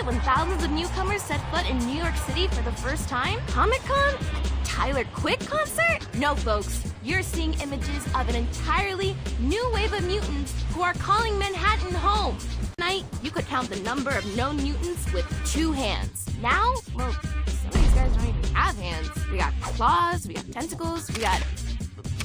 it when thousands of newcomers set foot in New York City for the first time? Comic-Con? A Tyler Quick concert? No, folks. You're seeing images of an entirely new wave of mutants who are calling Manhattan home. Tonight, you could count the number of known mutants with 2 hands. Now, well, some of these guys don't even have hands. We got claws, we got tentacles, we got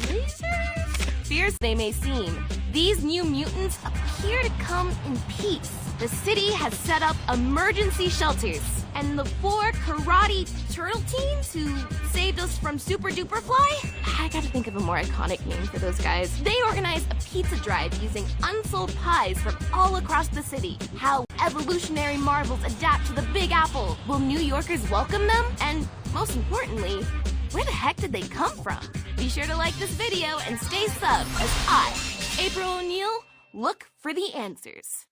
lasers? Fierce they may seem, these new mutants appear to come in peace. The city has set up emergency shelters, and the 4 karate turtle teens who saved us from Super Duper Fly? I gotta think of a more iconic name for those guys. They organized a pizza drive using unsold pies from all across the city. How evolutionary marvels adapt to the Big Apple. Will New Yorkers welcome them? And most importantly, where the heck did they come from? Be sure to like this video and stay subbed as I, April O'Neil, look for the answers.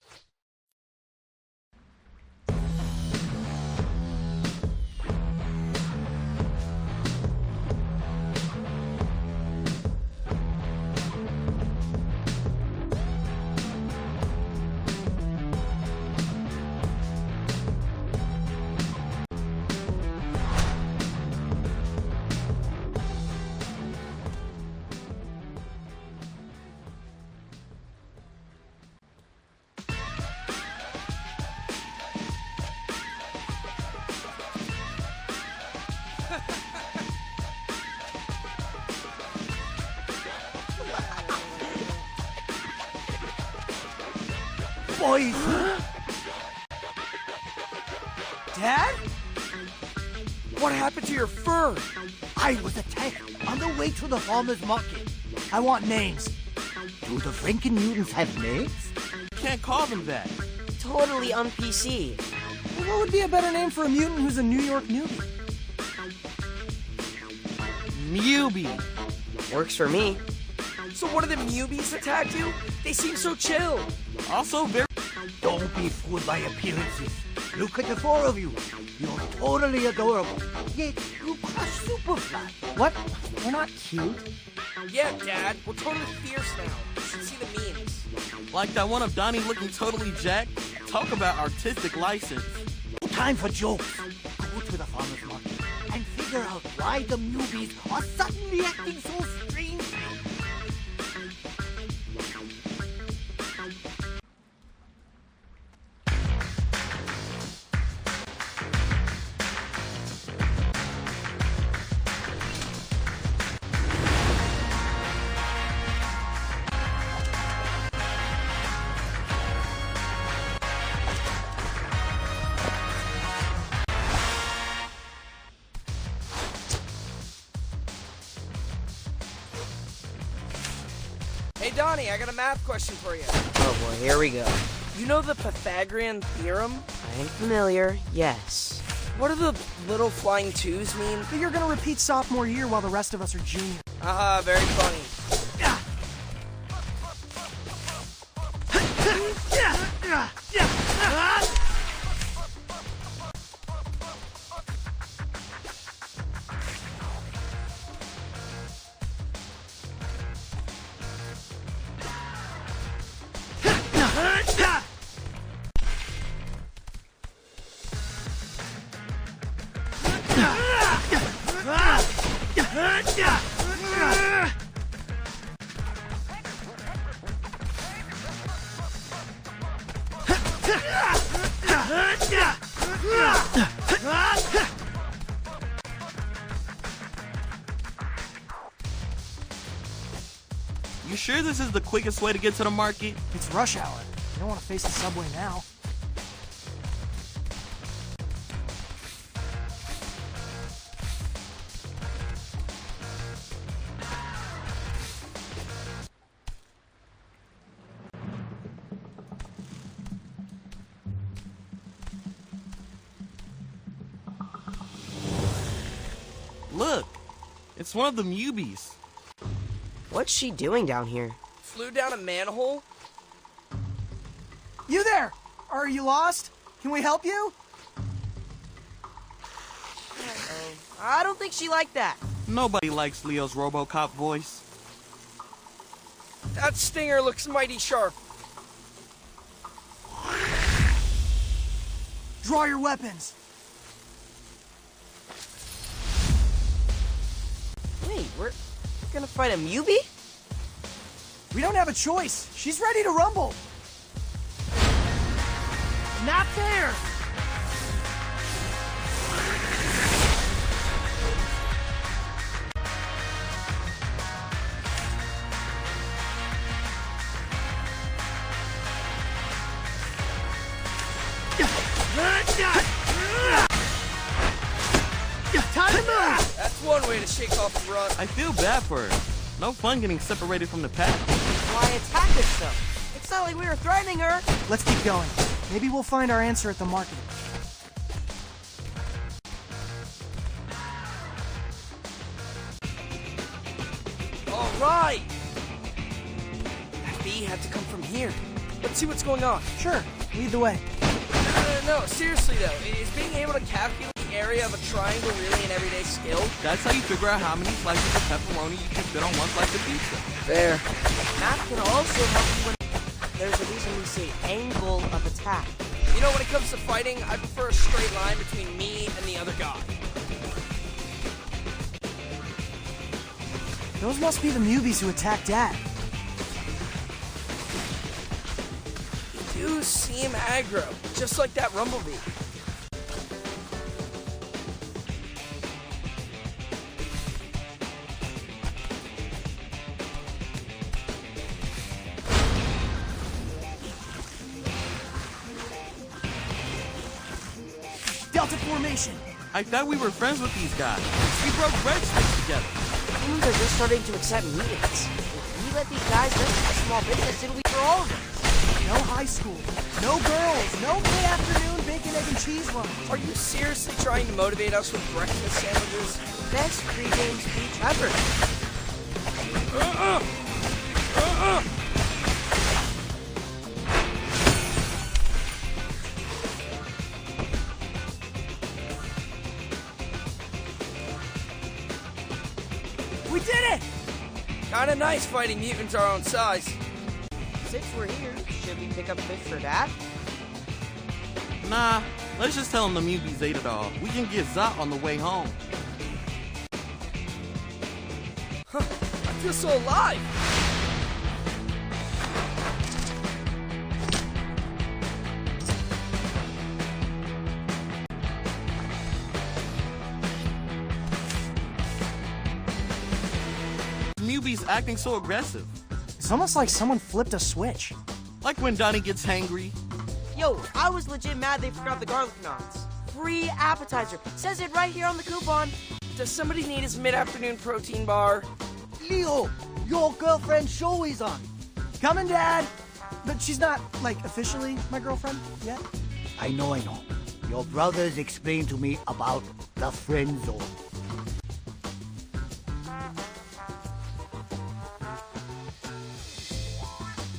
Boys! Dad? What happened to your fur? I was attacked on the way to the farmer's market. I want names. Do the Franken mutants have names? Can't call them that. Totally on PC. Well, what would be a better name for a mutant who's a New York newbie? Newbie. Works for me. So one of the newbies attacked you? They seem so chill. Also very... Don't be fooled by appearances. Look at the 4 of you. You're totally adorable. Yet you crush Superfly. What? We're not cute. Yeah, Dad. We're totally fierce now. You should see the memes. Like that one of Donnie looking totally jacked. Talk about artistic license. No time for jokes. Go to the farmer's market and figure out why the newbies are suddenly acting so strangely. Hey, Donnie, I got a math question for you. Oh boy, here we go. You know the Pythagorean theorem? I am familiar, yes. What do the little flying 2s mean? You're gonna repeat sophomore year while the rest of us are junior. Haha, very funny. You sure this is the quickest way to get to the market? It's rush hour. You don't want to face the subway now. Look, it's one of the Mubies. What's she doing down here? Flew down a manhole? You there! Are you lost? Can we help you? I don't think she liked that. Nobody likes Leo's RoboCop voice. That stinger looks mighty sharp. Draw your weapons. Wait, we're gonna fight a Mubi? We don't have a choice. She's ready to rumble. Not fair. Time to move. That's one way to shake off the rust. I feel bad for her. No fun getting separated from the pack. Why attack us though? It's not like we were threatening her. Let's keep going. Maybe we'll find our answer at the market. All right. That bee had to come from here. Let's see what's going on. Sure, lead the way. No, seriously though, is being able to calculate the area of a triangle really an everyday skill? That's how you figure out how many slices of pepperoni you can fit on one slice of pizza. Fair. Math can also help you when there's a reason we say angle of attack. You know, when it comes to fighting, I prefer a straight line between me and the other guy. Those must be the Mubis who attacked Dad. You seem aggro, just like that Rumblebee. Delta formation. I thought we were friends with these guys. We broke breadsticks together. Humans are just starting to accept mutants. If we let these guys run a small business, it'll be for all of us. No high school. No girls. No mid-afternoon bacon, egg, and cheese runs. Are you seriously trying to motivate us with breakfast sandwiches? Best pregame speech ever. We did it! Kinda nice fighting mutants our own size. Since we're here, should we pick up fish for Dad? Nah, let's just tell them the Mubis ate it all. We can get Zot on the way home. I feel so alive. Mubis acting so aggressive. It's almost like someone flipped a switch. Like when Donnie gets hangry. Yo, I was legit mad they forgot the garlic knots. Free appetizer. Says it right here on the coupon. Does somebody need his mid-afternoon protein bar? Leo, your girlfriend's show is on. Coming, Dad! But she's not, like, officially my girlfriend yet. I know. Your brothers explained to me about the friend zone.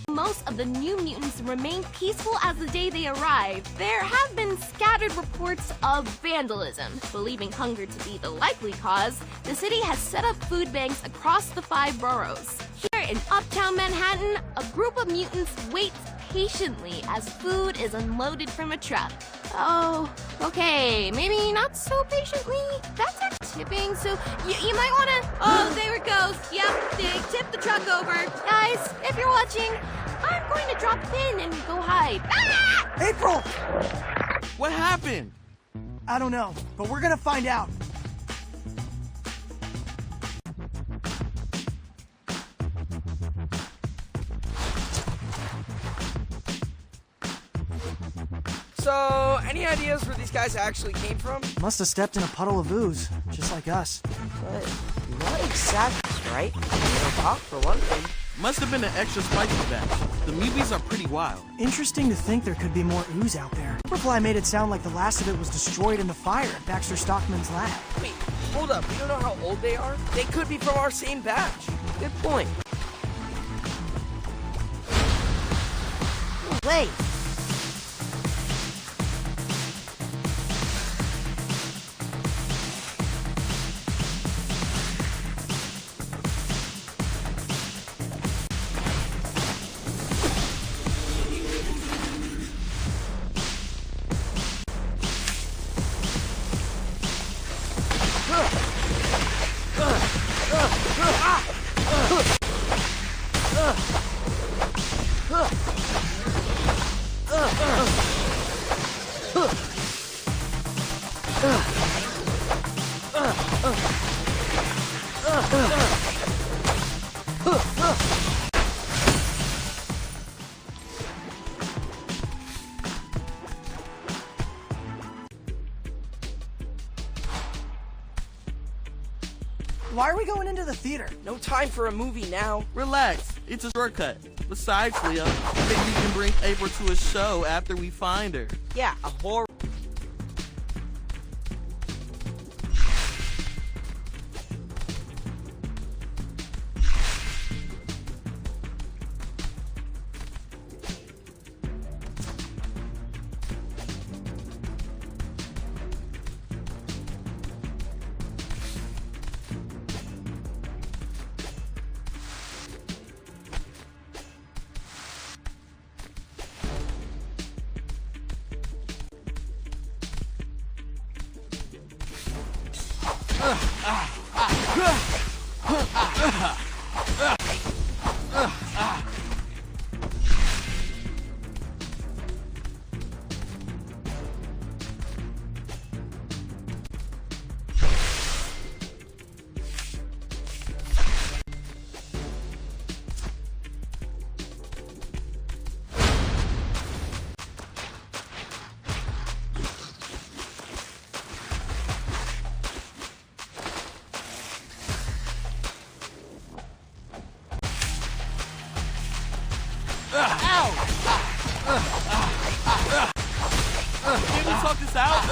Most of the New Mutants remain peaceful as the day they arrive. There have been scattered reports of vandalism. Believing hunger to be the likely cause, the city has set up food banks across the 5 boroughs. Here in Uptown Manhattan, a group of mutants waits patiently as food is unloaded from a truck. Oh, okay, maybe not so patiently. That's our tipping, so you might wanna... Oh, there it goes. Yep, they tipped the truck over. Guys, if you're watching, I'm going to drop in and go hide. Ah! April! What happened? I don't know, but we're gonna find out. So, any ideas where these guys actually came from? Must have stepped in a puddle of ooze, just like us. But not exactly, right? Little pop, for one thing. Must have been an extra spicy batch. The Mubis are pretty wild. Interesting to think there could be more ooze out there. Superfly made it sound like the last of it was destroyed in the fire at Baxter Stockman's lab. Wait, hold up. You don't know how old they are? They could be from our same batch. Good point. Wait. Why are we going into the theater? No time for a movie now. Relax, it's a shortcut. Besides, Leo, maybe we can bring April to a show after we find her. Yeah, a horror. Can we talk this out?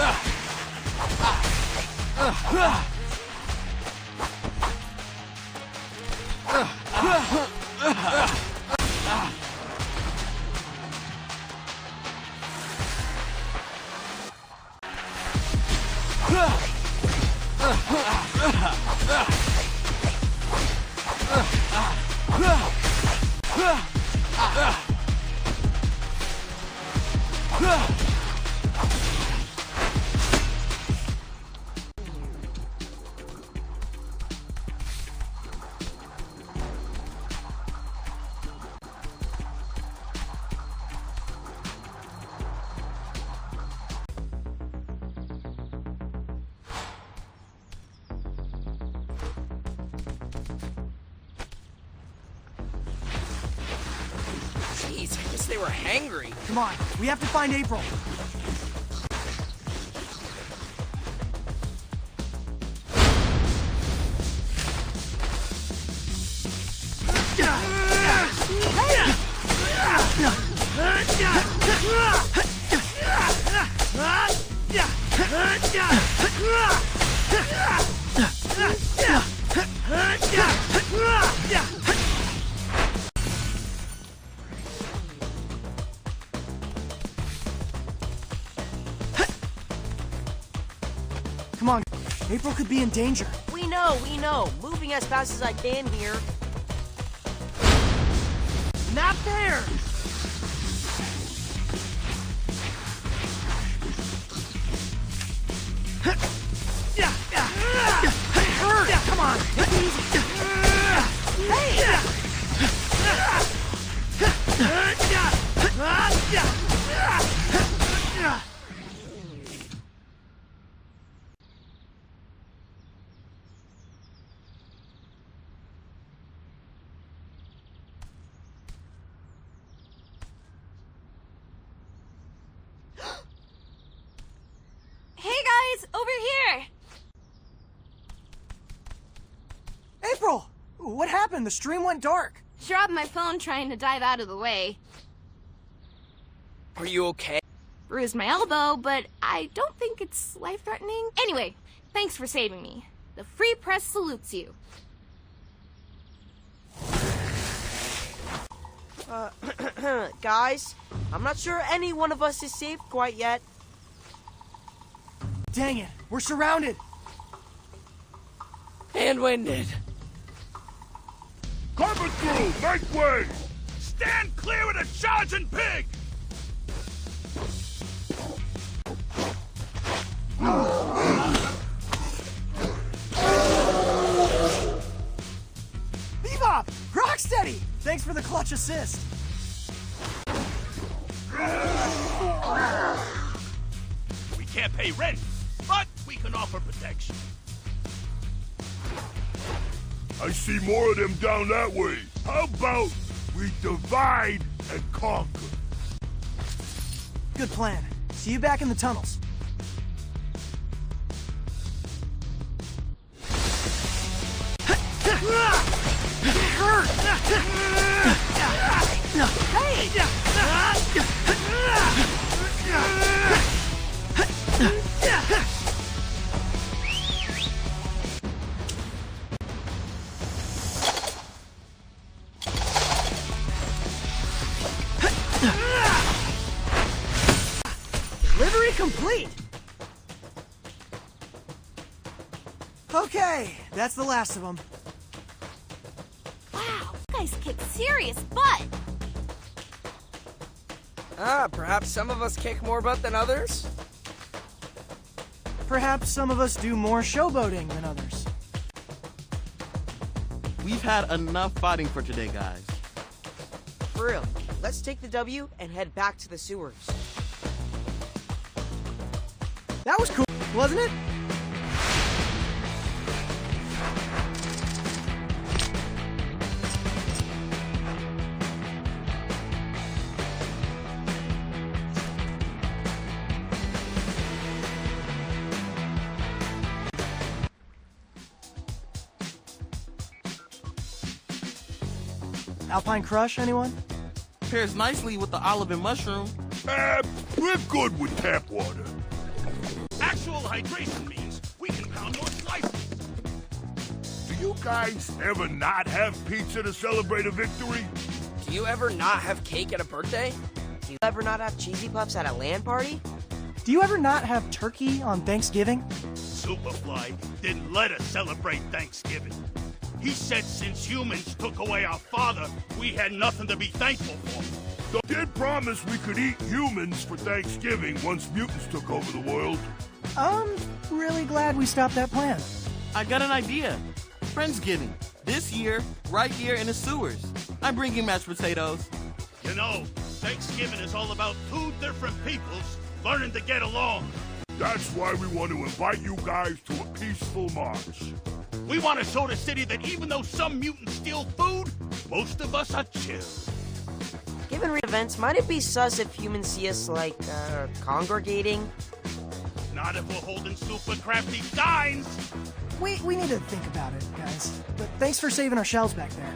Jeez, I guess they were hangry. Come on, we have to find April. Come on, April could be in danger. We know. Moving as fast as I can here. Not there! Hurt! Come on, take it easy. Hey guys, over here! April! What happened? The stream went dark. Dropped my phone trying to dive out of the way. Are you okay? Bruised my elbow, but I don't think it's life-threatening. Anyway, thanks for saving me. The Free Press salutes you. Guys, I'm not sure any one of us is safe quite yet. Dang it, we're surrounded. And winded. Carbon crew, make way! Stand clear of the charging pig! Bebop! Rocksteady! Thanks for the clutch assist. We can't pay rent, but we can offer protection. I see more of them down that way. How about we divide and conquer? Good plan. See you back in the tunnels. Delivery complete! Okay, that's the last of them. Wow, you guys kick serious butt. Perhaps some of us kick more butt than others? Perhaps some of us do more showboating than others. We've had enough fighting for today, guys. For real, let's take the W and head back to the sewers. That was cool, wasn't it? Alpine Crush, anyone? Pairs nicely with the olive and mushroom. We're good with tap water. Actual hydration means we can pound more slices. Do you guys ever not have pizza to celebrate a victory? Do you ever not have cake at a birthday? Do you ever not have cheesy puffs at a LAN party? Do you ever not have turkey on Thanksgiving? Superfly didn't let us celebrate Thanksgiving. He said since humans took away our father, we had nothing to be thankful for. They did promise we could eat humans for Thanksgiving once mutants took over the world. I'm really glad we stopped that plan. I got an idea. Friendsgiving. This year, right here in the sewers. I'm bringing mashed potatoes. You know, Thanksgiving is all about two different peoples learning to get along. That's why we want to invite you guys to a peaceful march. We want to show the city that even though some mutants steal food, most of us are chill. Given events, might it be sus if humans see us, like, congregating? Not if we're holding super crafty signs. We need to think about it, guys. But thanks for saving our shells back there.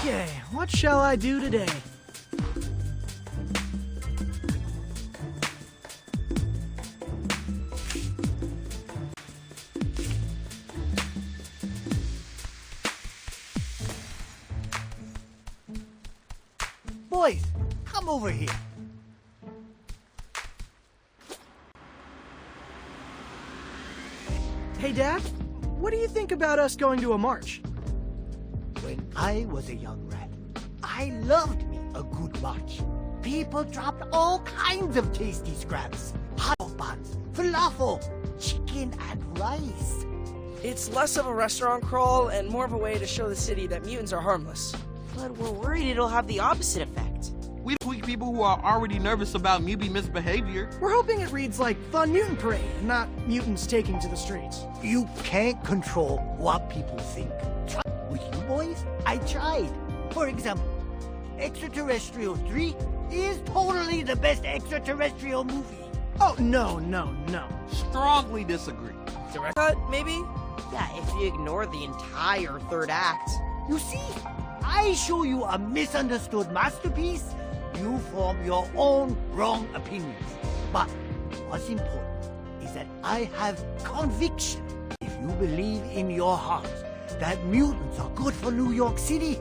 Okay, what shall I do today? Boys, come over here. Hey, Dad, what do you think about us going to a march? When I was a young rat, I loved me a good march. People dropped all kinds of tasty scraps. Hot dog buns, falafel, chicken and rice. It's less of a restaurant crawl and more of a way to show the city that mutants are harmless. But we're worried it'll have the opposite effect. We tweak people who are already nervous about mutant misbehavior. We're hoping it reads like Fun Mutant Parade, not mutants taking to the streets. You can't control what people think. With you boys, I tried. For example, Extraterrestrial 3 is totally the best extraterrestrial movie. Oh, no. Strongly disagree. Direct cut, maybe? Yeah, if you ignore the entire third act. You see, I show you a misunderstood masterpiece, you form your own wrong opinions. But what's important is that I have conviction. If you believe in your heart that mutants are good for New York City,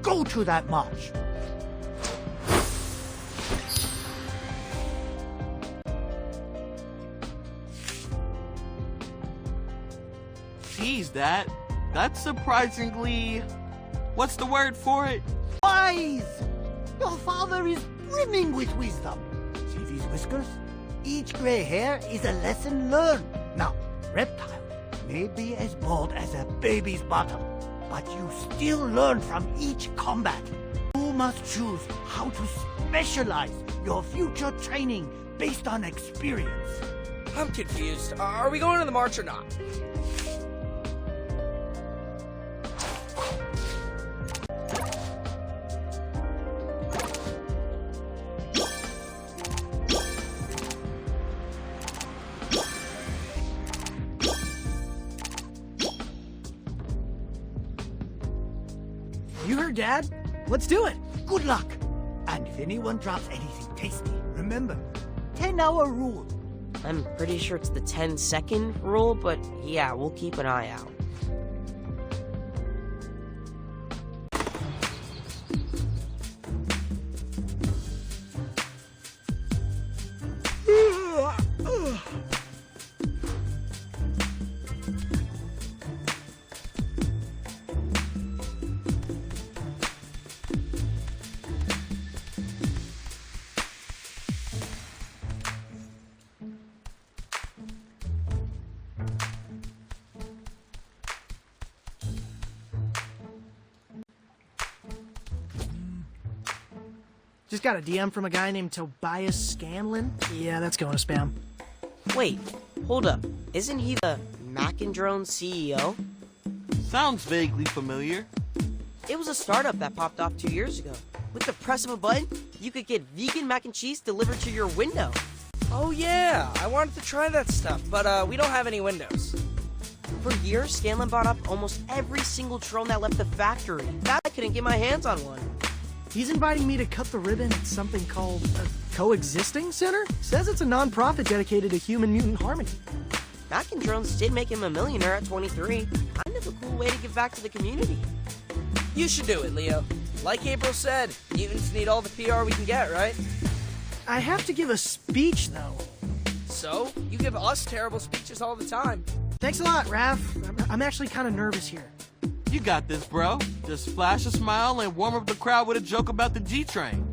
go to that march. Geez, Dad. That's surprisingly... What's the word for it? Wise! Your father is brimming with wisdom. See these whiskers? Each gray hair is a lesson learned. Now, reptile may be as bald as a baby's bottom, but you still learn from each combat. You must choose how to specialize your future training based on experience. I'm confused. Are we going to the march or not? You heard, Dad? Let's do it. Good luck. And if anyone drops anything tasty, remember, 10-hour rule. I'm pretty sure it's the 10-second rule, but yeah, we'll keep an eye out. Just got a DM from a guy named Tobias Scanlon. Yeah, that's going to spam. Wait, hold up. Isn't he the Macandrone CEO? Sounds vaguely familiar. It was a startup that popped off 2 years ago. With the press of a button, you could get vegan mac and cheese delivered to your window. Oh yeah, I wanted to try that stuff, but we don't have any windows. For years, Scanlon bought up almost every single drone that left the factory. I couldn't get my hands on one. He's inviting me to cut the ribbon at something called a coexisting center. Says it's a non-profit dedicated to human-mutant harmony. Mac and drones did make him a millionaire at 23. Kind of a cool way to give back to the community. You should do it, Leo. Like April said, mutants need all the PR we can get, right? I have to give a speech, though. So, you give us terrible speeches all the time. Thanks a lot, Raph. I'm actually kind of nervous here. You got this, bro. Just flash a smile and warm up the crowd with a joke about the G-Train.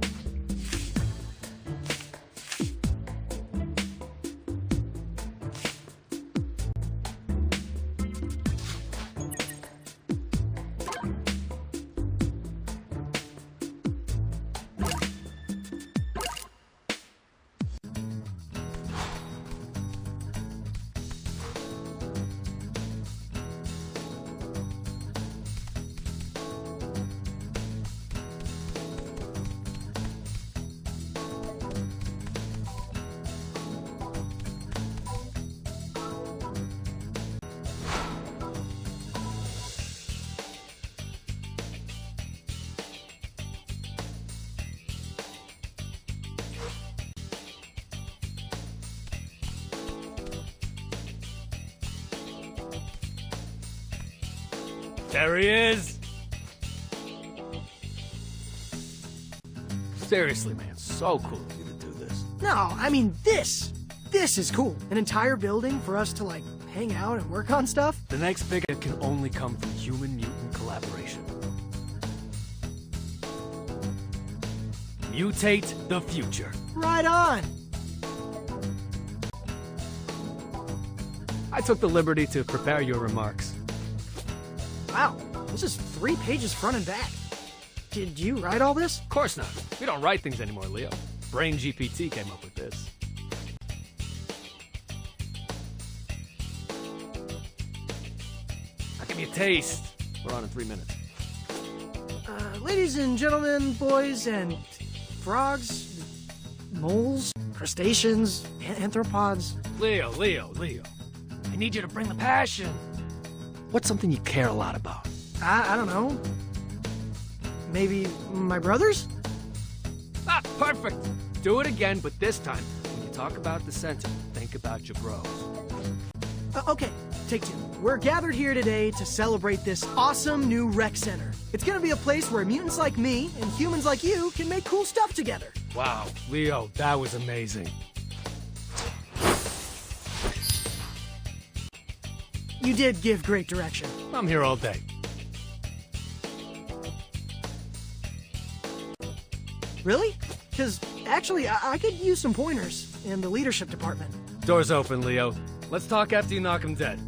There he is! Seriously, man, so cool of you to do this. No, I mean this. This is cool. An entire building for us to, like, hang out and work on stuff. The next big hit can only come from human-mutant collaboration. Mutate the future. Right on. I took the liberty to prepare your remarks. Wow, this is 3 pages front and back. Did you write all this? Of course not. We don't write things anymore, Leo. Brain GPT came up with this. Now give me a taste. We're on in 3 minutes. Ladies and gentlemen, boys and frogs, moles, crustaceans, anthropods. Leo. I need you to bring the passion. What's something you care a lot about? I don't know. Maybe my brothers? Ah, perfect. Do it again, but this time, when you talk about the center, think about your bros. Okay, take 2. We're gathered here today to celebrate this awesome new rec center. It's gonna be a place where mutants like me and humans like you can make cool stuff together. Wow, Leo, that was amazing. You did give great direction. I'm here all day. Really? Because actually, I could use some pointers in the leadership department. Door's open, Leo. Let's talk after you knock him dead.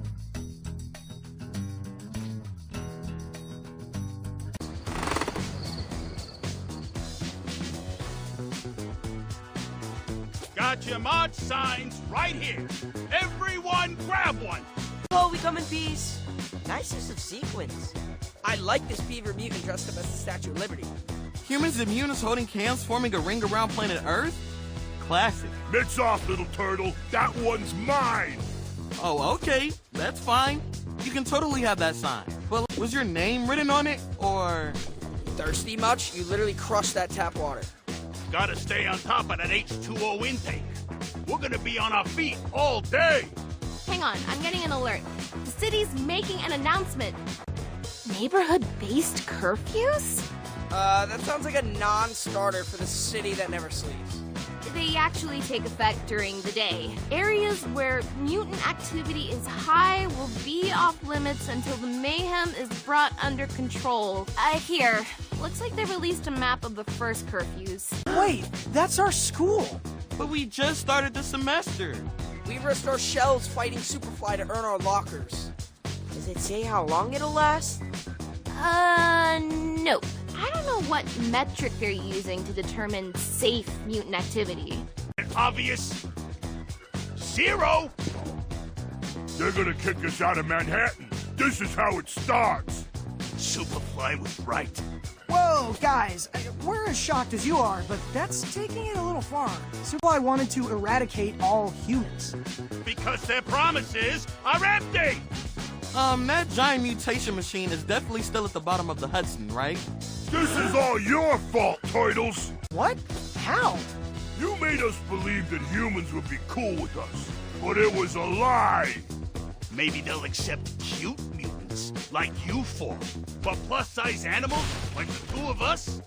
Got your march signs right here. Everyone grab one. Oh, we come in peace. Nice use of sequins. I like this beaver mutant dressed up as the Statue of Liberty. Humans and mutants holding hands forming a ring around planet Earth? Classic. Mitts off, little turtle. That one's mine. Oh, okay. That's fine. You can totally have that sign. But was your name written on it, or...? Thirsty much? You literally crushed that tap water. Gotta stay on top of that H2O intake. We're gonna be on our feet all day. Hang on, I'm getting an alert. The city's making an announcement. Neighborhood-based curfews? That sounds like a non-starter for the city that never sleeps. They actually take effect during the day. Areas where mutant activity is high will be off limits until the mayhem is brought under control. Here. Looks like they released a map of the first curfews. Wait, that's our school. But we just started the semester. We risked our shells fighting Superfly to earn our lockers. Does it say how long it'll last? Nope. I don't know what metric they're using to determine safe mutant activity. Obvious. 0. They're gonna kick us out of Manhattan. This is how it starts. Superfly was right. Whoa, guys, we're as shocked as you are, but that's taking it a little far. Superfly wanted to eradicate all humans. Because their promises are empty. That giant mutation machine is definitely still at the bottom of the Hudson, right? This is all your fault, Turtles. What? How? You made us believe that humans would be cool with us, but it was a lie. Maybe they'll accept cute mutants like you four. But plus-size animals like the two of us?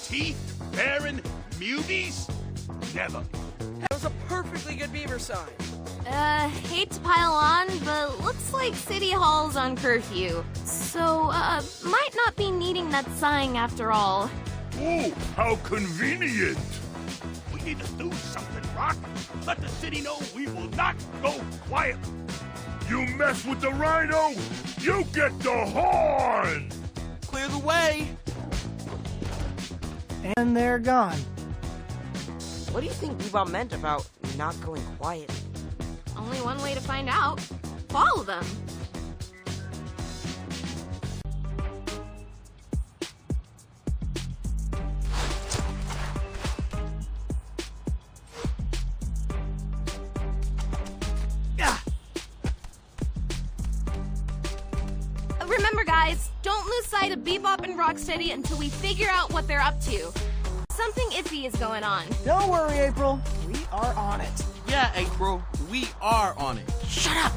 Teeth-bearing muties? Never. That was a perfectly good beaver sign. Hate to pile on, but looks like City Hall's on curfew. So, might not be needing that sign after all. Oh, how convenient. We need to do something, Rock. Let the city know we will not go quiet. You mess with the rhino, you get the horn! Clear the way! And they're gone. What do you think Bebop meant about not going quiet? Only one way to find out. Follow them. Remember, guys, don't lose sight of Bebop and Rocksteady until we figure out what they're up to. Something iffy is going on. Don't worry, April. We are on it. Yeah, April, we are on it. Shut up!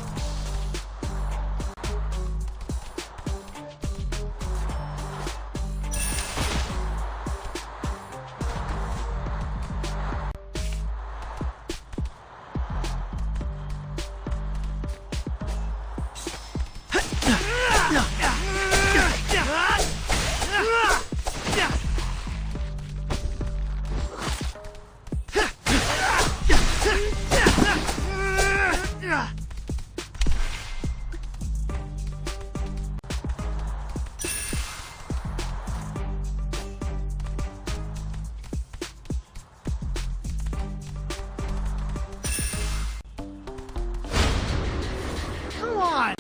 Come on!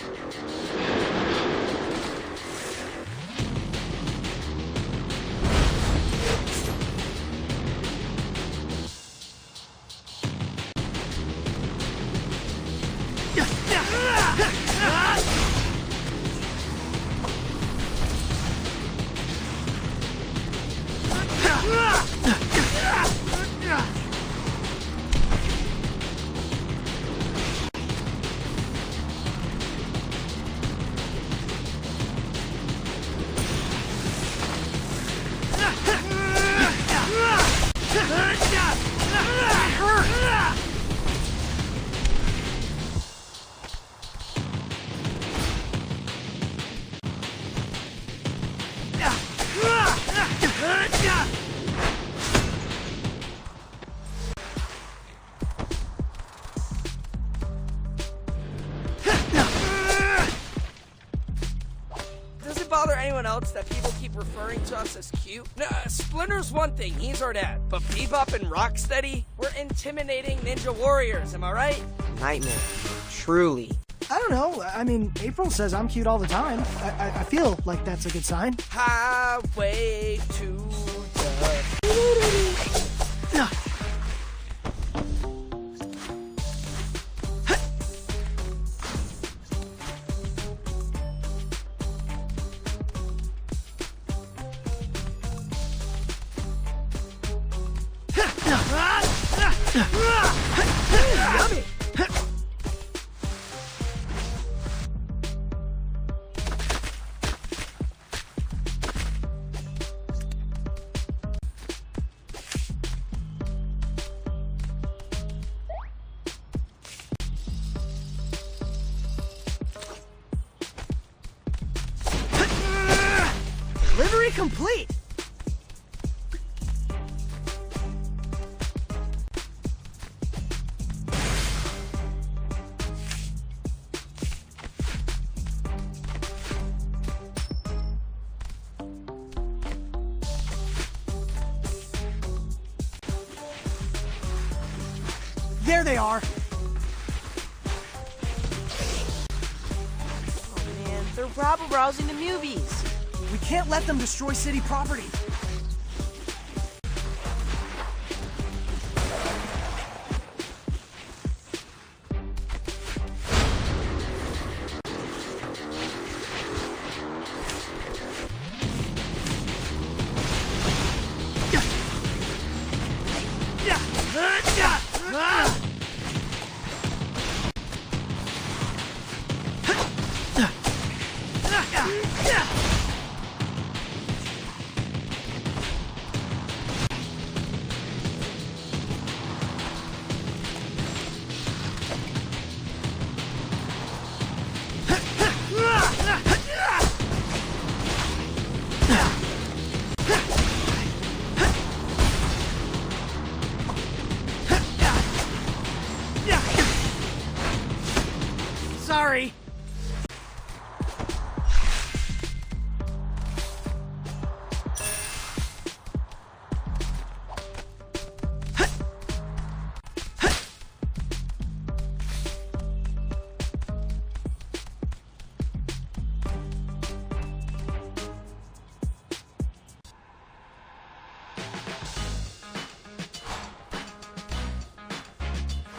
is cute. Splinter's one thing, he's our dad. But Bebop and Rocksteady, we're intimidating ninja warriors, am I right? Nightmare. Truly. I don't know. I mean, April says I'm cute all the time. I feel like that's a good sign. Highway to the... Yummy! Delivery complete! There they are! Oh man, they're rabble-rousing the newbies. We can't let them destroy city property. Sorry.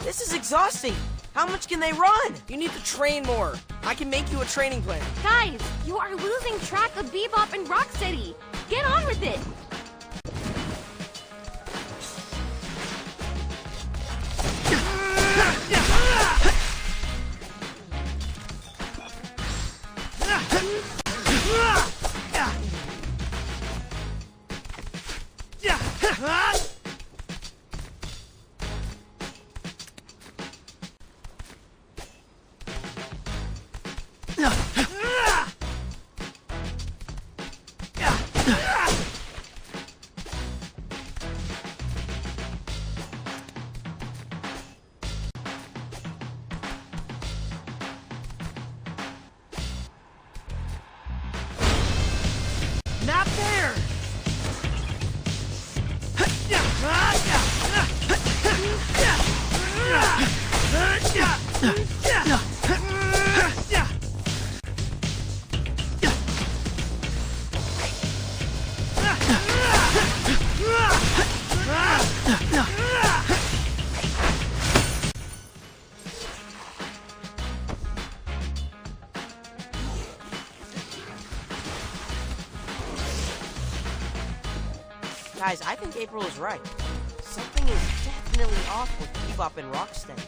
This is exhausting. How much can they run? You need to train more. I can make you a training plan. Guys, you are losing track of Bebop and Rocksteady. Get on with it. Not there! Guys, I think April is right. Something is definitely off with Bebop and Rocksteady.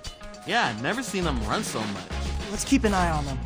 Yeah, I've never seen them run so much. Let's keep an eye on them.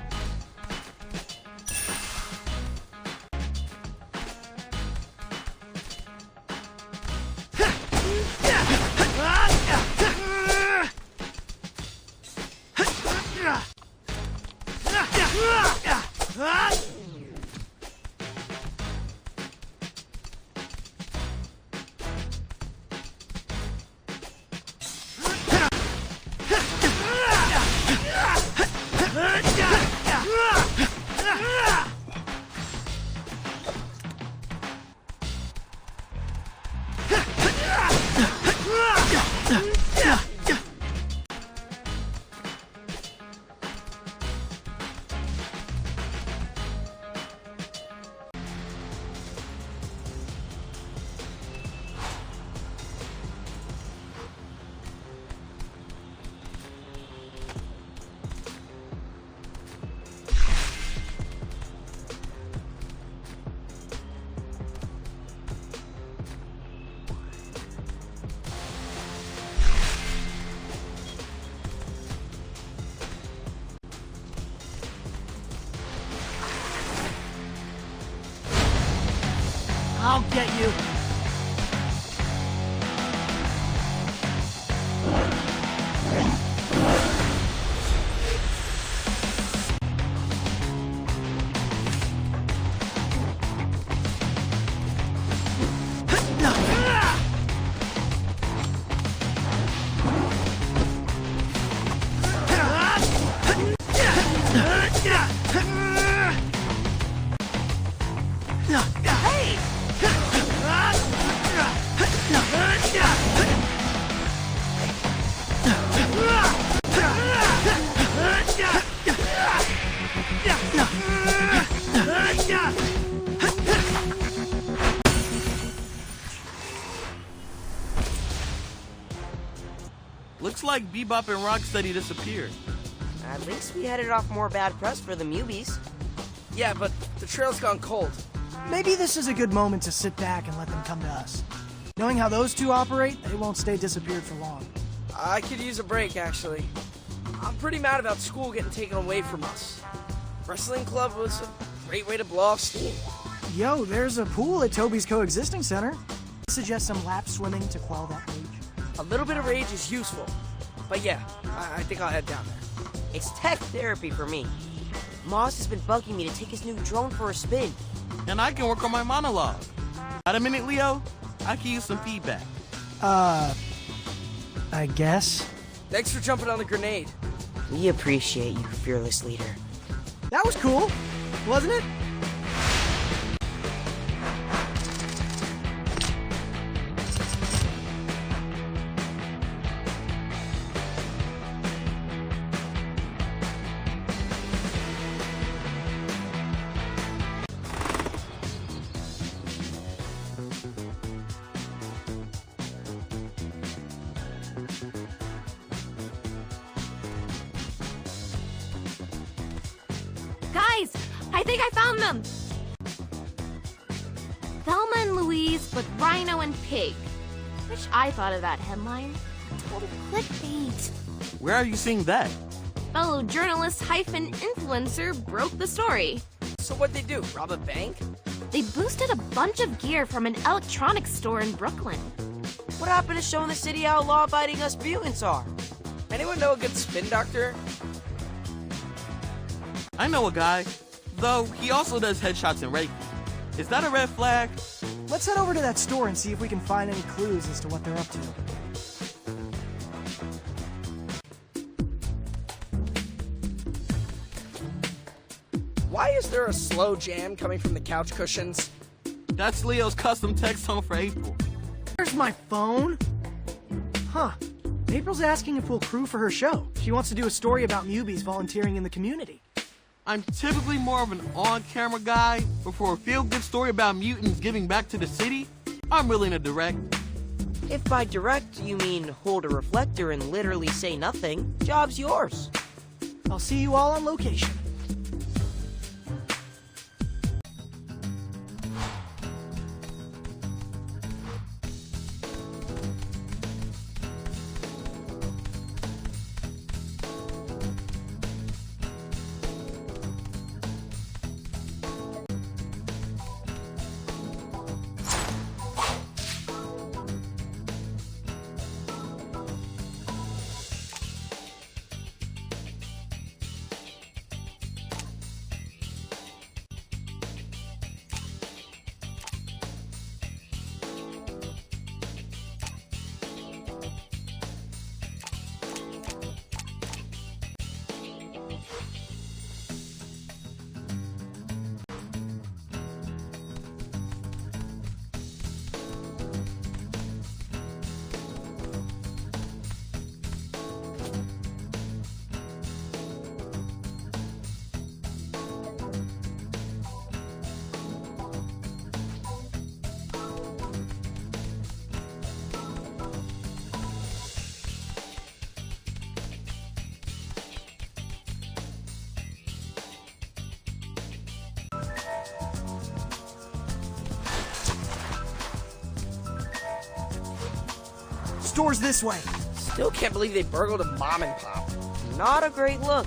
get you. Looks like Bebop and Rocksteady disappeared. At least we headed off more bad press for the Mubies. Yeah, but the trail's gone cold. Maybe this is a good moment to sit back and let them come to us. Knowing how those two operate, they won't stay disappeared for long. I could use a break, actually. I'm pretty mad about school getting taken away from us. Wrestling club was a great way to blow off steam. Yo, there's a pool at Toby's coexisting center. I suggest some lap swimming to quell that rage. A little bit of rage is useful. But yeah, I think I'll head down there. It's tech therapy for me. Moss has been bugging me to take his new drone for a spin. And I can work on my monologue. Got a minute, Leo? I can use some feedback. I guess. Thanks for jumping on the grenade. We appreciate you, fearless leader. That was cool, wasn't it? Guys, I think I found them! Thelma and Louise, but Rhino and Pig. Wish I thought of that headline. Total clickbait. Where are you seeing that? Fellow journalist hyphen influencer broke the story. So what'd they do, rob a bank? They boosted a bunch of gear from an electronics store in Brooklyn. What happened to showing the city how law-abiding us mutants are? Anyone know a good spin doctor? I know a guy, though he also does headshots in Reiki. Is that a red flag? Let's head over to that store and see if we can find any clues as to what they're up to. Why is there a slow jam coming from the couch cushions? That's Leo's custom text tone for April. Where's my phone? Huh. April's asking if we'll crew for her show. She wants to do a story about Mubies volunteering in the community. I'm typically more of an on-camera guy, but for a feel-good story about mutants giving back to the city, I'm willing to direct. If by direct you mean hold a reflector and literally say nothing, job's yours. I'll see you all on location. Store's this way. Still can't believe they burgled a mom and pop. Not a great look.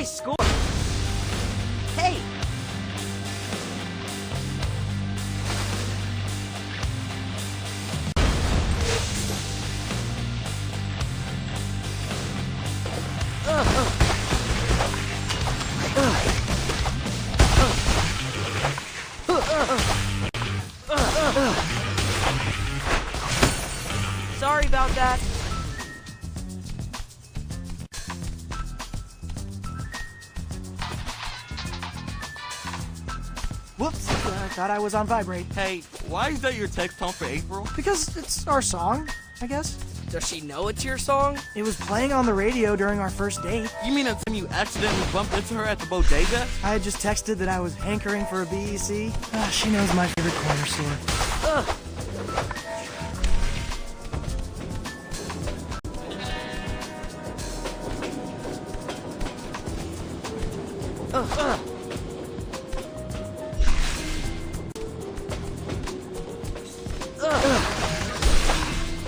Nice score! Hey! Sorry about that. Whoops, I thought I was on vibrate. Hey, why is that your text tone for April? Because it's our song, I guess. Does she know it's your song? It was playing on the radio during our first date. You mean the time you accidentally bumped into her at the bodega? I had just texted that I was hankering for a BEC. She knows my favorite corner store.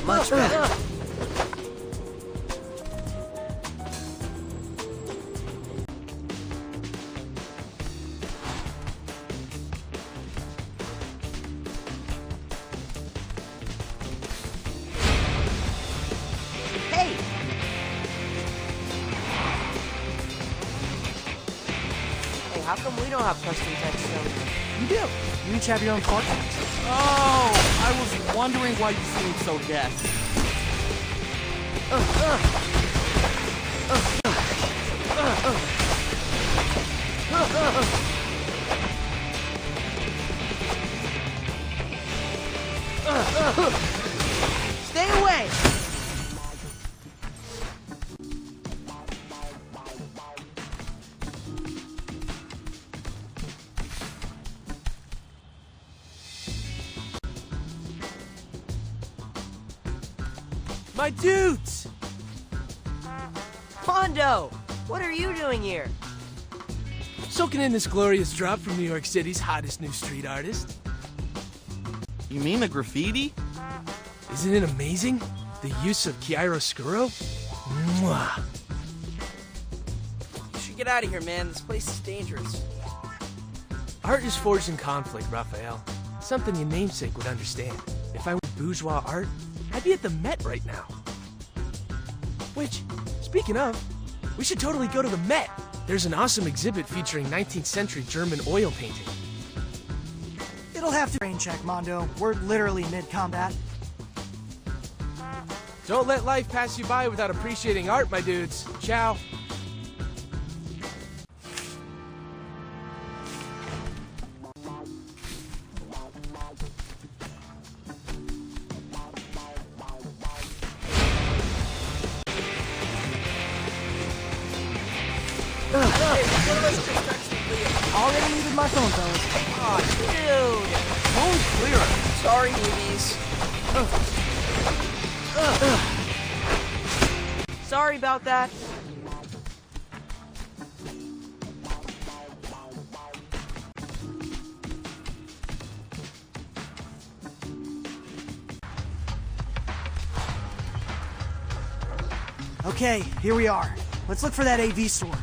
Much better. Hey! Hey, how come we don't have custom text zones? You do. You each have your own cortex. Oh, I was wondering why you seemed so gassy. Stay away! My dudes! Hondo! What are you doing here? Soaking in this glorious drop from New York City's hottest new street artist. You mean the graffiti? Isn't it amazing? The use of chiaroscuro? Mwah! You should get out of here, man. This place is dangerous. Art is forged in conflict, Raphael. Something your namesake would understand. If I were bourgeois art, I'd be at the Met right now. Which, speaking of, we should totally go to the Met. There's an awesome exhibit featuring 19th century German oil painting. It'll have to rain check, Mondo. We're literally mid-combat. Don't let life pass you by without appreciating art, my dudes. Ciao. Already muted my phone, fellas. Aw, dude! Phone's clearer. Sorry, newbies. Sorry about that. Okay, here we are. Let's look for that AV store.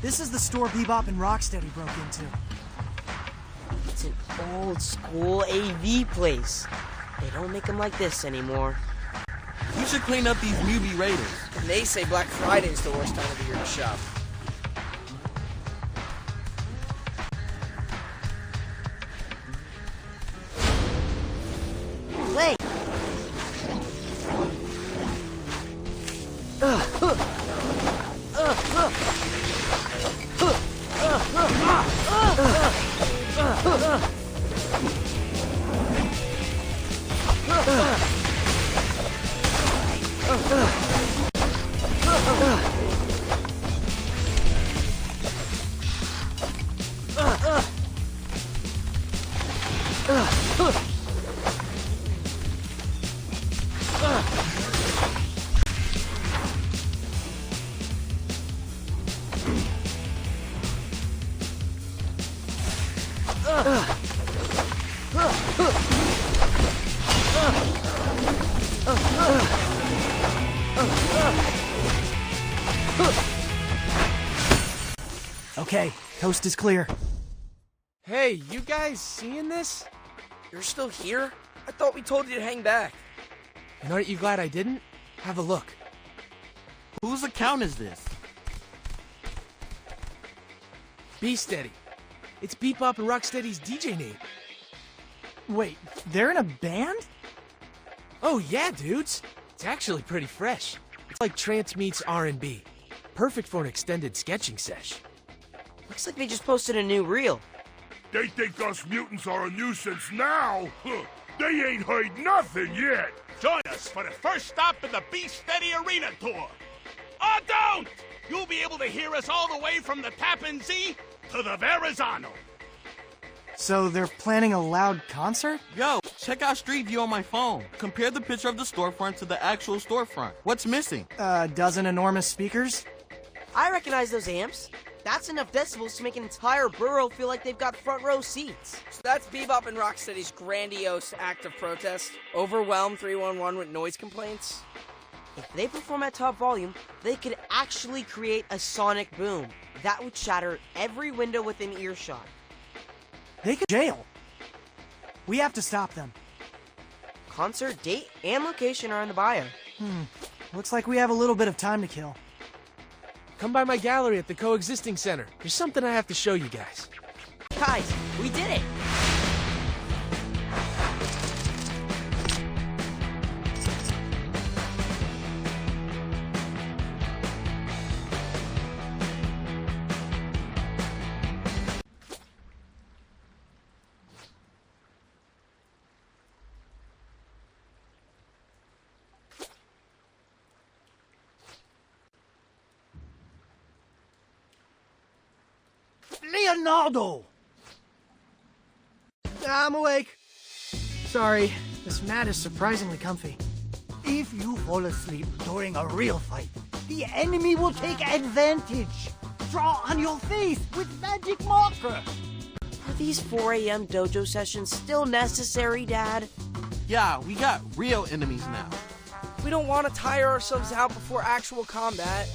This is the store Bebop and Rocksteady broke into. It's an old school AV place. They don't make them like this anymore. You should clean up these newbie raiders. And they say Black Friday's the worst time of the year to shop. Wait! Okay, coast is clear. Hey, you guys seeing this? You're still here? I thought we told you to hang back. And aren't you glad I didn't? Have a look. Whose account is this? Be Steady. It's Bebop and Rocksteady's DJ name. Wait, they're in a band? Oh yeah, dudes. It's actually pretty fresh. It's like trance meets R&B. Perfect for an extended sketching sesh. Looks like they just posted a new reel. They think us mutants are a nuisance now? Huh. They ain't heard nothing yet. Join us for the first stop in the Be Steady Arena Tour. Or don't! You'll be able to hear us all the way from the Tappan Zee to the Verrazano. So they're planning a loud concert? Yo, check out Street View on my phone. Compare the picture of the storefront to the actual storefront. What's missing? A dozen enormous speakers? I recognize those amps. That's enough decibels to make an entire borough feel like they've got front row seats. So that's Bebop and Rocksteady's grandiose act of protest. Overwhelm 311 with noise complaints. If they perform at top volume, they could actually create a sonic boom. That would shatter every window within earshot. They could jail. We have to stop them. Concert date and location are in the bio. Looks like we have a little bit of time to kill. Come by my gallery at the Coexisting Center. There's something I have to show you guys. Guys, we did it! Leonardo! I'm awake. Sorry, this mat is surprisingly comfy. If you fall asleep during a real fight, the enemy will take advantage. Draw on your face with magic marker. Are these 4 a.m. dojo sessions still necessary, Dad? Yeah, we got real enemies now. We don't want to tire ourselves out before actual combat.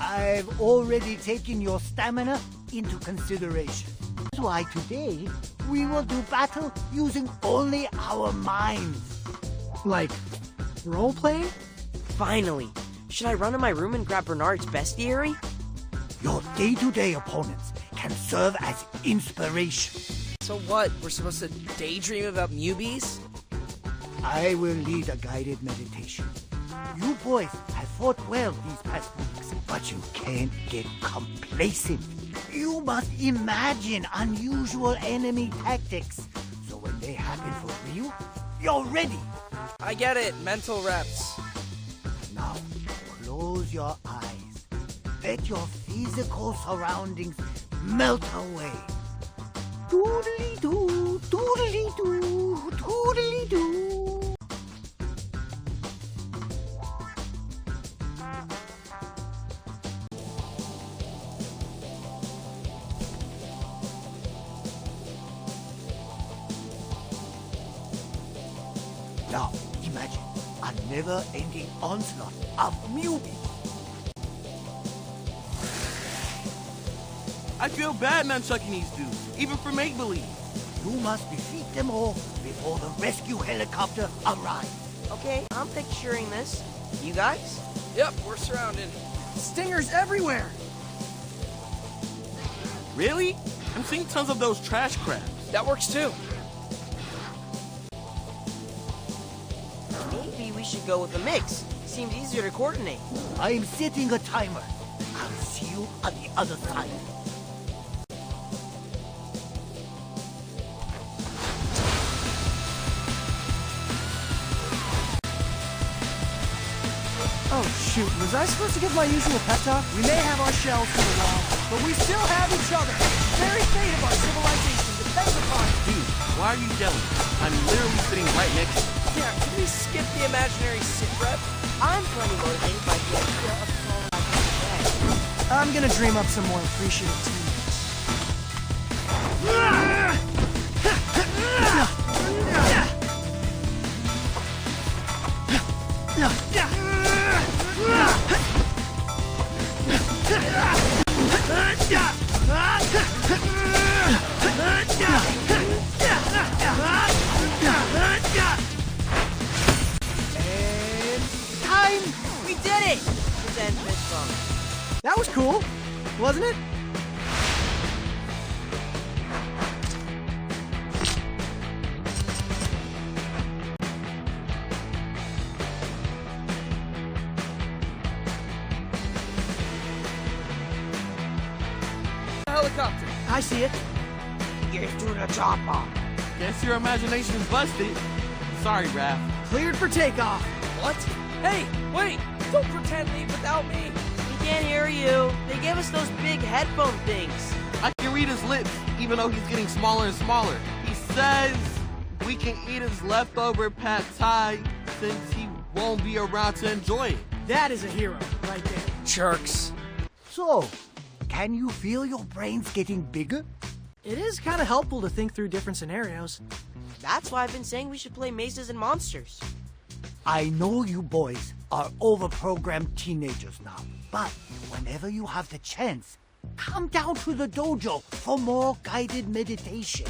I've already taken your stamina into consideration. That's why today we will do battle using only our minds. Like, role-playing? Finally. Should I run in my room and grab Bernard's bestiary? Your day-to-day opponents can serve as inspiration. So what? We're supposed to daydream about Mubies? I will lead a guided meditation. You boys have fought well these past weeks, but you can't get complacent. You must imagine unusual enemy tactics, so when they happen for real, you're ready. I get it. Mental reps. Now, close your eyes. Let your physical surroundings melt away. Doodly-doo, doodly-doo, doodly-doo. Now, imagine a never-ending onslaught of Mubies. I feel bad nunchucking these dudes, even for make-believe. You must defeat them all before the rescue helicopter arrives. Okay, I'm picturing this. You guys? Yep, we're surrounded. Stingers everywhere! Really? I'm seeing tons of those trash crabs. That works too. Maybe we should go with a mix. Seems easier to coordinate. I'm setting a timer. I'll see you on the other side. Oh shoot, was I supposed to give my usual pep talk? We may have our shells for a while, but we still have each other. The very fate of our civilization depends upon it. Dude, why are you yelling? I'm literally sitting right next to you. Yeah, can we skip the imaginary sit rep? I'm plenty motivated by the idea of falling out of bed. I'm gonna dream up some more appreciative teammates. cool, wasn't it? Helicopter. I see it. Get to the chopper. Guess your imagination's busted. Sorry, Raph. Cleared for takeoff. What? Hey, wait! Don't pretend leave without me. We can't hear you. They gave us those big headphone things. I can read his lips, even though he's getting smaller and smaller. He says we can eat his leftover pad thai since he won't be around to enjoy it. That is a hero right there. Jerks. So, can you feel your brains getting bigger? It is kind of helpful to think through different scenarios. That's why I've been saying we should play Mazes and Monsters. I know you boys are overprogrammed teenagers now, but whenever you have the chance, come down to the dojo for more guided meditation.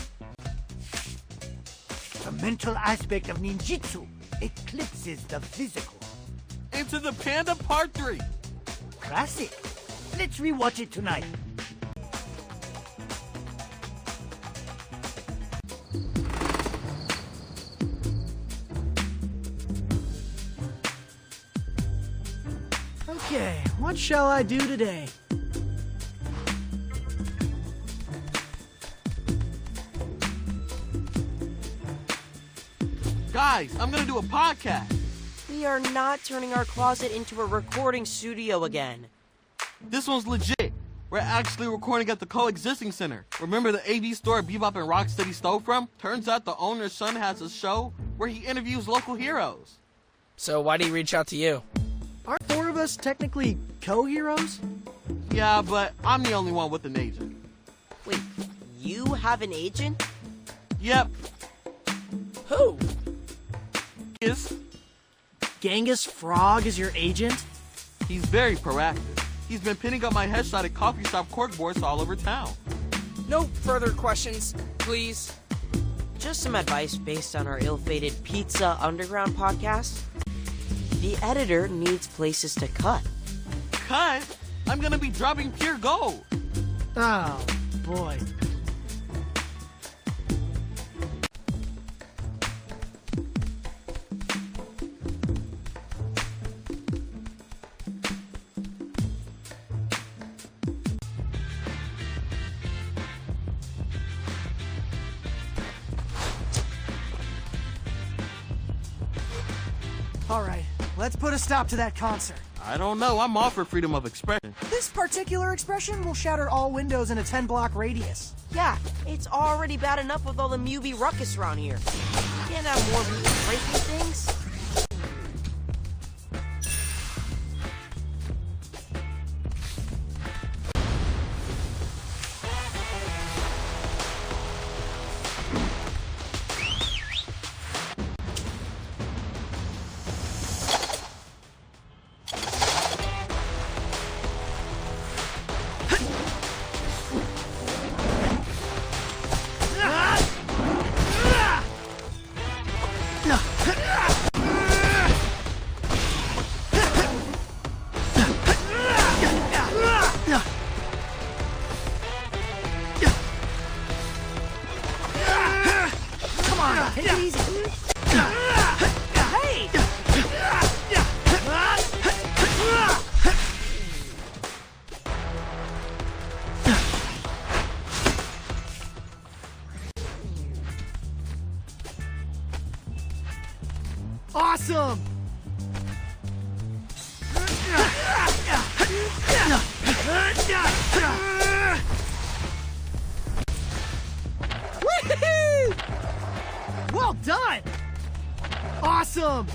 The mental aspect of ninjutsu eclipses the physical. Into the Panda Part 3. Classic. Let's rewatch it tonight. Okay, what shall I do today? Guys, I'm gonna do a podcast. We are not turning our closet into a recording studio again. This one's legit. We're actually recording at the Coexisting Center. Remember the AV store Bebop and Rocksteady stole from? Turns out the owner's son has a show where he interviews local heroes. So why do he reach out to you? Aren't four of us technically co-heroes? Yeah, but I'm the only one with an agent. Wait, you have an agent? Yep. Who? Yes. Genghis Frog is your agent? He's very proactive. He's been pinning up my headshot at coffee shop corkboards all over town. No further questions, please. Just some advice based on our ill-fated Pizza Underground podcast. The editor needs places to cut. Cut? I'm gonna be dropping pure gold. Oh, boy. All right, let's put a stop to that concert. I don't know. I'm all for freedom of expression. This particular expression will shatter all windows in a 10-block radius. Yeah, it's already bad enough with all the Mubi ruckus around here. Can't have more mutants breaking things. Take it easy. Hey! Awesome! Woo-hoo! Well done! Awesome!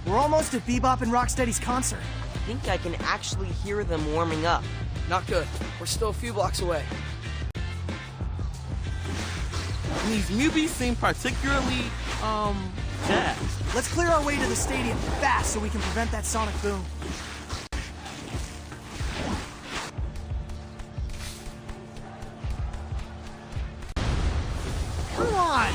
We're almost at Bebop and Rocksteady's concert. I think I can actually hear them warming up. Not good. We're still a few blocks away. And these newbies seem particularly, jazzed. Let's clear our way to the stadium fast so we can prevent that sonic boom. Come on!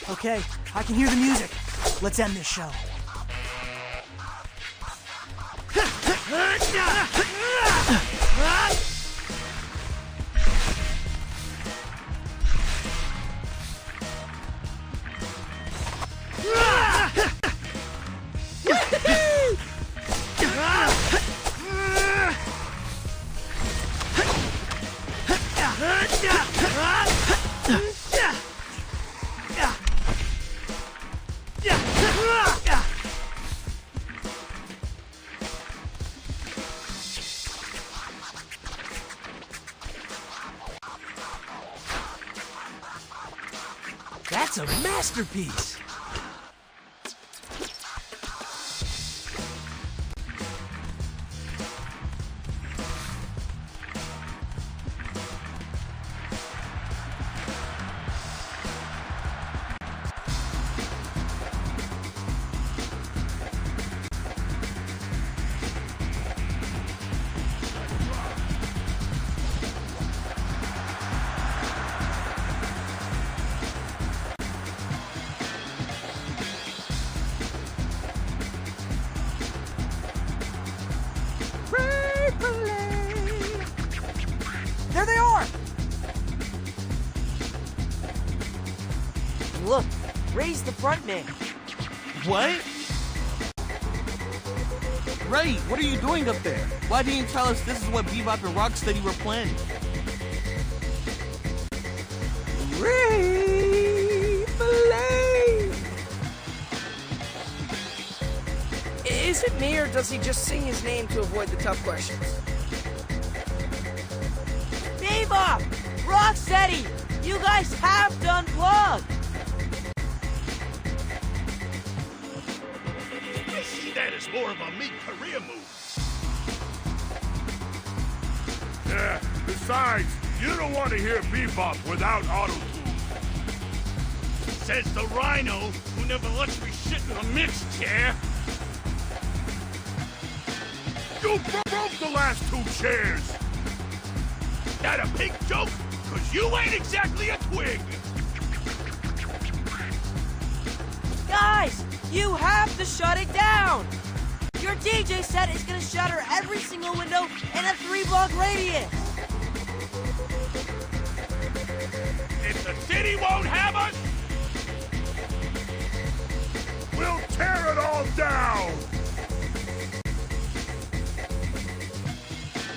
Okay, I can hear the music. Let's end this show. That's a masterpiece! There they are! Look, Ray's the front man. What? Ray, what are you doing up there? Why didn't you tell us this is what Bebop and Rocksteady were planning? Ray! Believe! Is it me, or does he just sing his name to avoid the tough questions? Bebop! Rocksteady! You guys have to unplug! I see that as more of a mid-career move. Yeah, besides, you don't want to hear Bebop without auto-tune. Says the rhino who never lets me sit in a mix chair. You broke the last 2 chairs! That a big joke? Cause you ain't exactly a twig. Guys, you have to shut it down! Your DJ set is gonna shatter every single window in a 3-block radius! If the city won't have us, We'll tear it all down!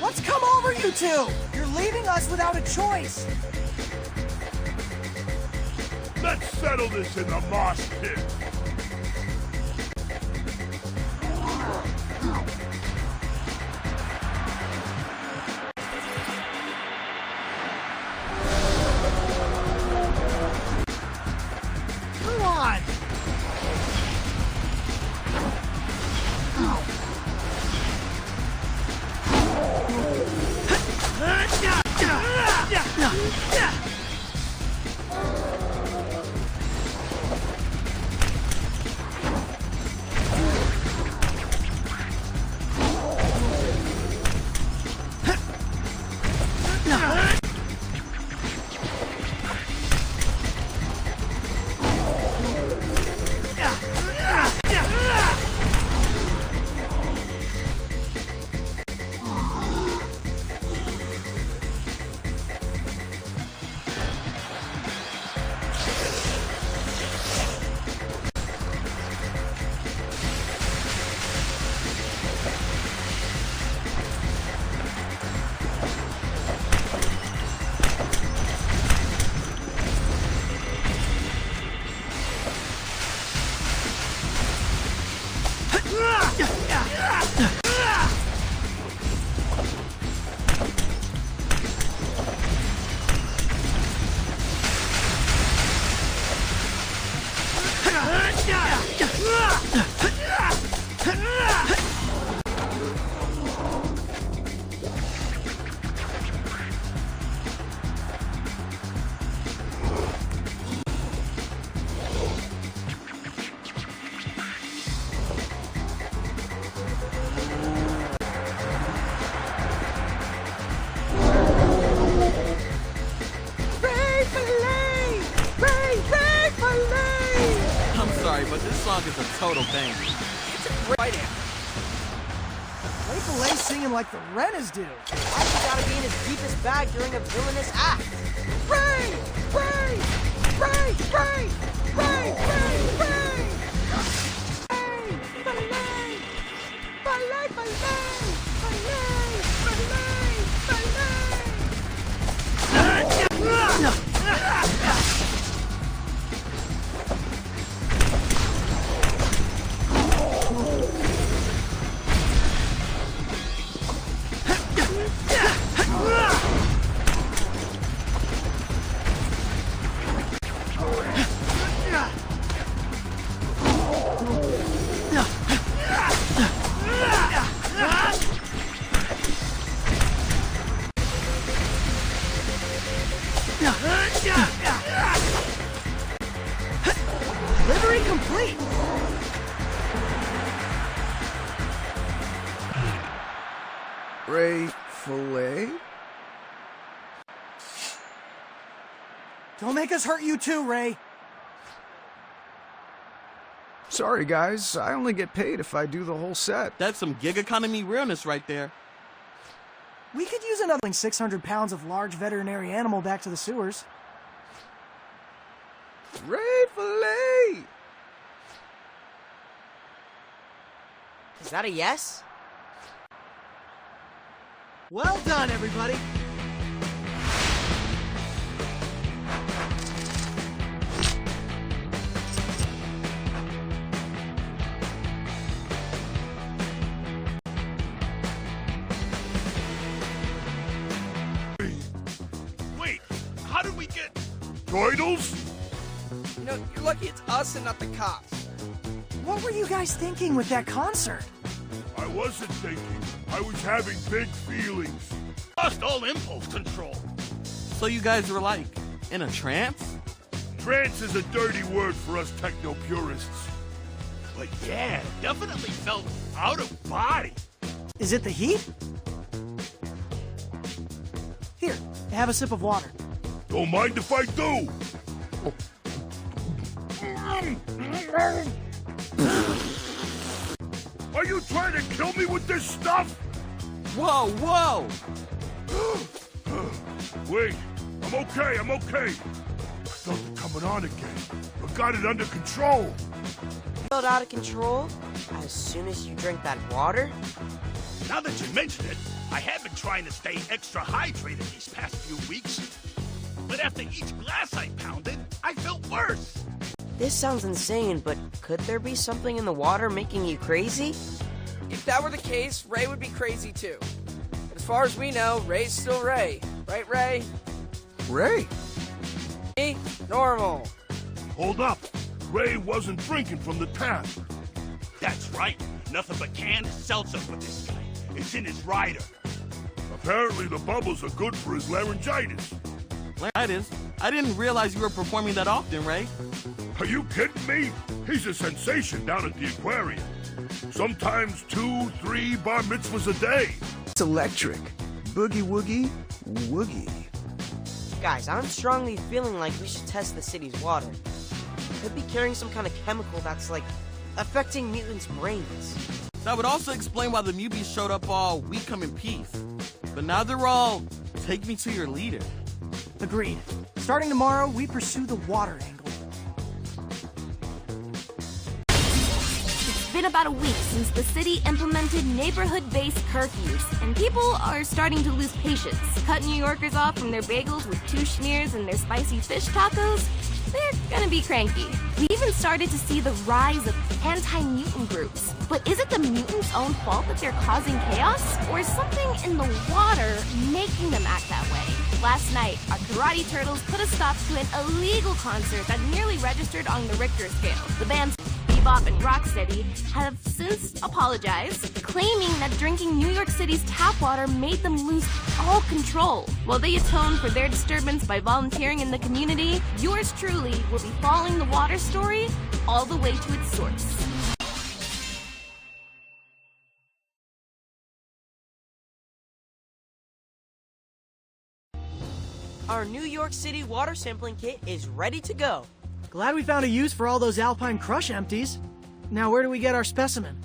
What's come over you two? You're leaving us without a choice. Let's settle this in the mosh pit. Come on. sorry, but this song is a total banger. It's a great anthem. Ray Fillet singing like the Rennas do. Why he gotta be in his deepest bag during a villainous act? Ray! Ray! Ray! Ray! Ray! Ray! Ray! Fillet! Fillet! Delivery complete! Ray Fillet? Don't make us hurt you too, Ray. Sorry, guys. I only get paid if I do the whole set. That's some gig economy realness right there. We could use another 600 pounds of large veterinary animal back to the sewers. Ray Fillet! Is that a yes? Well done, everybody. Wait, how did we get... Turtles? You know, you're lucky it's us and not the cops. What were you guys thinking with that concert? I wasn't thinking. I was having big feelings. Lost all impulse control. So you guys were like, in a trance? Trance is a dirty word for us techno-purists. But yeah, definitely felt out of body. Is it the heat? Here, have a sip of water. Don't mind if I do. Are you trying to kill me with this stuff? Whoa, whoa! Wait, I'm okay. I felt it coming on again, but got it under control. Felt out of control as soon as you drink that water? Now that you mention it, I have been trying to stay extra hydrated these past few weeks. But after each glass I pounded, I felt worse. This sounds insane, but could there be something in the water making you crazy? If that were the case, Ray would be crazy too. But as far as we know, Ray's still Ray. Right, Ray? Ray? Me? Normal. Hold up. Ray wasn't drinking from the tap. That's right. Nothing but canned seltzer for this guy. It's in his rider. Apparently the bubbles are good for his laryngitis. Laryngitis? I didn't realize you were performing that often, Ray. Are you kidding me? He's a sensation down at the aquarium. Sometimes 2, 3 bar mitzvahs a day. It's electric. Boogie woogie woogie. Guys, I'm strongly feeling like we should test the city's water. Could be carrying some kind of chemical that's, like, affecting mutants' brains. That would also explain why the Mubies showed up all "we come in peace." But now they're all, "take me to your leader." Agreed. Starting tomorrow, we pursue the water angle. It's been about a week since the city implemented neighborhood-based curfews, and people are starting to lose patience. Cut New Yorkers off from their bagels with 2 schmears and their spicy fish tacos, they're gonna be cranky. We even started to see the rise of anti-mutant groups. But is it the mutants' own fault that they're causing chaos? Or is something in the water making them act that way? Last night, our Karate Turtles put a stop to an illegal concert that nearly registered on the Richter scale. The bands Bebop and Rocksteady have since apologized, claiming that drinking New York City's tap water made them lose all control. While they atone for their disturbance by volunteering in the community, yours truly will be following the water story all the way to its source. Our New York City water sampling kit is ready to go. Glad we found a use for all those Alpine Crush empties. Now where do we get our specimen?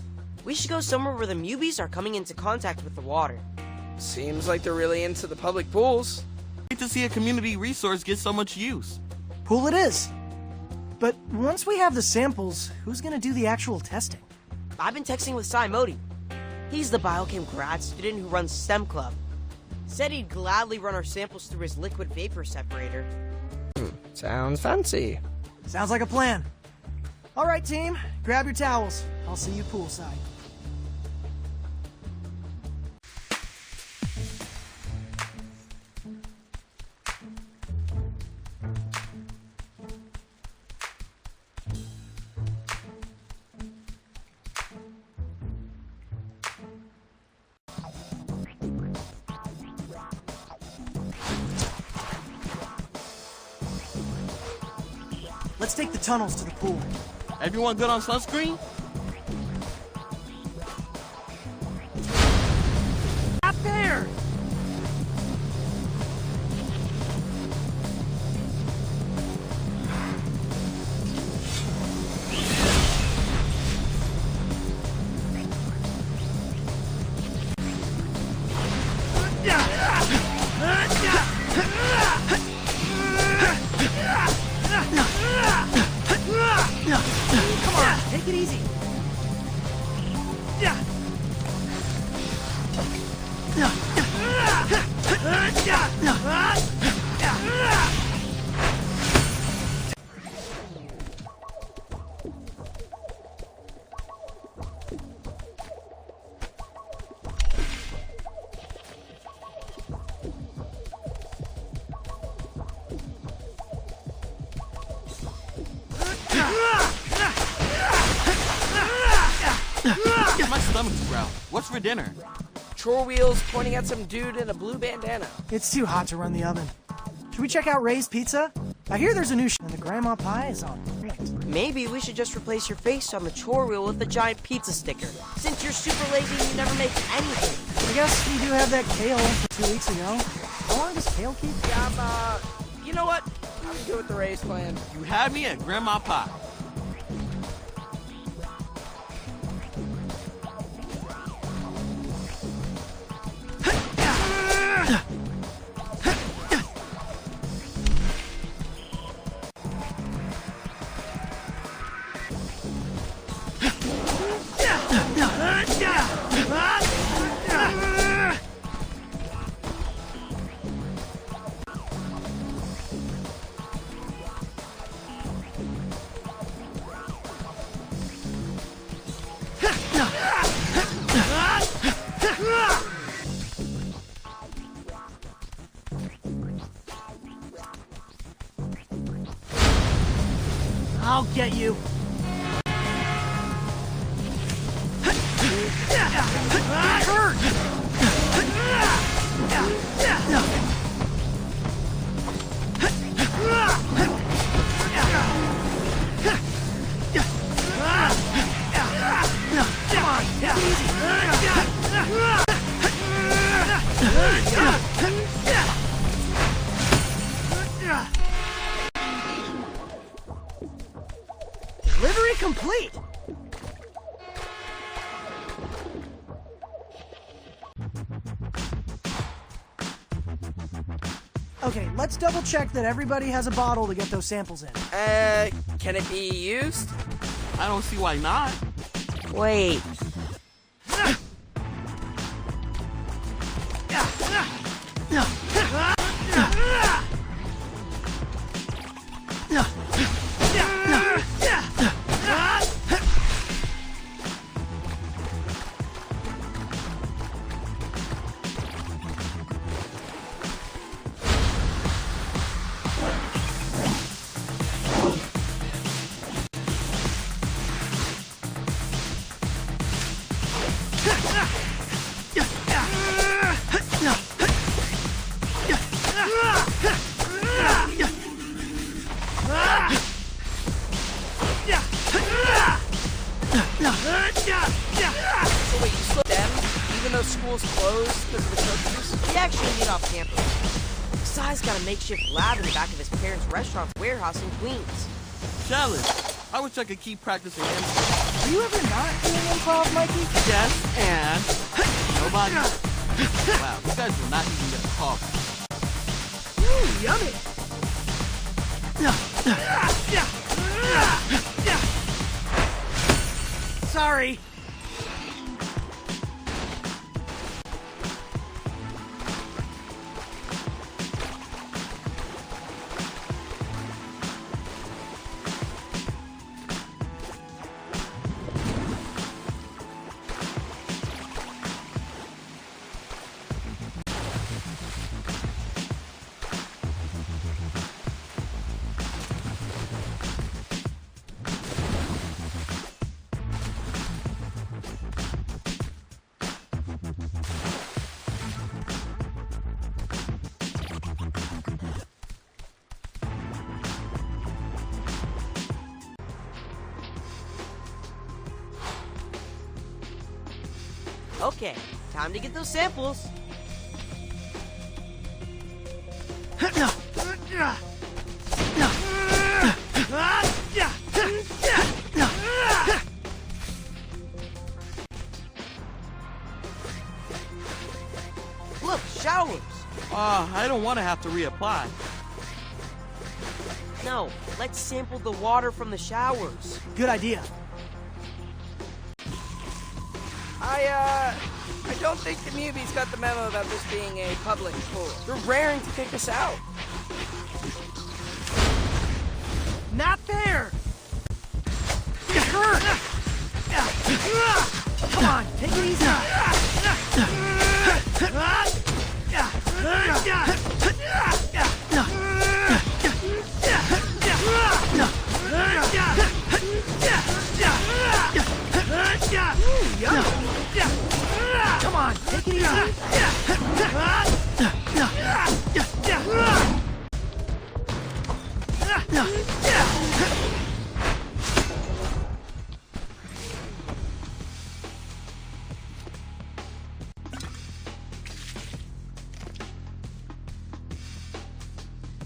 We should go somewhere where the Mubies are coming into contact with the water. Seems like they're really into the public pools. Great to see a community resource get so much use. Pool it is. But once we have the samples, who's gonna do the actual testing? I've been texting with Cy Modi. He's the biochem grad student who runs STEM Club. Said he'd gladly run our samples through his liquid vapor separator. Sounds fancy. Sounds like a plan. All right, team, grab your towels. I'll see you poolside. Let's take the tunnels to the pool. Everyone good on sunscreen? Up there! Come on, take it easy. My stomach's growling. What's for dinner? Chore wheels pointing at some dude in a blue bandana. It's too hot to run the oven. Should we check out Ray's Pizza? I hear there's a new and the grandma pie is on point. Maybe we should just replace your face on the chore wheel with a giant pizza sticker. Since you're super lazy and you never make anything. I guess we do have that kale from 2 weeks ago. How long does kale keep? Yeah, you know what? I'm good with the Ray's plan. You had me at Grandma Pie. I'll get you. Delivery complete! Okay, let's double check that everybody has a bottle to get those samples in. Can it be used? I don't see why not. Wait. So wait, you slowed them? Even though school's closed because of the curfews? We actually meet off campus. Sai's got a makeshift lab in the back of his parents' restaurant's warehouse in Queens. Jealous. I wish I could keep practicing him. Are you ever not doing improv, Mikey? Yes, and nobody. Wow, you guys will not even get a call. Ooh, yummy. Sorry. Okay, time to get those samples. Look, showers. I don't want to have to reapply. No, let's sample the water from the showers. Good idea. I don't think the newbies got the memo about this being a public pool. They're raring to kick us out. Not there! Get hurt! Come on, take it easy! Come on, take it easy!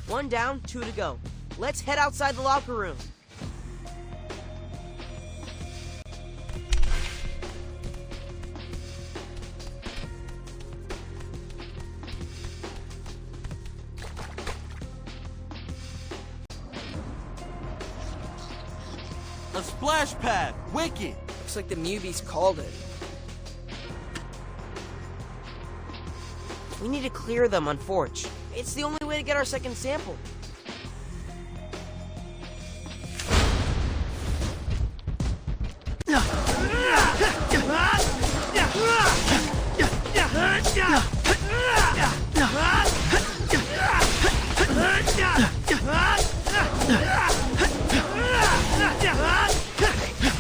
One down, 2 to go. Let's head outside the locker room. A splash pad! Wicked! Looks like the newbies called it. We need to clear them on Forge. It's the only way to get our second sample.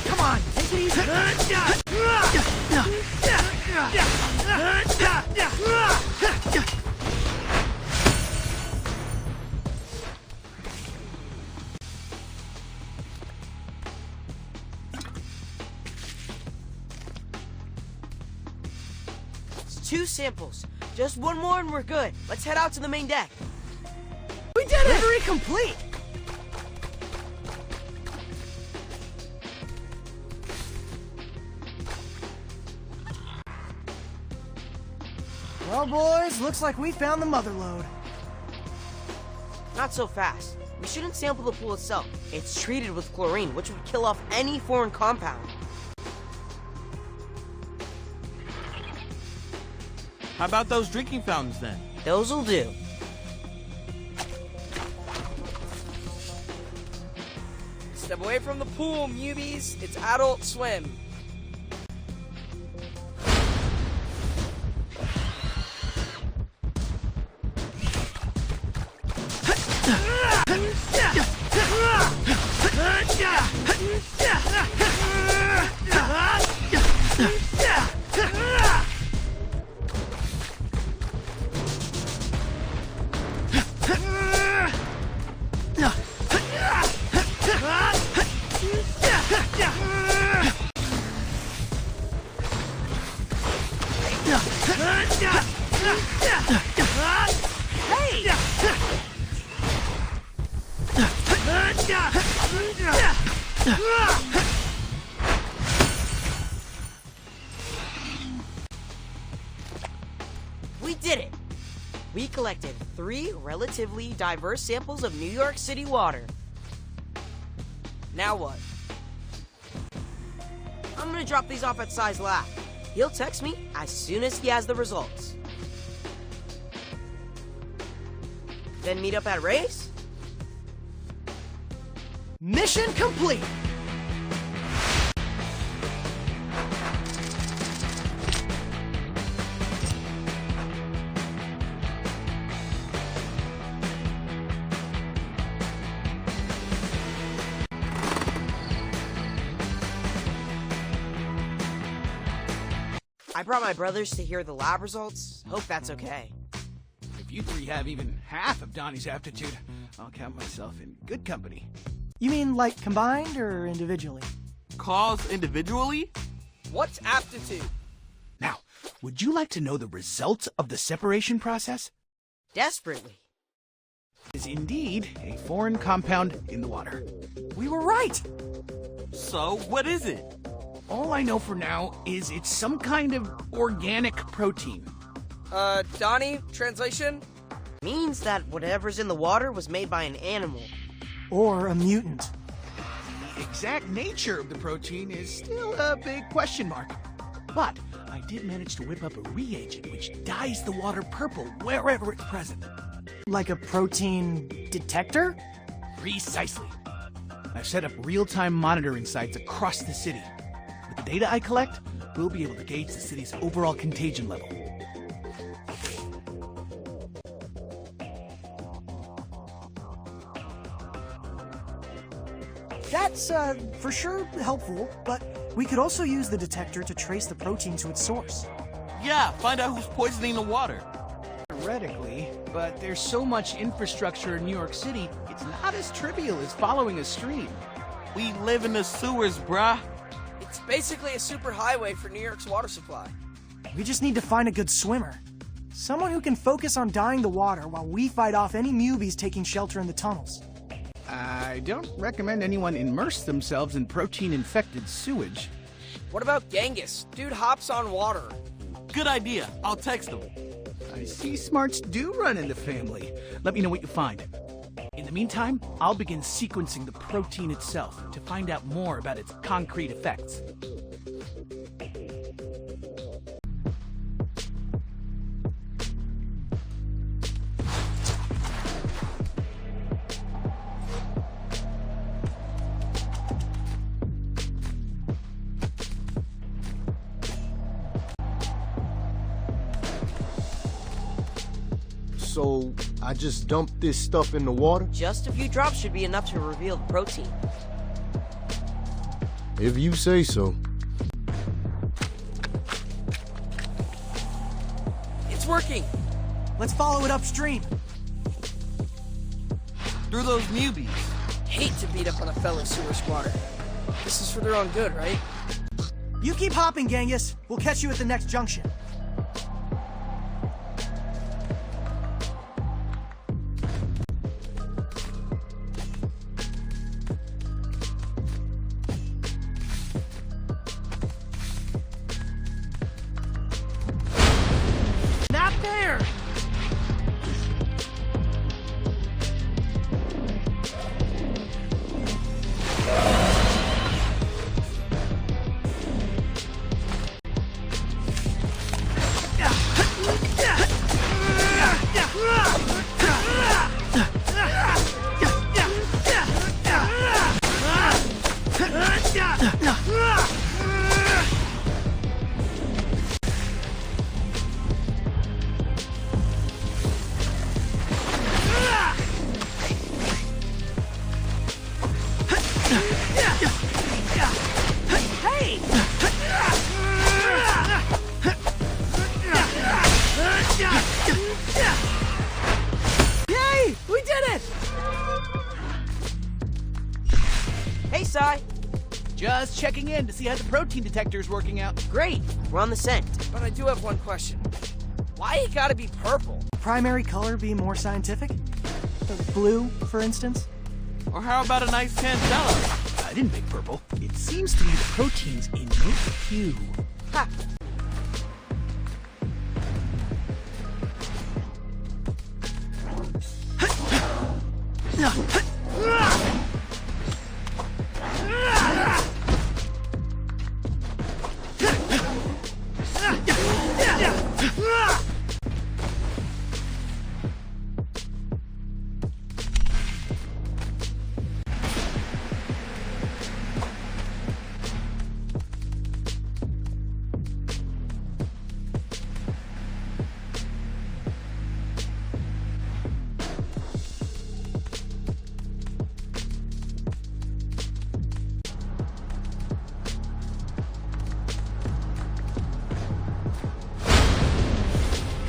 Come on, take it easy! It's 2 samples. Just one more and we're good. Let's head out to the main deck. We did it! Delivery complete! Well, boys, looks like we found the mother lode. Not so fast. We shouldn't sample the pool itself. It's treated with chlorine, which would kill off any foreign compound. How about those drinking fountains then? Those'll do. Step away from the pool, newbies. It's Adult Swim. We did it! We collected 3 relatively diverse samples of New York City water. Now what? I'm gonna drop these off at Sai's lab. He'll text me as soon as he has the results. Then meet up at Ray's? Mission complete! I brought my brothers to hear the lab results. Hope that's okay. If you 3 have even half of Donnie's aptitude, I'll count myself in good company. You mean like combined or individually? Calls individually? What's aptitude? Now, would you like to know the results of the separation process? Desperately. It is indeed a foreign compound in the water. We were right! So, what is it? All I know for now is it's some kind of organic protein. Donnie, translation? Means that whatever's in the water was made by an animal. Or a mutant. The exact nature of the protein is still a big question mark. But I did manage to whip up a reagent which dyes the water purple wherever it's present. Like a protein detector? Precisely. I've set up real-time monitoring sites across the city. With the data I collect, we'll be able to gauge the city's overall contagion level. That's, for sure helpful, but we could also use the detector to trace the protein to its source. Yeah, find out who's poisoning the water. Theoretically, but there's so much infrastructure in New York City, it's not as trivial as following a stream. We live in the sewers, bruh. It's basically a superhighway for New York's water supply. We just need to find a good swimmer. Someone who can focus on dyeing the water while we fight off any mubies taking shelter in the tunnels. I don't recommend anyone immerse themselves in protein-infected sewage. What about Genghis? Dude hops on water. Good idea. I'll text him. I see smarts do run in the family. Let me know what you find. In the meantime, I'll begin sequencing the protein itself to find out more about its concrete effects. So, I just dump this stuff in the water? Just a few drops should be enough to reveal the protein. If you say so. It's working! Let's follow it upstream. Through those mubies. Hate to beat up on a fellow sewer squatter. This is for their own good, right? You keep hopping, Genghis. We'll catch you at the next junction. Not there! Yay! We did it! Hey, Sai! Just checking in to see how the protein detector's working out. Great! We're on the scent. But I do have one question. Why it gotta be purple? Primary color be more scientific? Blue, for instance? Or how about a nice Tangela? didn't make purple. It seems to me the protein's in your hue. Ha!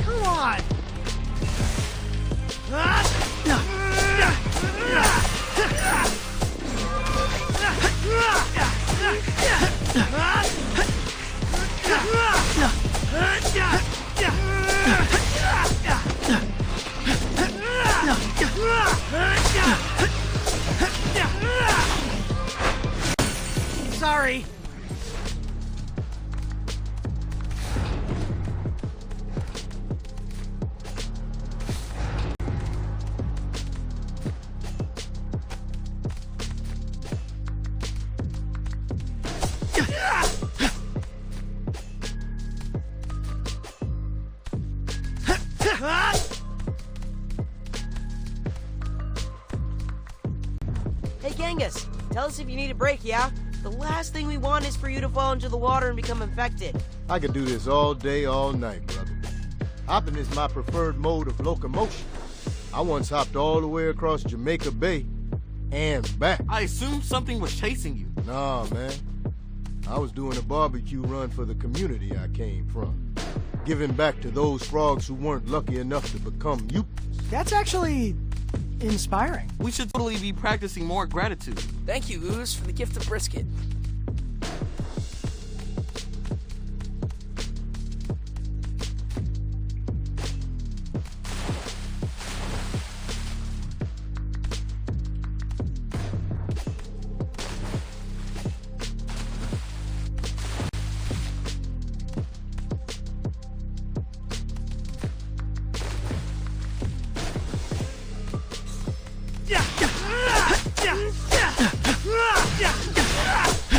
Come on! Sorry. Hey, Genghis, tell us if you need a break, yeah? The last thing we want is for you to fall into the water and become infected. I could do this all day, all night, brother. Hopping is my preferred mode of locomotion. I once hopped all the way across Jamaica Bay and back. I assumed something was chasing you. Nah, man. I was doing a barbecue run for the community I came from. Giving back to those frogs who weren't lucky enough to become mutants. That's actually inspiring. We should totally be practicing more gratitude. Thank you, Ooze, for the gift of brisket.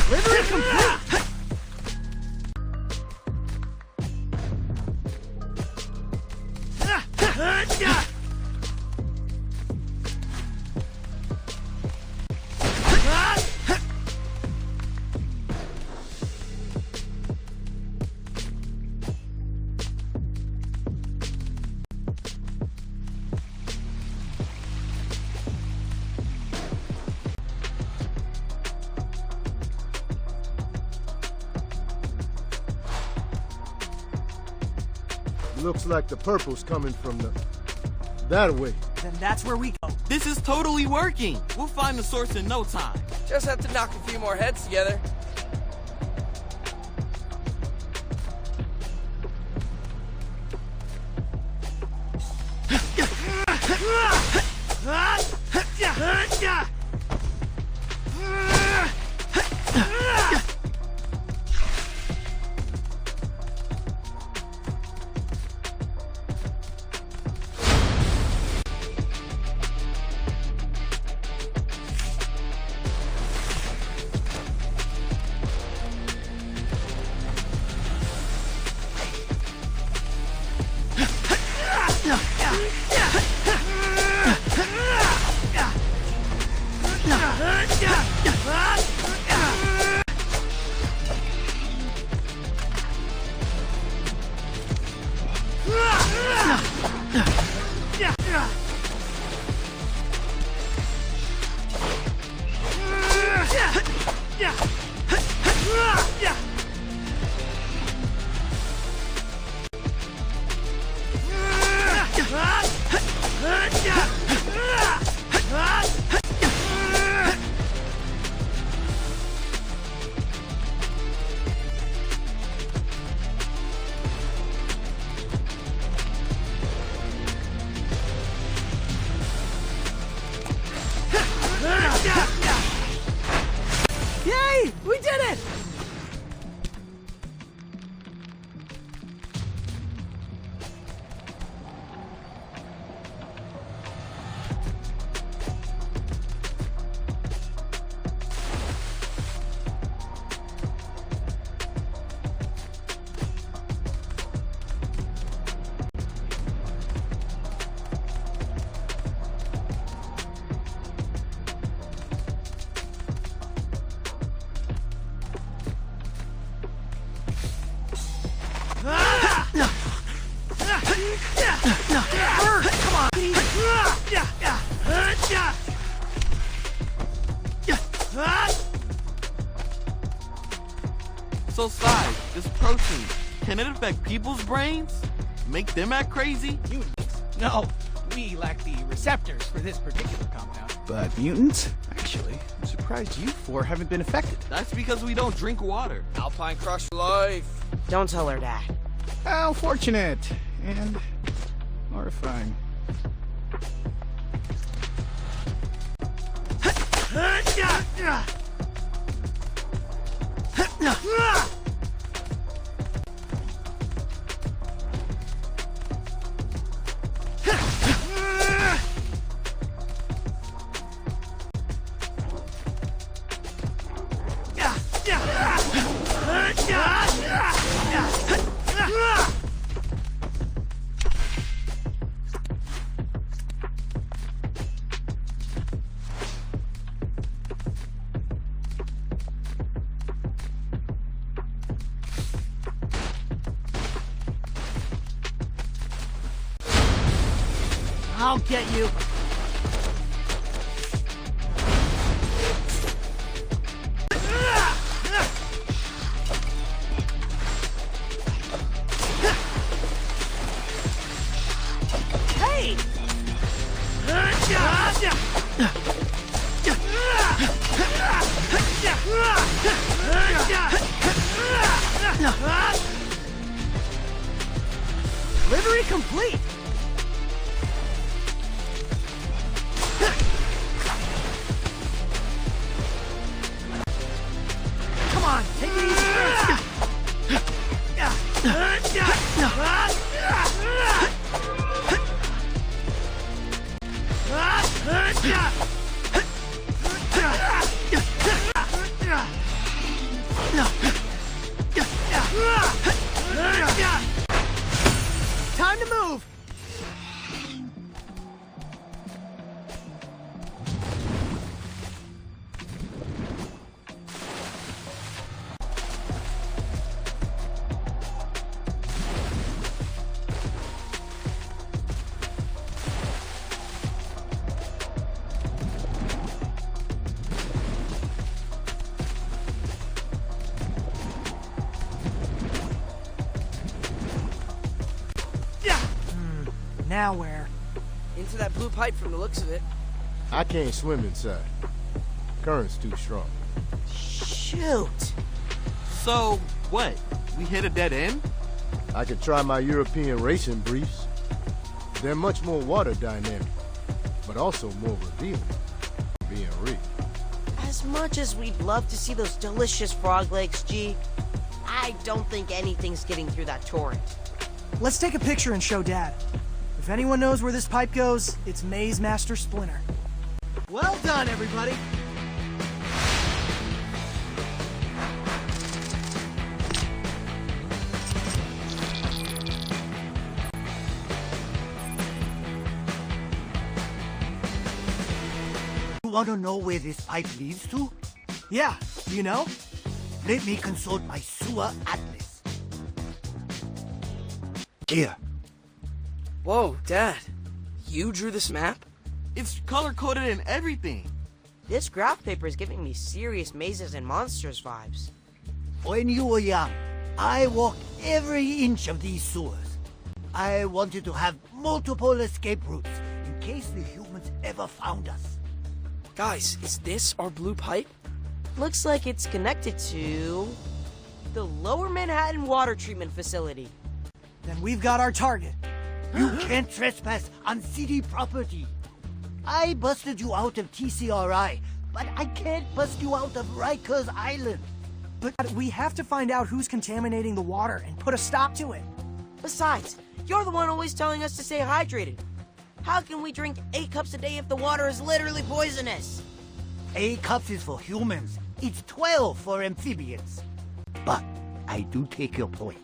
Delivery complete! Looks like the purple's coming from that way. Then that's where we go. This is totally working. We'll find the source in no time. Just have to knock a few more heads together. Yay! We did it! So, Sai, this protein, can it affect people's brains? Make them act crazy? Mutants? No, we lack the receptors for this particular compound. But mutants? Actually, I'm surprised you four haven't been affected. That's because we don't drink water. Alpine Crush for life. Don't tell her that. How fortunate and horrifying. I'll get you. Hey! Delivery complete! Come on, take it easy. Time to move! Now where? Into that blue pipe from the looks of it. I can't swim inside. Current's too strong. Shoot! So, what? We hit a dead end? I could try my European racing briefs. They're much more water dynamic, but also more revealing. Being real. As much as we'd love to see those delicious frog legs, G, I don't think anything's getting through that torrent. Let's take a picture and show Dad. If anyone knows where this pipe goes, it's Maze Master Splinter. Well done, everybody! You want to know where this pipe leads to? Yeah, you know? Let me consult my sewer atlas. Here. Whoa, Dad. You drew this map? It's color-coded and everything. This graph paper is giving me serious mazes and monsters vibes. When you were young, I walked every inch of these sewers. I wanted to have multiple escape routes in case the humans ever found us. Guys, is this our blue pipe? Looks like it's connected to the Lower Manhattan Water Treatment Facility. Then we've got our target. You can't trespass on city property. I busted you out of TCRI but I can't bust you out of Rikers Island. But we have to find out who's contaminating the water and put a stop to it. Besides, you're the one always telling us to stay hydrated. How can we drink 8 cups a day if the water is literally poisonous? 8 cups is for humans. It's 12 for amphibians. But I do take your point.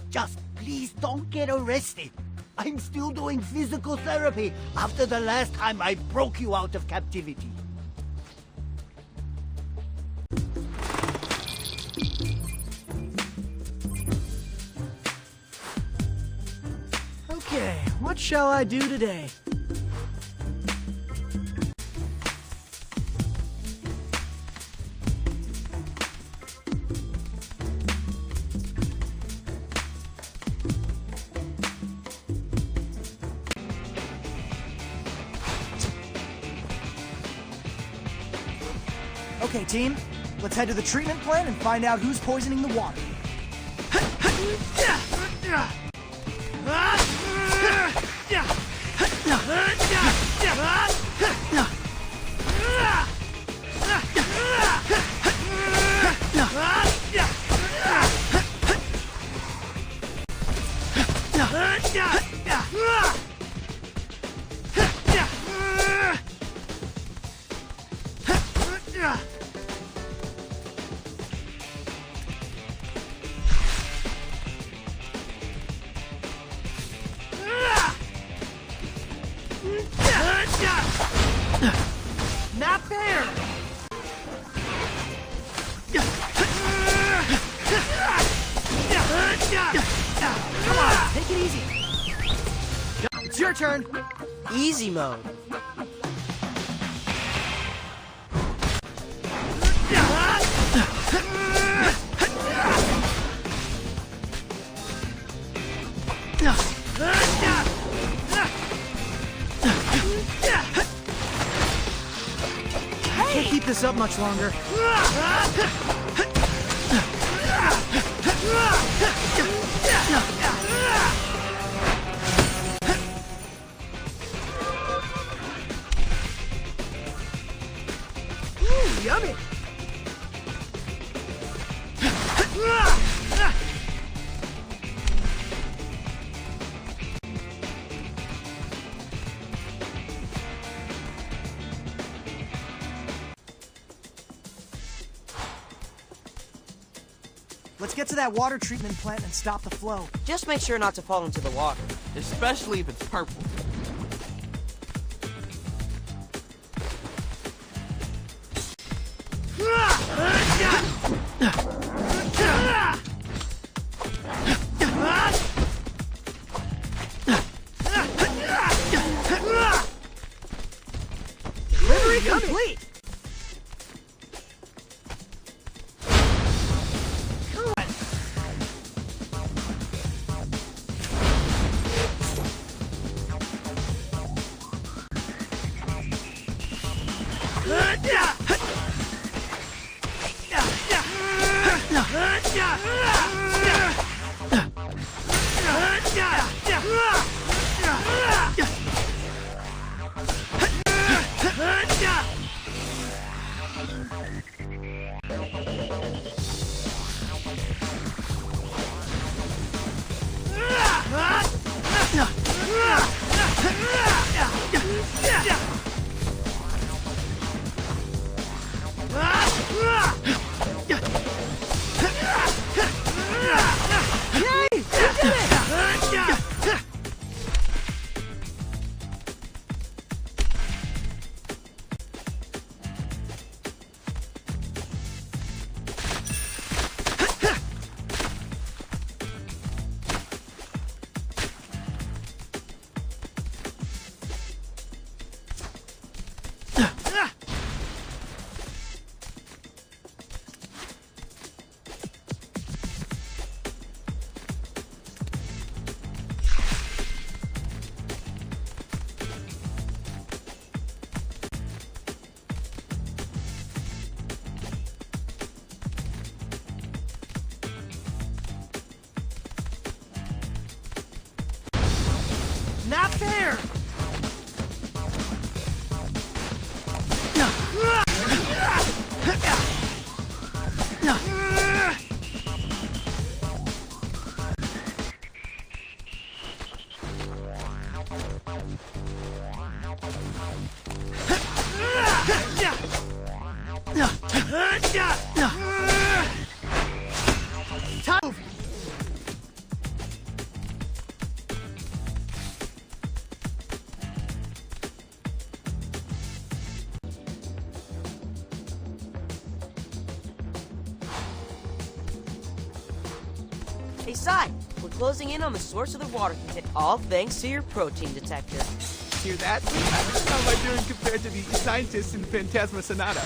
Just please don't get arrested. I'm still doing physical therapy after the last time I broke you out of captivity. Okay, what shall I do today? Okay, team, let's head to the treatment plant and find out who's poisoning the water. Not fair! Come on, take it easy. It's your turn. Easy mode. Can't keep this up much longer. Ooh, yummy! Let's get to that water treatment plant and stop the flow. Just make sure not to fall into the water. Especially if it's purple. Delivery complete! Hey, Sai, we're closing in on the source of the water content, all thanks to your protein detector. Hear that? How am I doing compared to the scientists in Phantasma Sonata?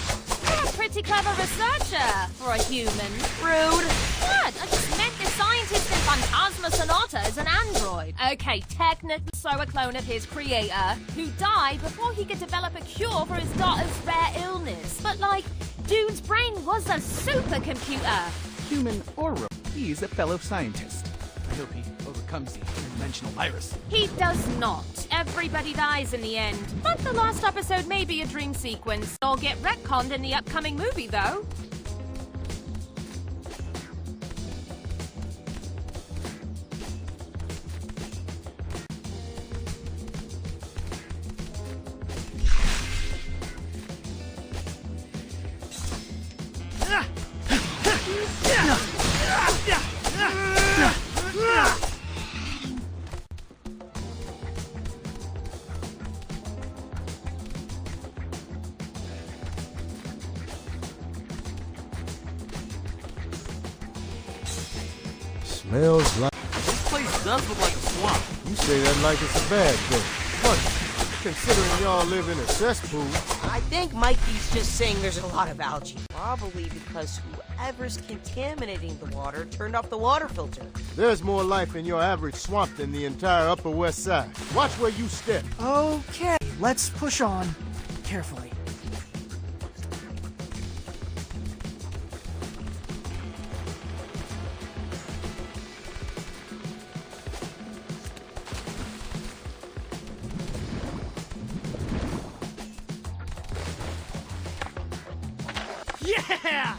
You're a pretty clever researcher for a human. Rude. What? I just meant the scientist in Phantasma Sonata is an android. Okay, technically so a clone of his creator, who died before he could develop a cure for his daughter's rare illness. But like, dude's brain was a supercomputer. Human or robot, he's a fellow scientist. I hope he overcomes the interdimensional virus. He does not. Everybody dies in the end. But the last episode may be a dream sequence. Or get retconned in the upcoming movie, though. Smells like... This place does look like a swamp. You say that like it's a bad thing. Funny, considering y'all live in a cesspool. I think Mikey's just saying there's a lot of algae. Probably because whoever's contaminating the water turned off the water filter. There's more life in your average swamp than the entire Upper West Side. Watch where you step. Okay, let's push on carefully. Yeah!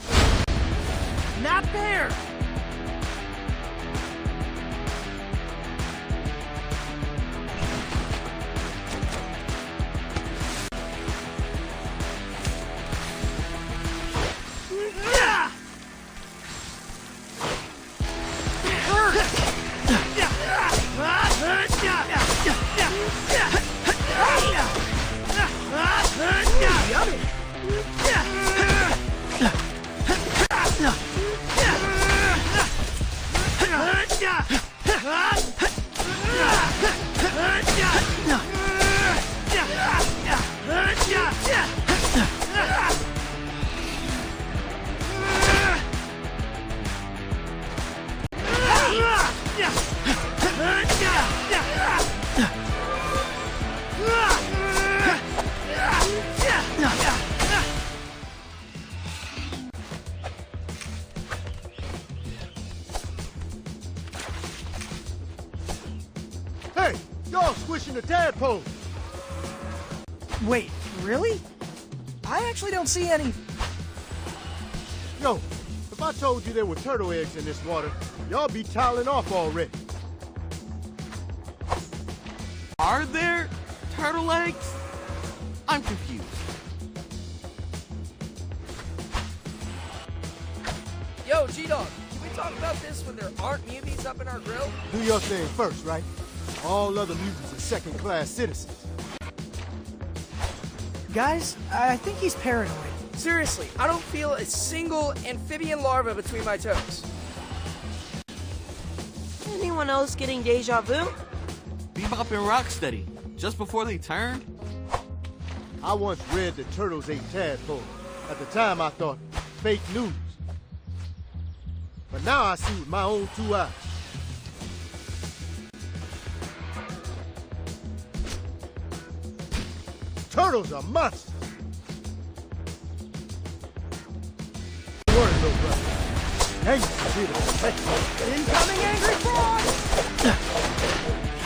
Not there! Hey, y'all squishing the tadpole. Wait, really? I actually don't see any. Yo, if I told you there were turtle eggs in this water, y'all be toweling off already. Are there turtle eggs? I'm confused. Yo, G-Dog, can we talk about this when there aren't mutants up in our grill? Do your thing first, right? All other mutants are second-class citizens. Guys, I think he's paranoid. Seriously, I don't feel a single amphibian larva between my toes. Anyone else getting deja vu? Bebop and Rocksteady, just before they turned? I once read that turtles ate tadpoles. At the time, I thought, fake news. But now I see with my own 2 eyes. Turtles are monsters. Don't worry, little brother. Now you can see them. Incoming angry frog!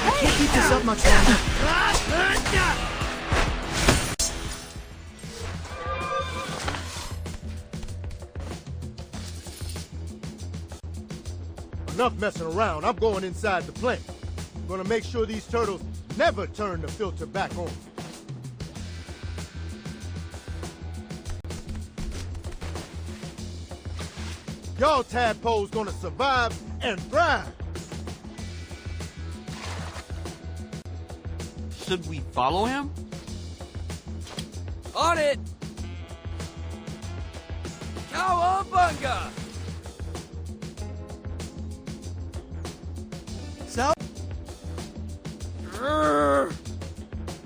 I can't keep this up much longer. Enough messing around. I'm going inside the plant. Gonna make sure these turtles never turn the filter back on. Y'all tadpoles gonna survive and thrive. Should we follow him? On it! Cowabunga! So?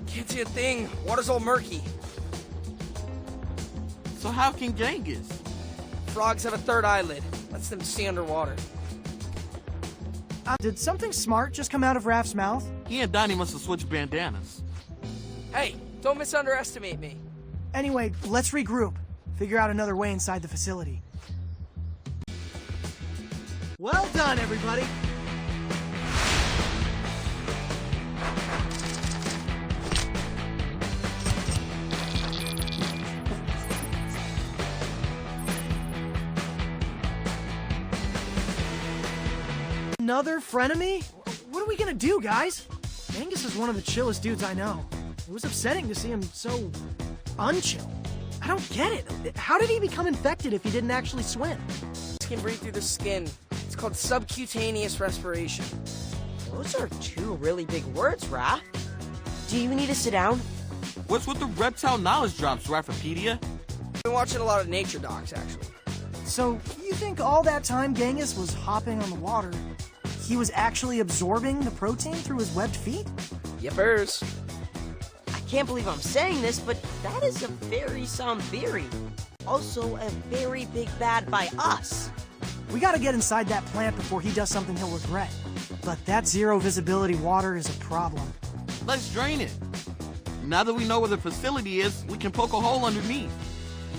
Can't see a thing. Water's all murky. So how can Genghis? Frogs have a third eyelid. Lets them see underwater. Did something smart just come out of Raph's mouth? He and Donnie must have switched bandanas. Hey, don't misunderestimate me. Anyway, let's regroup. Figure out another way inside the facility. Well done, everybody! Another frenemy? What are we gonna do, guys? Angus is one of the chillest dudes I know. It was upsetting to see him so unchill. I don't get it. How did he become infected if he didn't actually swim? Can breathe through the skin. It's called subcutaneous respiration. Those are two really big words, Raph. Do you need to sit down? What's with the reptile knowledge drops, Raphipedia? I've been watching a lot of nature docs, actually. So, you think all that time Genghis was hopping on the water, he was actually absorbing the protein through his webbed feet? Yippers. I can't believe I'm saying this, but that is a very sound theory. Also, a very big bad by us. We gotta get inside that plant before he does something he'll regret. But that zero visibility water is a problem. Let's drain it. Now that we know where the facility is, we can poke a hole underneath.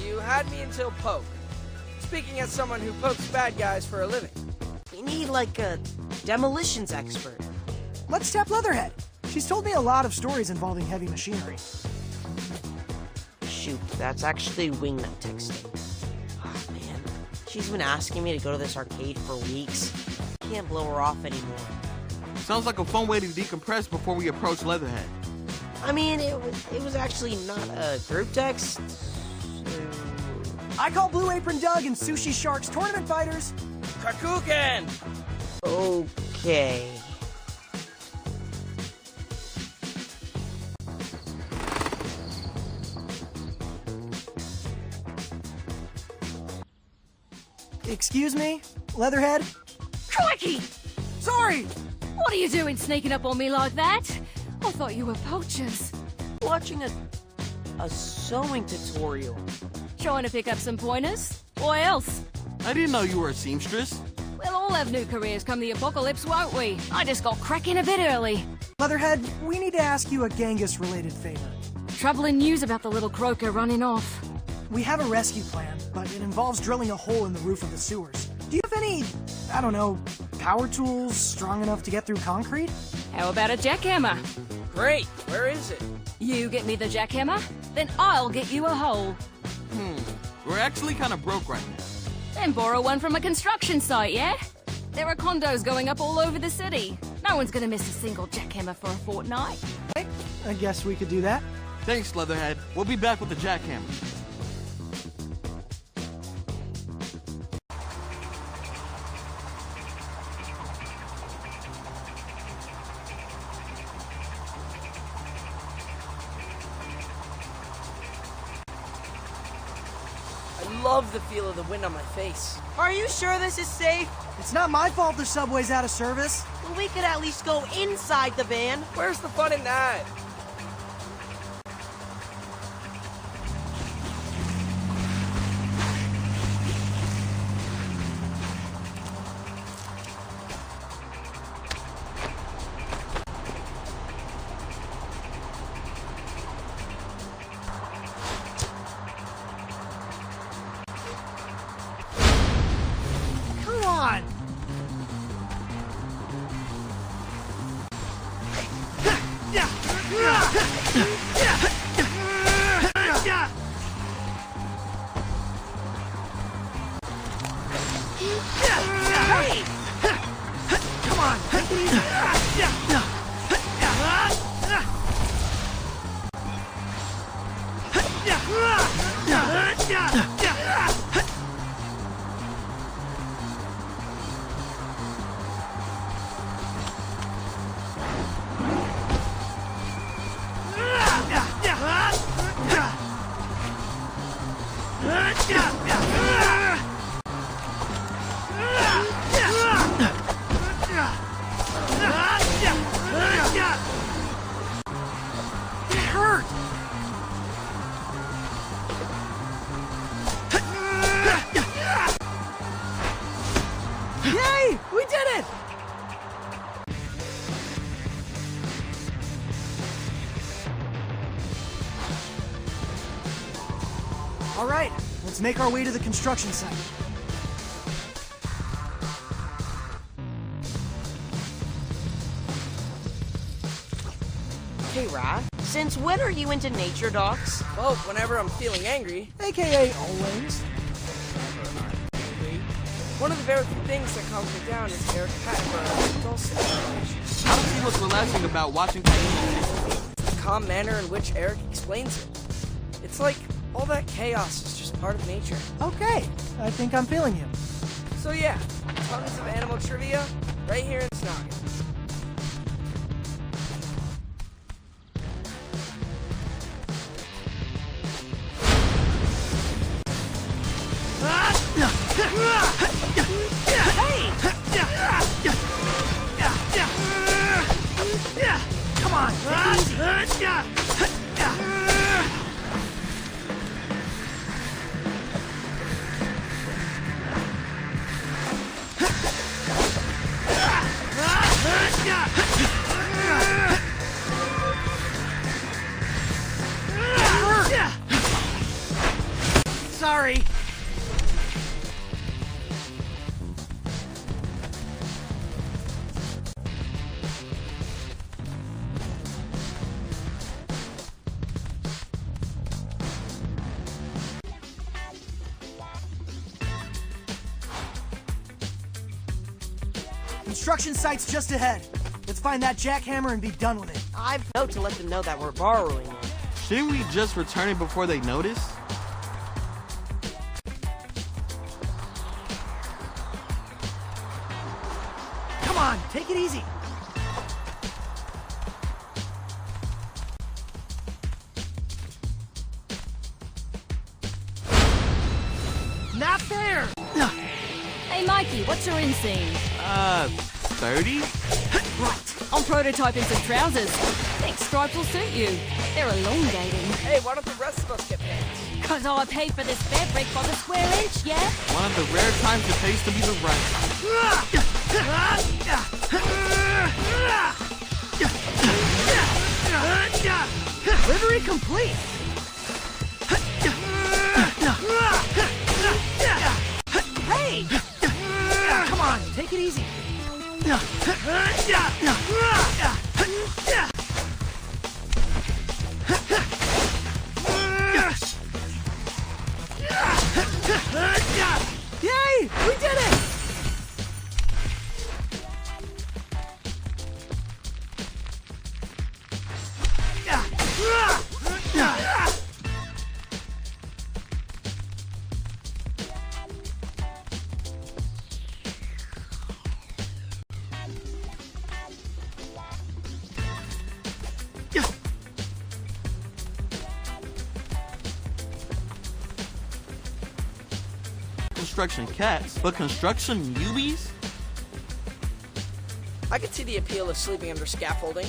You had me until poke. Speaking as someone who pokes bad guys for a living. We need, like, a demolitions expert. Let's tap Leatherhead. She's told me a lot of stories involving heavy machinery. Shoot, that's actually Wingnut texting. Oh, man. She's been asking me to go to this arcade for weeks. Can't blow her off anymore. Sounds like a fun way to decompress before we approach Leatherhead. I mean, it was actually not a group text. I call Blue Apron Doug and Sushi Sharks tournament fighters. Kakuken! Okay. Excuse me, Leatherhead? Crikey! Sorry! What are you doing sneaking up on me like that? I thought you were poachers. Watching a sewing tutorial. Trying to pick up some pointers? Or else? I didn't know you were a seamstress. We'll all have new careers come the apocalypse, won't we? I just got cracking a bit early. Leatherhead, we need to ask you a Genghis-related favor. Troubling news about the little croaker running off. We have a rescue plan, but it involves drilling a hole in the roof of the sewers. Do you have any, I don't know, power tools strong enough to get through concrete? How about a jackhammer? Great, where is it? You get me the jackhammer, then I'll get you a hole. We're actually kind of broke right now. Then borrow one from a construction site, yeah? There are condos going up all over the city. No one's gonna miss a single jackhammer for a fortnight. Okay, I guess we could do that. Thanks, Leatherhead. We'll be back with the jackhammer. I love the feel of the wind on my face. Are you sure this is safe? It's not my fault the subway's out of service. Well, we could at least go inside the van. Where's the fun in that? Come on! Hey! Come on, take it easy. It hurt. Yay! We did it! All right, let's make our way to the construction site. Hey, Raph, since when are you into nature docs? Well, whenever I'm feeling angry. AKA always. One of the very few things that calms me down is Eric Pattenberg's dull situations. I don't see what's relaxing about watching cartoons. The calm manner in which Eric explains it. It's like all that chaos is just part of nature. Okay, I think I'm feeling you. So yeah, tons of animal trivia right here in Snoggin. Come on, take it easy. Sorry. Construction site's just ahead. Let's find that jackhammer and be done with it. I've note to let them know that we're borrowing it. Shouldn't we just return it before they notice? Come on, take it easy. Not fair! Hey Mikey, what's your inseam? 30? Right, I'm prototyping some trousers. Think stripes will suit you. They're elongating. Hey, why don't the rest of us get pants? Cause I paid for this fabric by the square inch, yeah? One of the rare times it pays to be the right. Delivery complete! Hey! Come on, take it easy. Yay! We did it! Construction cats, but construction newbies? I could see the appeal of sleeping under scaffolding.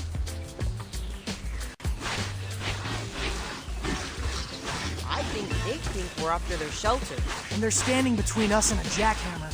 I think they think we're after their shelter. And they're standing between us and a jackhammer.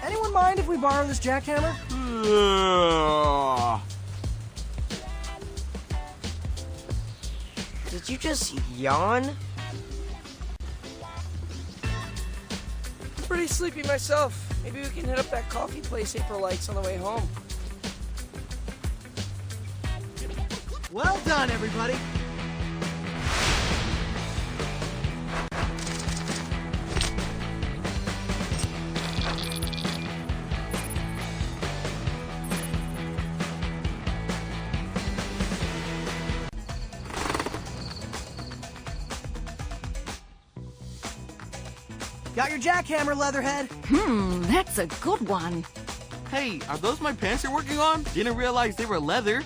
Anyone mind if we borrow this jackhammer? Did you just yawn? I'm pretty sleepy myself. Maybe we can hit up that coffee place April likes on the way home. Well done, everybody. Got your jackhammer, Leatherhead. That's a good one. Hey, are those my pants you're working on? Didn't realize they were leather.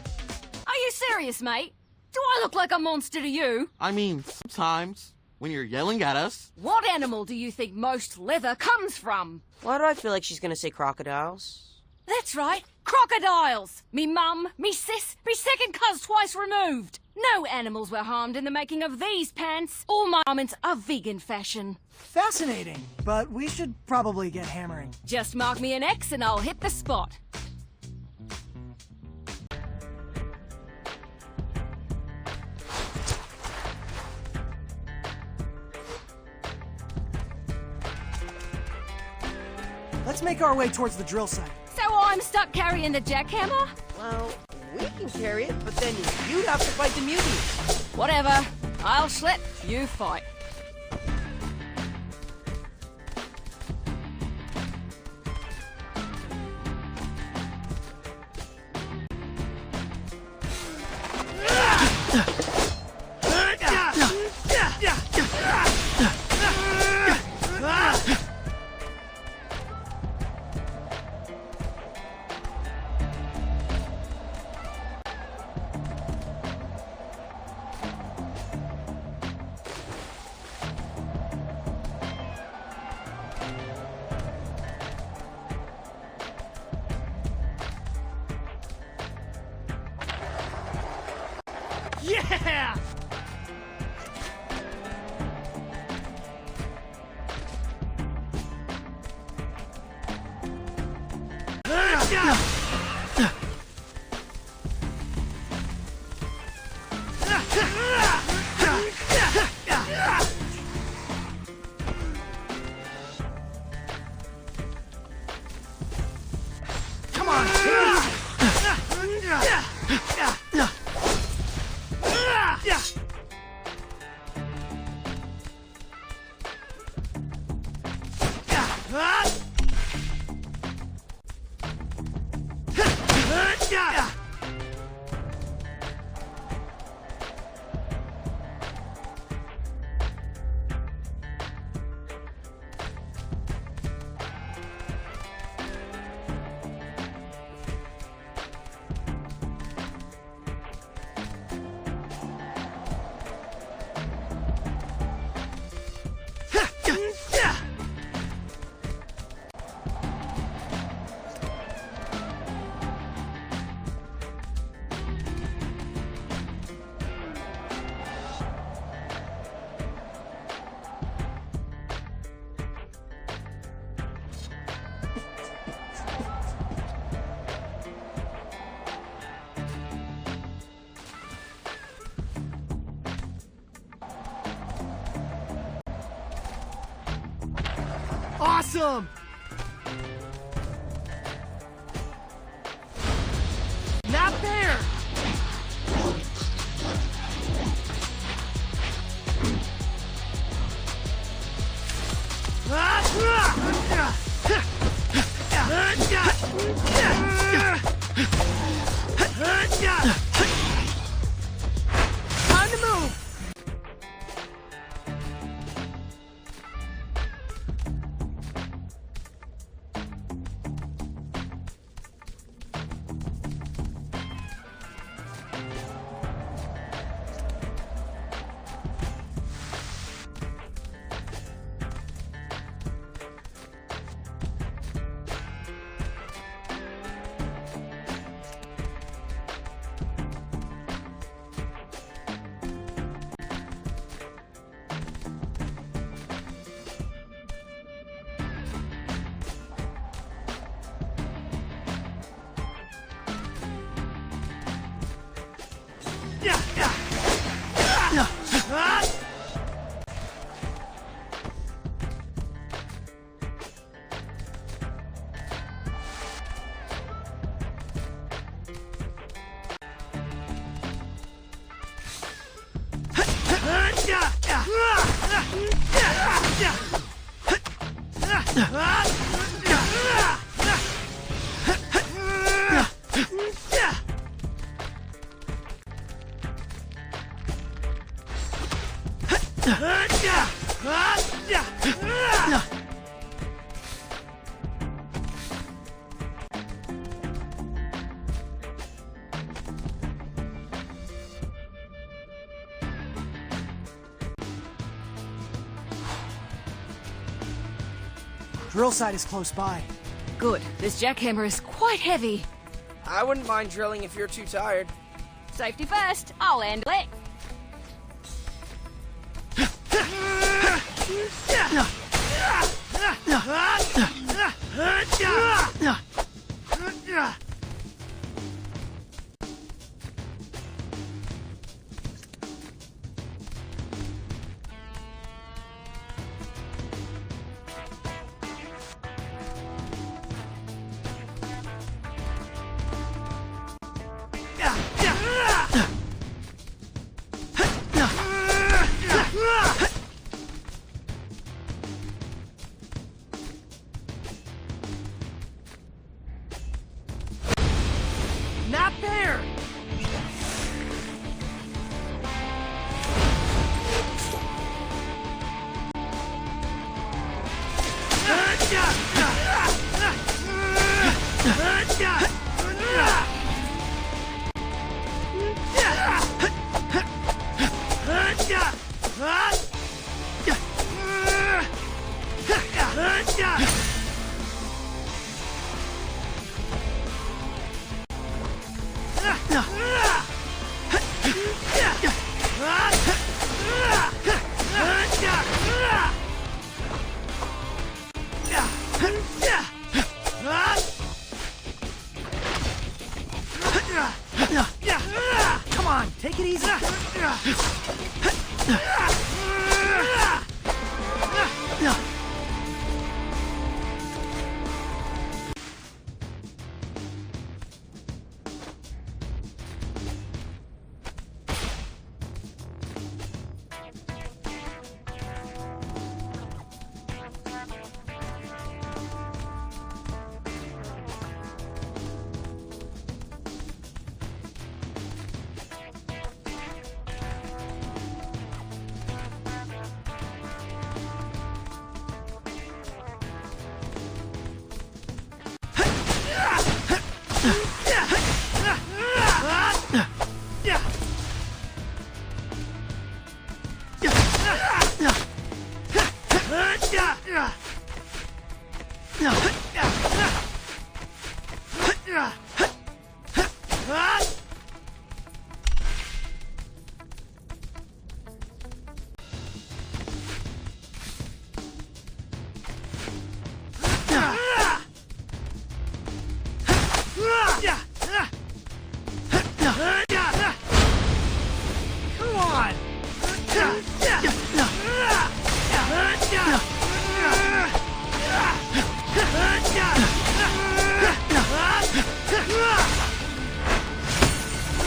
Are you serious, mate? Do I look like a monster to you? I mean, sometimes, when you're yelling at us. What animal do you think most leather comes from? Why do I feel like she's gonna say crocodiles? That's right, crocodiles! Me mum, me sis, me second cuz twice removed. No animals were harmed in the making of these pants. All my garments are vegan fashion. Fascinating, but we should probably get hammering. Just mark me an X and I'll hit the spot. Let's make our way towards the drill site. So I'm stuck carrying the jackhammer? Well, we can carry it, but then you'd have to fight the mutants. Whatever. I'll schlep, you fight. Yeah! Come on! Awesome! Not there! Time to move! Drill site is close by. Good. This jackhammer is quite heavy. I wouldn't mind drilling if you're too tired. Safety first. I'll handle it. Not there! Come on, take it easy.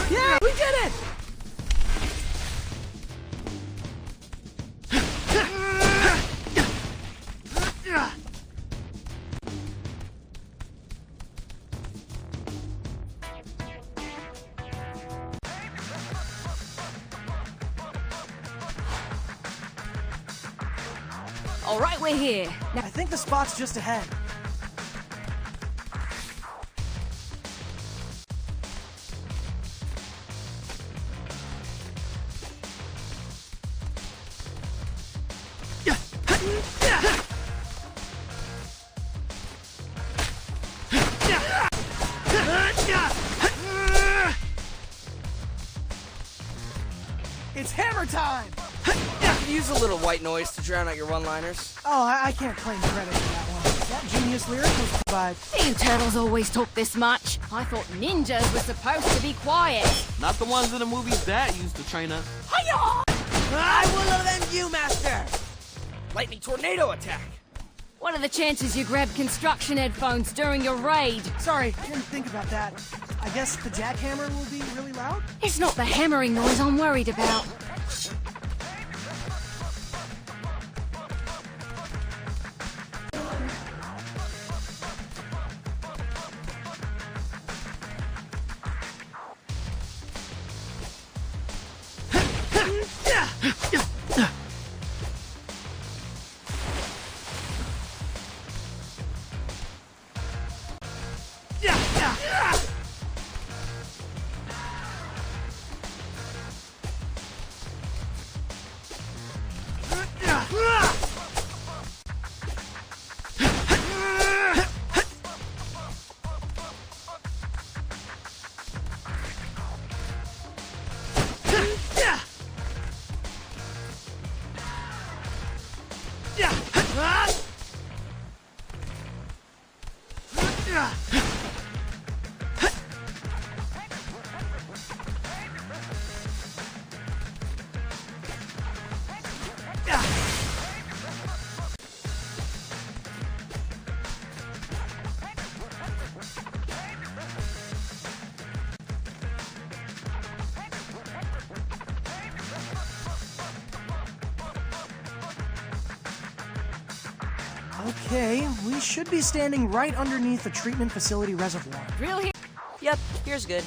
Yeah, we did it! All right, we're here. I think the spot's just ahead. It's hammer time! Use a little white noise to drown out your one-liners. Oh, I can't claim credit for that one. That genius lyric was by... You turtles always talk this much. I thought ninjas were supposed to be quiet. Not the ones in the movies Dad used to train us. Hiya! I will avenge you, Master! Lightning tornado attack! What are the chances you grabbed construction headphones during your raid? Sorry, didn't think about that. I guess the jackhammer will be really loud? It's not the hammering noise I'm worried about. Okay, we should be standing right underneath the treatment facility reservoir. Really? Yep, here's good.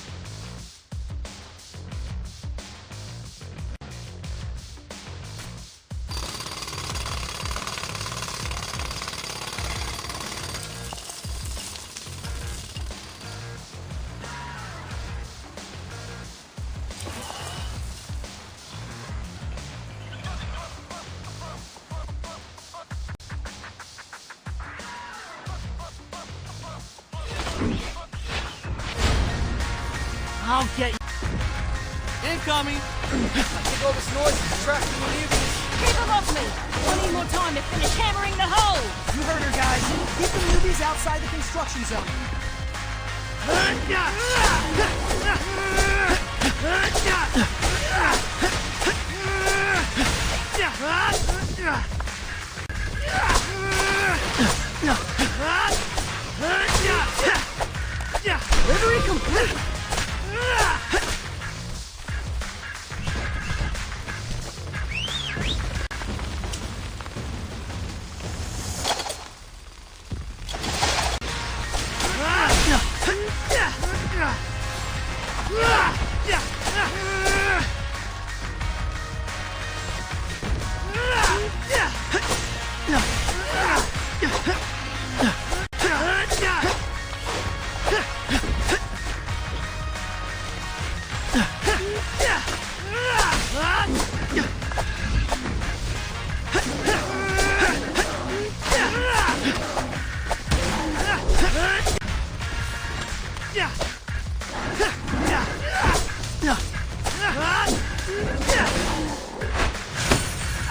I'll get you. Incoming! I think all this noise is distracting the mutants. Keep them off me! I need more time to finish hammering the hole! You heard her, guys. Keep the newbies outside the construction zone. Delivery complete!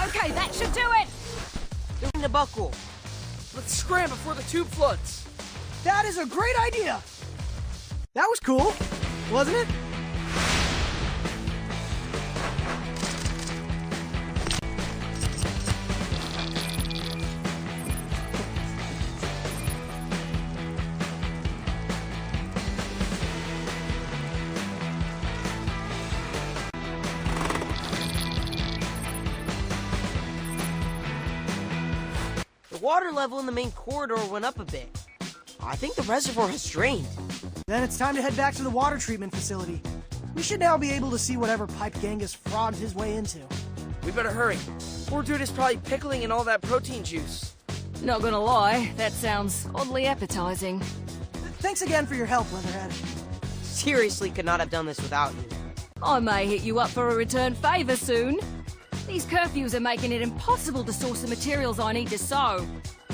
Okay, that should do it! They're in the buckle. Let's scram before the tube floods. That is a great idea! That was cool, wasn't it? The water level in the main corridor went up a bit. I think the reservoir has drained. Then it's time to head back to the water treatment facility. We should now be able to see whatever pipe Genghis frogged his way into. We better hurry. Poor dude is probably pickling in all that protein juice. Not gonna lie, that sounds oddly appetizing. Thanks again for your help, Leatherhead. Seriously could not have done this without you. I may hit you up for a return favor soon. These curfews are making it impossible to source the materials I need to sew.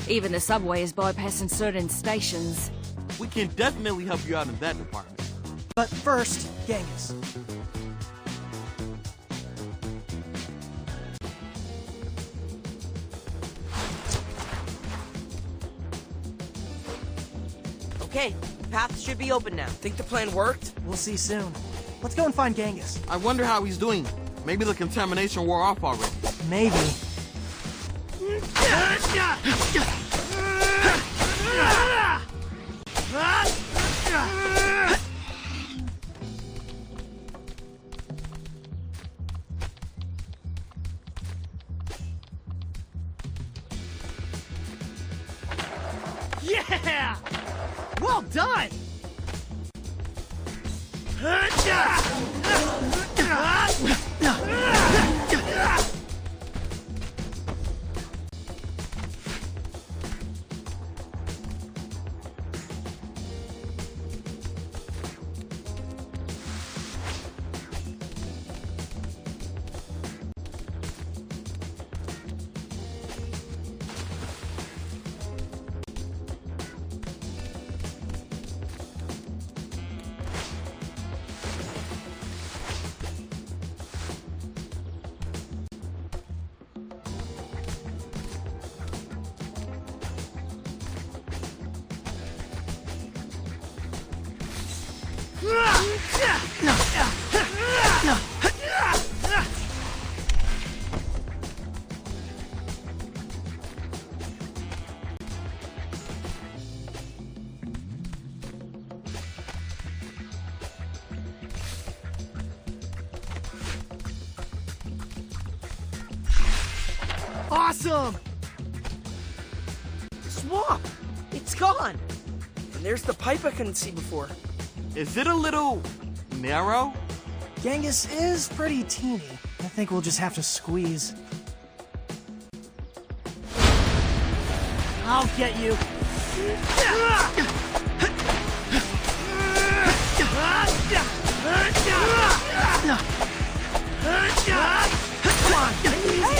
Even the subway is bypassing certain stations. We can definitely help you out in that department. But first, Genghis. Okay, the path should be open now. Think the plan worked? We'll see soon. Let's go and find Genghis. I wonder how he's doing. Maybe the contamination wore off already. Maybe. Yeah! Well done! Awesome! Swamp! It's gone! And there's the pipe I couldn't see before. Is it a little narrow? Genghis is pretty teeny. I think we'll just have to squeeze. I'll get you. Come on, take it easy.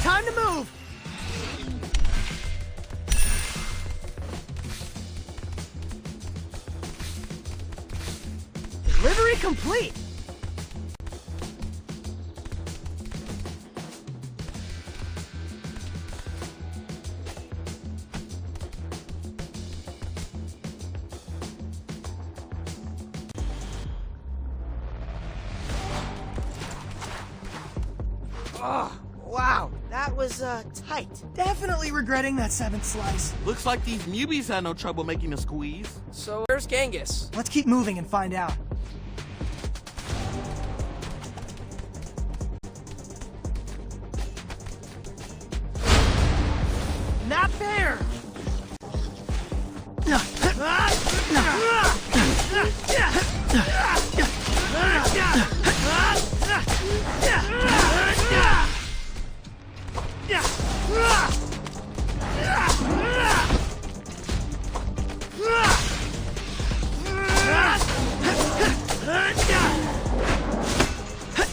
Time to move. Delivery complete. Oh, wow, that was, tight. Definitely regretting that 7th slice. Looks like these newbies had no trouble making a squeeze. So where's Genghis? Let's keep moving and find out. Not fair.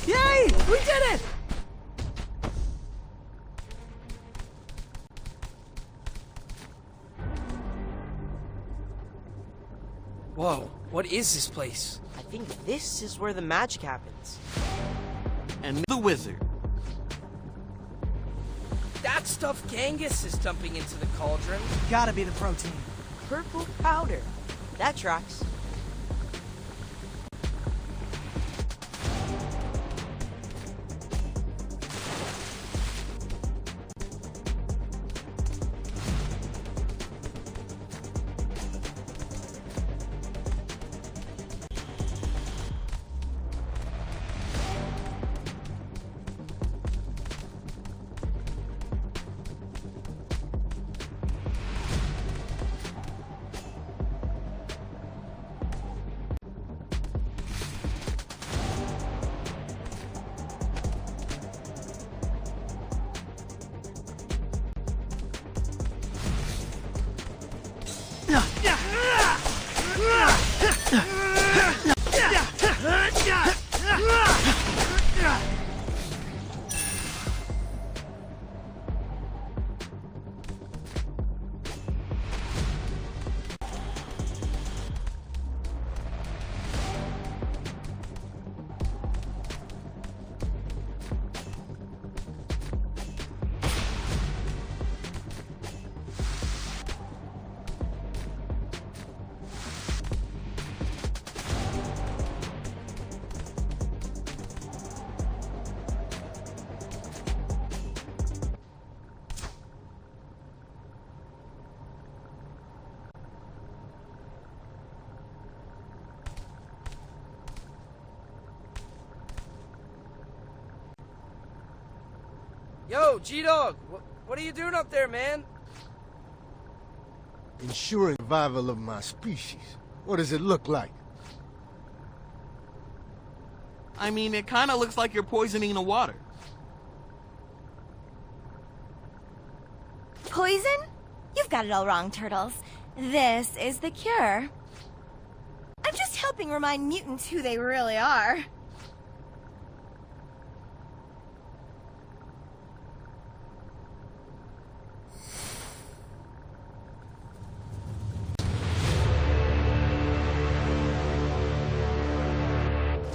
Yay! We did it! Whoa, what is this place? I think this is where the magic happens. And the wizard. That stuff Genghis is dumping into the cauldron. Gotta be the protein. Purple powder. That tracks. Yo, G-Dog, what are you doing up there, man? Ensuring survival of my species. What does it look like? I mean, it kind of looks like you're poisoning the water. Poison? You've got it all wrong, Turtles. This is the cure. I'm just helping remind mutants who they really are.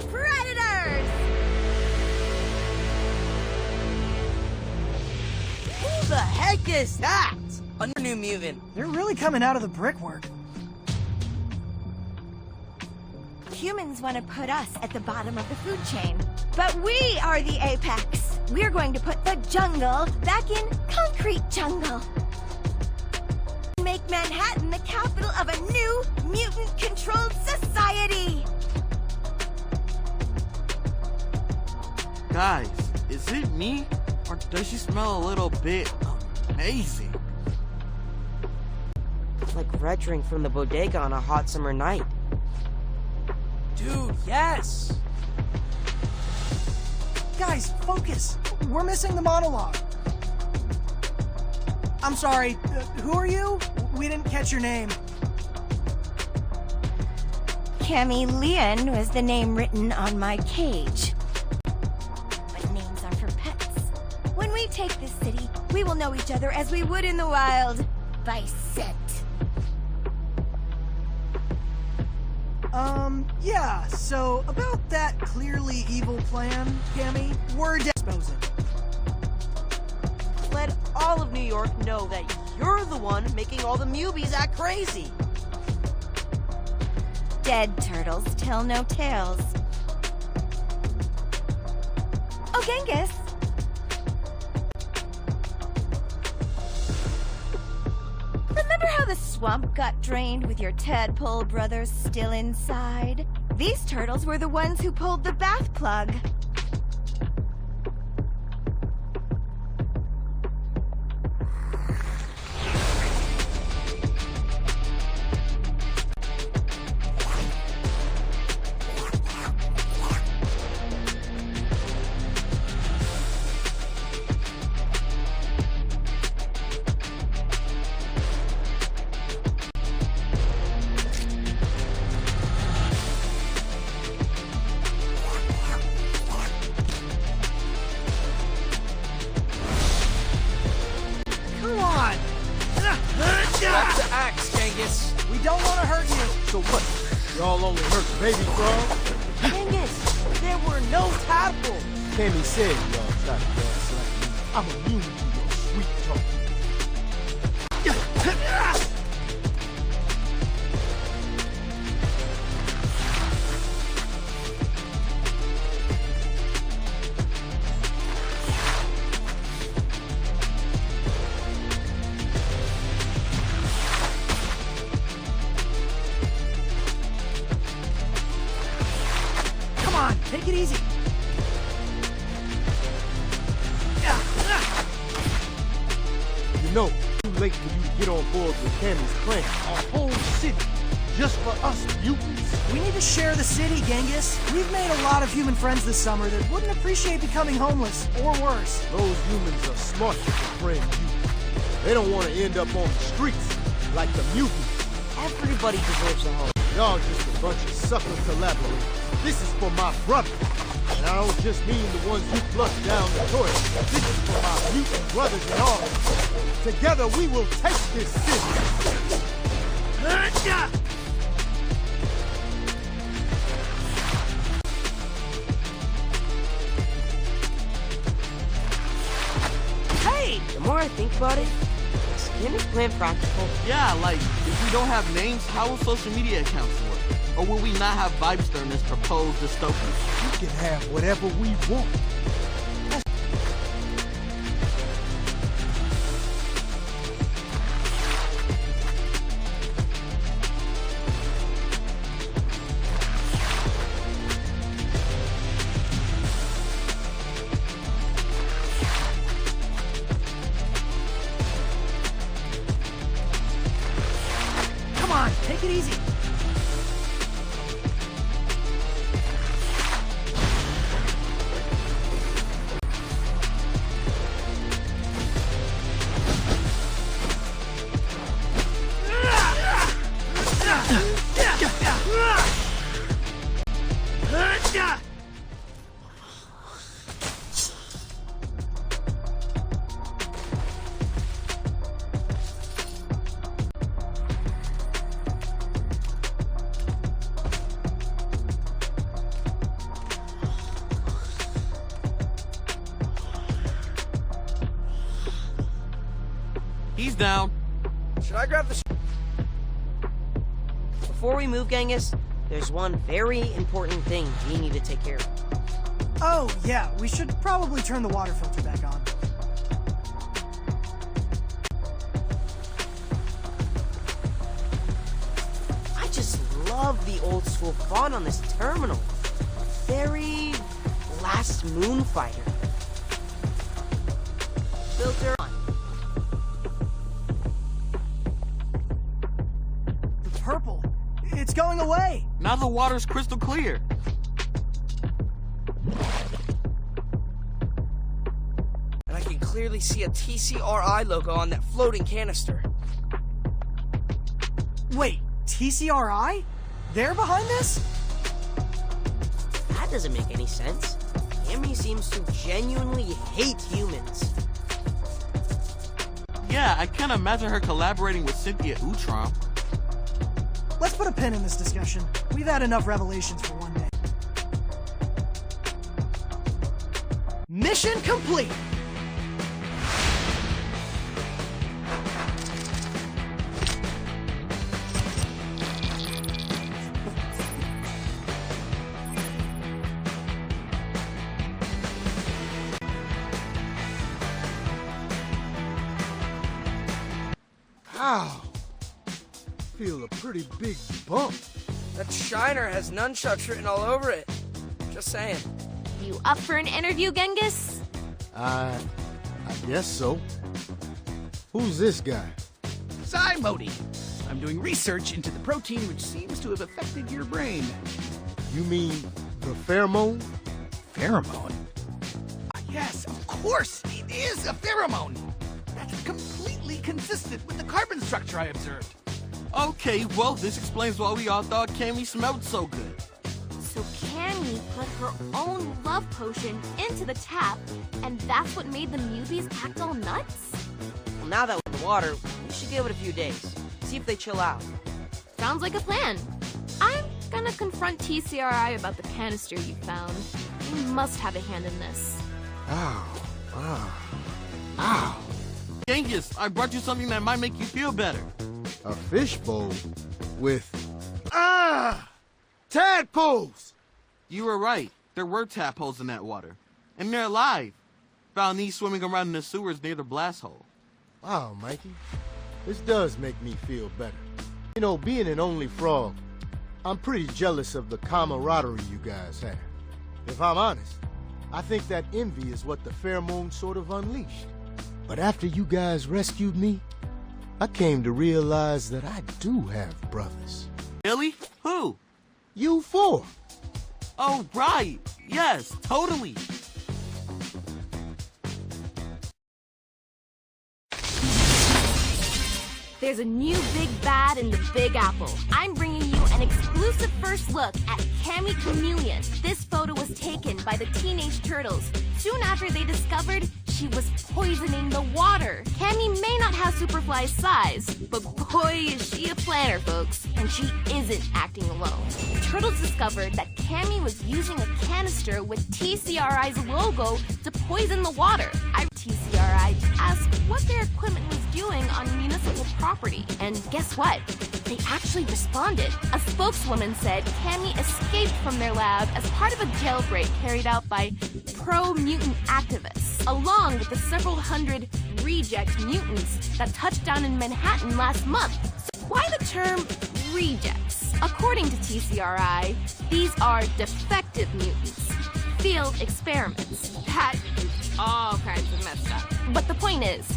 Predators! Who the heck is that? A new mutant. They're really coming out of the brickwork. Humans want to put us at the bottom of the food chain. But we are the apex. We're going to put the jungle back in concrete jungle. Make Manhattan the capital of a new mutant-controlled society. Guys, is it me? Or does she smell a little bit amazing? Like red drink from the bodega on a hot summer night. Dude, yes! Guys, focus. We're missing the monologue. I'm sorry, who are you? We didn't catch your name. Cammy Leon was the name written on my cage. But names are for pets. When we take this city, we will know each other as we would in the wild, by scent. Yeah, so about that clearly evil plan, Cammy, we're disposing. Let all of New York know that you're the one making all the mubies act crazy. Dead turtles tell no tales. Oh, Genghis! Remember how the swamp got drained with your tadpole brothers still inside? These turtles were the ones who pulled the bath plug. Drop the axe, Genghis. We don't want to hurt you. So what? Y'all only hurt baby frog? Genghis, there were no tadpoles. Cammy said y'all try to gaslight me. I'm immune to your sweet talk. Come on, take it easy. You know, too late for you to get on board with Cammy's plan. A whole city, just for us mutants. We need to share the city, Genghis. We've made a lot of human friends this summer that wouldn't appreciate becoming homeless, or worse. Those humans are smart to befriend you. They don't want to end up on the streets like the mutants. Everybody deserves a home. Y'all just a bunch of sucker collaborators. This is for my brother. And I don't just mean the ones you flushed down the toilet. This is for my mutant brothers in arms. Together we will take this city. Hey! The more I think about it, is Cammy's plan practical? Yeah, like, if we don't have names, how will social media accounts work? Or will we not have vibes during this proposed dystopia? We can have whatever we want. take it easy. He's down. Should I grab the... Before we move, Genghis, there's one very important thing we need to take care of. Oh, yeah, we should probably turn the water filter back on. I just love the old school font on this terminal. Very Last Moonfighter. Filter on. The purple, it's going away. Now the water's crystal clear. And I can clearly see a TCRI logo on that floating canister. Wait, TCRI? They're behind this? That doesn't make any sense. Cammy seems to genuinely hate humans. Yeah, I can't imagine her collaborating with Cynthia Utrom. Let's put a pin in this discussion. We've had enough revelations for one day. Mission complete! Ow! Feel a pretty big bump. That shiner has nunchucks written all over it. Just saying. You up for an interview, Genghis? I guess so. Who's this guy? Modi. I'm doing research into the protein which seems to have affected your brain. You mean the pheromone? Pheromone? Yes, of course, it is a pheromone. That's completely consistent with the carbon structure I observed. Okay, well, this explains why we all thought Cammy smelled so good. So Cammy put her own love potion into the tap, and that's what made the Mubies act all nuts? Well, now that we're in the water, we should give it a few days. See if they chill out. Sounds like a plan. I'm gonna confront TCRI about the canister you found. You must have a hand in this. Ow. Ow. Ow. Genghis, I brought you something that might make you feel better. A fishbowl with... tadpoles! You were right. There were tadpoles in that water. And they're alive. Found these swimming around in the sewers near the blast hole. Wow, Mikey. This does make me feel better. You know, being an only frog, I'm pretty jealous of the camaraderie you guys have. If I'm honest, I think that envy is what the pheromone sort of unleashed. But after you guys rescued me, I came to realize that I do have brothers. Really? Who? You four. Oh, right. Yes, totally. There's a new big bad in the Big Apple. I'm bringing you an exclusive first look at Cammy Chameleon. This photo was taken by the Teenage Turtles soon after they discovered she was poisoning the water. Cammy may not have Superfly's size, but boy is she a planner, folks. And she isn't acting alone. The Turtles discovered that Cammy was using a canister with TCRI's logo to poison the water. TCRI asked what their equipment was doing on municipal property. And guess what? They actually responded. A spokeswoman said Cammy escaped from their lab as part of a jailbreak carried out by pro-mutant activists, along with the several hundred reject mutants that touched down in Manhattan last month. So why the term rejects? According to TCRI, these are defective mutants, field experiments. That is all kinds of messed up. But the point is,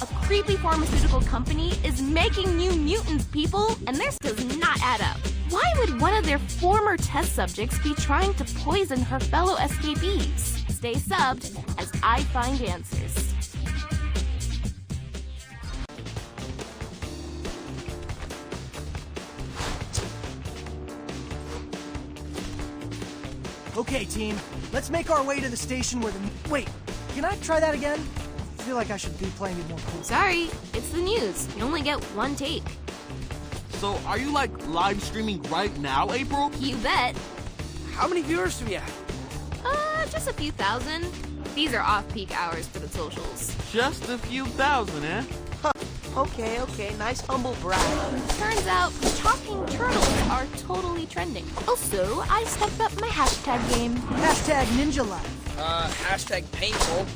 a creepy pharmaceutical company is making new mutants, people, and this does not add up. Why would one of their former test subjects be trying to poison her fellow escapees? Stay subbed as I find answers. Okay, team, let's make our way to the station where the... Wait, can I try that again? I feel like I should be playing it more cool. Sorry, it's the news. You only get one take. So, are you like live streaming right now, April? You bet. How many viewers do we have? Just a few thousand. These are off-peak hours for the socials. Just a few thousand, eh? Huh. Okay, nice humble brag. Turns out, talking turtles are totally trending. Also, I stepped up my hashtag game. Hashtag Ninja Life. Hashtag painful.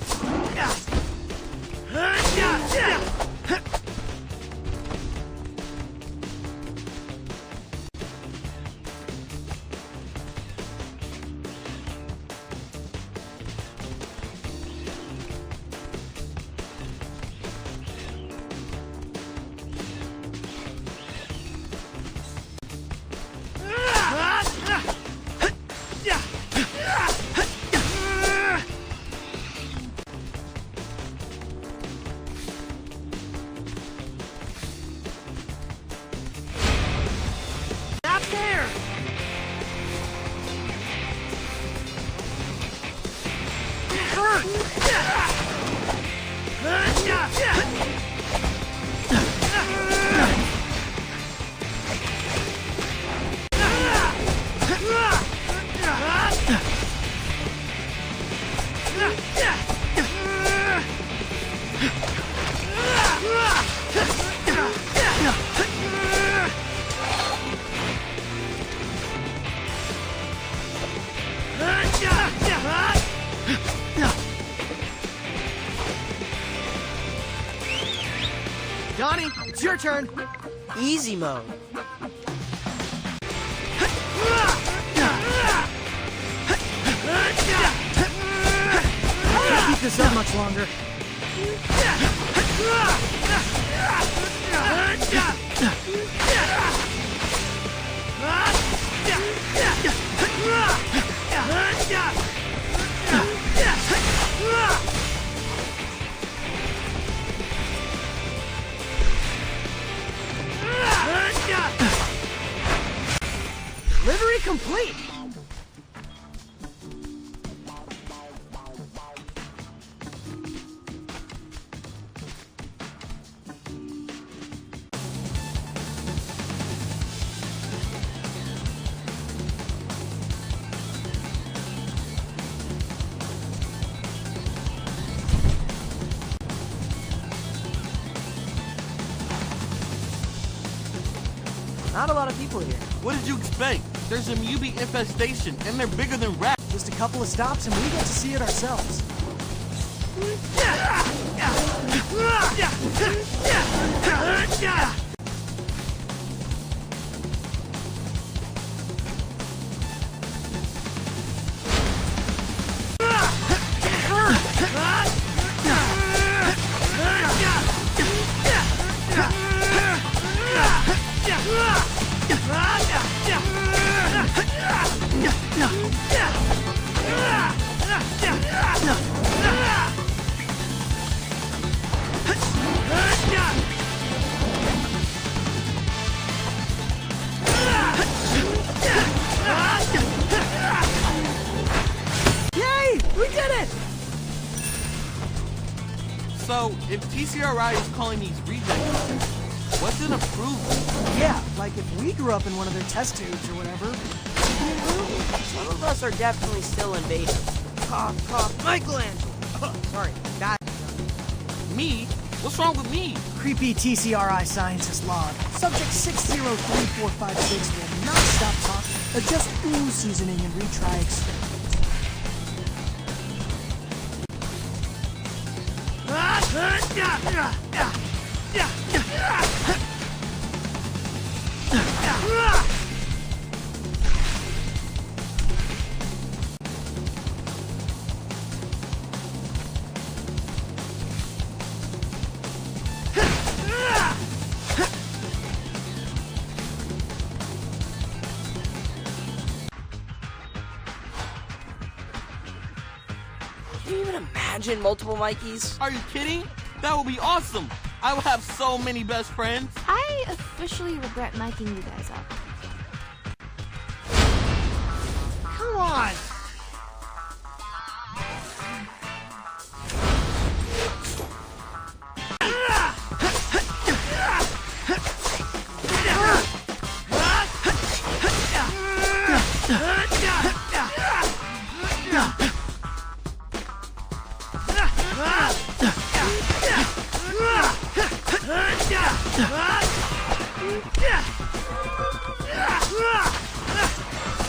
Donnie, it's your turn. Easy mode. I can't keep this up much longer. Delivery complete! Not a lot of people here. What did you expect? There's a mutant infestation, and they're bigger than rats. Just a couple of stops and we get to see it ourselves. Yay! We did it! So, if TCRI is calling these rejects, what's an approval? Yeah, like if we grew up in one of their test tubes or whatever. Some of us are definitely still invaded. Cough, cough, Michelangelo. Sorry, that. Me? What's wrong with me? Creepy TCRI scientist log. Subject 603456 will not stop talking, adjust ooze seasoning and retry experiment. imagine multiple Mikeys? Are you kidding? That would be awesome. I will have so many best friends. I officially regret miking you guys up. Come on!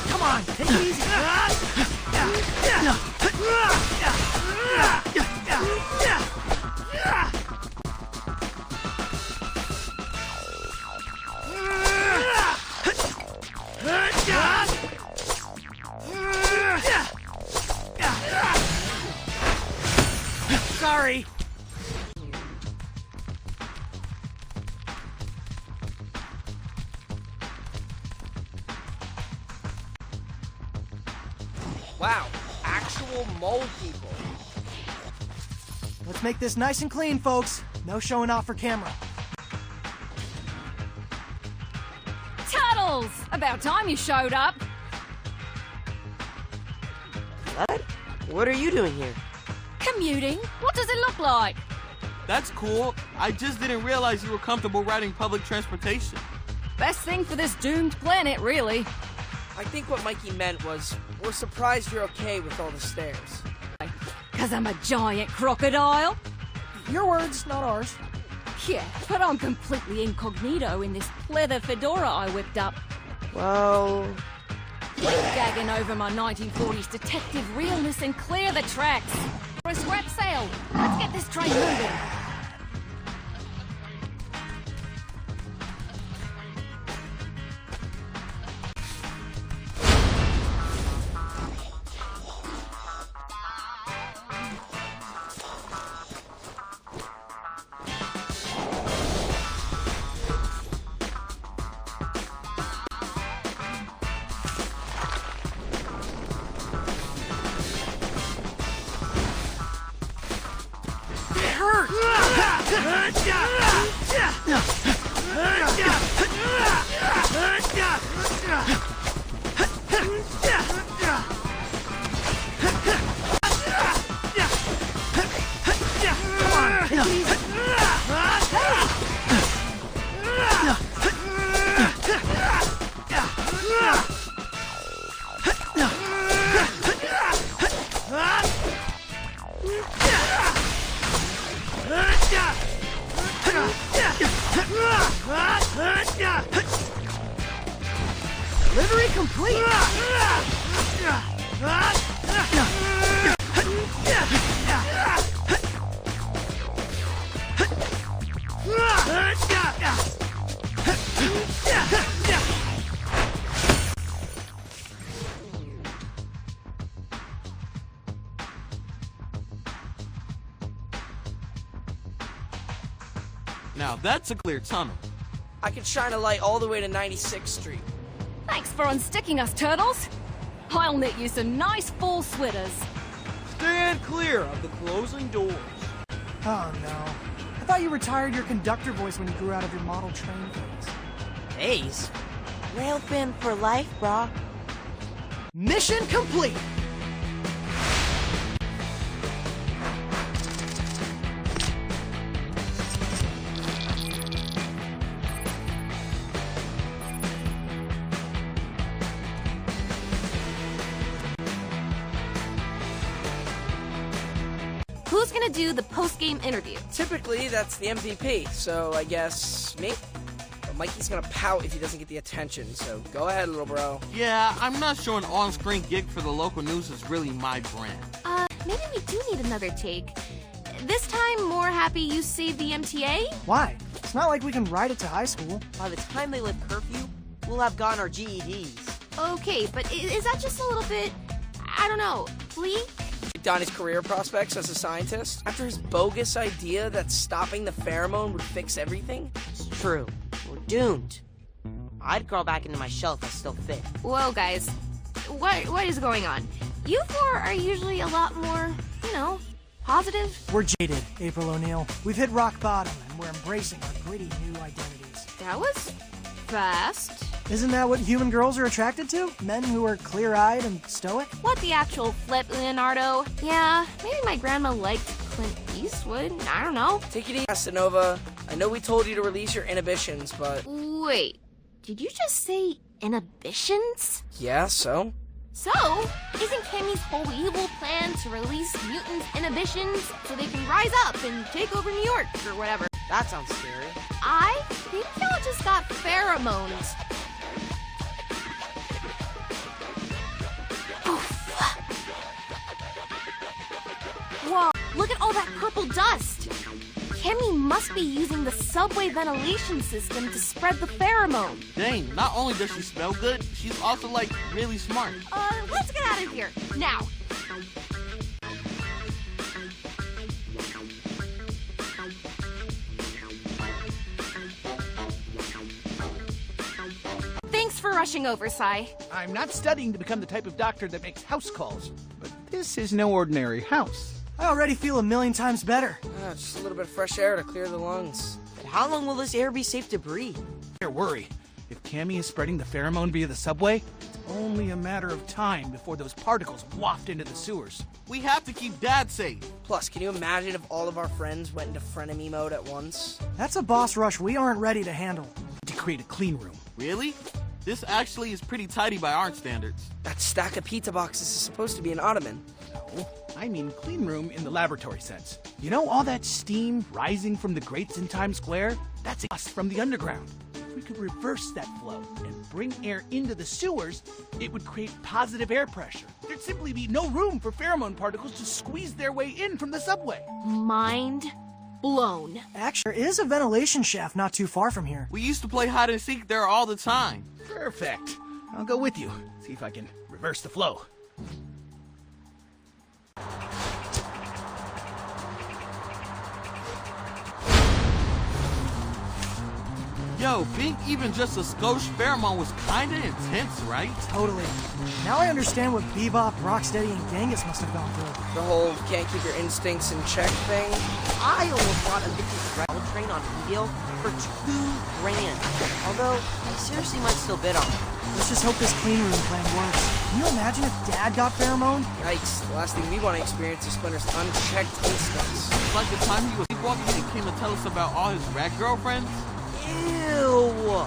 Come on, take it easy. Sorry. Wow, actual mole people. Let's make this nice and clean, folks. No showing off for camera. Turtles! About time you showed up. What? What are you doing here? Commuting? What does it look like? That's cool. I just didn't realize you were comfortable riding public transportation. Best thing for this doomed planet, really. I think what Mikey meant was, we're surprised you're okay with all the stairs. 'Cause I'm a giant crocodile? Your words, not ours. Yeah, but I'm completely incognito in this leather fedora I whipped up. Well... Gagging over my 1940s detective realness and clear the tracks. For a scrap sale. Let's get this train moving. Delivery complete! Now that's a clear tunnel. I could shine a light all the way to 96th Street. Thanks for unsticking us, Turtles. I'll knit you some nice full sweaters. Stand clear of the closing doors. Oh no. I thought you retired your conductor voice when you grew out of your model train phase. Phase? Rail fan for life, brah. Mission complete! Who's gonna do the post-game interview? Typically, that's the MVP, so I guess me? But Mikey's gonna pout if he doesn't get the attention, so go ahead, little bro. Yeah, I'm not sure an on-screen gig for the local news is really my brand. Maybe we do need another take. This time, more happy you saved the MTA? Why? It's not like we can ride it to high school. By the time they lift curfew, we'll have gotten our GEDs. Okay, but is that just a little bit, I don't know, bleak? Down his career prospects as a scientist after his bogus idea that stopping the pheromone would fix everything? It's true. We're doomed. I'd crawl back into my shell if I still fit. Whoa, guys. What is going on? You four are usually a lot more, Positive? We're jaded, April O'Neil. We've hit rock bottom, and we're embracing our gritty new identities. That was fast. Isn't that what human girls are attracted to? Men who are clear-eyed and stoic? What the actual flip, Leonardo? Yeah, maybe my grandma liked Clint Eastwood. I don't know. Take it easy, Casanova. I know we told you to release your inhibitions, but... Wait, did you just say inhibitions? Yeah, so? So, isn't Cammy's whole evil plan to release mutants' inhibitions so they can rise up and take over New York or whatever? That sounds scary. I think y'all just got pheromones. Whoa, look at all that purple dust. Cammy must be using the subway ventilation system to spread the pheromone. Dang, not only does she smell good, she's also, like, really smart. Let's get out of here, now. Thanks for rushing over, Sai. I'm not studying to become the type of doctor that makes house calls, but this is no ordinary house. I already feel 1,000,000 times better. Just a little bit of fresh air to clear the lungs. But how long will this air be safe to breathe? Don't worry. If Cammy is spreading the pheromone via the subway, it's only a matter of time before those particles waft into the sewers. We have to keep Dad safe. Plus, can you imagine if all of our friends went into frenemy mode at once? That's a boss rush we aren't ready to handle. To create a clean room. Really? This actually is pretty tidy by our standards. That stack of pizza boxes is supposed to be an ottoman. No, I mean clean room in the laboratory sense. You know all that steam rising from the grates in Times Square? That's us from the underground. If we could reverse that flow and bring air into the sewers, it would create positive air pressure. There'd simply be no room for pheromone particles to squeeze their way in from the subway. Mind blown. Actually, there is a ventilation shaft not too far from here. We used to play hide and seek there all the time. Perfect. I'll go with you. See if I can reverse the flow. Yo, being even just a skosh pheromone was kinda intense, right? Totally. Now I understand what Bebop, Rocksteady, and Genghis must have gone through. The whole can't keep your instincts in check thing. I almost bought a Mickey's gravel train on e-deal for $2 grand. Although, I seriously might still bid on it. Let's just hope this clean room plan works. Can you imagine if Dad got pheromone? Yikes, the last thing we want to experience is Splinter's unchecked instincts. It's like the time he was sleepwalking and came to tell us about all his rat girlfriends. Ew!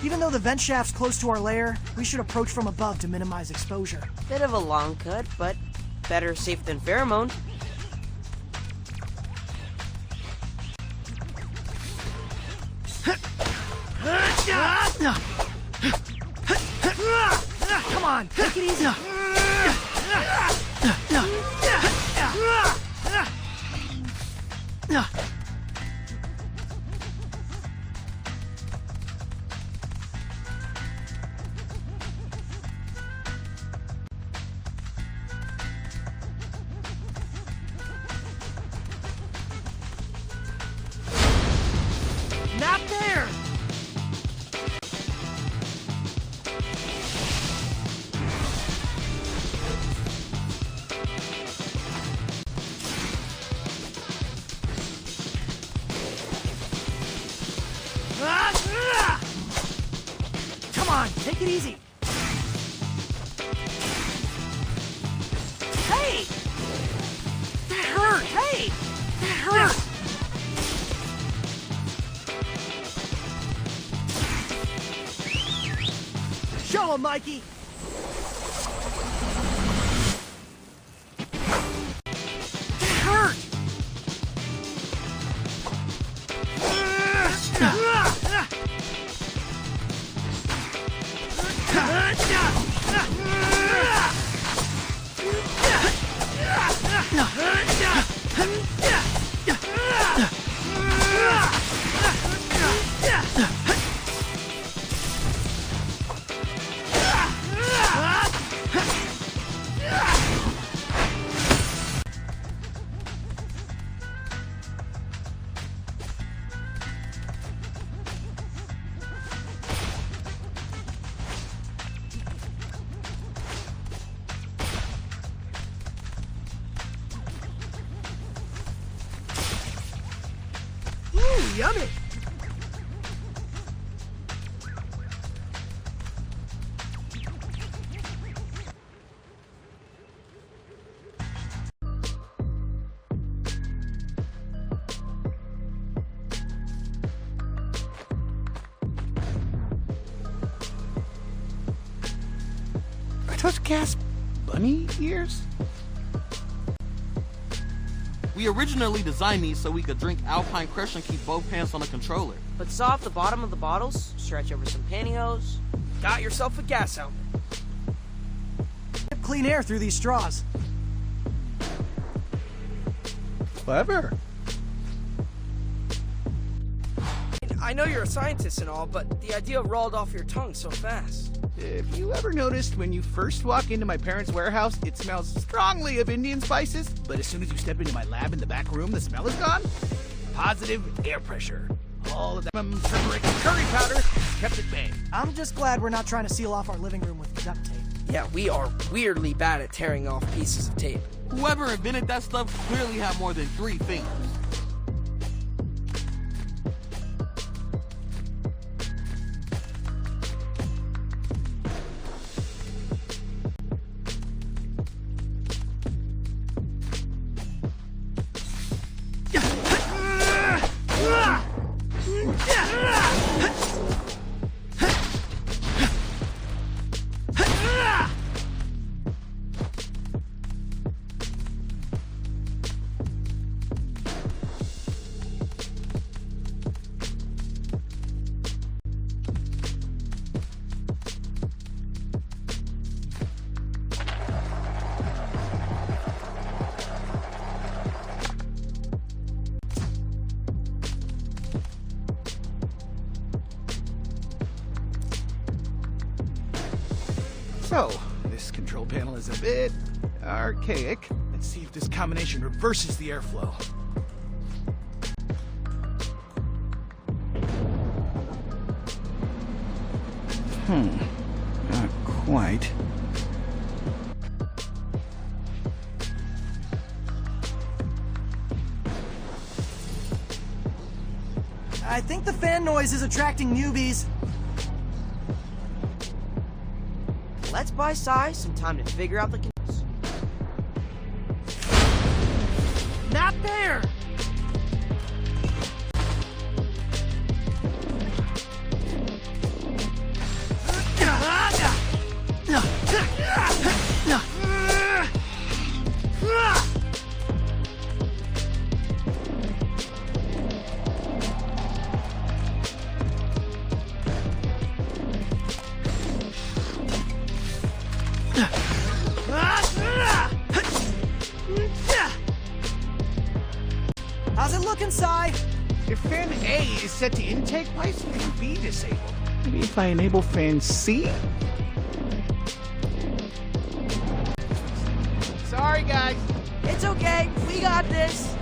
Even though the vent shaft's close to our lair, we should approach from above to minimize exposure. Bit of a long cut, but better safe than pheromone. Come on, take it easy. Not there! Come on, take it easy. Hey! That hurt! Hey! That hurt! Show him, Mikey! That hurt! Yummy! Are those gas bunny ears? We originally designed these so we could drink Alpine Crush and keep both pants on the controller. But saw off the bottom of the bottles, stretch over some pantyhose. Got yourself a gas helmet. Get clean air through these straws. Clever. I know you're a scientist and all, but the idea rolled off your tongue so fast. If you ever noticed when you first walk into my parents' warehouse, it smells strongly of Indian spices, but as soon as you step into my lab in the back room, the smell is gone? Positive air pressure. All of that turmeric and curry powder kept at bay. I'm just glad we're not trying to seal off our living room with duct tape. Yeah, we are weirdly bad at tearing off pieces of tape. Whoever invented that stuff clearly had more than 3 fingers. So, this control panel is a bit archaic. Let's see if this combination reverses the airflow. Not quite. I think the fan noise is attracting newbies. Let's buy Sai some time to figure out the controls. Not there! How's it looking, Sai? If fan A is set to intake, why is fan B disabled? Maybe if I enable fan C? Sorry, guys. It's okay, we got this.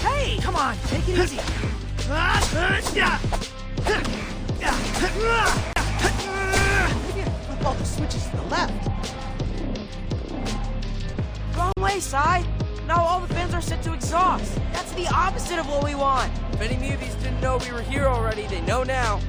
Hey, come on, take it easy. Flip all the switches to the left. Wrong way, Sai. Now all the fans are set to exhaust. That's the opposite of what we want. If any newbies didn't know we were here already, they know now.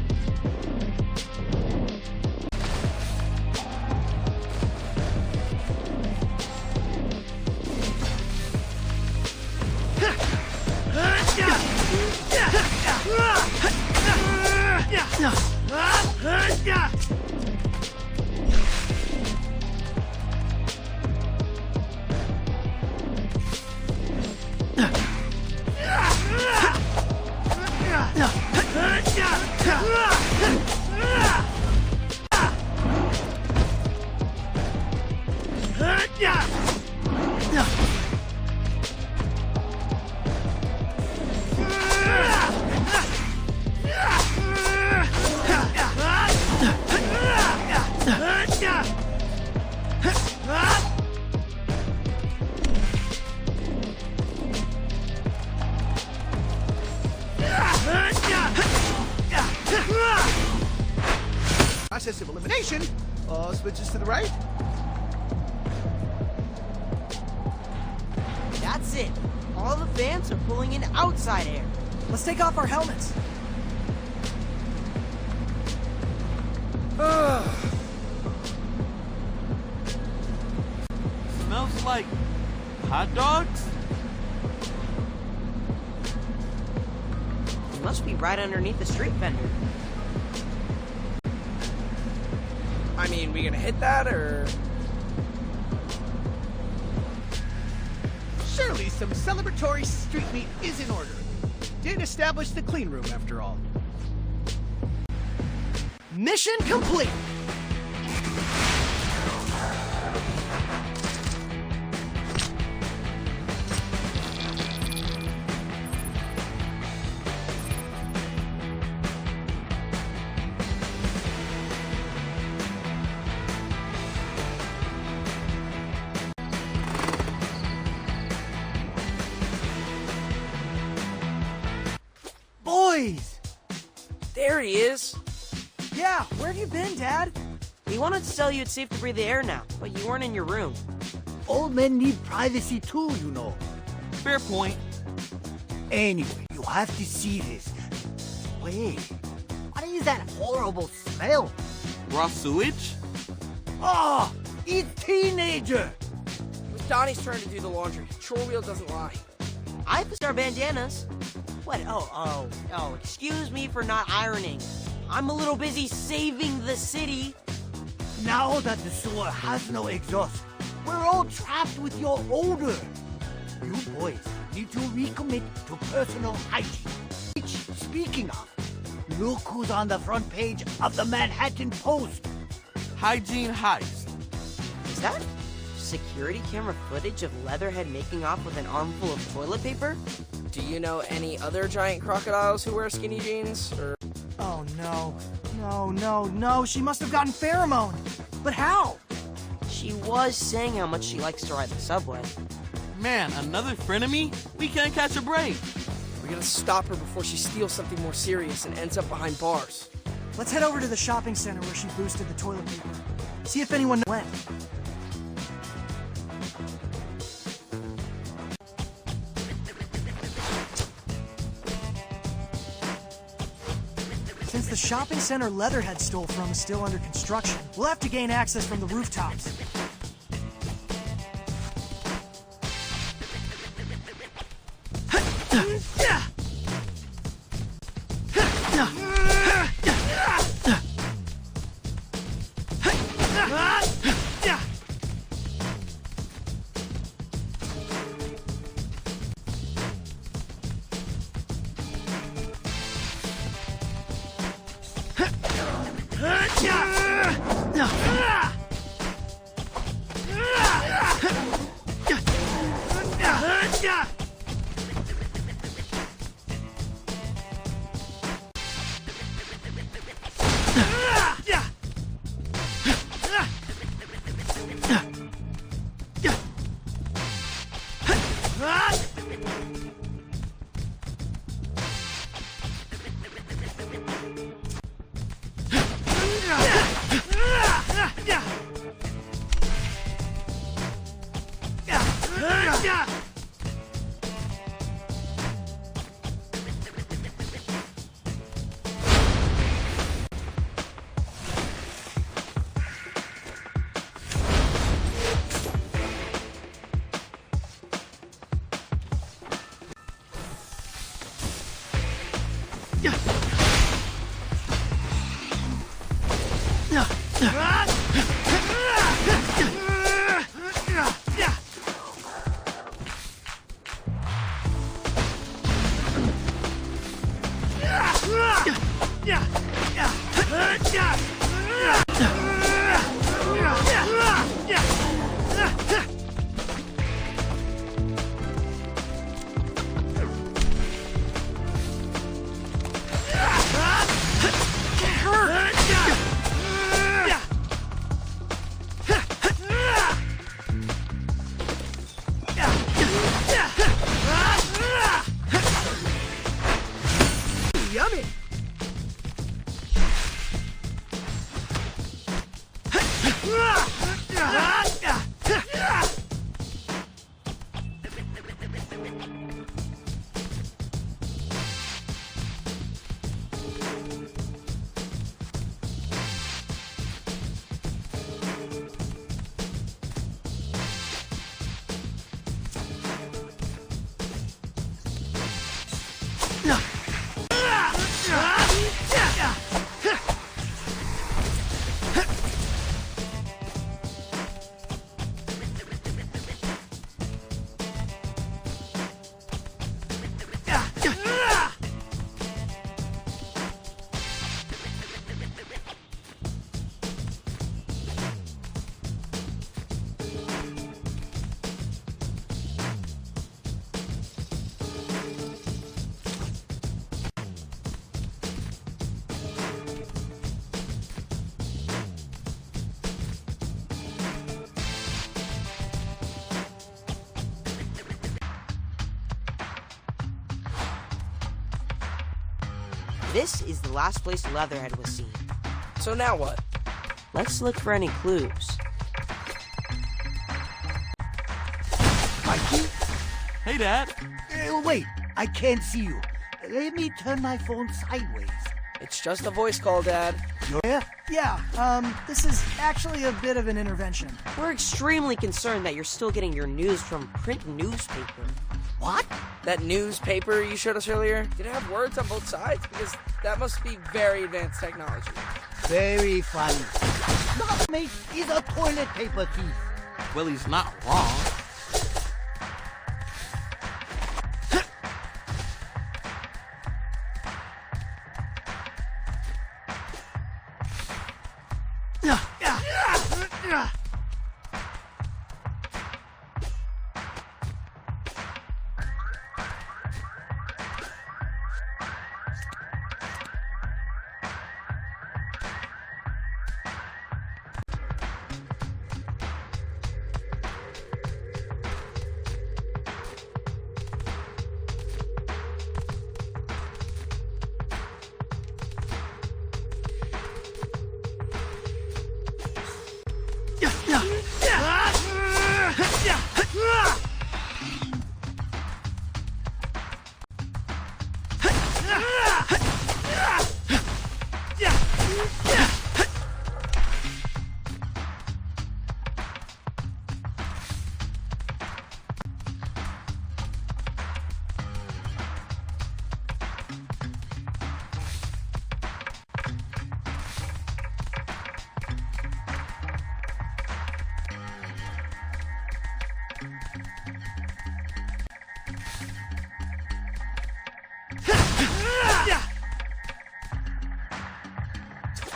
process of elimination, switches to the right. That's it. All the fans are pulling in outside air. Let's take off our helmets. Smells like hot dogs? It must be right underneath the street vendor. I mean, we gonna hit that, or...? Surely some celebratory street meat is in order. Didn't establish the clean room, after all. Mission complete! Boys! There he is. Yeah, where have you been, Dad? We wanted to tell you it's safe to breathe the air now, but you weren't in your room. Old men need privacy too, you know. Fair point. Anyway, you have to see this. Wait, what is that horrible smell? Raw sewage? Oh, it's teenager! It was Donnie's turn to do the laundry. Troll wheel doesn't lie. I put our bandanas. What? Oh, excuse me for not ironing. I'm a little busy saving the city. Now that the sewer has no exhaust, we're all trapped with your odor. You boys need to recommit to personal hygiene. Which, speaking of, look who's on the front page of the Manhattan Post. Hygiene heist. Is that security camera footage of Leatherhead making off with an armful of toilet paper? Do you know any other giant crocodiles who wear skinny jeans? Or Oh no. No, she must have gotten pheromone. But how? She was saying how much she likes to ride the subway. Man, another frenemy? We can't catch a break. we gotta stop her before she steals something more serious and ends up behind bars. Let's head over to the shopping center where she boosted the toilet paper. See if anyone went. Since the shopping center Leatherhead stole from is still under construction, we'll have to gain access from the rooftops. This is the last place Leatherhead was seen. So now what? Let's look for any clues. Mikey? Hey, Dad. Wait, I can't see you. Let me turn my phone sideways. It's just a voice call, Dad. Yeah? Yeah, this is actually a bit of an intervention. We're extremely concerned that you're still getting your news from print newspaper. What? That newspaper you showed us earlier, did it have words on both sides? Because that must be very advanced technology. Very funny. Mate, he's a toilet paper thief. Well, he's not wrong.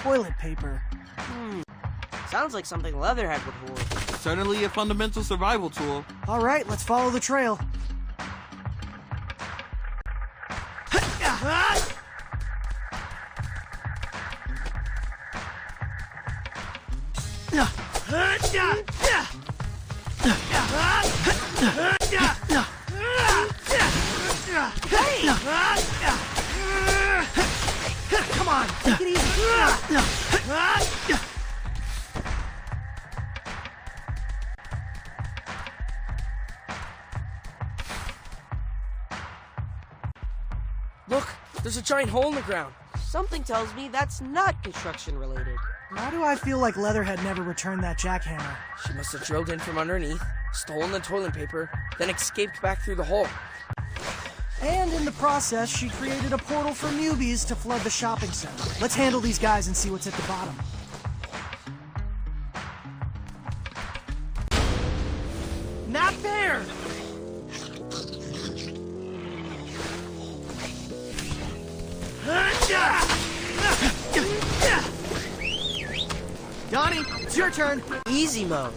Toilet paper. Sounds like something Leatherhead would hoard. Certainly a fundamental survival tool. All right, let's follow the trail. Come on, take it easy. Look, there's a giant hole in the ground. Something tells me that's not construction related. Why do I feel like Leatherhead never returned that jackhammer? She must have drilled in from underneath, stolen the toilet paper, then escaped back through the hole. And in the process, she created a portal for newbies to flood the shopping center. Let's handle these guys and see what's at the bottom. Not there! Donnie, it's your turn. Easy mode.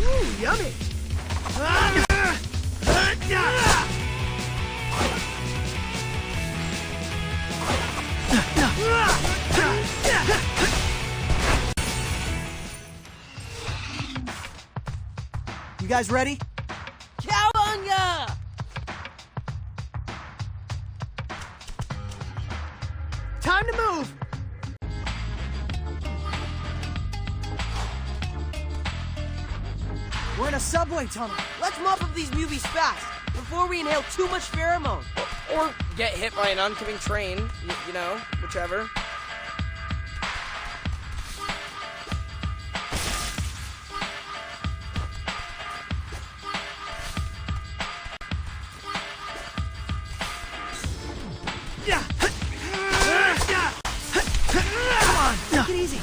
Ooh, yummy! guys ready? Cowabunga! Time to move! We're in a subway tunnel. Let's mop up these movies fast, before we inhale too much pheromone. Or get hit by an oncoming train, you know, whichever. Come on, take it easy.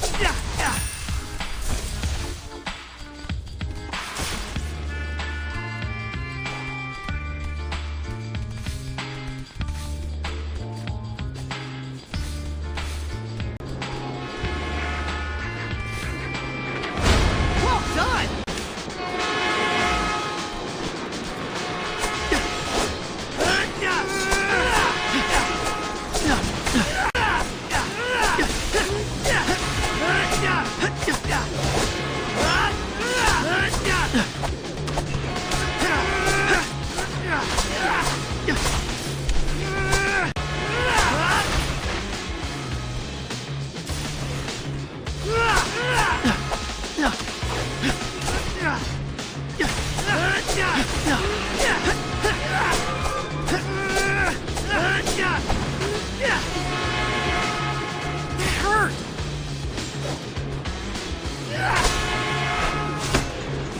Well done!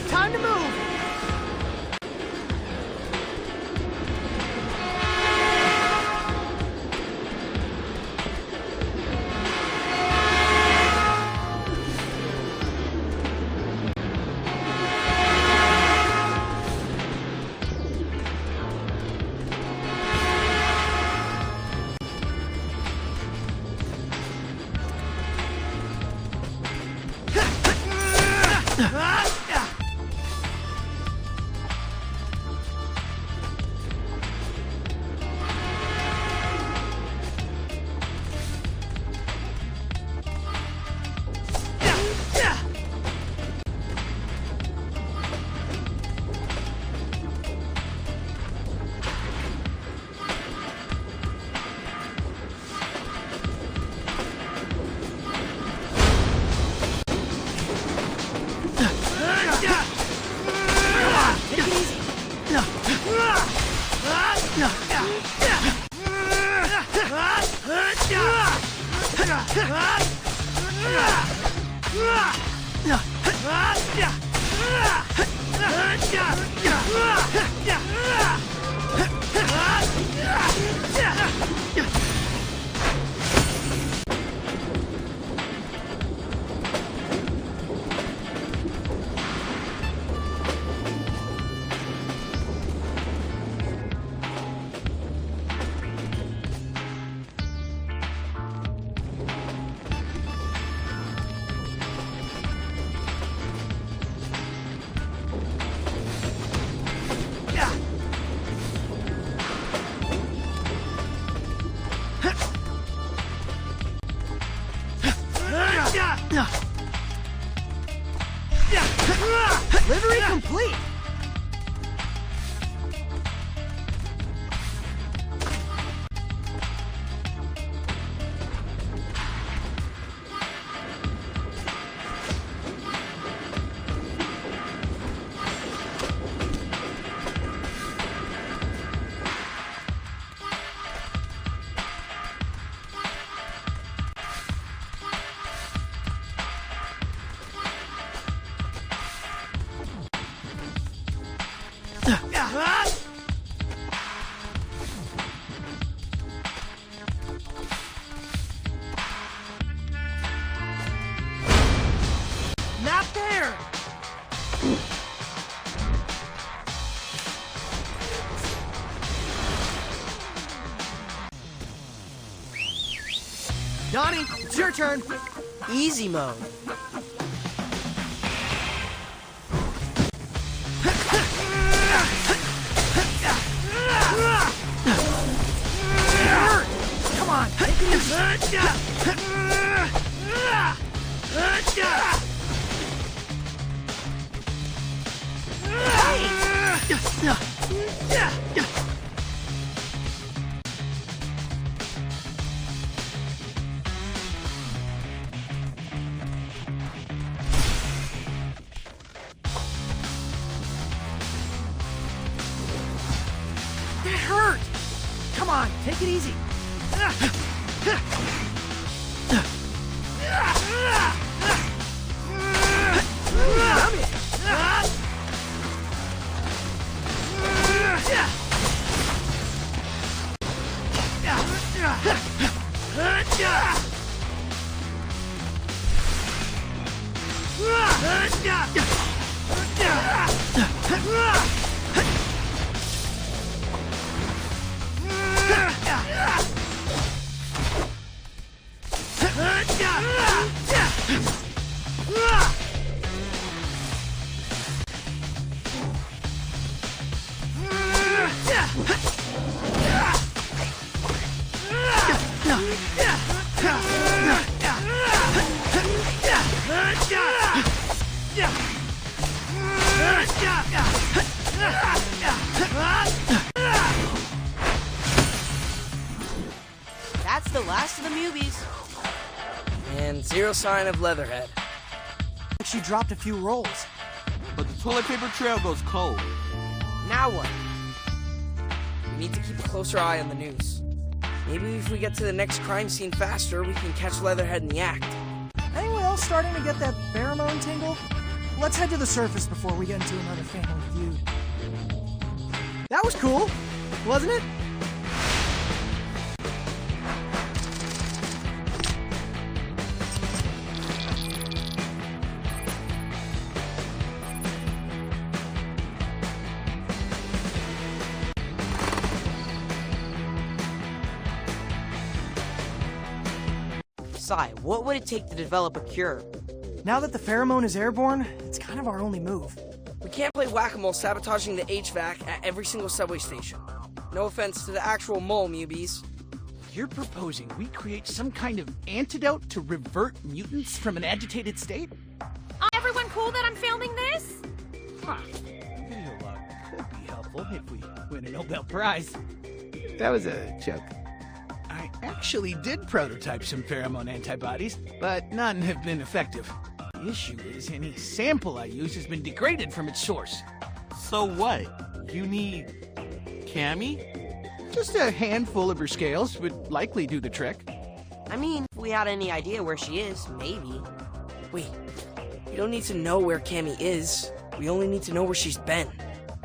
Time to move! Livery complete! Not there! Donnie, it's your turn. Easy mode. Come on, take it easy. That hurt! Come on, take it easy. That's the last of the Mubies. And zero sign of Leatherhead. She dropped a few rolls. But the toilet paper trail goes cold. Now what? We need to keep a closer eye on the news. Maybe if we get to the next crime scene faster, we can catch Leatherhead in the act. Anyone else starting to get that pheromone tingle? Let's head to the surface before we get into another family feud. That was cool, wasn't it? Sai, what would it take to develop a cure? Now that the pheromone is airborne, it's kind of our only move. We can't play whack-a-mole sabotaging the HVAC at every single subway station. No offense to the actual mole, Mubies. You're proposing we create some kind of antidote to revert mutants from an agitated state? Everyone cool that I'm filming this? Huh. Video log could be helpful if we win a Nobel Prize. That was a joke. I actually did prototype some pheromone antibodies, but none have been effective. The issue is any sample I use has been degraded from its source. So what? You need Cammy? Just a handful of her scales would likely do the trick. I mean, if we had any idea where she is, maybe. Wait, we don't need to know where Cammy is. We only need to know where she's been.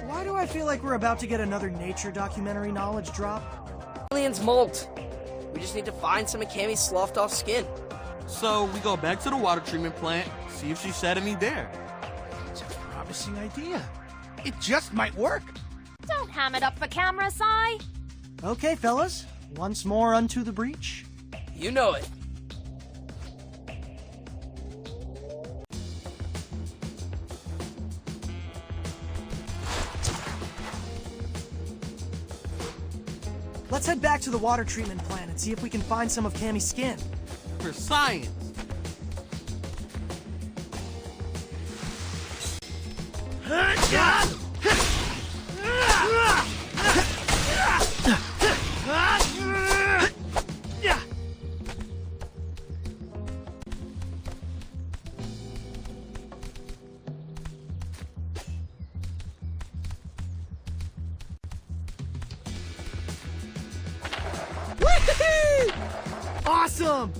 Why do I feel like we're about to get another nature documentary knowledge drop? Aliens molt. We just need to find some of Cammy's sloughed off skin. So we go back to the water treatment plant, see if she said any there. It's a promising idea. It just might work. Don't ham it up for camera, Sai. Okay, fellas. Once more unto the breach. You know it. Let's head back to the water treatment plant and see if we can find some of Cammy's skin. For science. Awesome!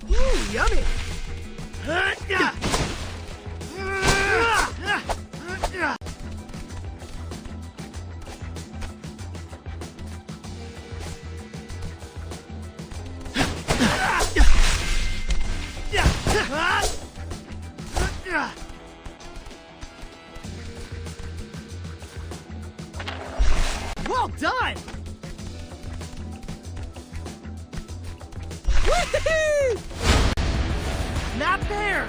Ooh, yummy! Well done! Woo-hoo-hoo! Not there!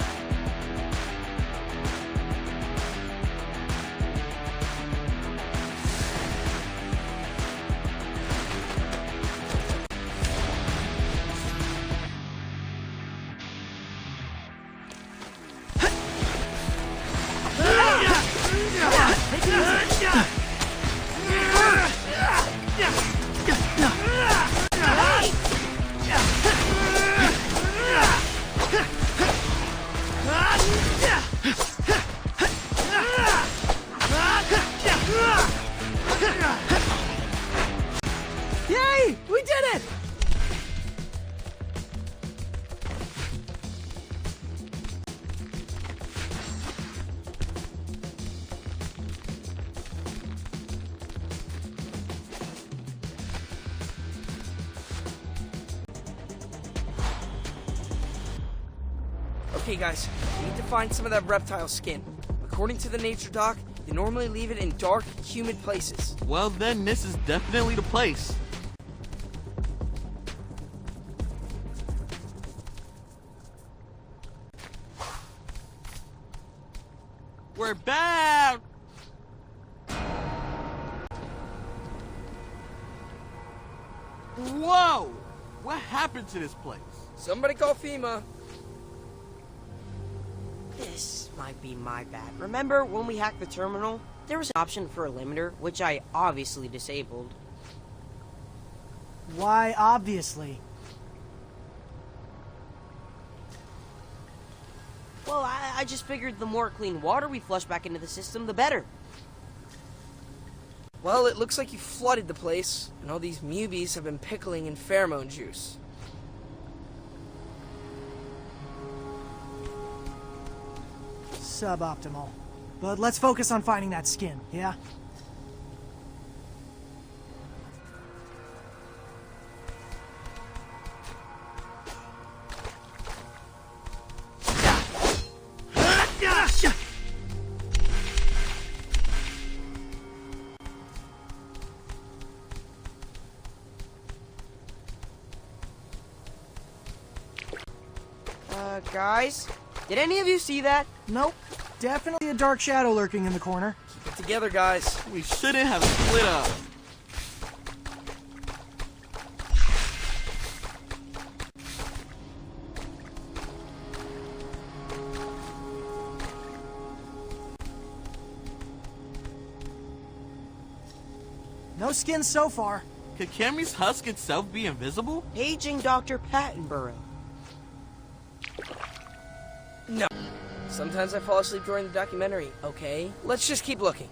Yay! We did it! Okay, guys, we need to find some of that reptile skin. According to the nature doc, they normally leave it in dark, humid places. Well, then this is definitely the place. We're back! Whoa! What happened to this place? Somebody call FEMA. This might be my bad. Remember when we hacked the terminal? There was an option for a limiter, which I obviously disabled. Why, obviously? Well, I just figured the more clean water we flush back into the system, the better. Well, it looks like you flooded the place, and all these mubies have been pickling in pheromone juice. Suboptimal. But let's focus on finding that skin, yeah? Guys? Did any of you see that? Nope. Definitely a dark shadow lurking in the corner. Keep it together, guys. We shouldn't have split up. No skin so far. Could Cammy's husk itself be invisible? Paging Dr. Pattenborough. No. Sometimes I fall asleep during the documentary, okay? Let's just keep looking.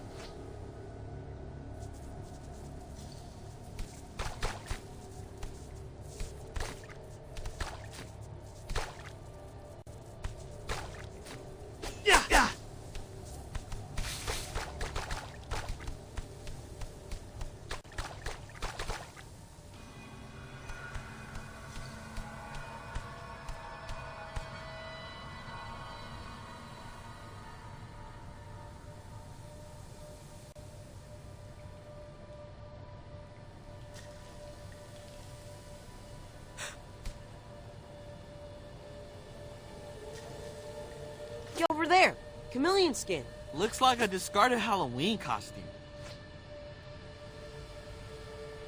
Over there, chameleon skin. Looks like a discarded Halloween costume.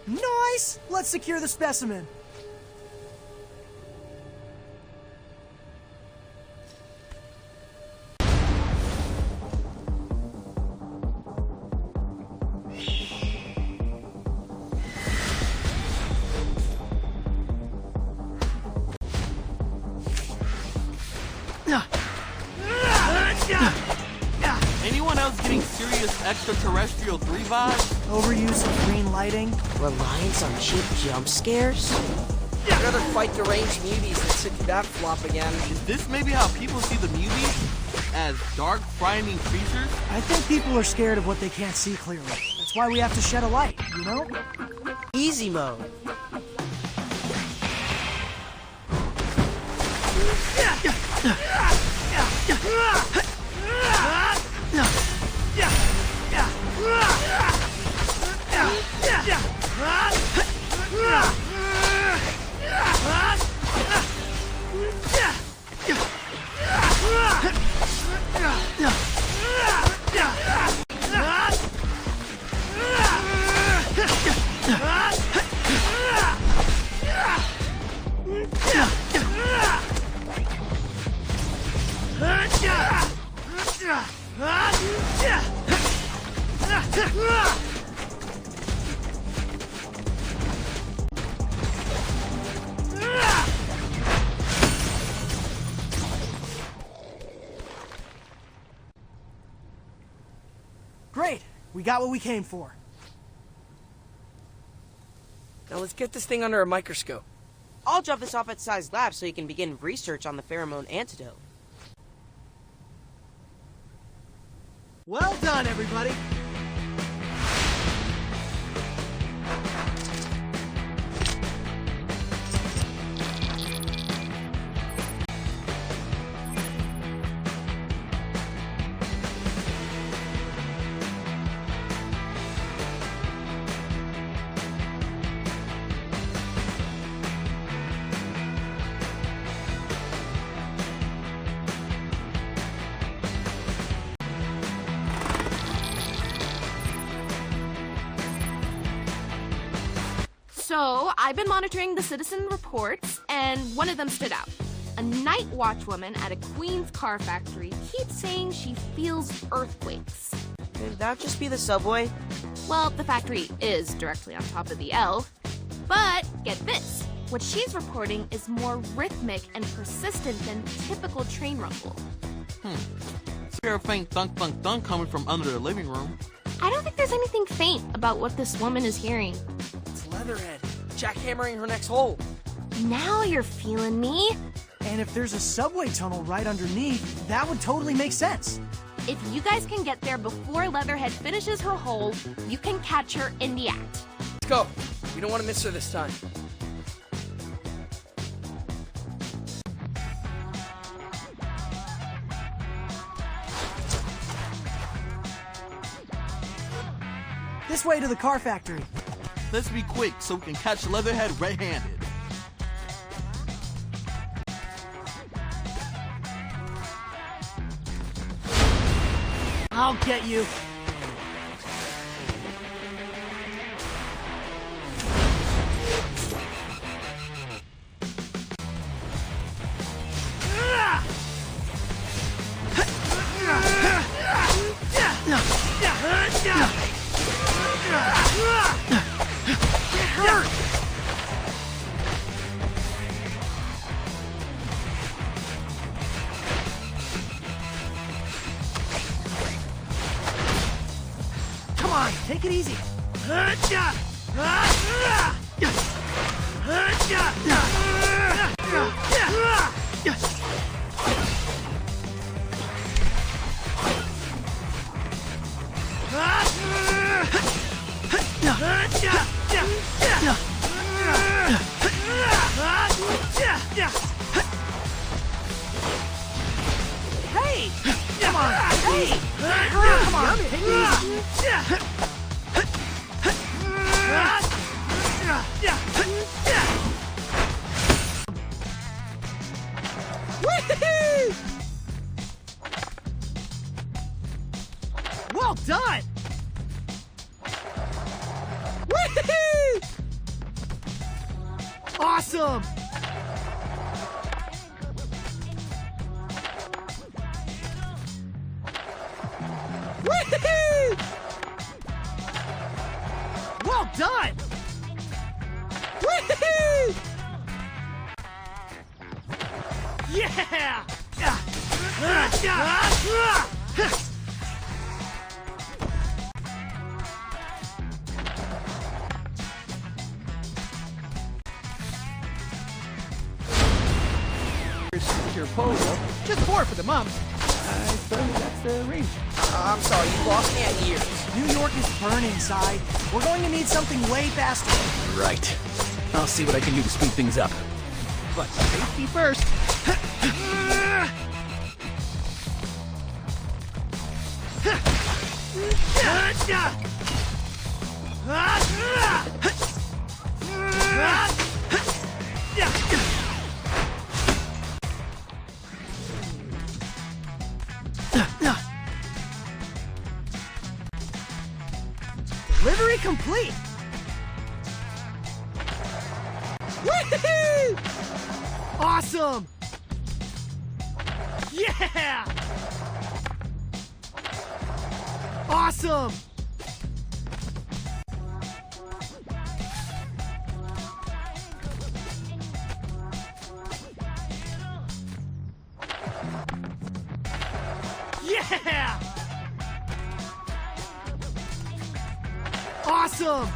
Nice! Let's secure the specimen. Anyone else Raphael's getting serious extraterrestrial 3 vibes. Overuse of green lighting. Reliance on cheap jump scares? I'd rather fight deranged muties than sit through that flop again. Is this maybe how people see the muties? As dark, frightening creatures? I think people are scared of what they can't see clearly. That's why we have to shed a light, you know? Easy mode. Great! We got what we came for. Now let's get this thing under a microscope. I'll drop this off at Sai's lab so he can begin research on the pheromone antidote. Well done, everybody! So, I've been monitoring the citizen reports, and one of them stood out. A night watch woman at a Queens car factory keeps saying she feels earthquakes. Could that just be the subway? Well, the factory is directly on top of the L. But get this, what she's reporting is more rhythmic and persistent than typical train rumble. Hear a faint thunk thunk thunk coming from under the living room. I don't think there's anything faint about what this woman is hearing. It's Leatherhead, jackhammering her next hole. Now you're feeling me. And if there's a subway tunnel right underneath, that would totally make sense. If you guys can get there before Leatherhead finishes her hole, you can catch her in the act. Let's go. We don't want to miss her this time. This way to the car factory. Let's be quick so we can catch Leatherhead red-handed. I'll get you. Come on, take it easy. Hey! Come on! Hey! Come on! Take it easy! Well done! Awesome! Well done! Yeah! your polo. Just 4 for the mums. I suppose that's the range. I'm sorry, you lost me at years. New York is burning, Side. We're going to need something way faster. Right. I'll see what I can do to speed things up. But safety first. Delivery complete! Woohoo! Awesome! Yeah! Awesome! Yeah! Awesome!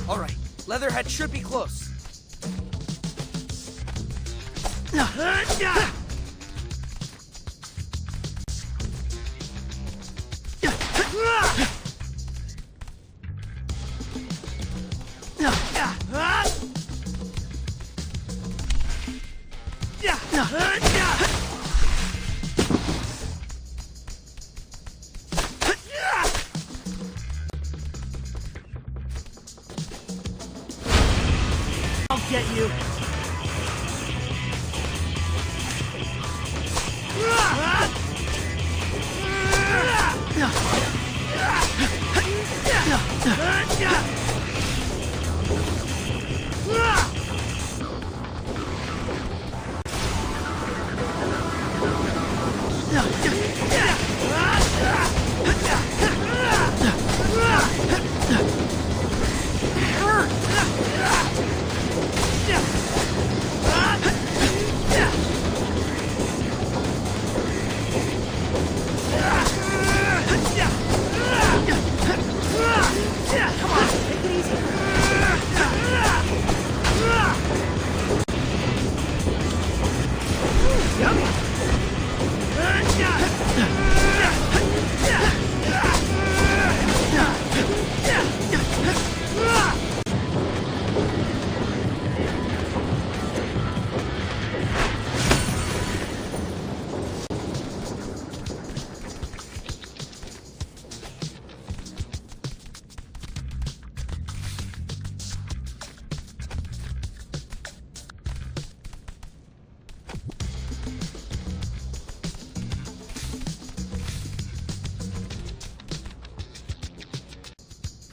All right, Leatherhead should be close. I'll get you.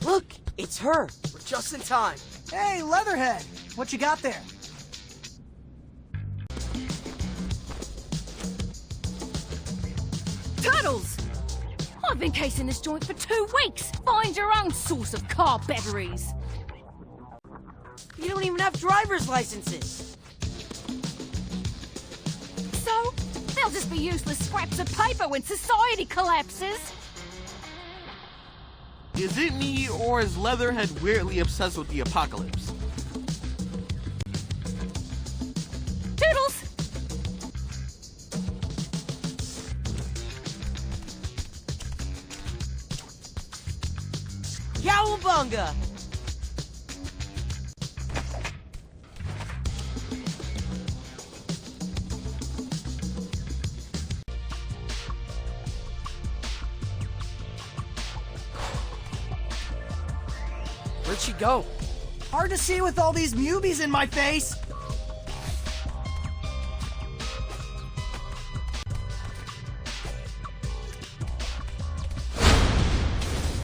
Look, it's her. We're just in time. Hey, Leatherhead! What you got there? Turtles! I've been casing this joint for 2 weeks. Find your own source of car batteries. You don't even have driver's licenses. So, they'll just be useless scraps of paper when society collapses. Is it me, or is Leatherhead weirdly obsessed with the apocalypse? Toodles! Cowabunga! Where'd she go? Hard to see with all these mubies in my face.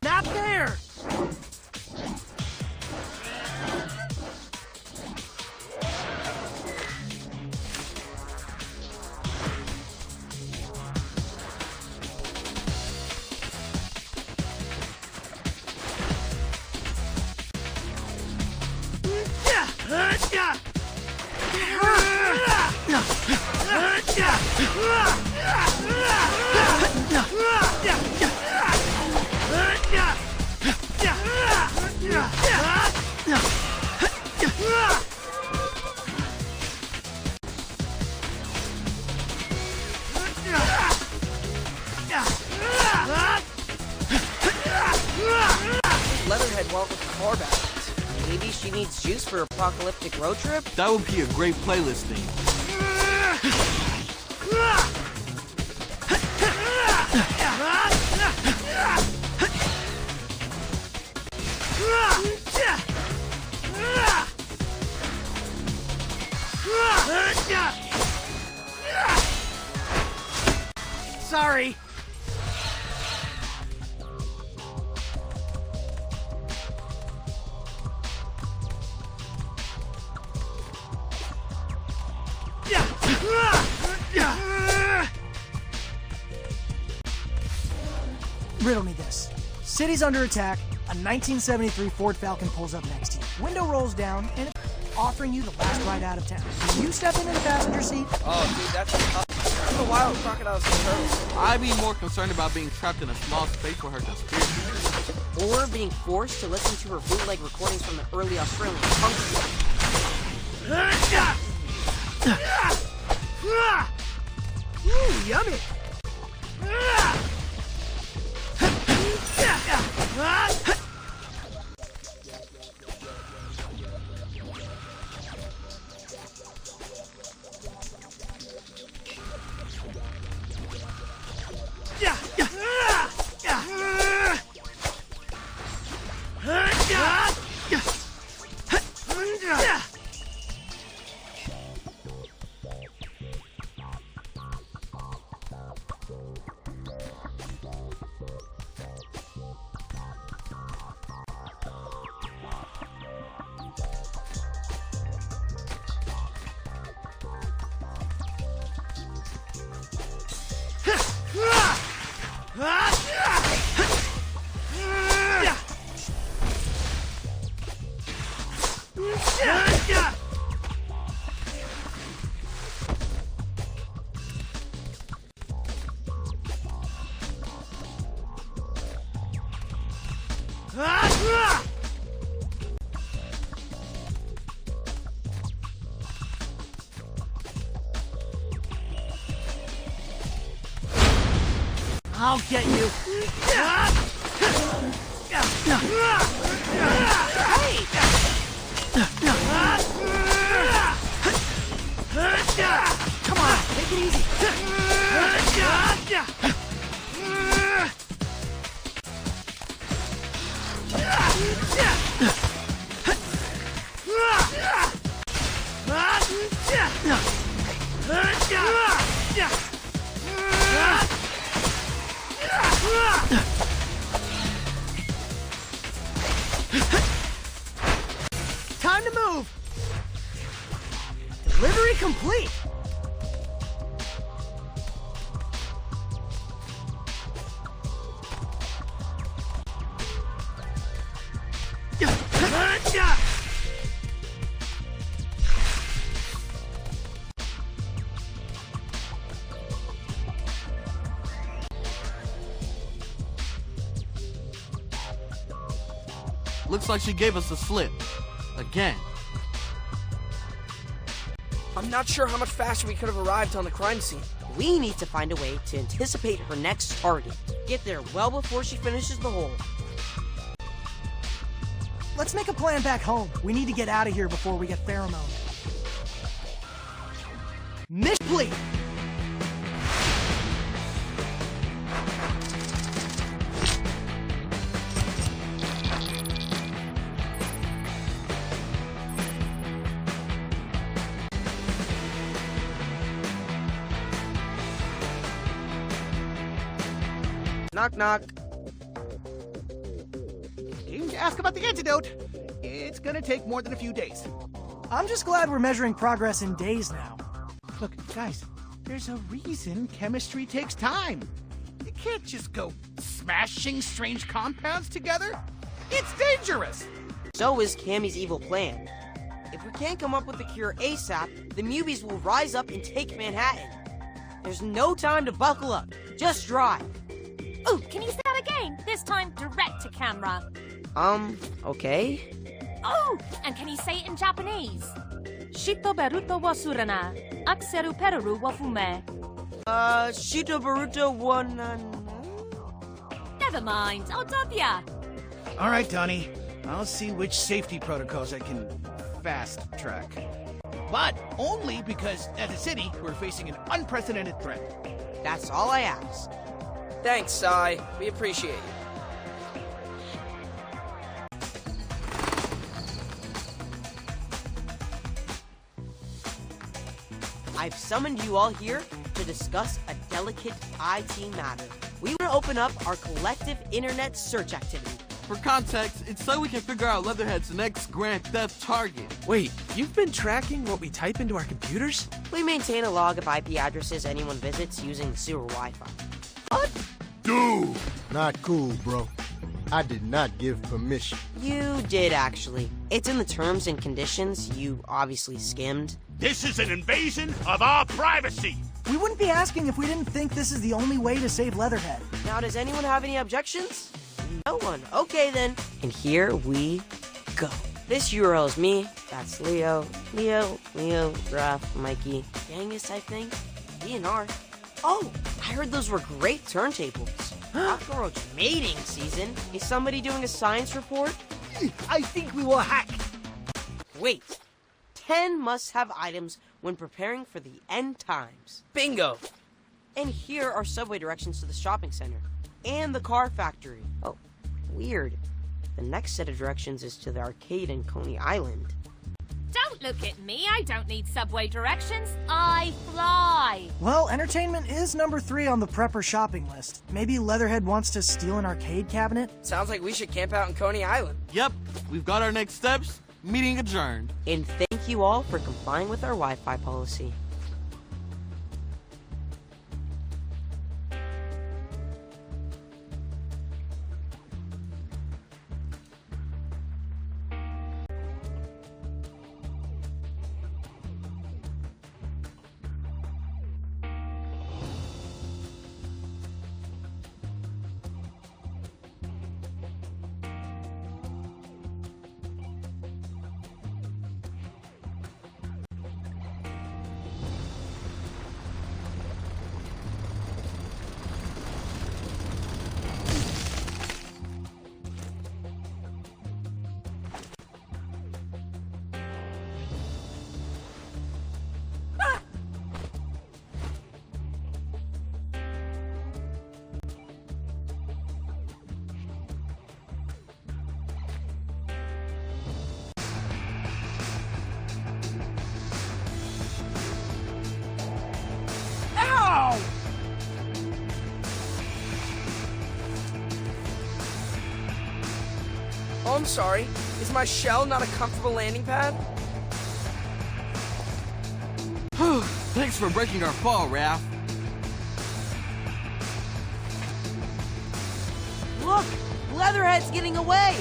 Not there! head well with the car batteries. Maybe she needs juice for apocalyptic road trip? That would be a great playlist theme. Sorry. Riddle me this. City's under attack, a 1973 Ford Falcon pulls up next to you. Window rolls down, and it's offering you the last ride out of town. Do you step into the passenger seat? Oh, dude, that's tough. It's a wild crocodiles and turtles. I'd be more concerned about being trapped in a small space with her conspiracy. Or being forced to listen to her bootleg recordings from the early Australian punk scene. Ooh, yummy. I'll get you. Come on, take it easy. Time to move. Delivery complete. Looks like she gave us a slip. Again. I'm not sure how much faster we could have arrived on the crime scene. We need to find a way to anticipate her next target. Get there well before she finishes the hole. Let's make a plan back home. We need to get out of here before we get pheromone. Mission complete. Knock, knock. Aim to ask about the antidote. It's gonna take more than a few days. I'm just glad we're measuring progress in days now. Look, guys, there's a reason chemistry takes time. You can't just go smashing strange compounds together. It's dangerous. So is Cammy's evil plan. If we can't come up with a cure ASAP, the Mubies will rise up and take Manhattan. There's no time to buckle up. Just drive. Oh, can you say that again? This time direct to camera. Okay. Oh, and can you say it in Japanese? Shito Beruto wa surana, akseru peru wa fume. Shito Baruto one. Never mind, I'll dub ya. All right, Donnie. I'll see which safety protocols I can fast track. But only because, as a city, we're facing an unprecedented threat. That's all I ask. Thanks, Sai. We appreciate you. I've summoned you all here to discuss a delicate IT matter. We want to open up our collective internet search activity. For context, it's so we can figure out Leatherhead's next grand theft target. Wait, you've been tracking what we type into our computers? We maintain a log of IP addresses anyone visits using the sewer Wi-Fi. What? Dude! Not cool, bro. I did not give permission. You did, actually. It's in the terms and conditions you obviously skimmed. This is an invasion of our privacy! We wouldn't be asking if we didn't think this is the only way to save Leatherhead. Now, does anyone have any objections? No one. Okay, then. And here we go. This URL is me. That's Leo, Raph, Mikey, Genghis, I think, DNR. Oh, I heard those were great turntables. Cockroach mating season. Is somebody doing a science report? I think we were hacked. Wait. 10 must-have items when preparing for the end times. Bingo! And here are subway directions to the shopping center and the car factory. Oh, weird. The next set of directions is to the arcade in Coney Island. Don't look at me. I don't need subway directions. I fly. Well, entertainment is number 3 on the prepper shopping list. Maybe Leatherhead wants to steal an arcade cabinet? Sounds like we should camp out in Coney Island. Yep, we've got our next steps. Meeting adjourned. And thank you all for complying with our Wi-Fi policy. Oh, I'm sorry. Is my shell not a comfortable landing pad? Thanks for breaking our fall, Raph. Look! Leatherhead's getting away!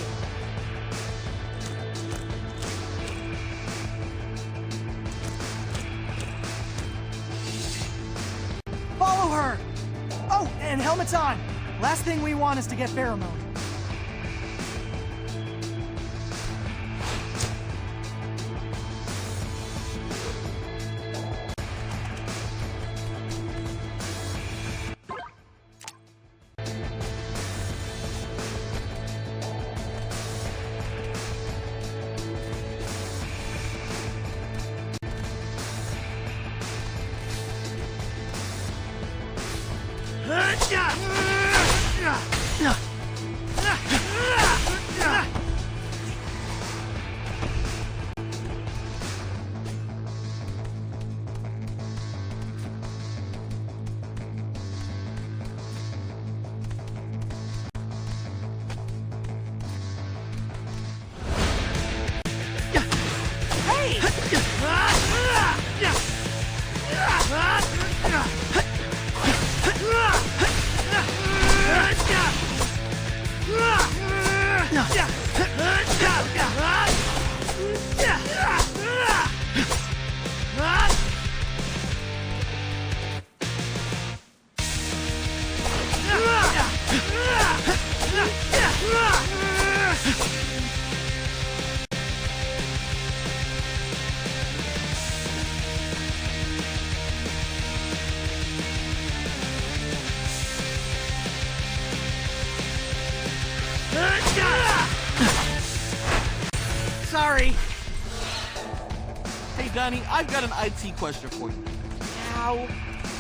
Follow her! Oh, and helmets on! Last thing we want is to get pheromone. I've got an IT question for you. Now,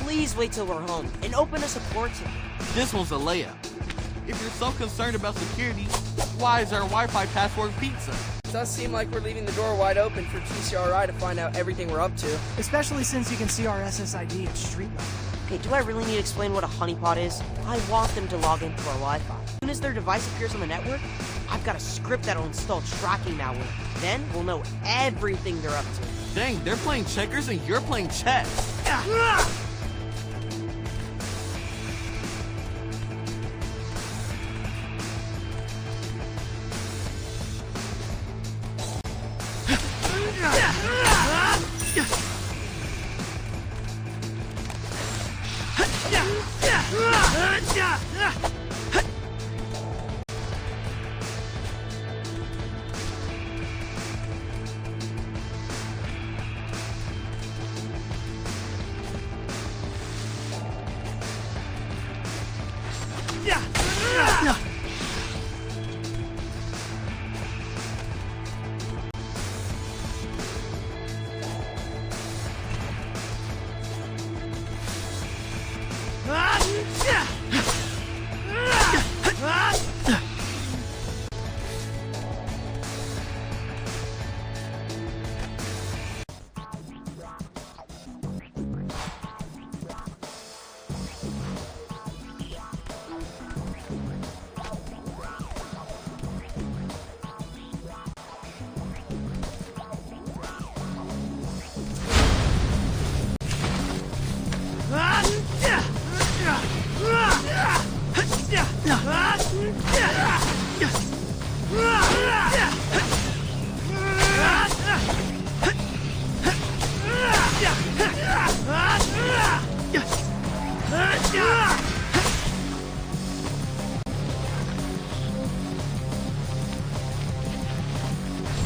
please wait till we're home and open a support ticket. This one's a layup. If you're so concerned about security, why is there a Wi-Fi password pizza? It does seem like we're leaving the door wide open for TCRI to find out everything we're up to. Especially since you can see our SSID at street level. Hey, do I really need to explain what a honeypot is? I want them to log into our Wi-Fi. As soon as their device appears on the network, I've got a script that'll install tracking malware. Then we'll know everything they're up to. Dang, they're playing checkers and you're playing chess.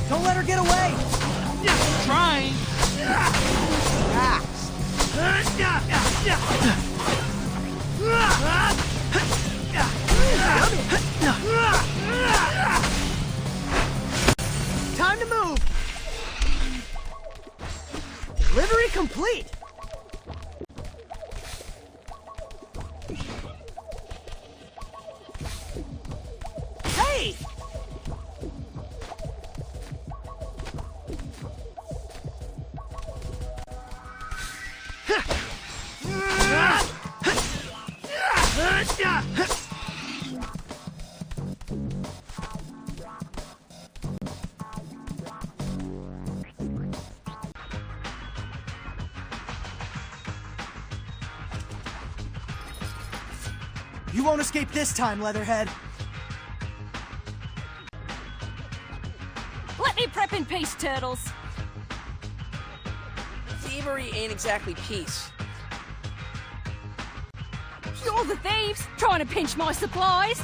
Don't let her get away! Trying! Time to move! Delivery complete! Hey! You won't escape this time, Leatherhead. Let me prep in peace, Turtles. Thievery ain't exactly peace. You're the thieves, trying to pinch my supplies.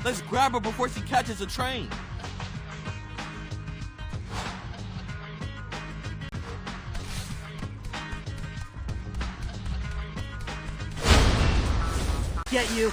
Let's grab her before she catches a train. Get you.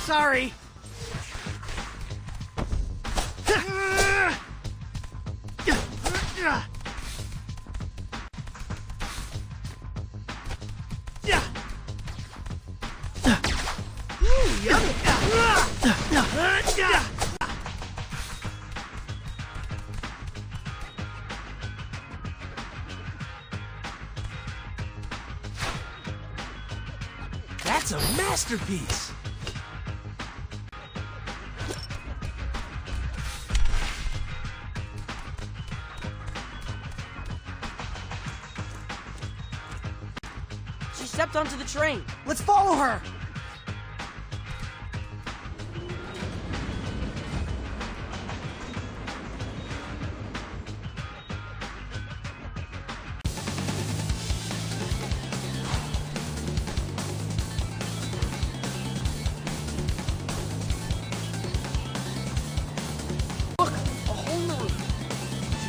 Sorry. That's a masterpiece! She stepped onto the train. Let's follow her!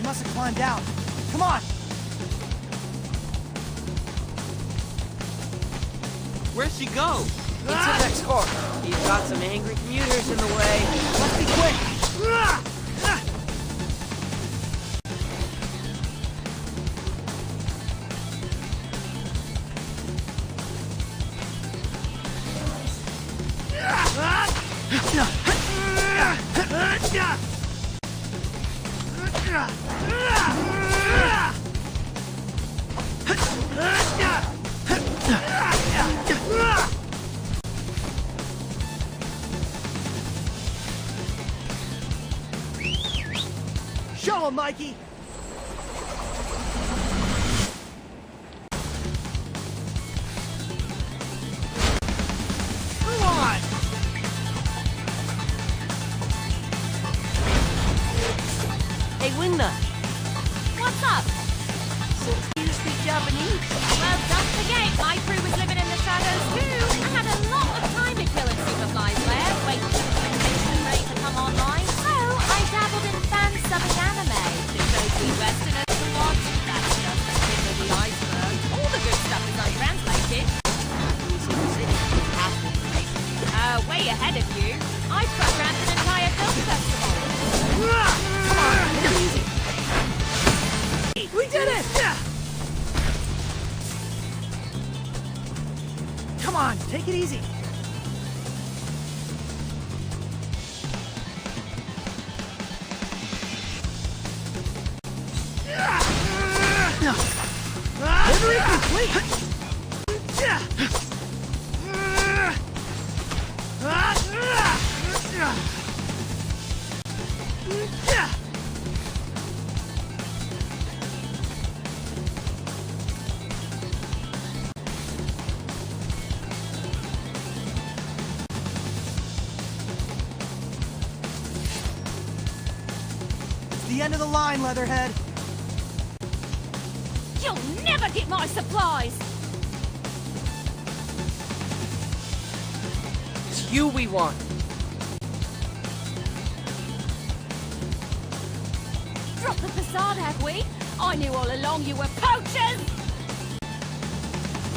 must have climbed out. Come on! Where'd she go? Into the next car. He's got some angry commuters in the way. Let's be quick! Show him, Mikey! Come on! Hey, Wingnut. What's up? Since you speak Japanese. Well, don't forget, my crew was living in the shadows too. I had a lot of time to kill and superflies there, waiting for the convention ready to come online. So, I dabbled in fan-subbing anime to show the Westerners to watch. That's just the tip of the iceberg. All the good stuff is untranslated. Way ahead of you. I programmed an entire film festival. Come on, take it easy! We did it! Come on, take it easy! Delivery complete! The end of the line, Leatherhead. You'll never get my supplies! It's you we want. Drop the facade, have we? I knew all along you were poachers!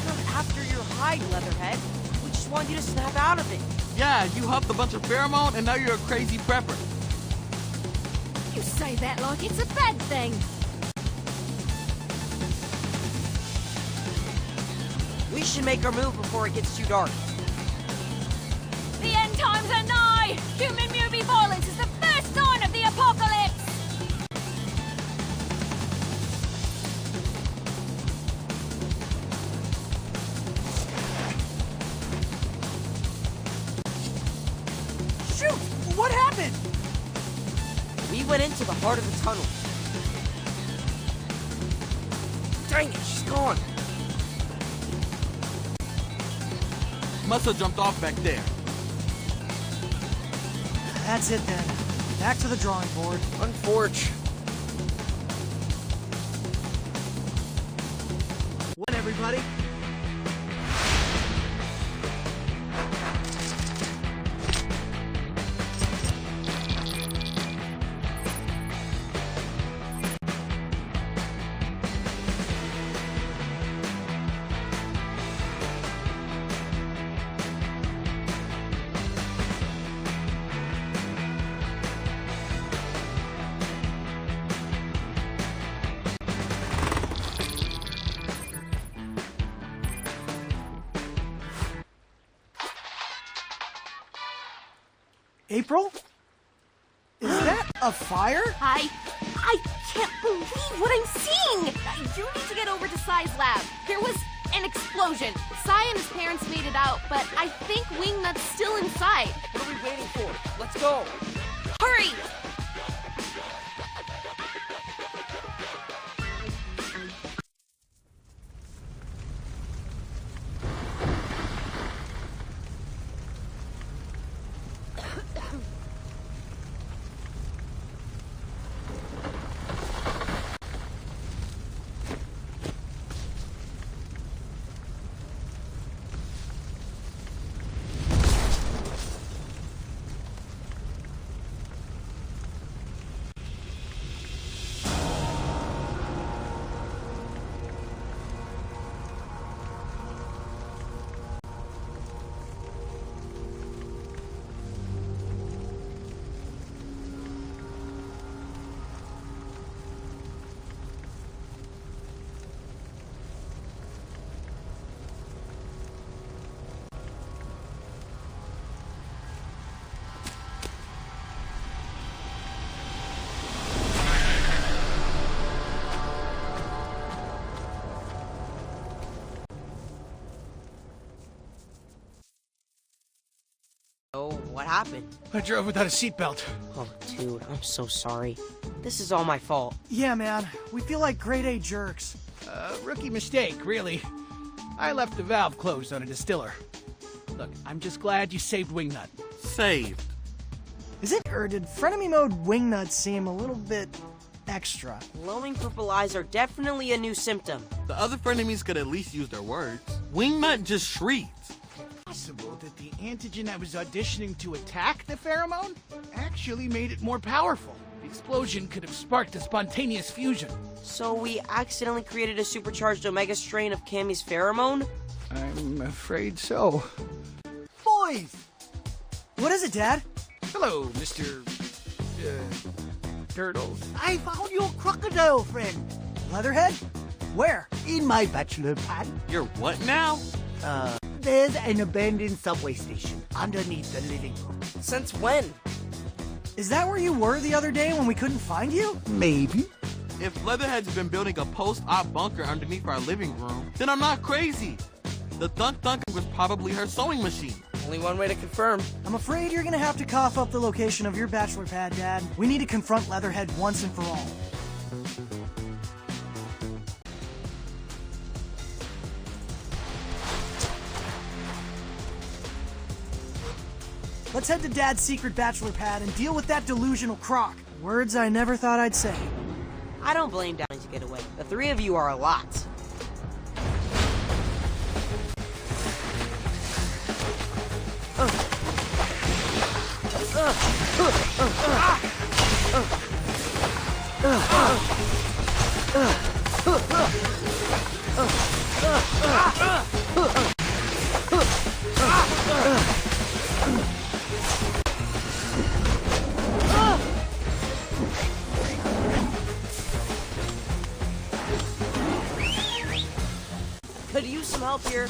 We're after your hide, Leatherhead. We just want you to snap out of it. Yeah, you huffed a bunch of pheromone and now you're a crazy prepper. You say that like it's a bad thing. We should make our move before it gets too dark. The end times are nigh! Human mutant violence is the first sign of the apocalypse! Shoot! What happened? We went into the heart of the tunnel. Dang it, she's gone. Must have jumped off back there. That's it then. Back to the drawing board. Unforge. What, everybody? April? Is that a fire? I can't believe what I'm seeing! You need to get over to Sai's lab. There was an explosion. Sai and his parents made it out, but I think Wingnut's still inside. What are we waiting for? Let's go. Hurry! What happened? I drove without a seatbelt. Oh, dude, I'm so sorry. This is all my fault. Yeah, man. We feel like grade A jerks. Rookie mistake, really. I left the valve closed on a distiller. Look, I'm just glad you saved Wingnut. Saved. Is it, or did frenemy mode Wingnut seem a little bit extra? Glowing purple eyes are definitely a new symptom. The other frenemies could at least use their words. Wingnut just shrieked. Possible that the antigen I was auditioning to attack the pheromone actually made it more powerful. The explosion could have sparked a spontaneous fusion. So we accidentally created a supercharged omega strain of Cammy's pheromone? I'm afraid so. Boys! What is it, Dad? Hello, Mr. Turtles. I found your crocodile friend. Leatherhead? Where? In my bachelor pad. You're what now? There's an abandoned subway station underneath the living room. Since when? Is that where you were the other day when we couldn't find you? Maybe. If Leatherhead's been building a post-op bunker underneath our living room, then I'm not crazy. The thunk was probably her sewing machine. Only one way to confirm. I'm afraid you're gonna have to cough up the location of your bachelor pad, Dad. We need to confront Leatherhead once and for all. Let's head to Dad's secret bachelor pad and deal with that delusional croc. Words I never thought I'd say. I don't blame Downey to get away. The three of you are a lot. Could use some help here.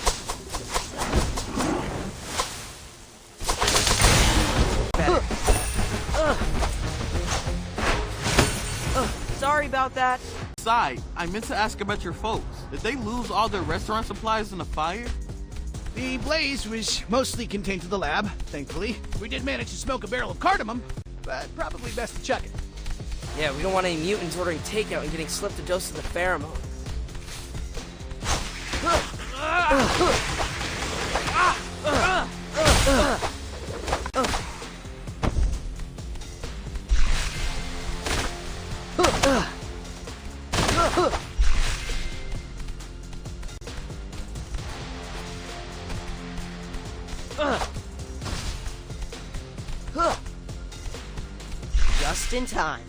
Sorry about that. Side, I meant to ask about your folks. Did they lose all their restaurant supplies in the fire? The blaze was mostly contained to the lab, thankfully. We did manage to smoke a barrel of cardamom, but probably best to chuck it. Yeah, we don't want any mutants ordering takeout and getting slipped a dose of the pheromone. Just in time.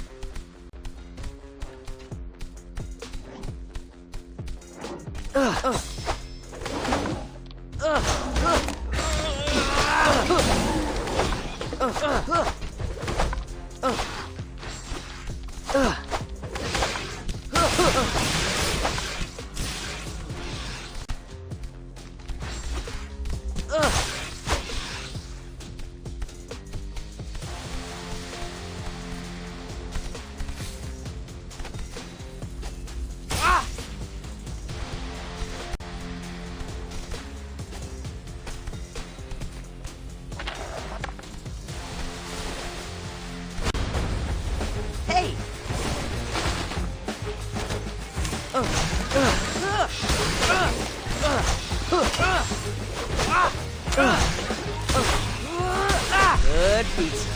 Hey! Good pizza.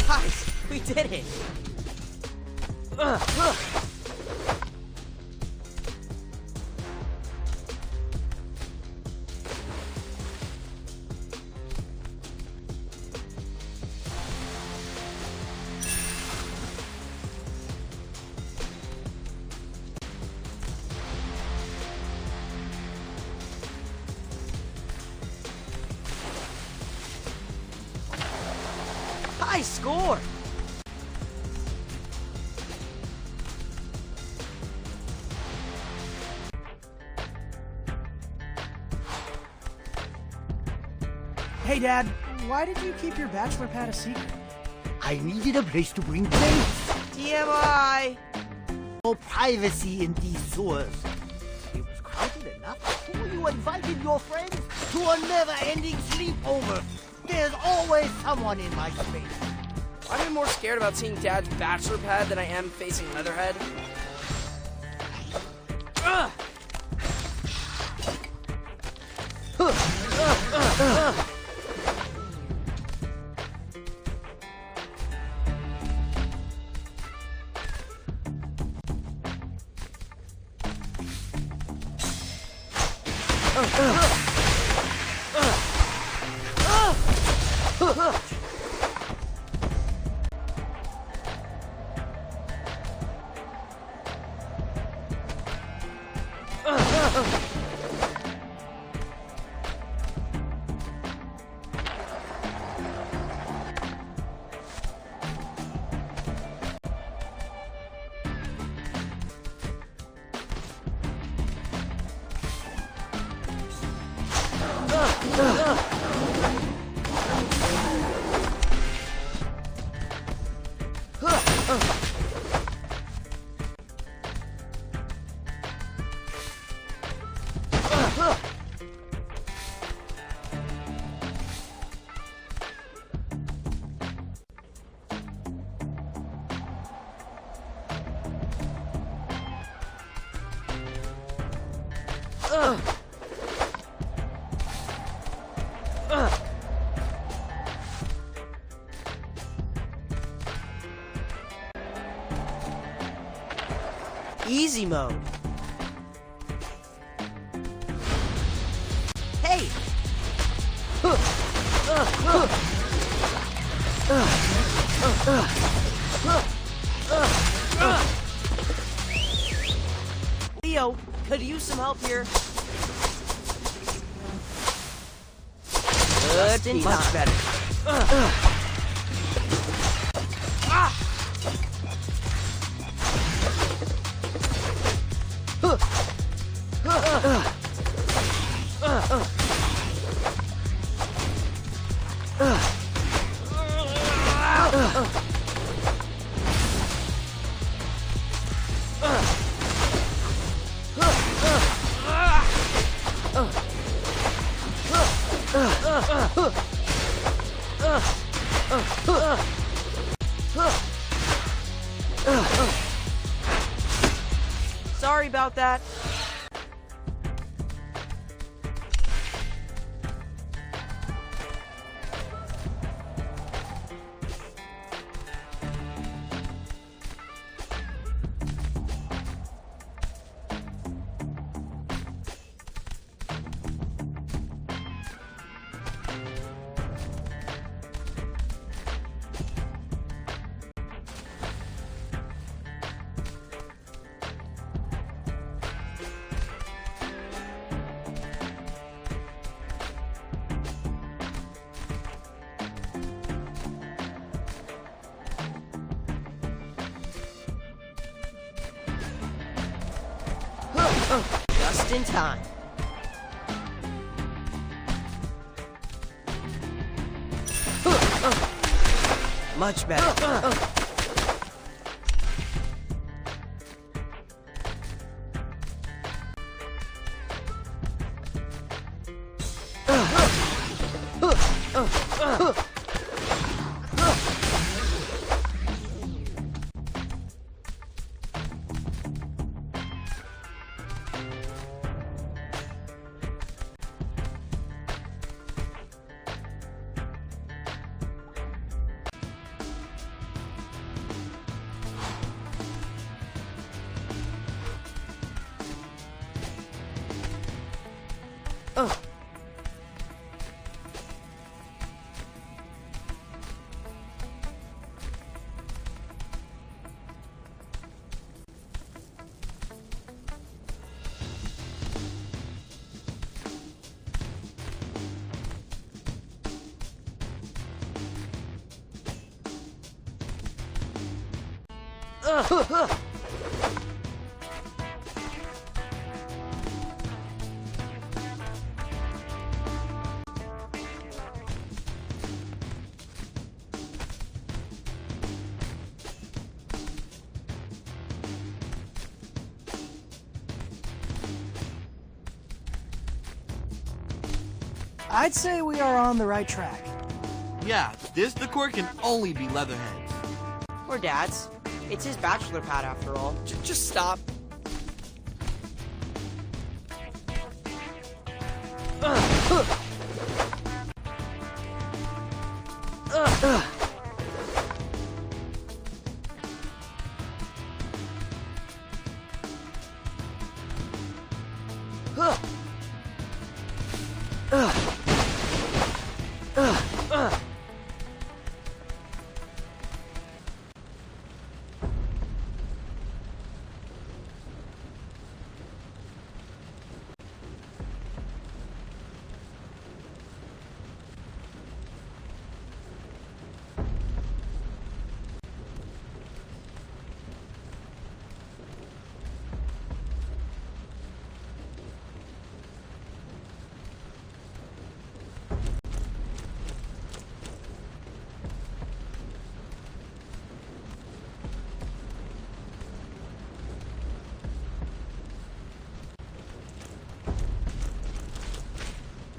Guys, we did it. High score. Hey, Dad, why did you keep your bachelor pad a secret? I needed a place to bring plates. TMI! No privacy in these sewers. It was crowded enough. So you invited your friends to a never-ending sleepover. There's always someone in my space. I'm more scared about seeing Dad's bachelor pad than I am facing Leatherhead. Ugh! Easy mode. Hey! Leo, could use some help here. Good in time. Much better. Sorry about that. Just in time. Much better. I'd say we are on the right track. Yeah, this decor can only be Leatherhead's. Or Dad's. It's his bachelor pad after all. Just stop.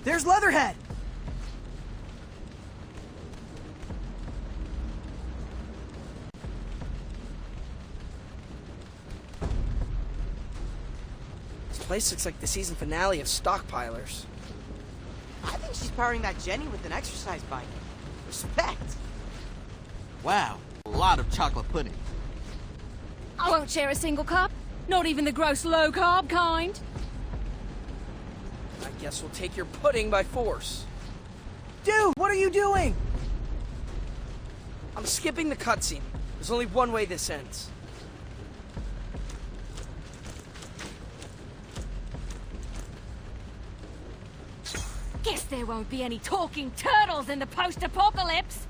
There's Leatherhead! This place looks like the season finale of Stockpilers. I think she's powering that Jenny with an exercise bike. Respect. Wow, a lot of chocolate pudding. I won't share a single cup. Not even the gross low-carb kind. I guess we'll take your pudding by force. Dude, what are you doing? I'm skipping the cutscene. There's only one way this ends. Guess there won't be any talking turtles in the post-apocalypse.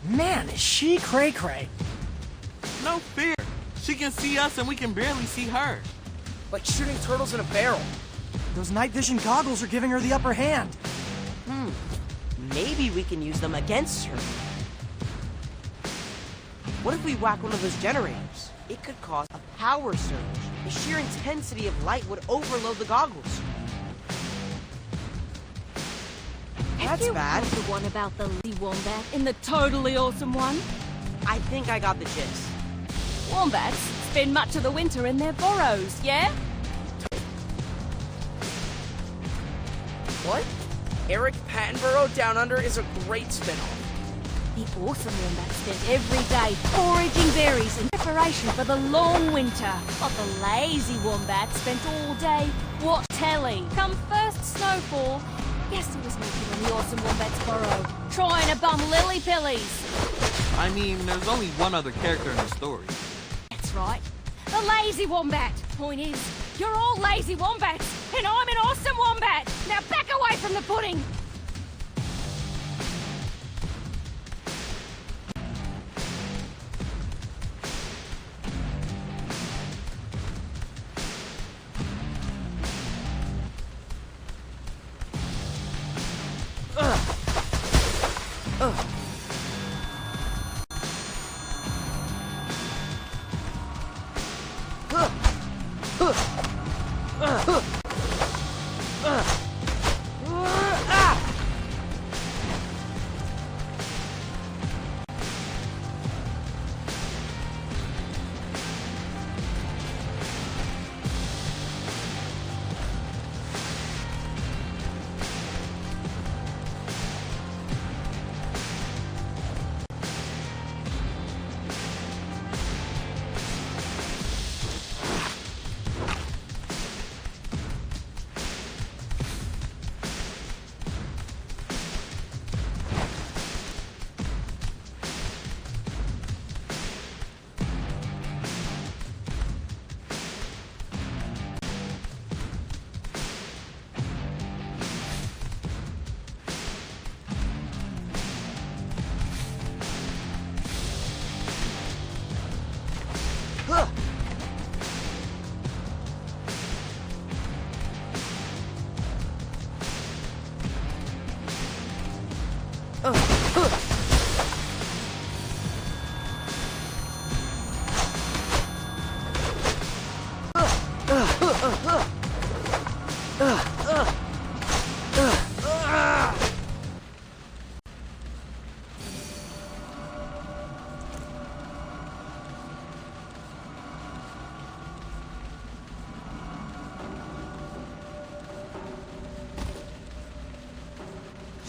Man, is she cray-cray. No fear. She can see us and we can barely see her. Like shooting turtles in a barrel. Those night vision goggles are giving her the upper hand. Maybe we can use them against her. What if we whack one of those generators? It could cause a power surge. The sheer intensity of light would overload the goggles. That's bad. The one about the lazy wombat in the totally awesome one? I think I got the gist. Wombats spend much of the winter in their burrows, yeah? What? Eric Pattenborough Down Under is a great spin-off. The awesome wombat spent every day foraging berries in preparation for the long winter. But the lazy wombat spent all day watch telly. Come first snowfall, guess who was making in the awesome wombat's burrow? Trying to bum lily pillies. I mean, there's only one other character in the story. That's right. The lazy wombat. Point is, you're all lazy wombats, and I'm an awesome wombat. Now back away from the pudding.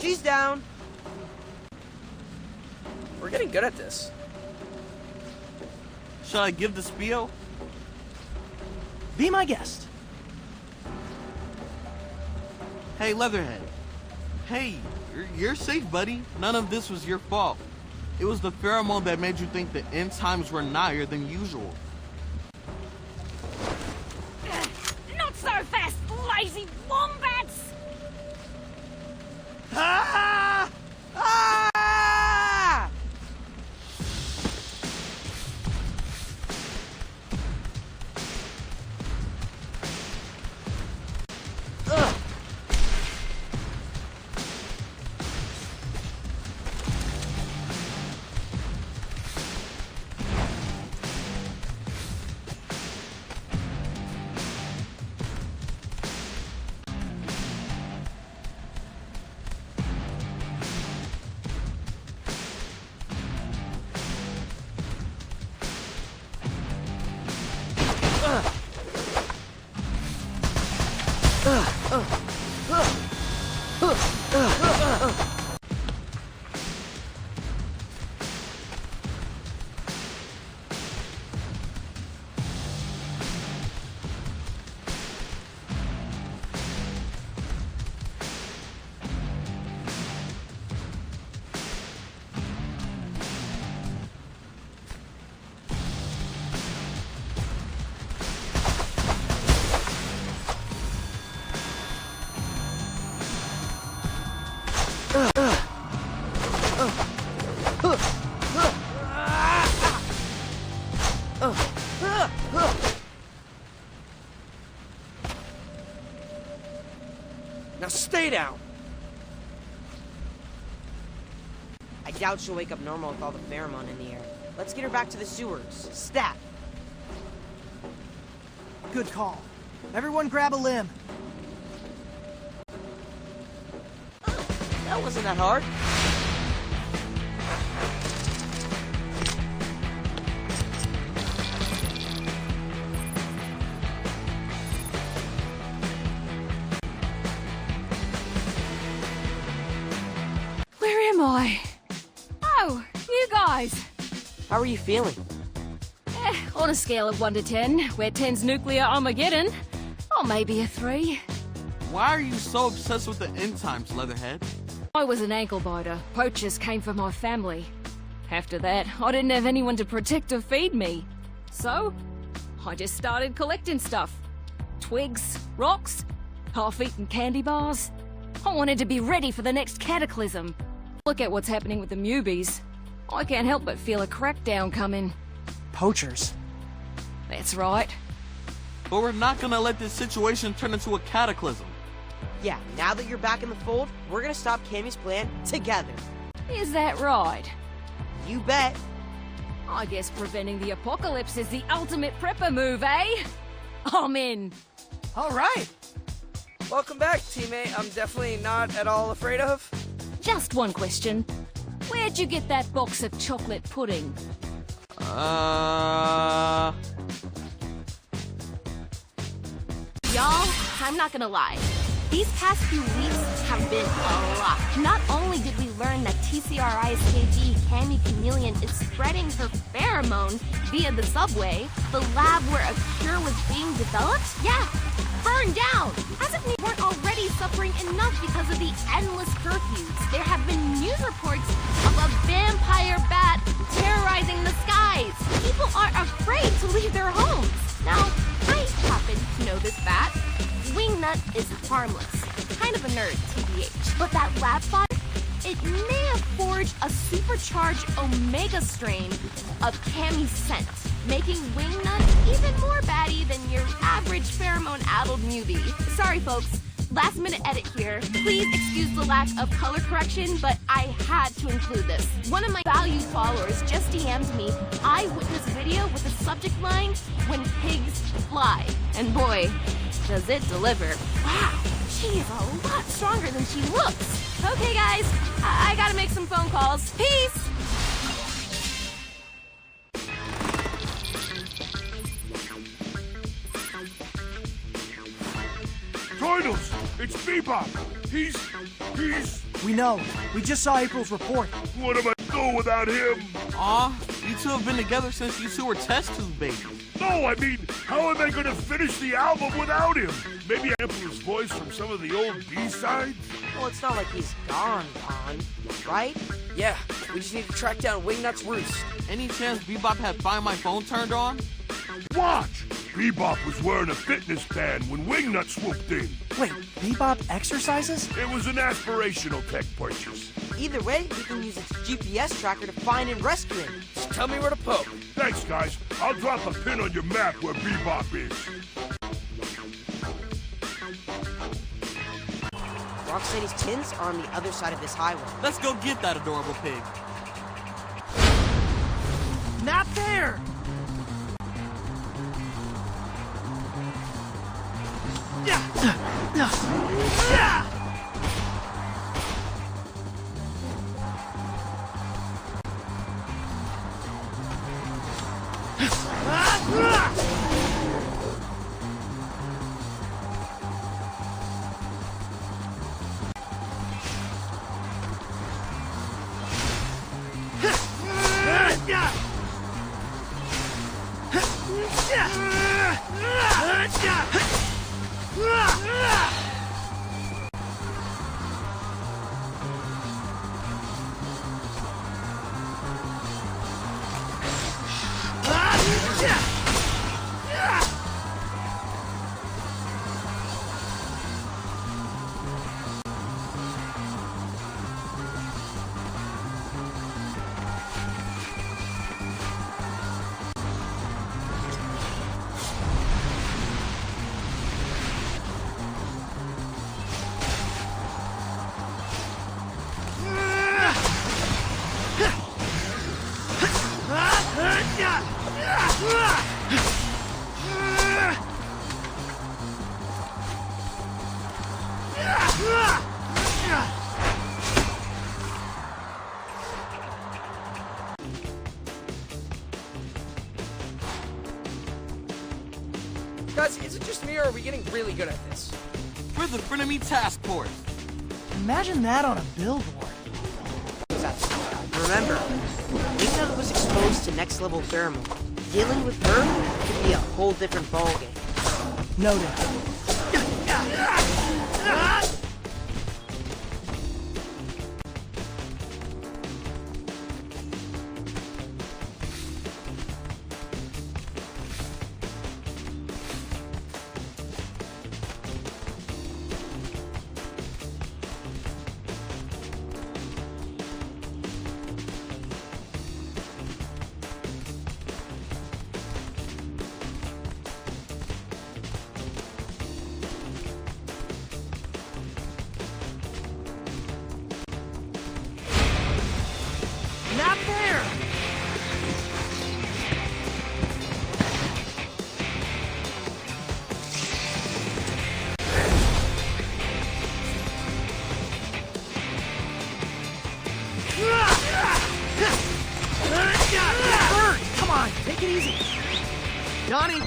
She's down. We're getting good at this. Should I give the spiel? Be my guest. Hey, Leatherhead. Hey, you're safe, buddy. None of this was your fault. It was the pheromone that made you think the end times were nigher than usual. Not so fast, lazy wombats! Ah! Ah! Ugh. Now stay down. I doubt she'll wake up normal with all the pheromone in the air. Let's get her back to the sewers. Stat! Good call. Everyone grab a limb. That wasn't that hard. Where am I? Oh, you guys. How are you feeling? On a scale of 1 to 10, where 10's nuclear Armageddon, or maybe a 3. Why are you so obsessed with the end times, Leatherhead? I was an ankle biter. Poachers came for my family. After that, I didn't have anyone to protect or feed me. So, I just started collecting stuff. Twigs, rocks, half-eaten candy bars. I wanted to be ready for the next cataclysm. Look at what's happening with the Mubies. I can't help but feel a crackdown coming. Poachers. That's right. But we're not gonna let this situation turn into a cataclysm. Yeah, now that you're back in the fold, we're gonna stop Cammy's plan together. Is that right? You bet. I guess preventing the apocalypse is the ultimate prepper move, eh? I'm in. All right. Welcome back, teammate. I'm definitely not at all afraid of. Just one question. Where'd you get that box of chocolate pudding? Y'all, I'm not gonna lie. These past few weeks have been a lot. Not only did we learn that TCRI's KG Cammy Chameleon is spreading her pheromone via the subway, the lab where a cure was being developed, burned down. As if we weren't already suffering enough because of the endless curfews, there have been news reports of a vampire bat terrorizing the skies. People are afraid to leave their homes. Now, I happen to know this bat. Wingnut is harmless. Kind of a nerd, TBH. But that lab fire, it may have forged a supercharged Omega strain of Cammy's scent, making Wingnut even more batty than your average pheromone-addled newbie. Sorry, folks. Last minute edit here. Please excuse the lack of color correction, but I had to include this. One of my valued followers just DM'd me eyewitness video with the subject line, "When pigs fly." And boy, does it deliver. Wow, she is a lot stronger than she looks. Okay guys, I gotta make some phone calls. Peace! Turtles! It's Bebop! He's... We know. We just saw April's report. What am I doing without him? Aw, you two have been together since you two were test tube babies. No, I mean, how are they gonna finish the album without him? Maybe sample his voice from some of the old B-sides? Well, it's not like he's gone, right? Yeah, we just need to track down Wingnut's roost. Any chance Bebop had Find My Phone turned on? Watch! Bebop was wearing a fitness band when Wingnut swooped in. Wait, Bebop exercises? It was an aspirational tech purchase. Either way, we can use its GPS tracker to find and rescue him. Just tell me where to poke. Thanks, guys. I'll drop a pin on your map where Bebop is. Rocksteady's tins are on the other side of this highway. Let's go get that adorable pig. Not there! Guys, is it just me or are we getting really good at this? We're the Frenemy Task Force. Imagine that on a billboard. Remember, Wingnut was exposed to next-level pheromone. Dealing with her could be a whole different ballgame. Noted. Not there! Bird, come on, take it easy. Johnny.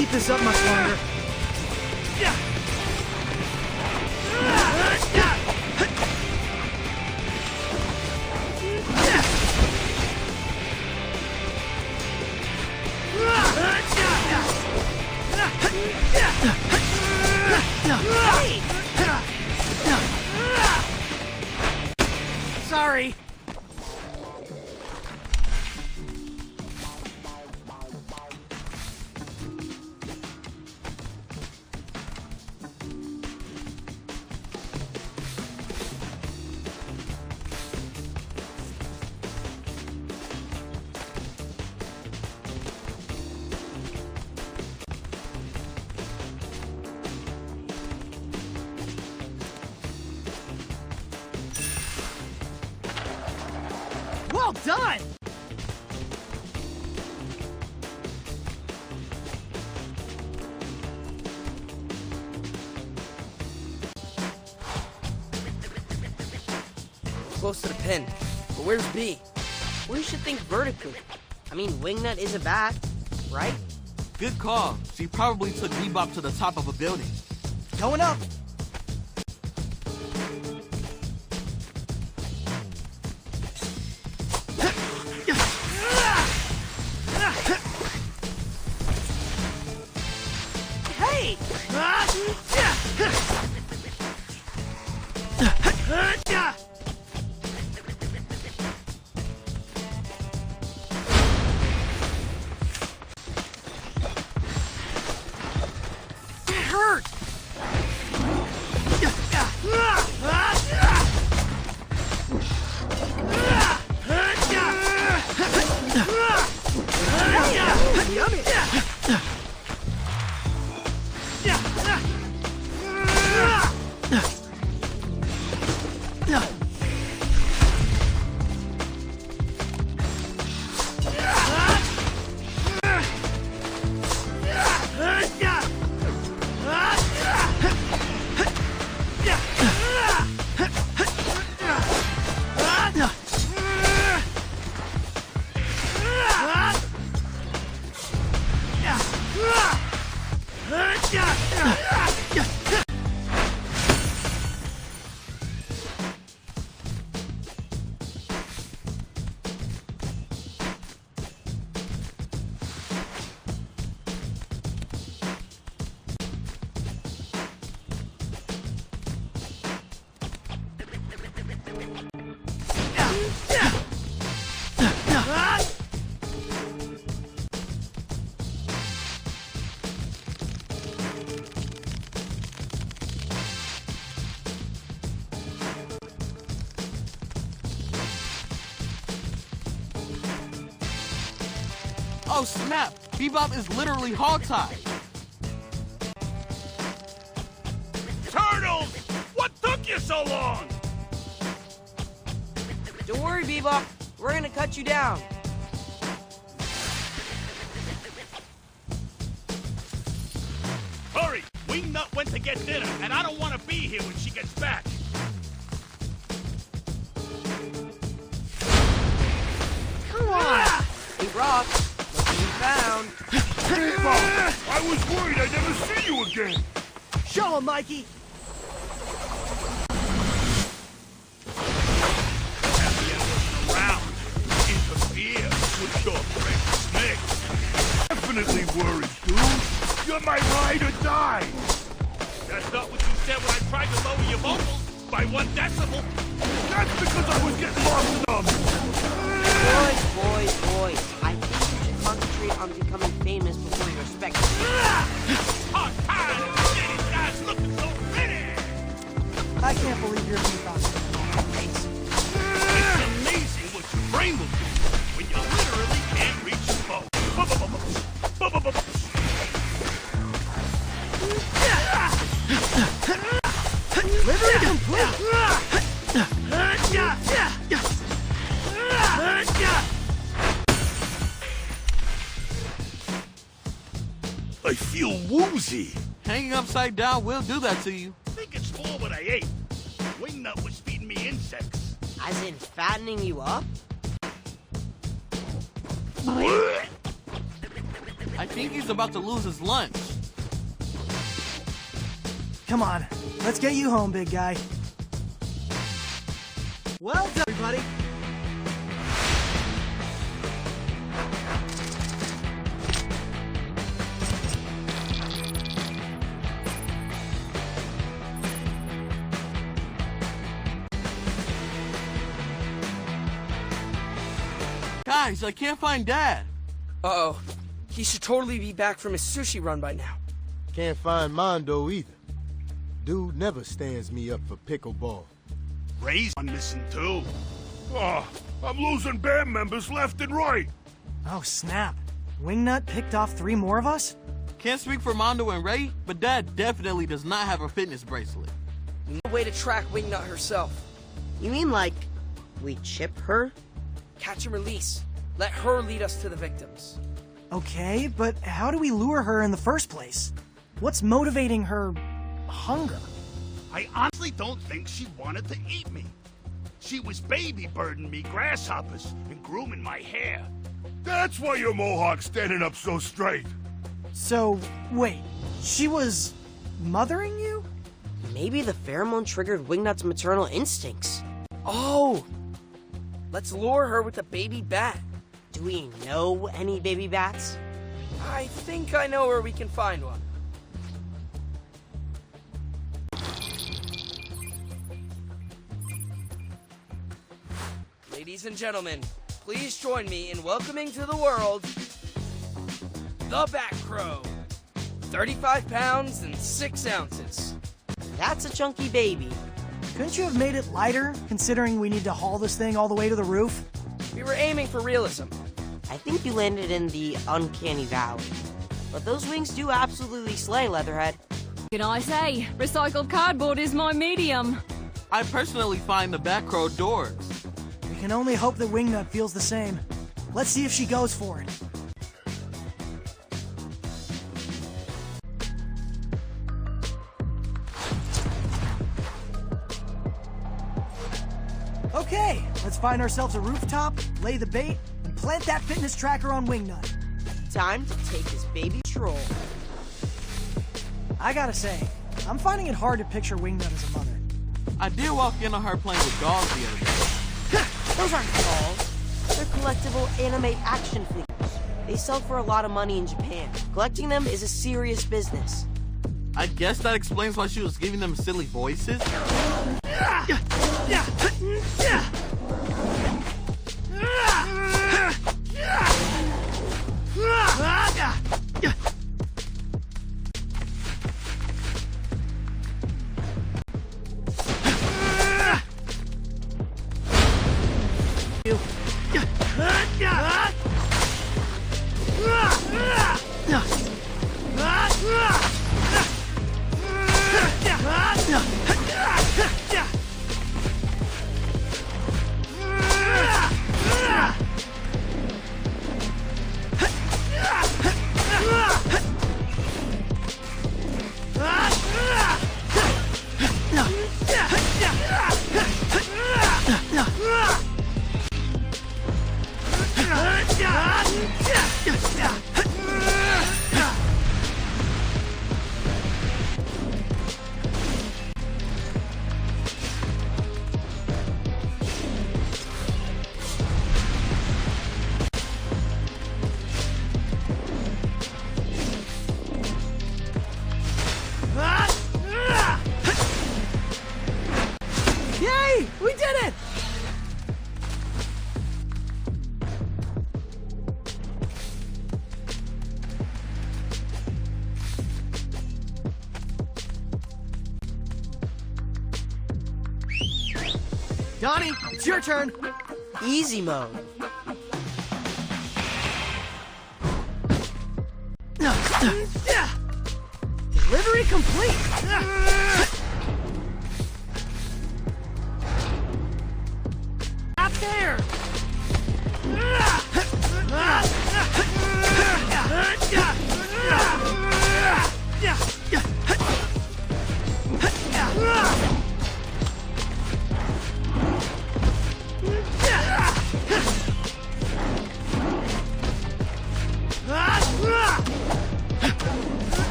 keep this up much longer. Sorry. Well done! Close to the pin. But where's B? We should think vertically. I mean, Wingnut is a bat, right? Good call. She probably took Bebop to the top of a building. Going up. Hey! It hurt! Yummy! Oh snap! Bebop is literally hog-tied! Turtles! What took you so long? Don't worry, Bebop. We're gonna cut you down. Hurry! Wingnut went to get dinner, and I don't want to be here when she gets back. Come on! Hey, Rock. Look what we found. I was worried I'd never see you again. Show him, Mikey! Around. Interfere with your great snake. Definitely worried, dude. You're my ride or die. That's not what you said when I tried to lower your vocals by 1 decibel. That's because I was getting lost in them. Boys. I think you should concentrate on becoming famous before you're respected. Hard time! These guys looking so pretty! I can't believe you're Bebop. It's amazing what your brain will do when you literally can't reach your phone. Delivery complete! I feel woozy. Hanging upside down will do that to you. I think it's more what I ate. Wingnut was feeding me insects. As in fattening you up? I think he's about to lose his lunch. Come on, let's get you home, big guy. Well done, everybody. Guys, I can't find Dad. Uh-oh. He should totally be back from his sushi run by now. Can't find Mondo either. Dude never stands me up for pickleball. Ray's on missing too. Oh, I'm losing band members left and right. Oh, snap. Wingnut picked off 3 more of us? Can't speak for Mondo and Ray, but Dad definitely does not have a fitness bracelet. No way to track Wingnut herself. You mean like we chip her? Catch and release. Let her lead us to the victims. Okay, but how do we lure her in the first place? What's motivating her hunger? I honestly don't think she wanted to eat me. She was baby birding me grasshoppers and grooming my hair. That's why your mohawk's standing up so straight. So, wait, she was mothering you? Maybe the pheromone triggered Wingnut's maternal instincts. Oh! Let's lure her with a baby bat. Do we know any baby bats? I think I know where we can find one. Ladies and gentlemen, please join me in welcoming to the world the Bat Crow. 35 pounds and 6 ounces. That's a chunky baby. Couldn't you have made it lighter, considering we need to haul this thing all the way to the roof? We were aiming for realism. I think you landed in the uncanny valley. But those wings do absolutely slay, Leatherhead. Can I say, recycled cardboard is my medium. I personally find the Bat Crow doors. We can only hope that Wingnut feels the same. Let's see if she goes for it. Okay, let's find ourselves a rooftop, lay the bait, and plant that fitness tracker on Wingnut. Time to take this baby stroll. I gotta say, I'm finding it hard to picture Wingnut as a mother. I did walk in on her playing with dolls the other day. Those aren't dolls. They're collectible anime action figures. They sell for a lot of money in Japan. Collecting them is a serious business. I guess that explains why she was giving them silly voices. Yay! We did it! Donnie, it's your turn. Easy mode. Delivery complete. Up there.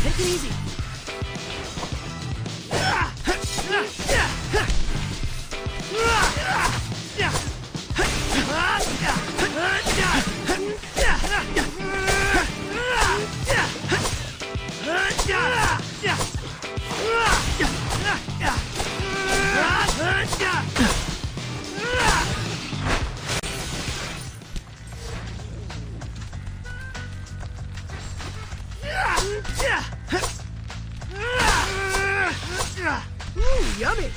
Take it easy. Ooh, yummy.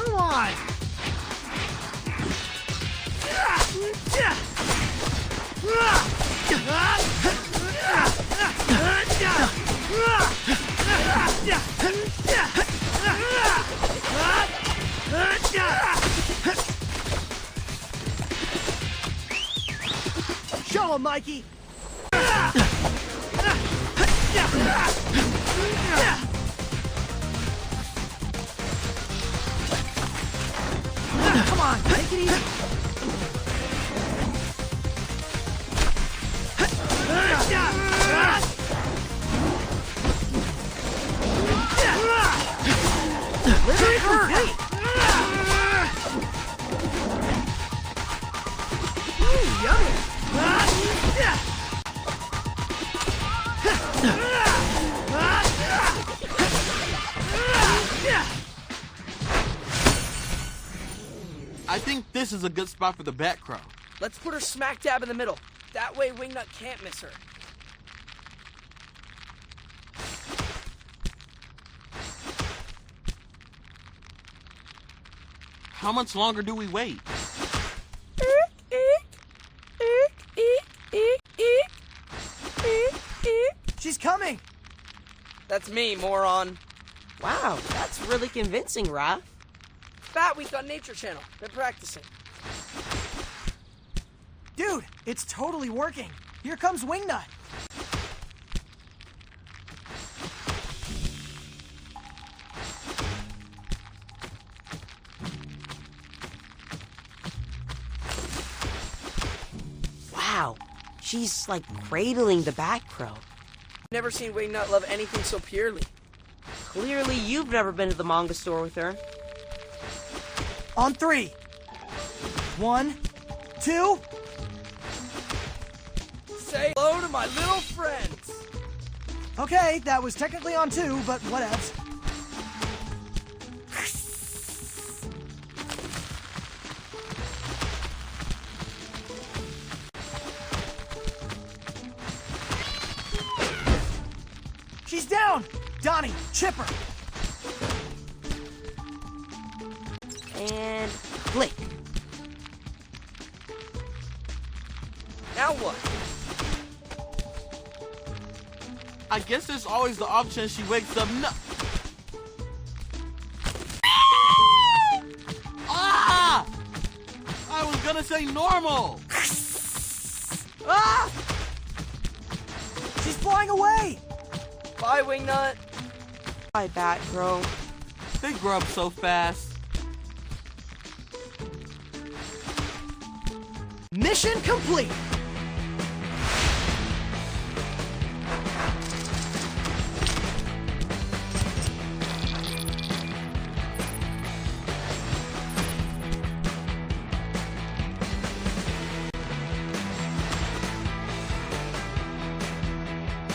Come on! Show him, Mikey! Come on, take it easy. Let hurt. Ooh, yummy. I think this is a good spot for the Bat Crow. Let's put her smack dab in the middle. That way Wingnut can't miss her. How much longer do we wait? She's coming! That's me, moron. Wow, that's really convincing, Raph. Bat Week on Nature Channel. They're practicing. Dude, it's totally working. Here comes Wingnut. Wow, she's like cradling the Bat Crow. Never seen Wingnut love anything so purely. Clearly, you've never been to the manga store with her. On 3. 1, 2. Say hello to my little friends. Okay, that was technically on 2, but whatevs. She's down! Donnie, Chipper! And click. Now what? I guess there's always the option she wakes up Ah! I was gonna say normal! Ah! She's flying away! Bye, Wingnut. Bye, Batgirl. They grow up so fast. Mission complete!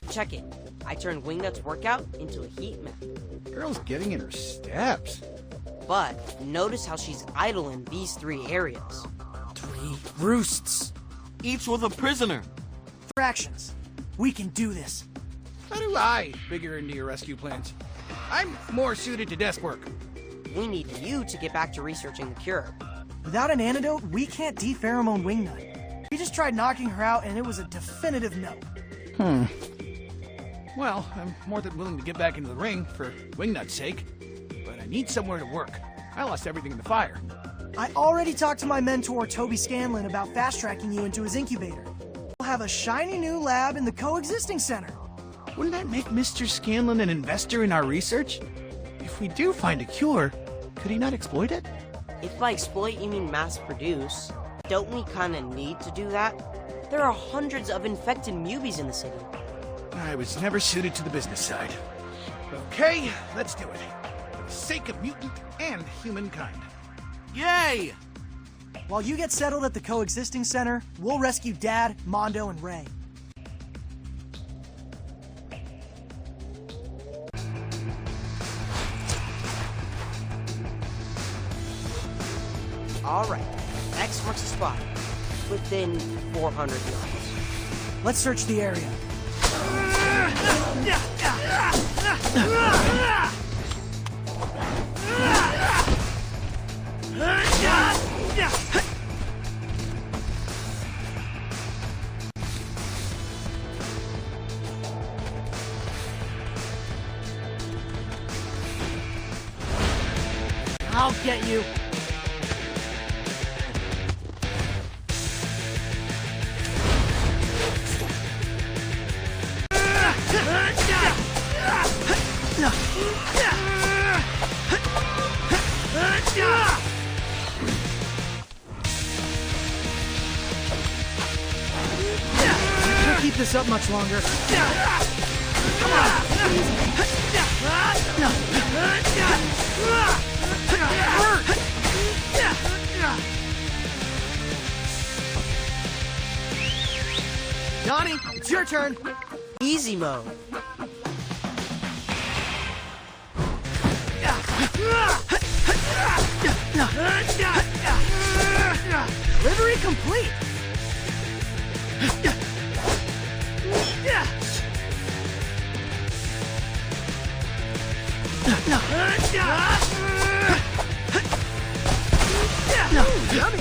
Check it. I turned Wingnut's workout into a heat map. Girl's getting in her steps. But notice how she's idle in these 3 areas. 3 roosts. Each with a prisoner. Fractions. We can do this. How do I figure into your rescue plans? I'm more suited to desk work. We need you to get back to researching the cure. Without an antidote, we can't de-pheromone Wingnut. We just tried knocking her out, and it was a definitive no. Well, I'm more than willing to get back into the ring for Wingnut's sake, but I need somewhere to work. I lost everything in the fire. I already talked to my mentor, Toby Scanlon, about fast-tracking you into his incubator. We'll have a shiny new lab in the coexisting center. Wouldn't that make Mr. Scanlon an investor in our research? If we do find a cure, could he not exploit it? If by exploit you mean mass produce, don't we kinda need to do that? There are hundreds of infected mubies in the city. I was never suited to the business side. Okay, let's do it. For the sake of mutant and humankind. Yay! While you get settled at the coexisting center, we'll rescue Dad, Mondo, and Ray. Alright, X marks the spot. Within 400 yards. Let's search the area. I'll get you. Can't keep this up much longer. Come on. Donnie, it's your turn. Easy mode. Delivery complete. Yummy.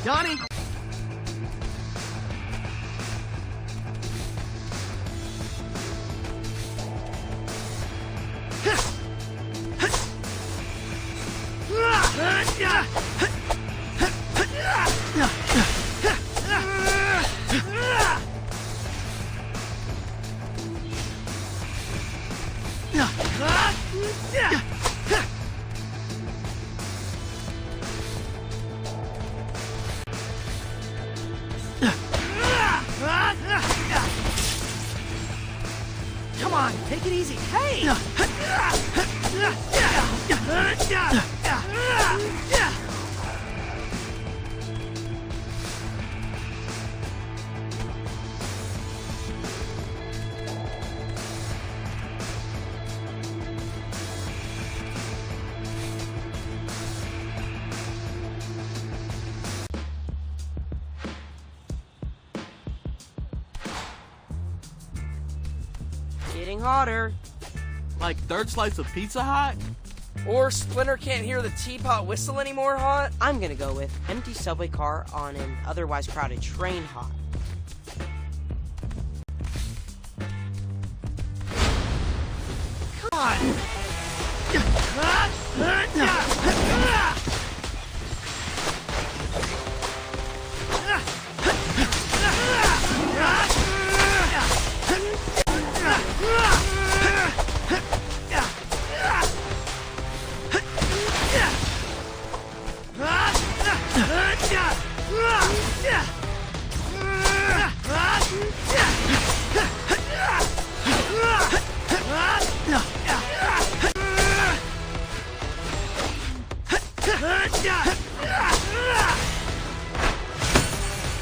Donnie! Come on, take it easy. Hey! Getting hotter. Like third slice of Pizza Hut? Or Splinter can't hear the teapot whistle anymore hot? I'm gonna go with empty subway car on an otherwise crowded train hot. Come on!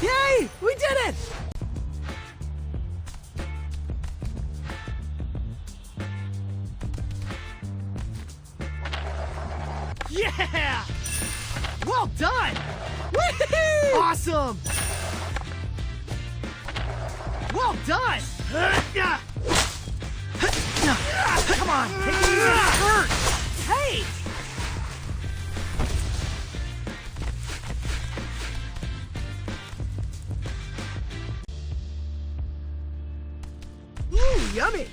Yay! We did it! Yeah! Well done! Whee! Awesome! Well done! Come on, take it easy. It hurts. Hey! Ooh, yummy!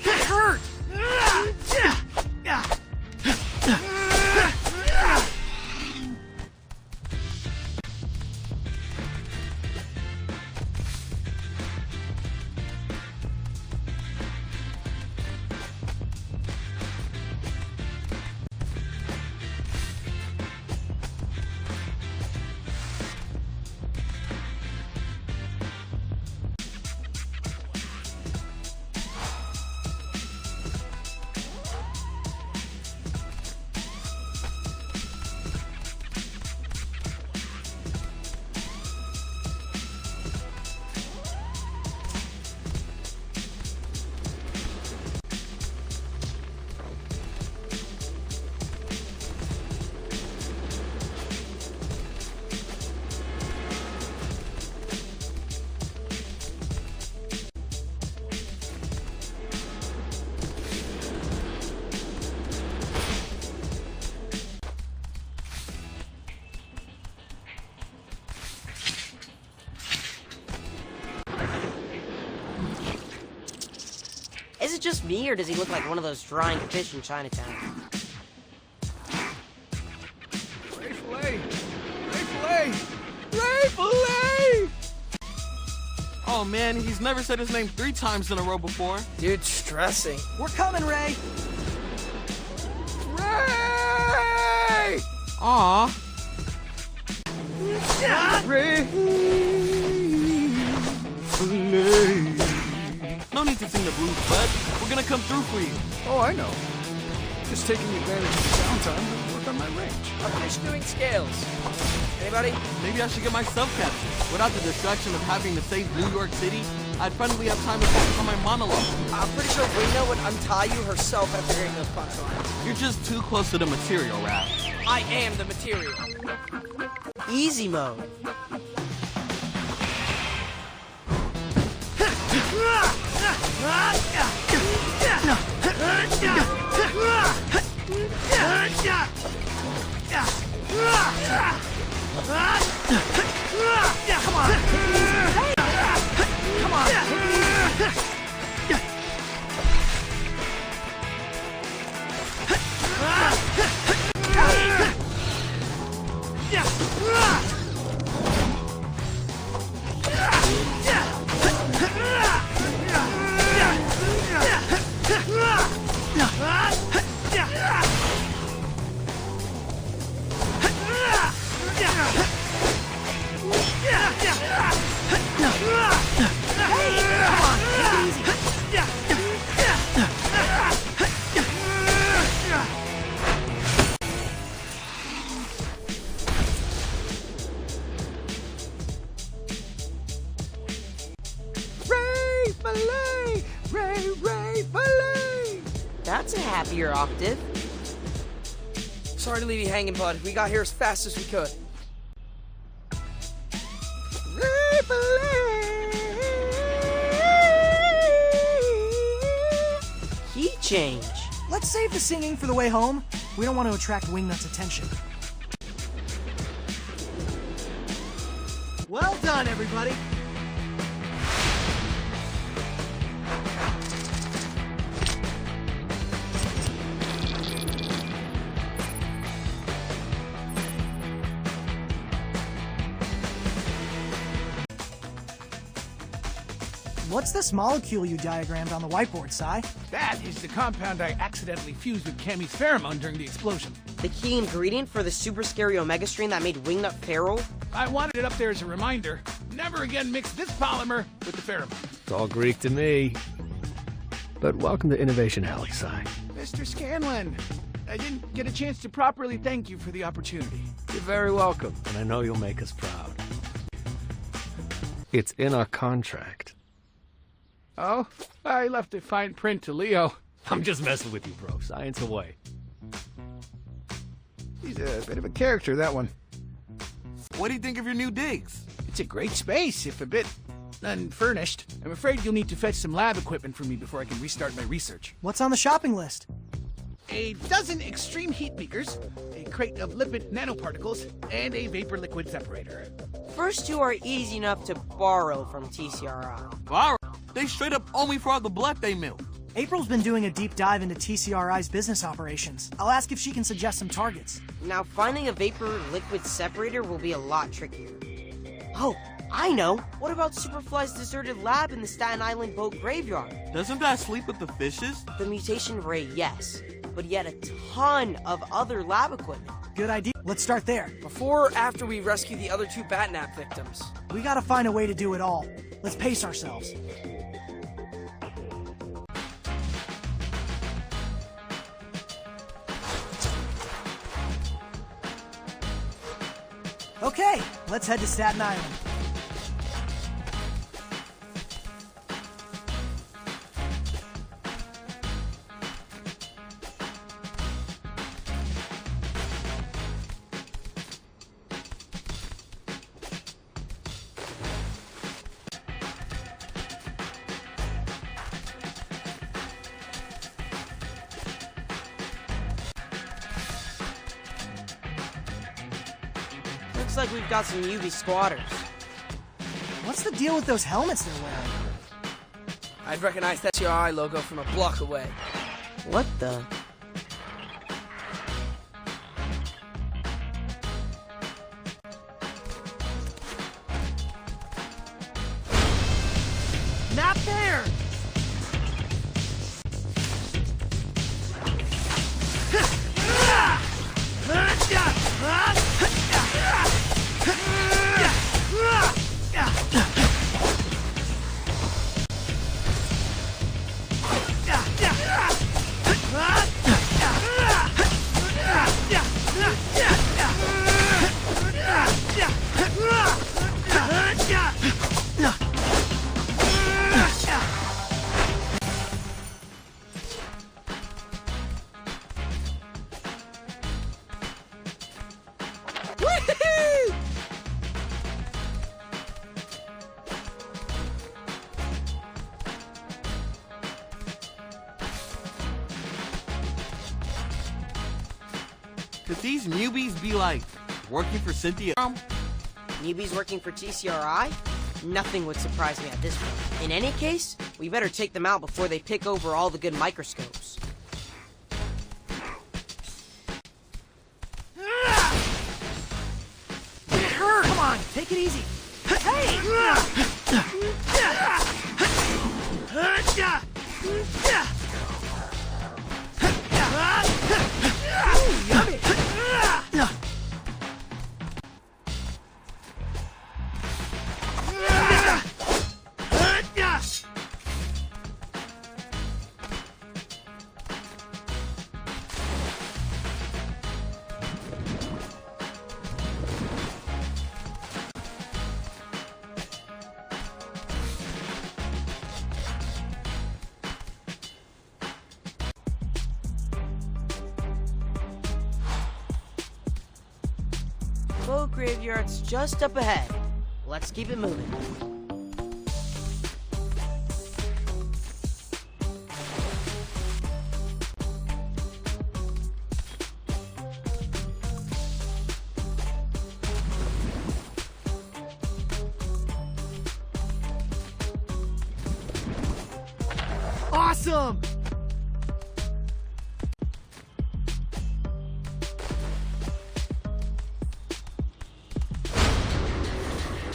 It hurt! Is it just me, or does he look like one of those drying fish in Chinatown? Ray Fillet! Ray Fillet! Ray Fillet! Oh man, he's never said his name 3 times in a row before. Dude's stressing. We're coming, Ray! Ray! Aw. Ray! No need to sing the blues, bud. We're gonna come through for you. Oh, I know. Just taking advantage of the downtime to work on my range. I'll finish doing scales. Anybody? Maybe I should get myself captured without the distraction of having to save New York City I'd finally have time to focus on my monologue. I'm pretty sure Wingnut would untie you herself after hearing those punchlines. You're just too close to the material, Raph. I am the material. Easy mode. Come on. Come on. That's a happier octave. Sorry to leave you hanging, bud. We got here as fast as we could. Key change. Let's save the singing for the way home. We don't want to attract Wingnut's attention. Well done, everybody. What's this molecule you diagrammed on the whiteboard, Si? That is the compound I accidentally fused with Cammy's pheromone during the explosion. The key ingredient for the super scary Omega strain that made Wingnut feral? I wanted it up there as a reminder. Never again mix this polymer with the pheromone. It's all Greek to me. But welcome to Innovation Alley, Si. Mr. Scanlan, I didn't get a chance to properly thank you for the opportunity. You're very welcome, and I know you'll make us proud. It's in our contract. Oh, I left a fine print to Leo. I'm just messing with you, bro. Science away. He's a bit of a character, that one. What do you think of your new digs? It's a great space, if a bit unfurnished. I'm afraid you'll need to fetch some lab equipment for me before I can restart my research. What's on the shopping list? A dozen extreme heat beakers, a crate of lipid nanoparticles, and a vapor liquid separator. First two are easy enough to borrow from TCRI. Borrow? They straight up owe me for all the blood they milk. April's been doing a deep dive into TCRI's business operations. I'll ask if she can suggest some targets. Now, finding a vapor liquid separator will be a lot trickier. Oh, I know! What about Superfly's deserted lab in the Staten Island boat graveyard? Doesn't that sleep with the fishes? The mutation ray, yes. But yet a ton of other lab equipment. Good idea. Let's start there. Before or after we rescue the other two Batnap victims? We gotta find a way to do it all. Let's pace ourselves. Okay, let's head to Staten Island. Looks like we've got some UV squatters. What's the deal with those helmets they're wearing? I'd recognize that TCRI logo from a block away. What the? Not there! Could these newbies be like working for Cynthia? Newbies working for TCRI? Nothing would surprise me at this point. In any case, we better take them out before they pick over all the good microscopes. Get her! Come on, take it easy. Hey! Ooh, yummy! Boat graveyard's just up ahead. Let's keep it moving. Awesome!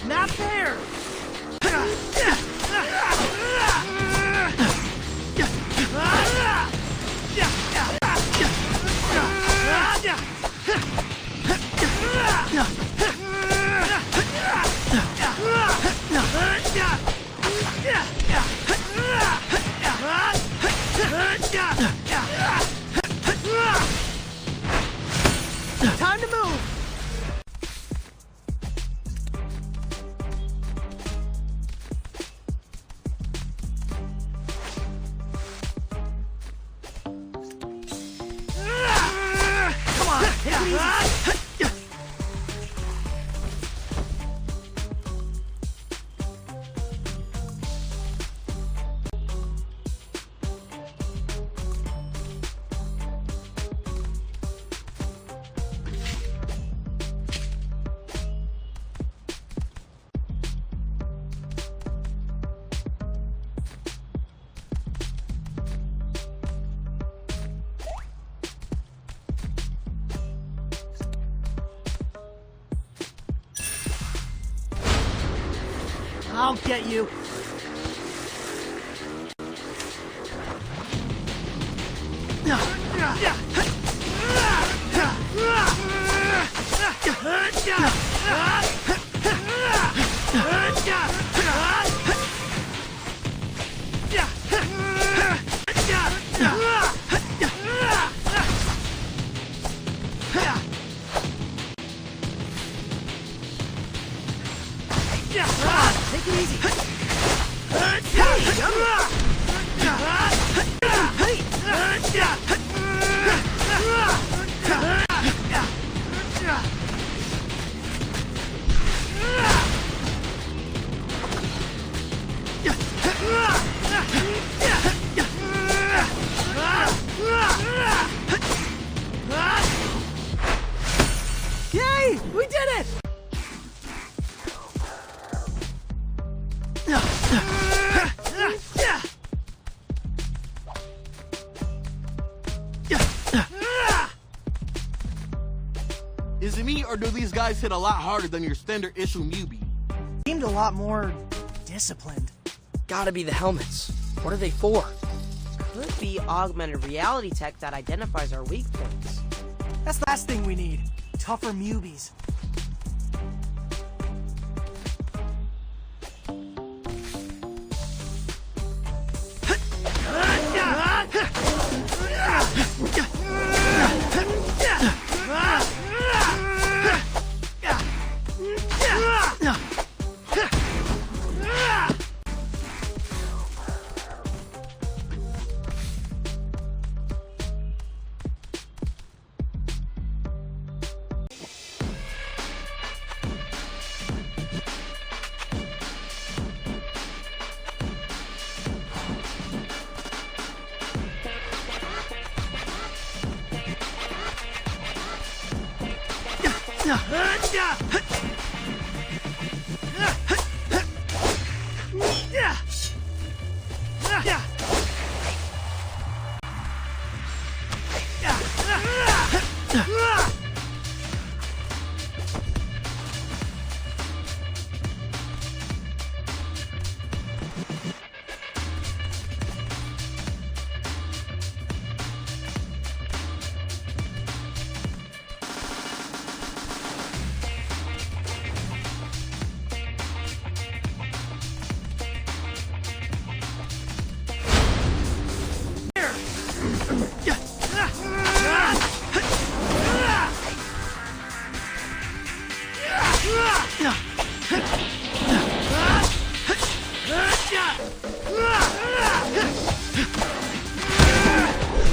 Not fair! Time to move! Come on, take it easy! I'll get you. Take it easy. Yay! We did it! Is it me, or do these guys hit a lot harder than your standard issue newbie? Seemed a lot more disciplined. Gotta be the helmets. What are they for? Could be augmented reality tech that identifies our weak points. That's the last thing we need. Tougher mubies.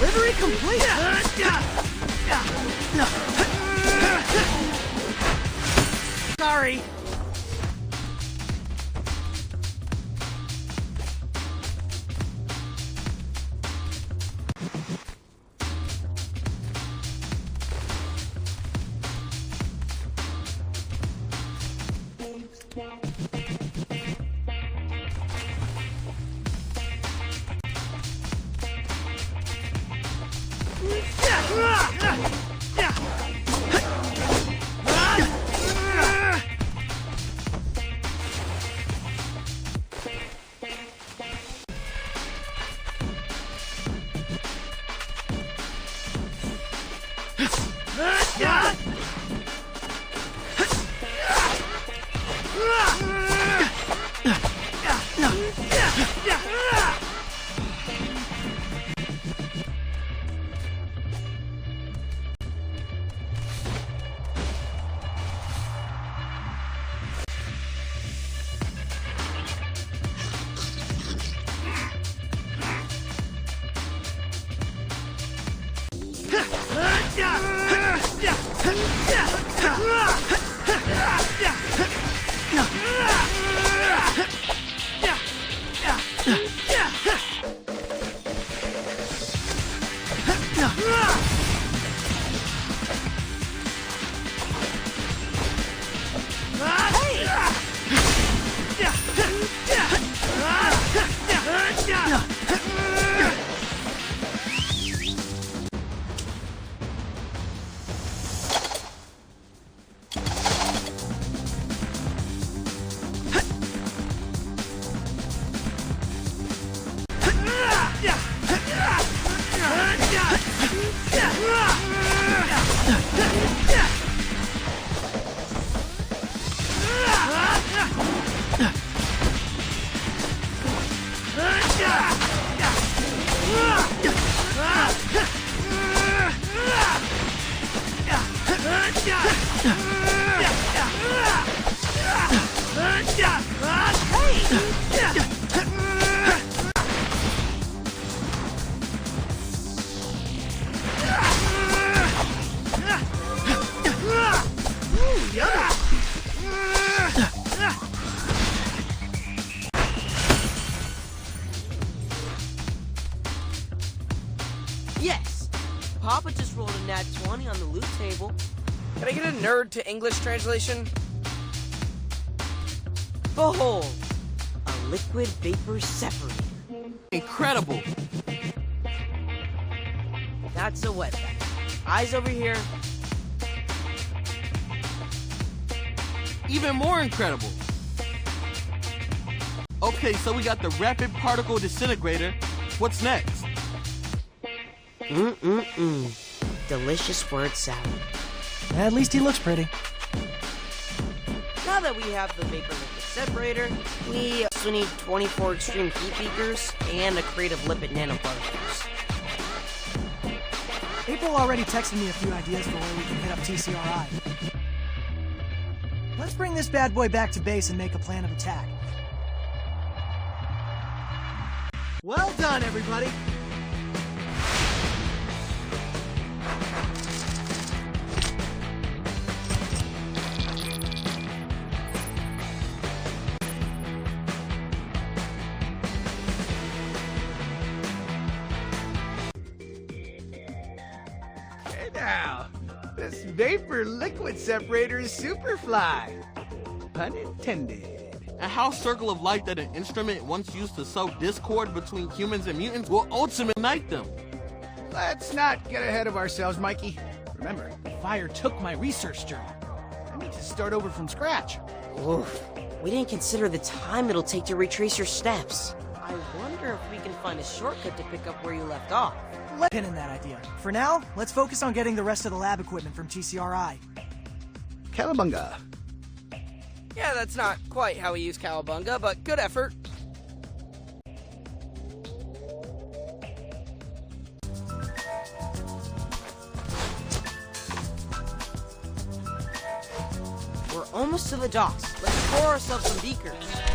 Delivery complete! Sorry. Yes! Papa just rolled a nat 20 on the loot table. Can I get a nerd to English translation? Behold, a liquid vapor separator. Incredible. That's a wetback. Eyes over here. Even more incredible. Okay, so we got the rapid particle disintegrator. What's next? Delicious word salad. At least he looks pretty. Now that we have the vapor liquid separator, we also need 24 extreme heat beakers and a crate of lipid nanoparticles. April already texted me a few ideas for where we can hit up TCRI. Let's bring this bad boy back to base and make a plan of attack. Well done, everybody! Now, This vapor liquid separator is Superfly. Pun intended. And how Circle of Light, that an instrument once used to sow discord between humans and mutants, will ultimately unite them. Let's not get ahead of ourselves, Mikey. Remember, the fire took my research journal. I need to start over from scratch. Oof. We didn't consider the time it'll take to retrace your steps. I wonder if we can find a shortcut to pick up where you left off. Let's pin in that idea. For now, let's focus on getting the rest of the lab equipment from TCRI. Cowabunga. Yeah, that's not quite how we use Cowabunga, but good effort. We're almost to the docks. Let's pour ourselves some beakers.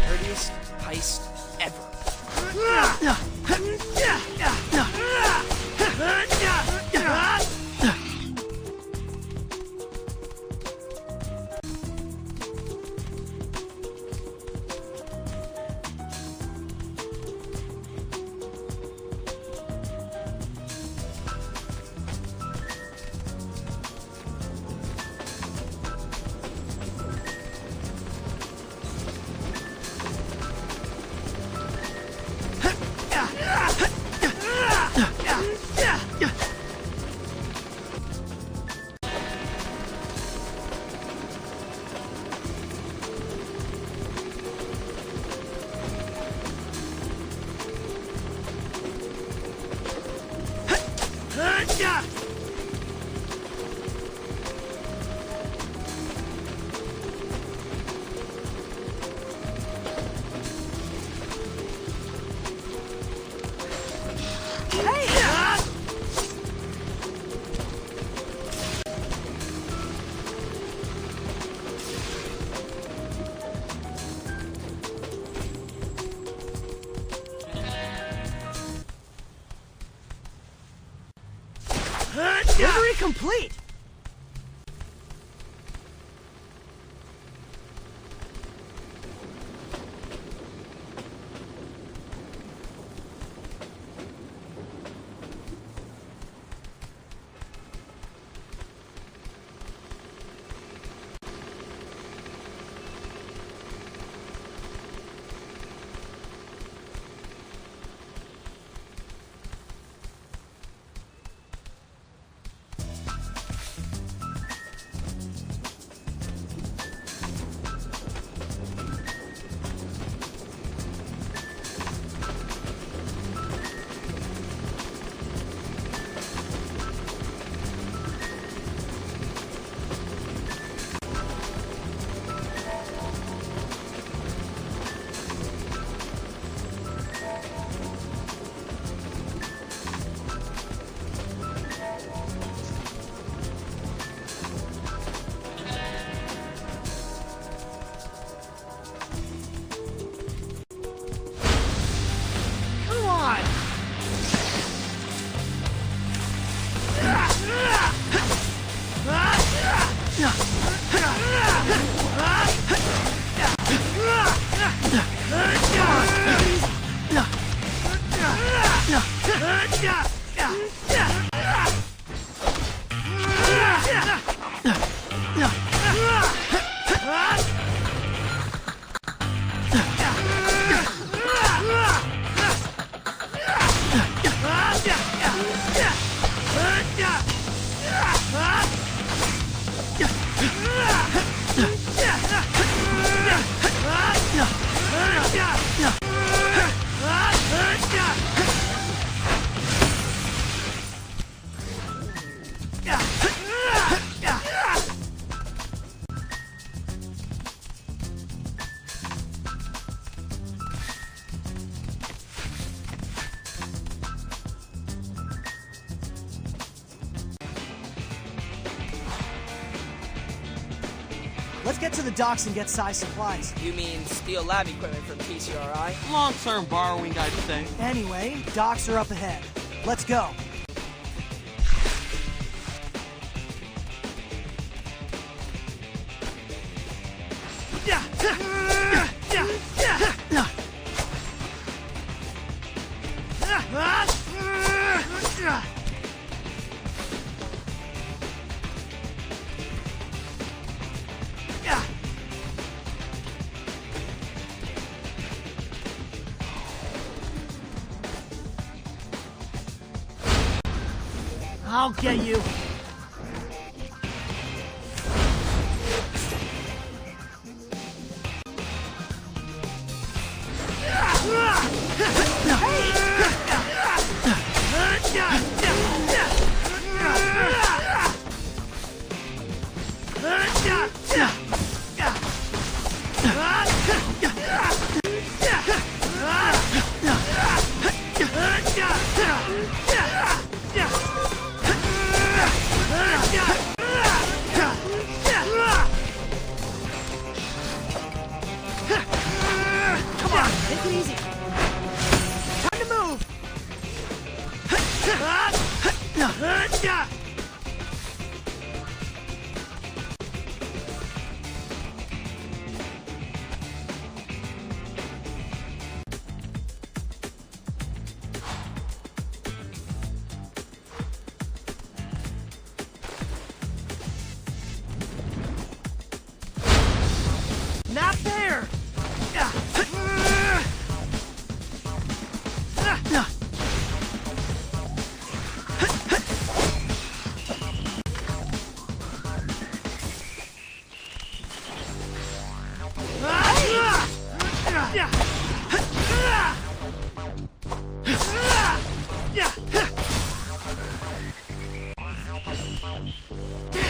Dirtiest heist ever. Delivery complete! Let's get to the docks and get size supplies. You mean steal lab equipment from TCRI? Long-term borrowing, I'd say. Anyway, docks are up ahead. Let's go. I'll get you. Come on, take it easy. Time to move. Not there. That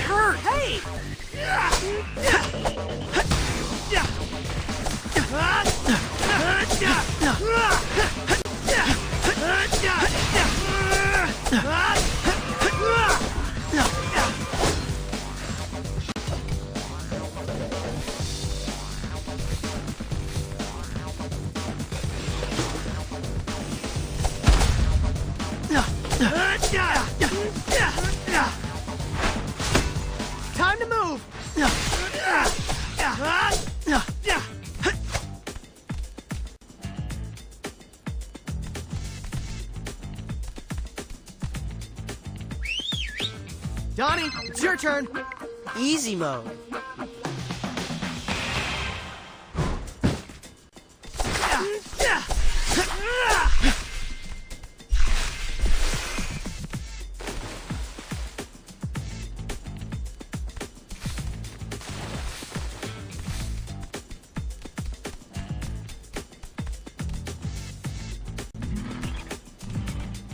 hurt. Hey. Time to move. Donnie, it's your turn. Easy mode.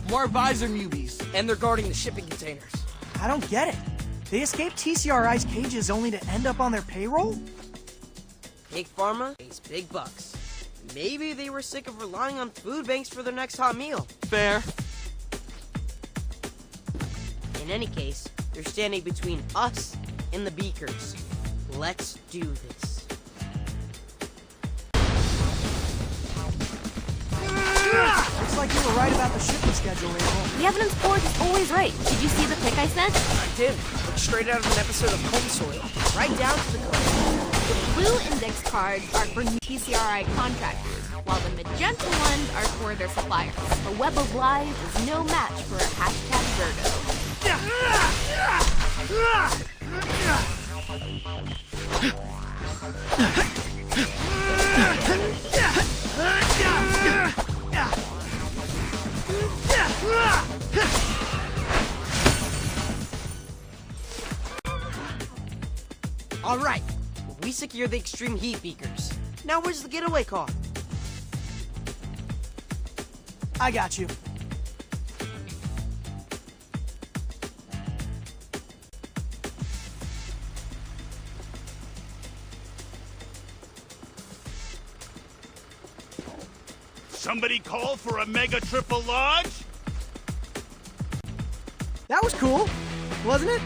More visor newbies. And they're guarding the shipping containers. I don't get it. They escaped TCRI's cages only to end up on their payroll? Big Pharma pays big bucks. Maybe they were sick of relying on food banks for their next hot meal. Fair. In any case, they're standing between us and the Beakers. Let's do this. Looks like you were right about the shipping schedule, April. The evidence board is always right. Did you see the pic I sent? I did. Looked straight out of an episode of Home Soil. Right down to the code. The blue index cards are for TCRI contractors, while the magenta ones are for their suppliers. The Web of Lies is no match for a hashtag Virgo. All right, we secure the extreme heat beakers. Now where's the getaway car? I got you. Somebody call for a mega triple large? That was cool, wasn't it?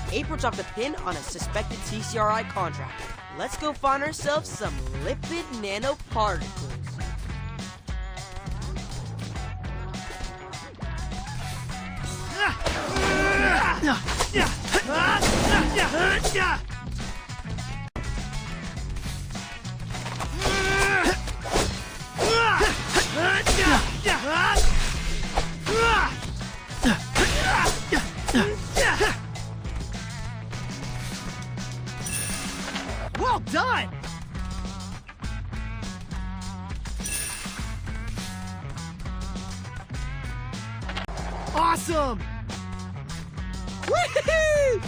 April dropped a pin on a suspected TCRI contractor. Let's go find ourselves some lipid nanoparticles. Well done! Awesome! Whee!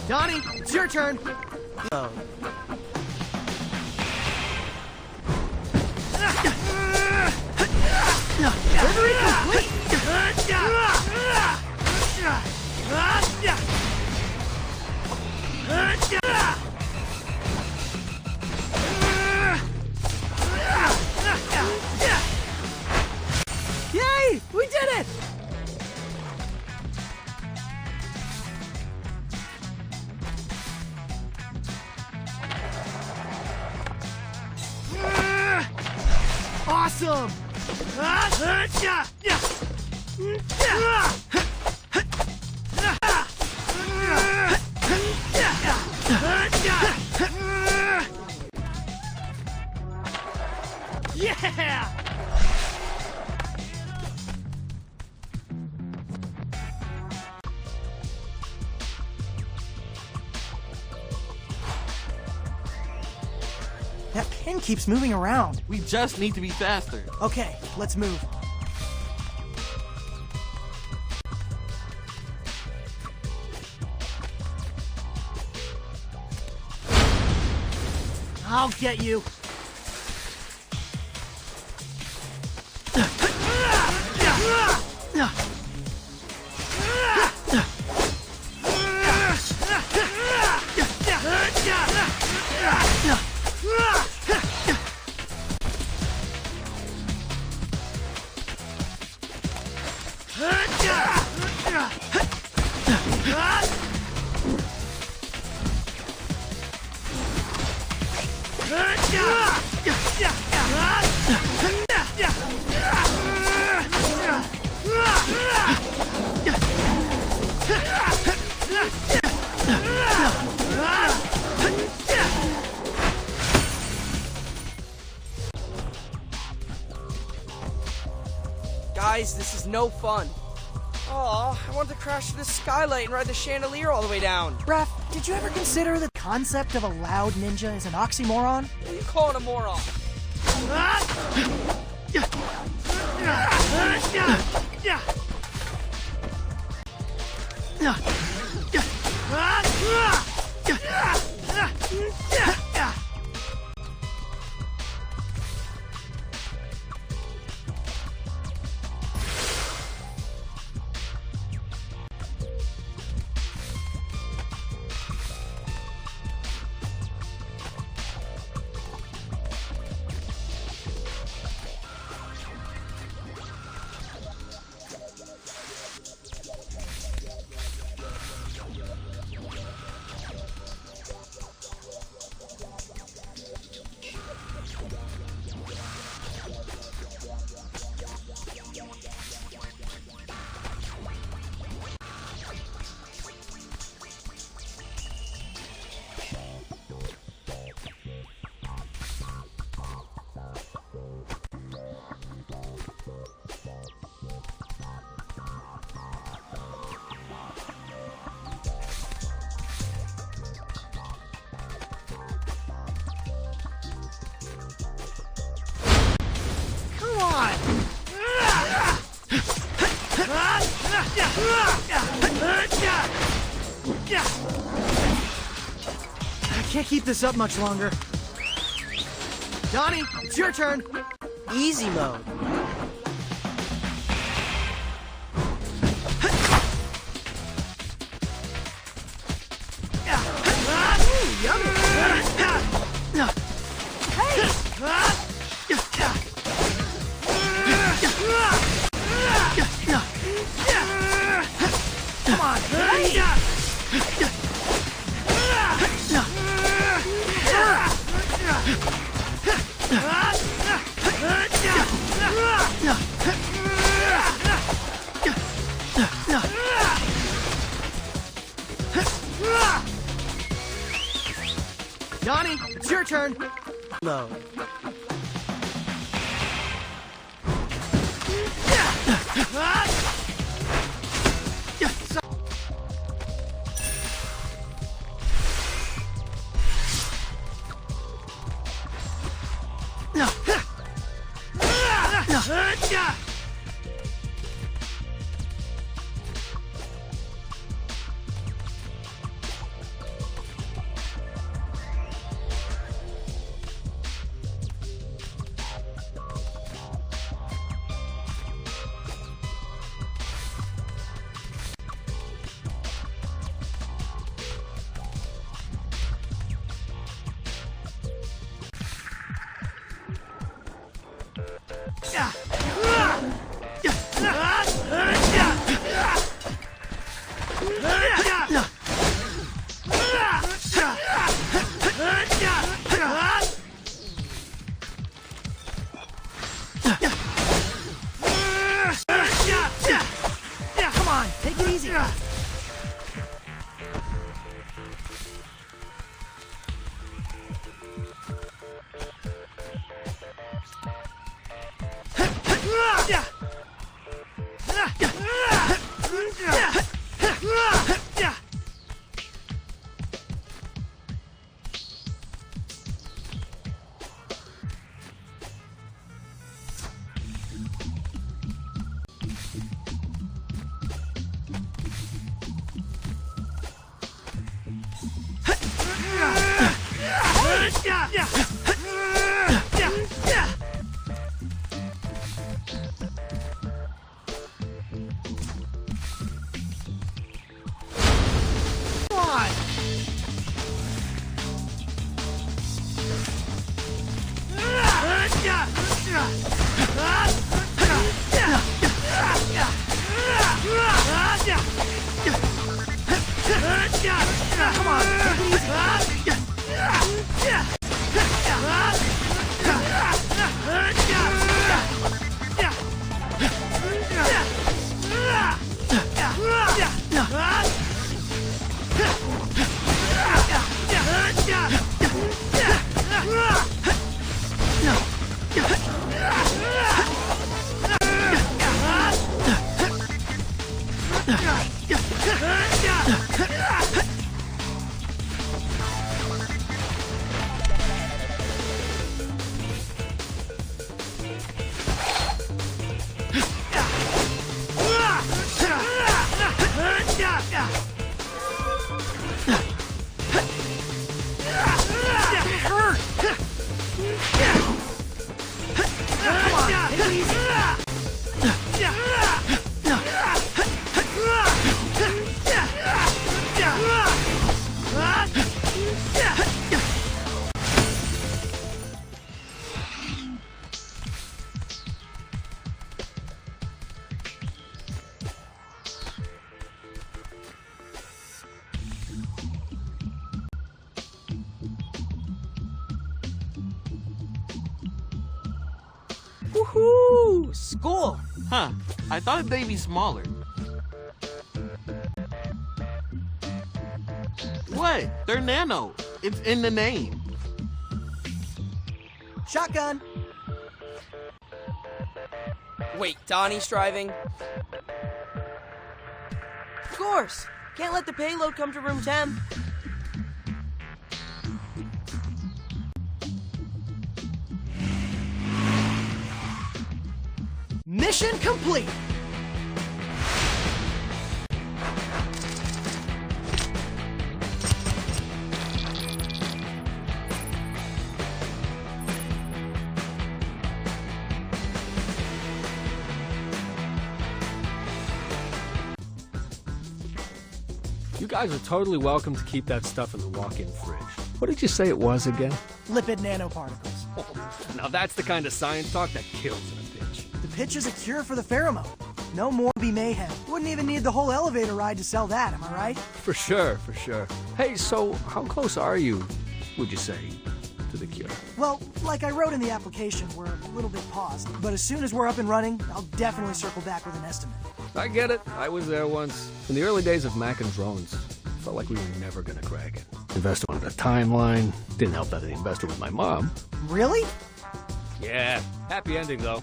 Donnie, it's your turn. Oh. Delivery complete. Yay! We did it! Awesome! Yeah! That pin keeps moving around. We just need to be faster. Okay, let's move. I'll get you. Guys, this is no fun. Aw, I wanted to crash through the skylight and ride the chandelier all the way down. Raph, did you ever consider the concept of a loud ninja is an oxymoron? What are you calling a moron? I can't keep this up much longer. Donnie, it's your turn. Easy mode. Donnie, it's your turn. No. Come on, take it easy. Come on, take it Woohoo! School! Huh. I thought they'd be smaller. What? They're nano. It's in the name. Shotgun. Wait, Donnie's driving? Of course! Can't let the payload come to room 10. Mission complete. You guys are totally welcome to keep that stuff in the walk-in fridge. What did you say it was again? Lipid nanoparticles. Now that's the kind of science talk that kills in a pitch. The pitch is a cure for the pheromone. No more be mayhem. Wouldn't even need the whole elevator ride to sell that, am I right? For sure, for sure. Hey, so how close are you, would you say? to the cure. Well, like I wrote in the application, we're a little bit paused. But as soon as we're up and running, I'll definitely circle back with an estimate. I get it. I was there once. In the early days of Mac and drones, felt like we were never gonna crack it. Investor wanted a timeline. Didn't help that the investor was my mom. Really? Yeah. Happy ending, though.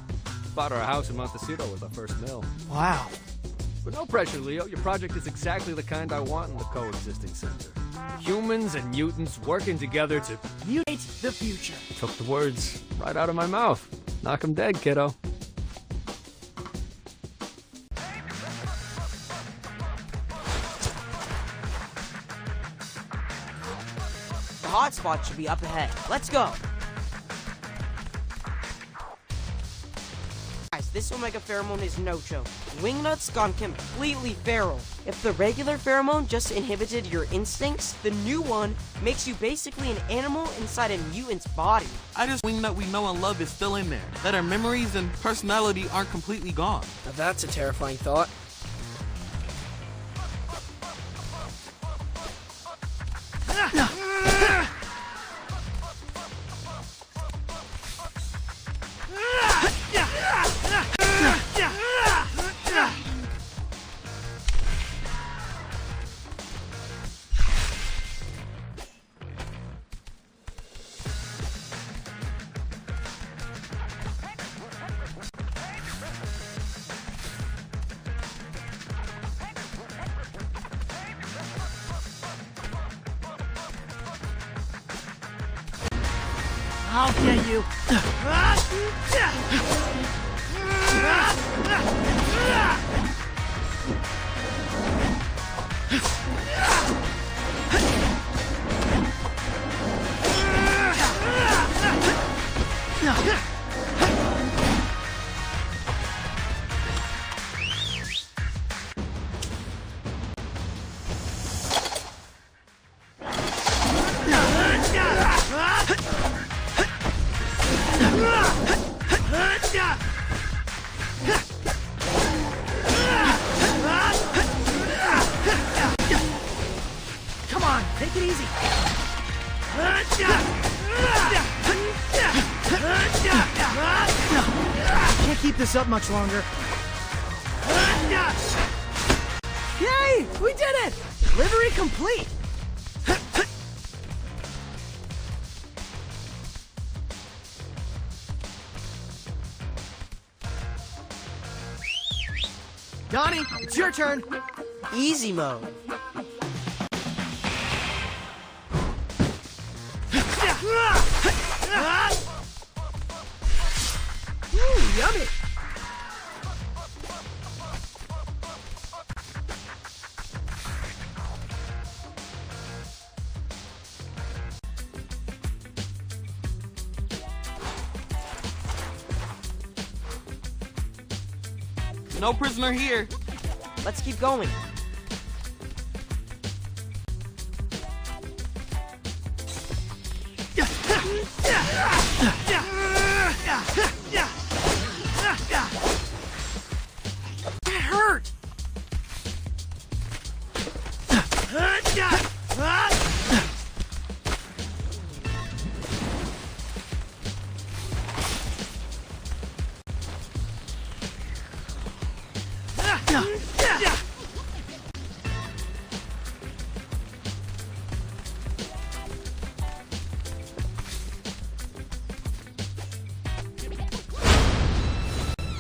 Bought her a house in Montecito with our first mill. Wow. But no pressure, Leo. Your project is exactly the kind I want in the coexisting center. Humans and mutants working together to mutate the future. Took the words right out of my mouth. Knock 'em dead, kiddo. The hotspot should be up ahead. Let's go! Guys, this Omega pheromone is no joke. Wingnut's gone completely feral. If the regular pheromone just inhibited your instincts, the new one makes you basically an animal inside a mutant's body. I just Wingnut we know and love is still in there. That our memories and personality aren't completely gone. Now that's a terrifying thought. I'll get you. Come on, take it easy. Can't keep this up much longer. Yay! We did it! Delivery complete! Donnie, it's your turn. Easy mode. Yummy! No prisoner here. Let's keep going. That hurt!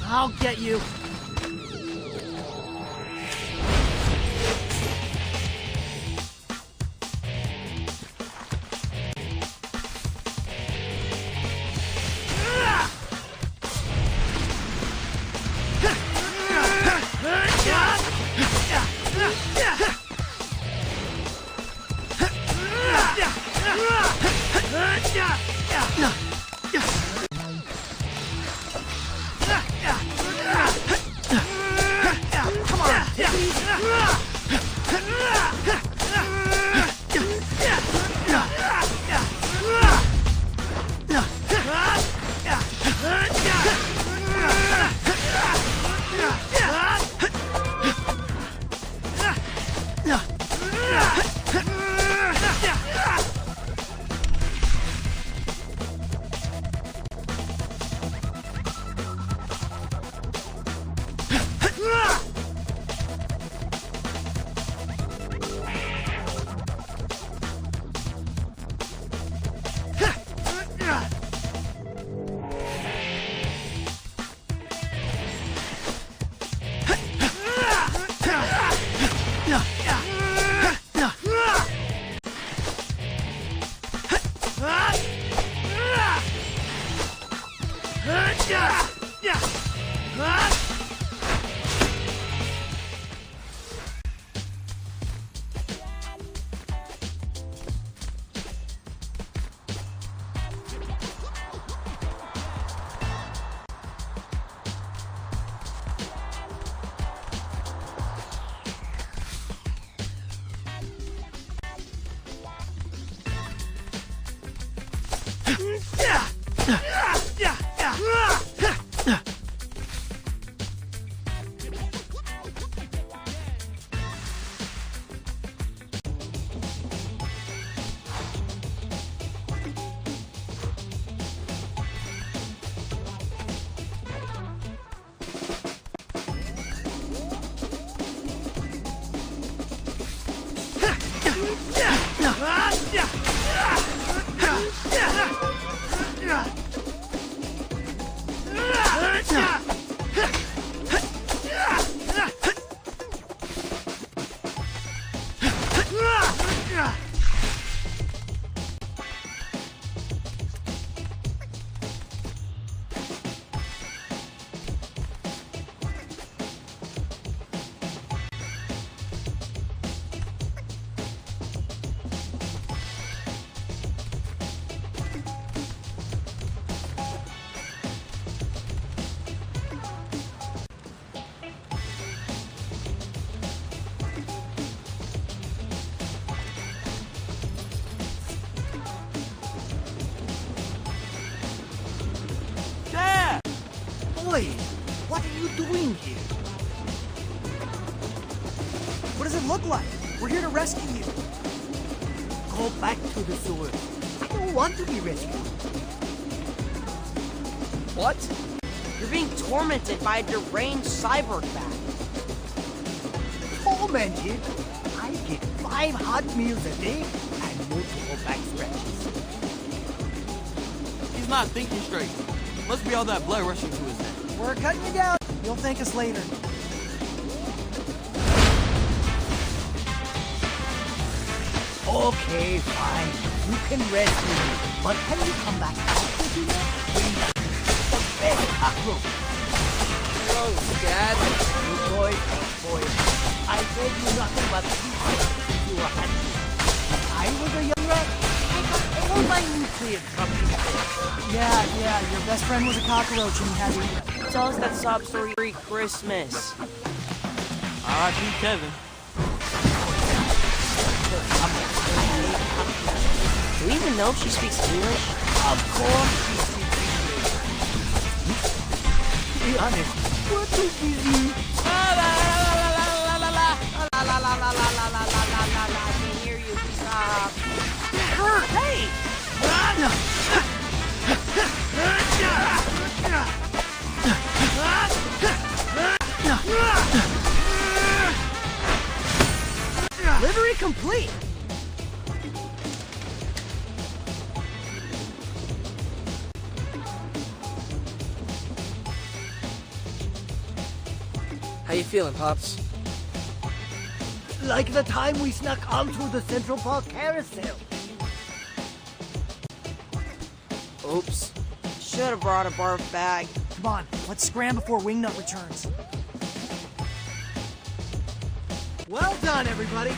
I'll get you. Boy, what are you doing here? What does it look like? We're here to rescue you. Go back to the sewer. I don't want to be rescued. What? You're being tormented by a deranged cyborg bat. Tormented? I get 5 hot meals a day and multiple back scratches. He's not thinking straight. Must be all that blood rushing to his head. We're cutting you down. You'll thank us later. Okay, fine. You can rescue me. But can you come back after dinner? The best cockroach. Gross, Dad. Good boy, boy. I fed you nothing but secrets since you were hatching. When I was a young rat, I got all my nutrients from these fish. Yeah, your best friend was a cockroach and you had to eat it. Tell us that sob story every Christmas. R.I.P. Kevin. Do we even know if she speaks English? Of course she speaks English. Be honest, we're too busy. I can hear you. Stop. Hey! Livery complete. How you feeling, Pops? Like the time we snuck onto the Central Park carousel. Oops. Should have brought a barf bag. Come on, let's scram before Wingnut returns. Well done, everybody.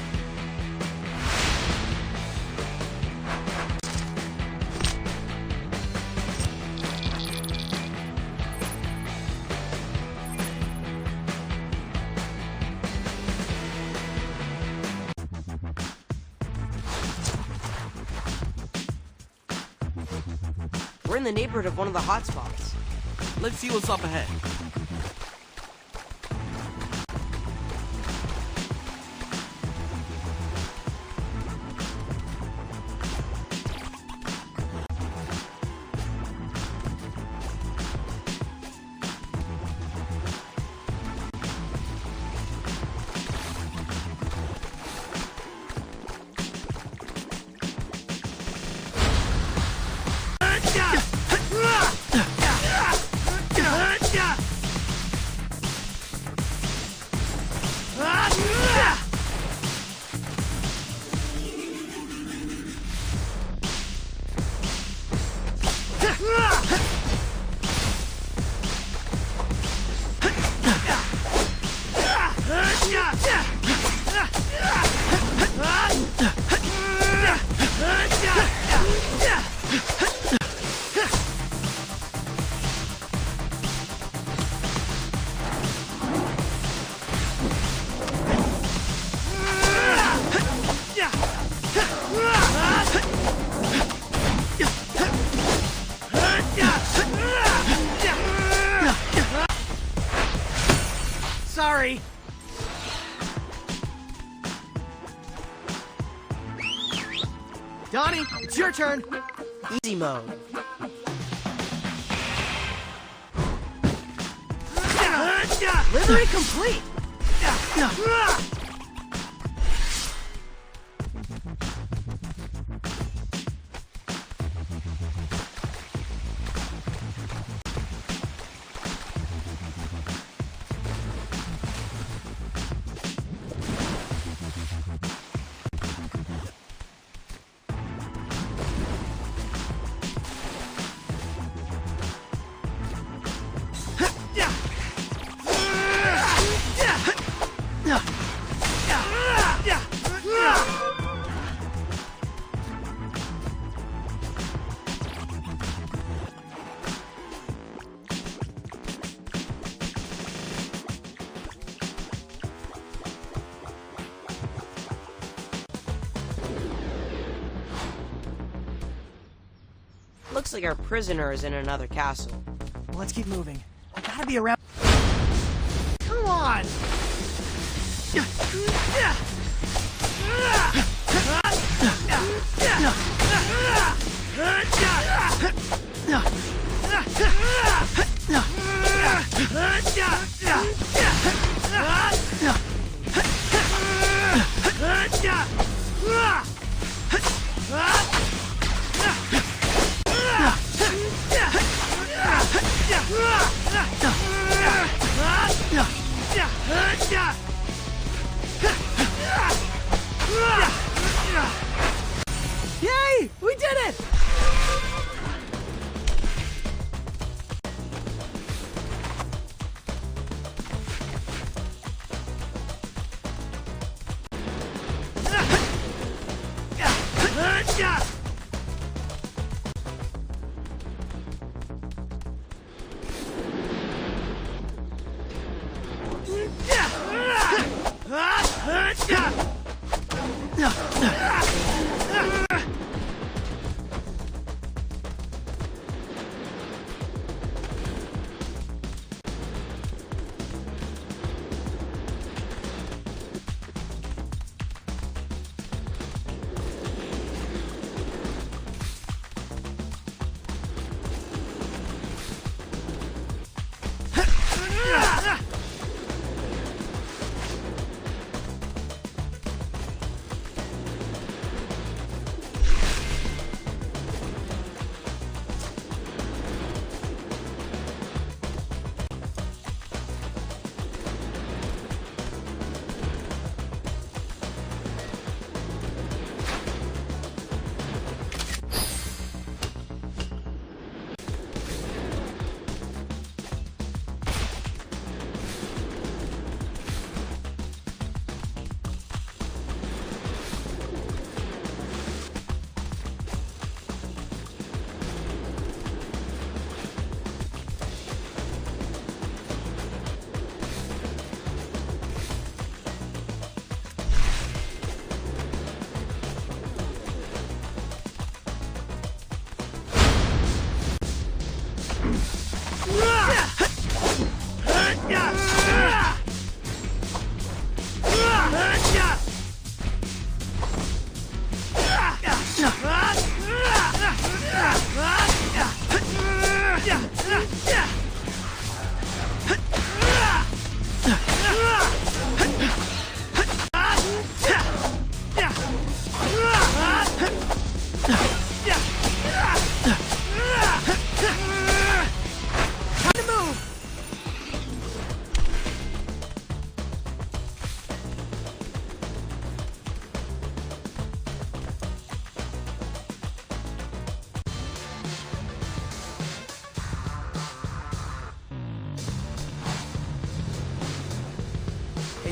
We're in the neighborhood of one of the hotspots. Let's see what's up ahead. Sorry. Donnie, it's your turn. Easy mode. Delivery complete. Looks like our prisoner is in another castle. Let's keep moving. I gotta be around. Come on! Yay! We did it!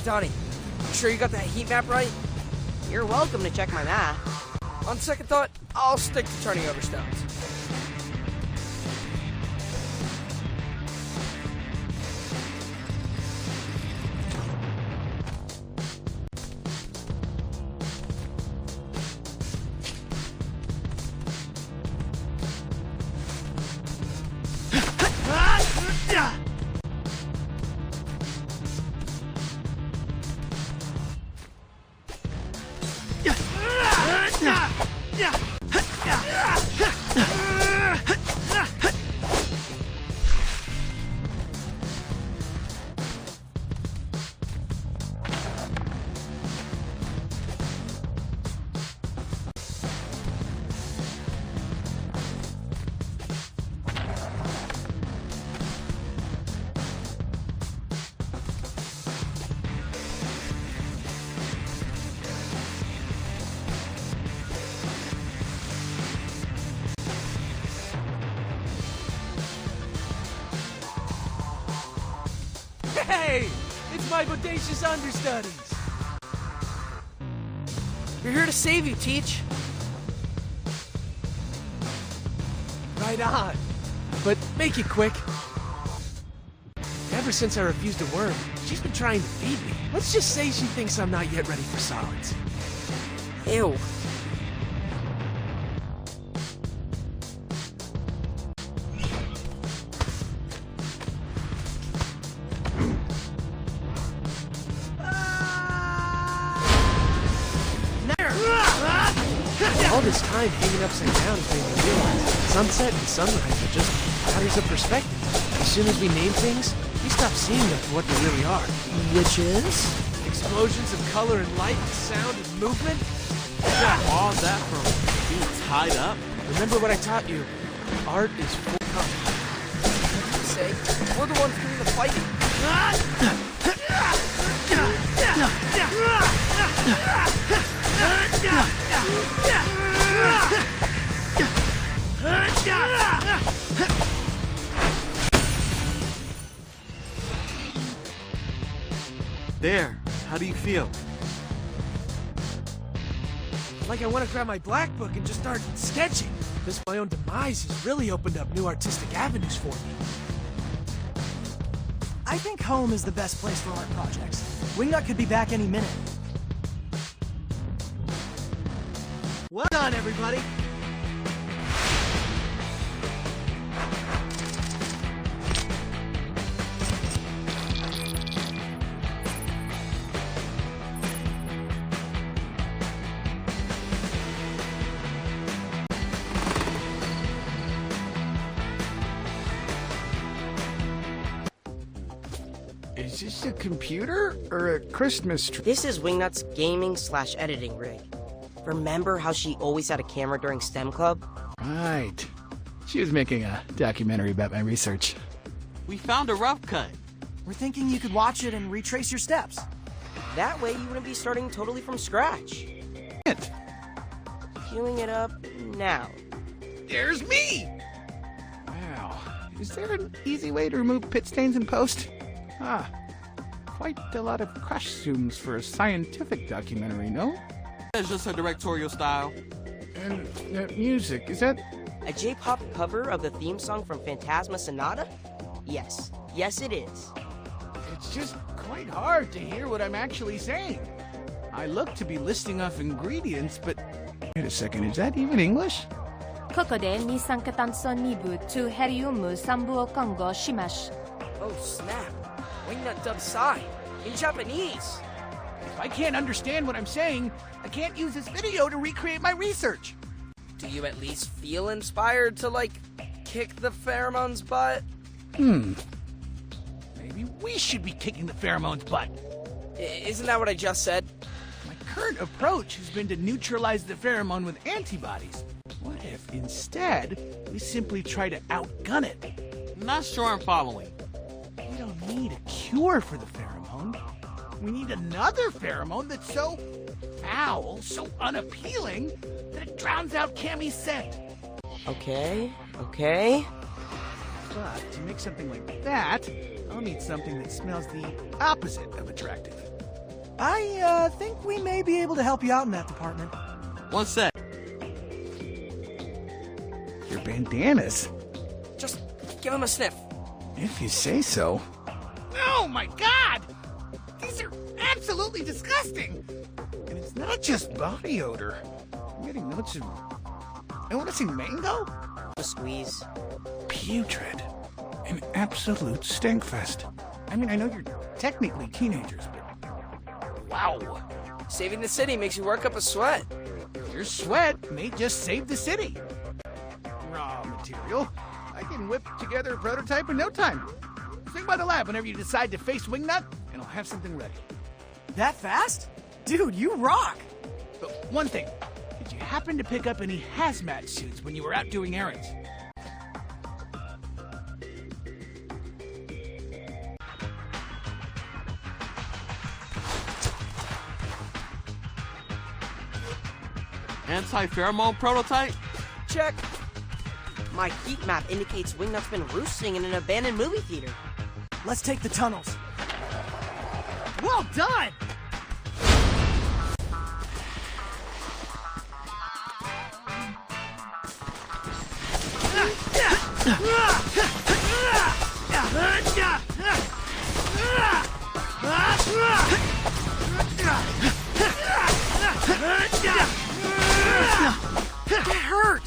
Donnie, you sure you got that heat map right? You're welcome to check my math. On second thought, I'll stick to turning over stones. Yay! It's my bodacious understudies. We're here to save you, Teach. Right on. But make it quick. Ever since I refused a worm, she's been trying to feed me. Let's just say she thinks I'm not yet ready for solids. Ew. All this time hanging upside down has made me realize sunset and sunrise are just matters of perspective. As soon as we name things, we stop seeing them for what they really are. Which is? Explosions of color and light and sound and movement. You got all that from being tied up? Remember what I taught you. Art is full color. Say, we're the ones doing the fighting. There, how do you feel? Like I want to grab my black book and just start sketching. This my own demise has really opened up new artistic avenues for me. I think home is the best place for art projects. Wingnut could be back any minute. Well done, everybody. Is this a computer or a Christmas tree? This is Wingnut's gaming/editing rig. Remember how she always had a camera during STEM Club? Right. She was making a documentary about my research. We found a rough cut. We're thinking you could watch it and retrace your steps. That way you wouldn't be starting totally from scratch. Queuing it up now. There's me! Wow. Is there an easy way to remove pit stains in post? Ah. Quite a lot of crush zooms for a scientific documentary, no? It's just her directorial style. And that music, is that... A J-pop cover of the theme song from Phantasma Sonata? Yes. Yes, it is. It's just quite hard to hear what I'm actually saying. I look to be listing off ingredients, but... Wait a second, is that even English? ここで二酸化炭素2部とヘリウム3部を混合します。 Oh snap! Wingnut dubbed Psy in Japanese. If I can't understand what I'm saying, I can't use this video to recreate my research. Do you at least feel inspired to, like, kick the pheromones' butt? Maybe we should be kicking the pheromones' butt. Isn't that what I just said? My current approach has been to neutralize the pheromone with antibodies. What if, instead, we simply try to outgun it? Not sure I'm following. We don't need a cure for the pheromone. We need another pheromone that's so foul, so unappealing, that it drowns out Cammy's scent. Okay. But to make something like that, I'll need something that smells the opposite of attractive. I think we may be able to help you out in that department. One sec. Your bandanas. Just give him a sniff. If you say so. Oh my god! These are absolutely disgusting! And it's not just body odor. I'm getting notes of... I want to say mango? A squeeze. Putrid. An absolute stinkfest. I mean, I know you're technically teenagers, but... Wow. Saving the city makes you work up a sweat. Your sweat may just save the city. Raw material. I can whip together a prototype in no time. Swing by the lab whenever you decide to face Wingnut, and I'll have something ready. That fast? Dude, you rock! But one thing, did you happen to pick up any hazmat suits when you were out doing errands? Anti-pheromone prototype? Check. My heat map indicates Wingnut's been roosting in an abandoned movie theater. Let's take the tunnels. Well done! That hurt!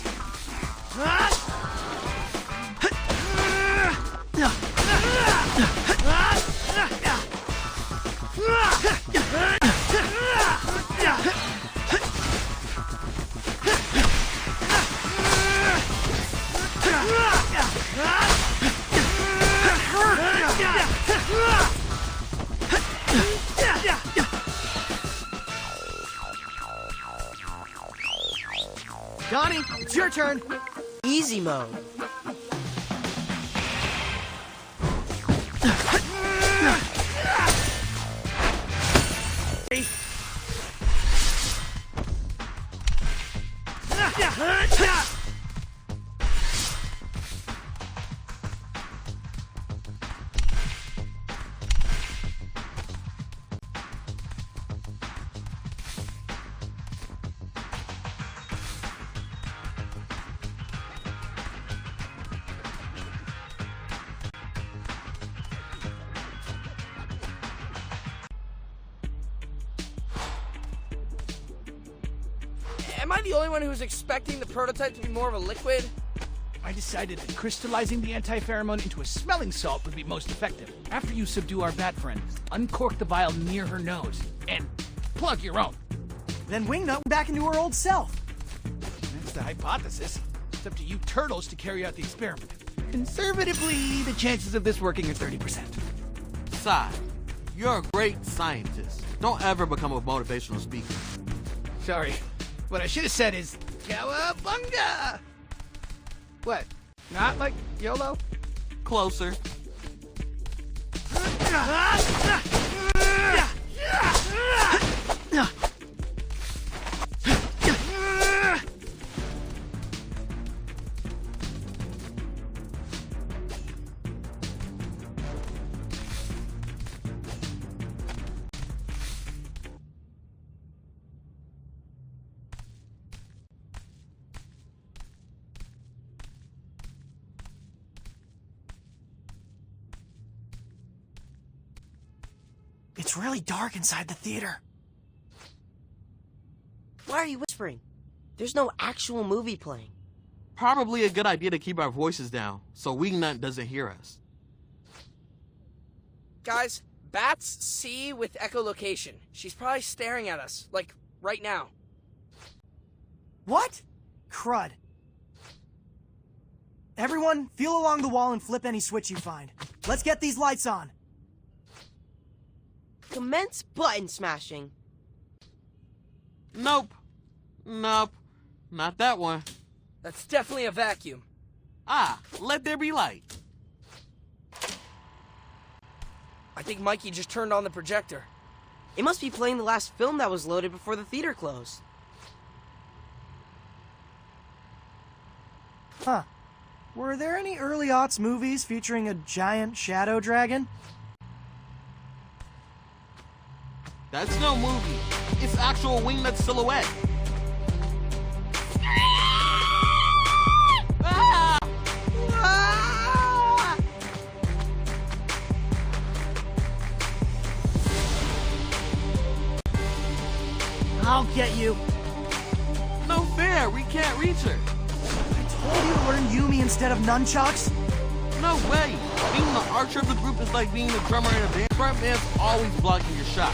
Donnie, it's your turn. Easy mode. Am I the only one who's expecting the prototype to be more of a liquid? I decided that crystallizing the anti-pheromone into a smelling salt would be most effective. After you subdue our bat friend, uncork the vial near her nose and plug your own. Then Wingnut went back into her old self. That's the hypothesis. It's up to you turtles to carry out the experiment. Conservatively, the chances of this working are 30%. Sai, you're a great scientist. Don't ever become a motivational speaker. Sorry. What I should have said is, Cowabunga! What? Not like YOLO? Closer. It's really dark inside the theater. Why are you whispering? There's no actual movie playing. Probably a good idea to keep our voices down so Wingnut doesn't hear us. Guys, Bats C with echolocation. She's probably staring at us, like, right now. What? Crud. Everyone, feel along the wall and flip any switch you find. Let's get these lights on. Commence button smashing. Nope. Nope. Not that one. That's definitely a vacuum. Ah, let there be light. I think Mikey just turned on the projector. It must be playing the last film that was loaded before the theater closed. Huh. Were there any early aughts movies featuring a giant shadow dragon? That's no movie. It's actual Wingnut silhouette. Ah! Ah! I'll get you. No fair, we can't reach her. I told you to learn Yumi instead of nunchucks. No way. Being the archer of the group is like being the drummer in a band. Front man's always blocking your shot.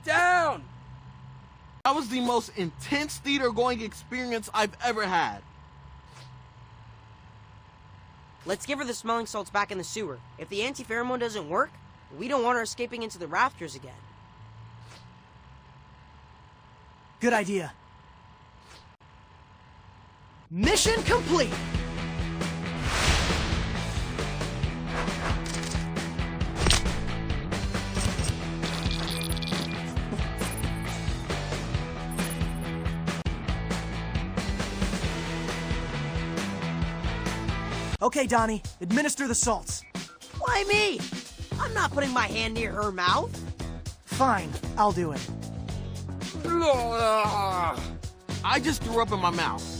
Down! That was the most intense theater-going experience I've ever had. Let's give her the smelling salts back in the sewer. If the anti-pheromone doesn't work, we don't want her escaping into the rafters again. Good idea. Mission complete! Okay, Donnie, administer the salts. Why me? I'm not putting my hand near her mouth. Fine, I'll do it. I just threw up in my mouth.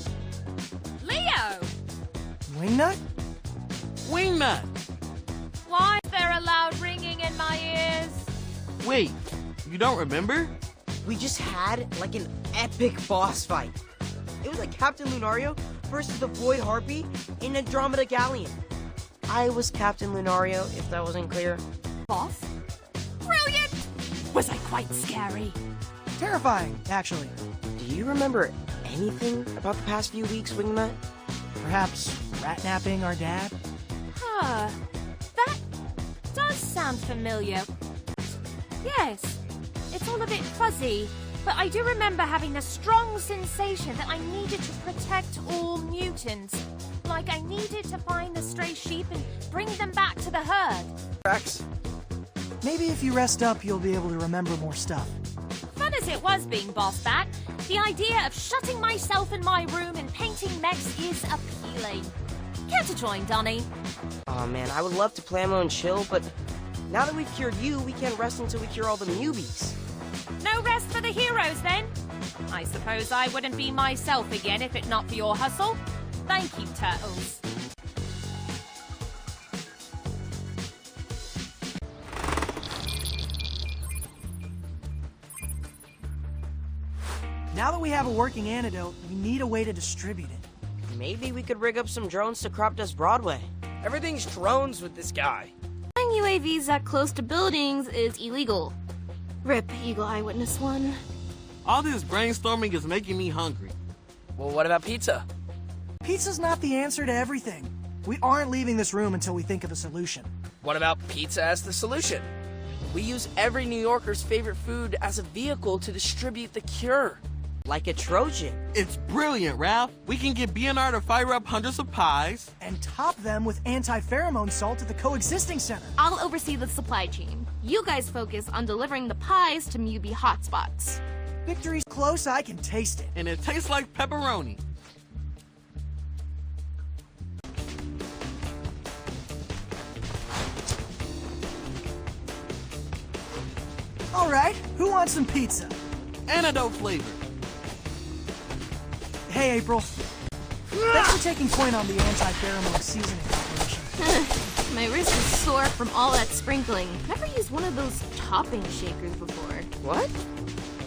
Leo! Wingnut? Wingnut! Why is there a loud ringing in my ears? Wait, you don't remember? We just had, like, an epic boss fight. It was like Captain Lunario versus the Void Harpy in Andromeda Galleon. I was Captain Lunario, if that wasn't clear. Boss? Brilliant! Was I quite scary? Terrifying, actually. Do you remember anything about the past few weeks, Wingnut? Perhaps rat-napping our dad? Huh. That does sound familiar. Yes, it's all a bit fuzzy, but I do remember having a strong sensation that I needed to protect all mutants. Like I needed to find the stray sheep and bring them back to the herd. Rex? Maybe if you rest up, you'll be able to remember more stuff. Fun as it was being boss bat, the idea of shutting myself in my room and painting mechs is appealing. Care to join, Donnie? Oh man, I would love to plamo and chill, but now that we've cured you, we can't rest until we cure all the newbies. No rest for the heroes, then? I suppose I wouldn't be myself again if it not for your hustle. Thank you, Turtles. Now that we have a working antidote, we need a way to distribute it. Maybe we could rig up some drones to crop dust Broadway. Everything's drones with this guy. Flying UAVs that close to buildings is illegal. Rip Eagle Eyewitness 1. All this brainstorming is making me hungry. Well, what about pizza? Pizza's not the answer to everything. We aren't leaving this room until we think of a solution. What about pizza as the solution? We use every New Yorker's favorite food as a vehicle to distribute the cure. Like a Trojan. It's brilliant, Raph. We can get BNR to fire up hundreds of pies. And top them with anti-pheromone salt at the coexisting center. I'll oversee the supply chain. You guys focus on delivering the pies to Mubi hotspots. Victory's close, I can taste it. And it tastes like pepperoni. All right, who wants some pizza? Antidote flavor. Hey, April. Thanks for taking point on the anti-pheromone seasoning operation. My wrist is sore from all that sprinkling. Never used one of those topping shakers before. What?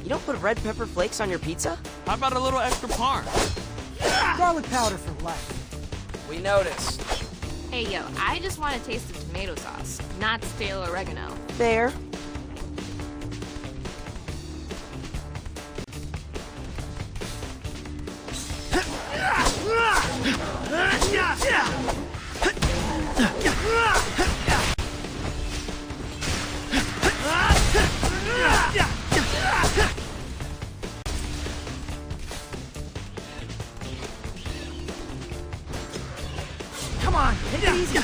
You don't put red pepper flakes on your pizza? How about a little extra parm? Garlic powder for life. We noticed. Hey, yo, I just want a taste of tomato sauce, not stale oregano. Fair. Come on, take it easy.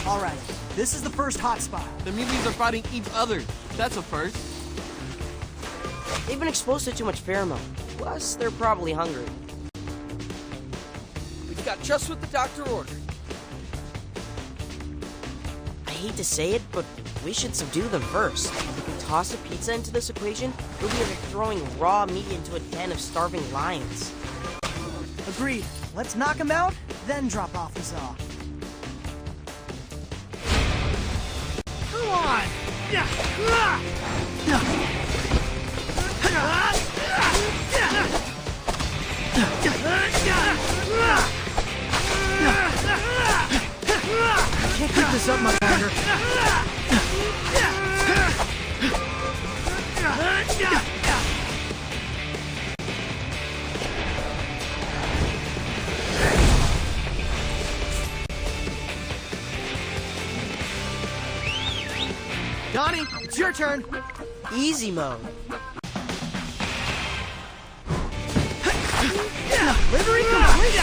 All right, this is the first hotspot. The Mubies are fighting each other. That's a first. They've been exposed to too much pheromone. Plus, they're probably hungry. got just what the doctor ordered. I hate to say it, but we should subdue them first. If we toss a pizza into this equation, it would be like throwing raw meat into a den of starving lions. Agreed. Let's knock him out, then drop off the saw. Come on! Can't keep this up much longer. Donnie, it's your turn. Easy mode. Livery complete.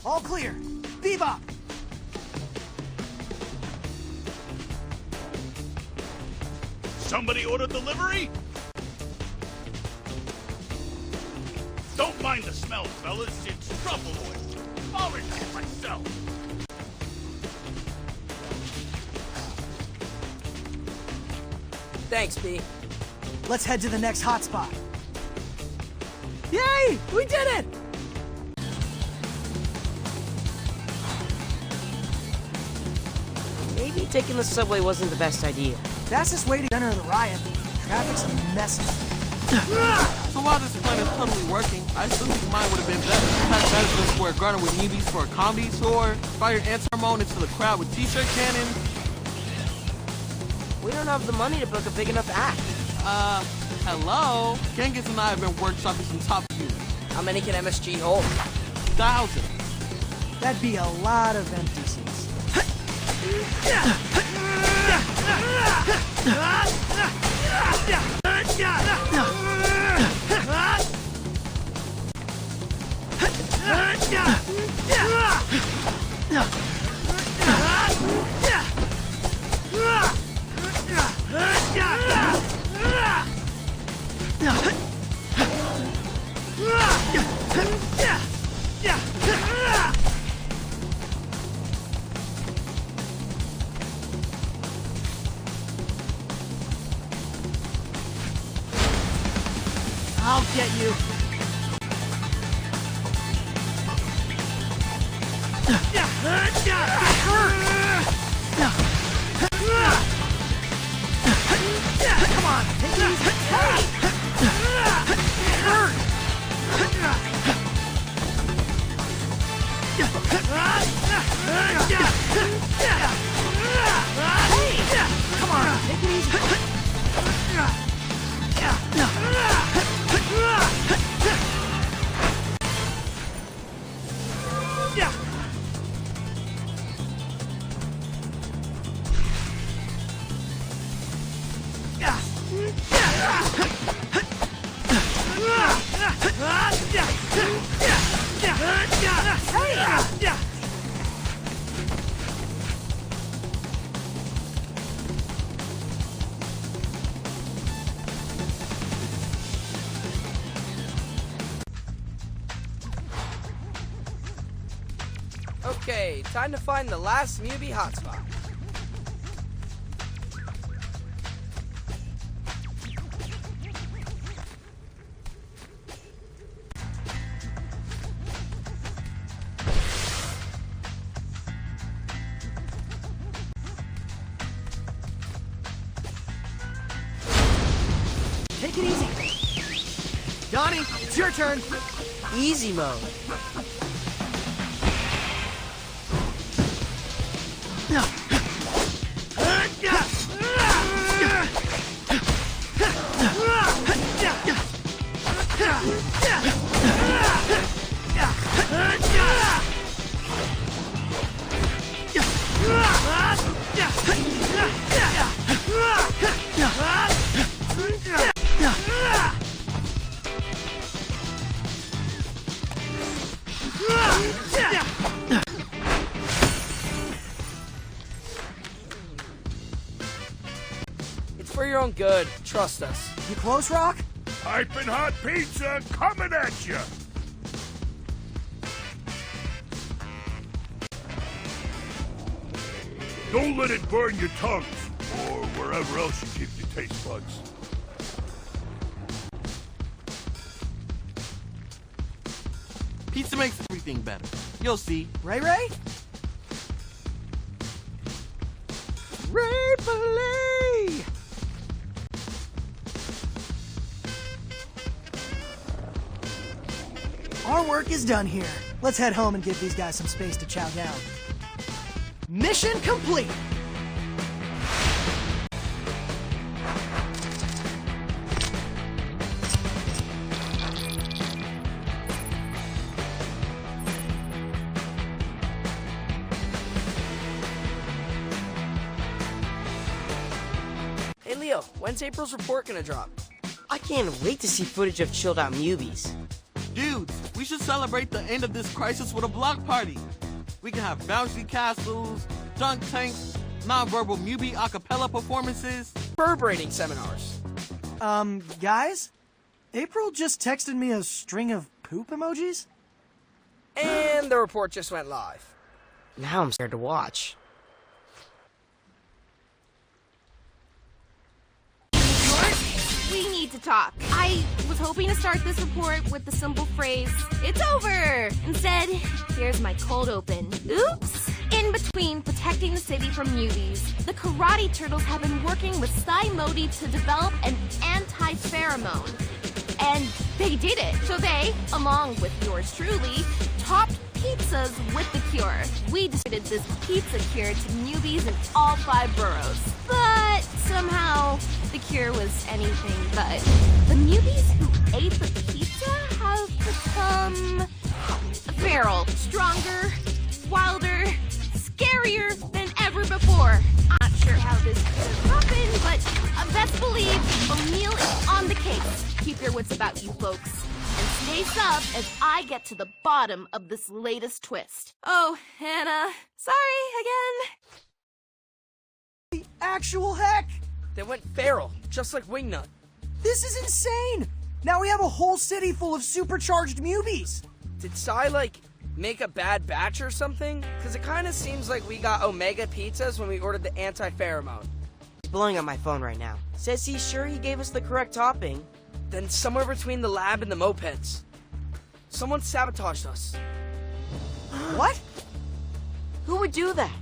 All clear. Bebop! Somebody ordered delivery? Don't mind the smell, fellas. It's truffle oil. I'll rinse it myself. Thanks, B. Let's head to the next hotspot. Yay! We did it! Maybe taking the subway wasn't the best idea. Fastest way to enter the riot. Traffic's a mess. So while this plan is totally working, I still think mine would have been better. Pack Madison Square Garden with newbies for a comedy tour, fire Anti-Hormone into the crowd with t-shirt cannons. We don't have the money to book a big enough act. Hello? Genghis and I have been workshopping some top views. How many can MSG hold? 1,000. That'd be a lot of empty seats. I'll get you. Come on, take it easy. Come on, take it easy. Okay, time to find the last Mubi hotspot. Take it easy. Donnie, it's your turn. Easy mode. It's for your own good. Trust us. You close, Rock? Piping hot pizza coming at you. Don't let it burn your tongues, or wherever else you keep your taste buds. Pizza makes everything better. You'll see. Ray Ray? Ray Ballet! Our work is done here. Let's head home and give these guys some space to chow down. Mission complete! Hey Leo, when's April's report gonna drop? I can't wait to see footage of chilled out movies. Dudes, we should celebrate the end of this crisis with a block party. We can have bouncy castles, dunk tanks, nonverbal Mubi a cappella performances, Reverberating seminars. Guys? April just texted me a string of poop emojis? And the report just went live. Now I'm scared to watch. We need to talk. I was hoping to start this report with the simple phrase, "It's over!" Instead, here's my cold open. Oops! In between protecting the city from muties, the Karate Turtles have been working with Sai Modi to develop an anti-pheromone. And they did it. So they, along with yours truly, topped pizzas with the cure. We distributed this pizza cure to newbies in all 5 boroughs. But somehow, the cure was anything but. The newbies who ate the pizza have become feral, stronger, wilder, scarier than ever before. I'm not sure how this could have happened, but best believe O'Neill is on the case. Keep your wits about you, folks. And stay sub as I get to the bottom of this latest twist. Oh, Hannah, sorry again. The actual heck? They went feral, just like Wingnut. This is insane! Now we have a whole city full of supercharged mubies! Did Sai, make a bad batch or something? Because it kind of seems like we got Omega pizzas when we ordered the anti-pheromone. He's blowing up my phone right now. Says he's sure he gave us the correct topping. Then somewhere between the lab and the mopeds, someone sabotaged us. What? Who would do that?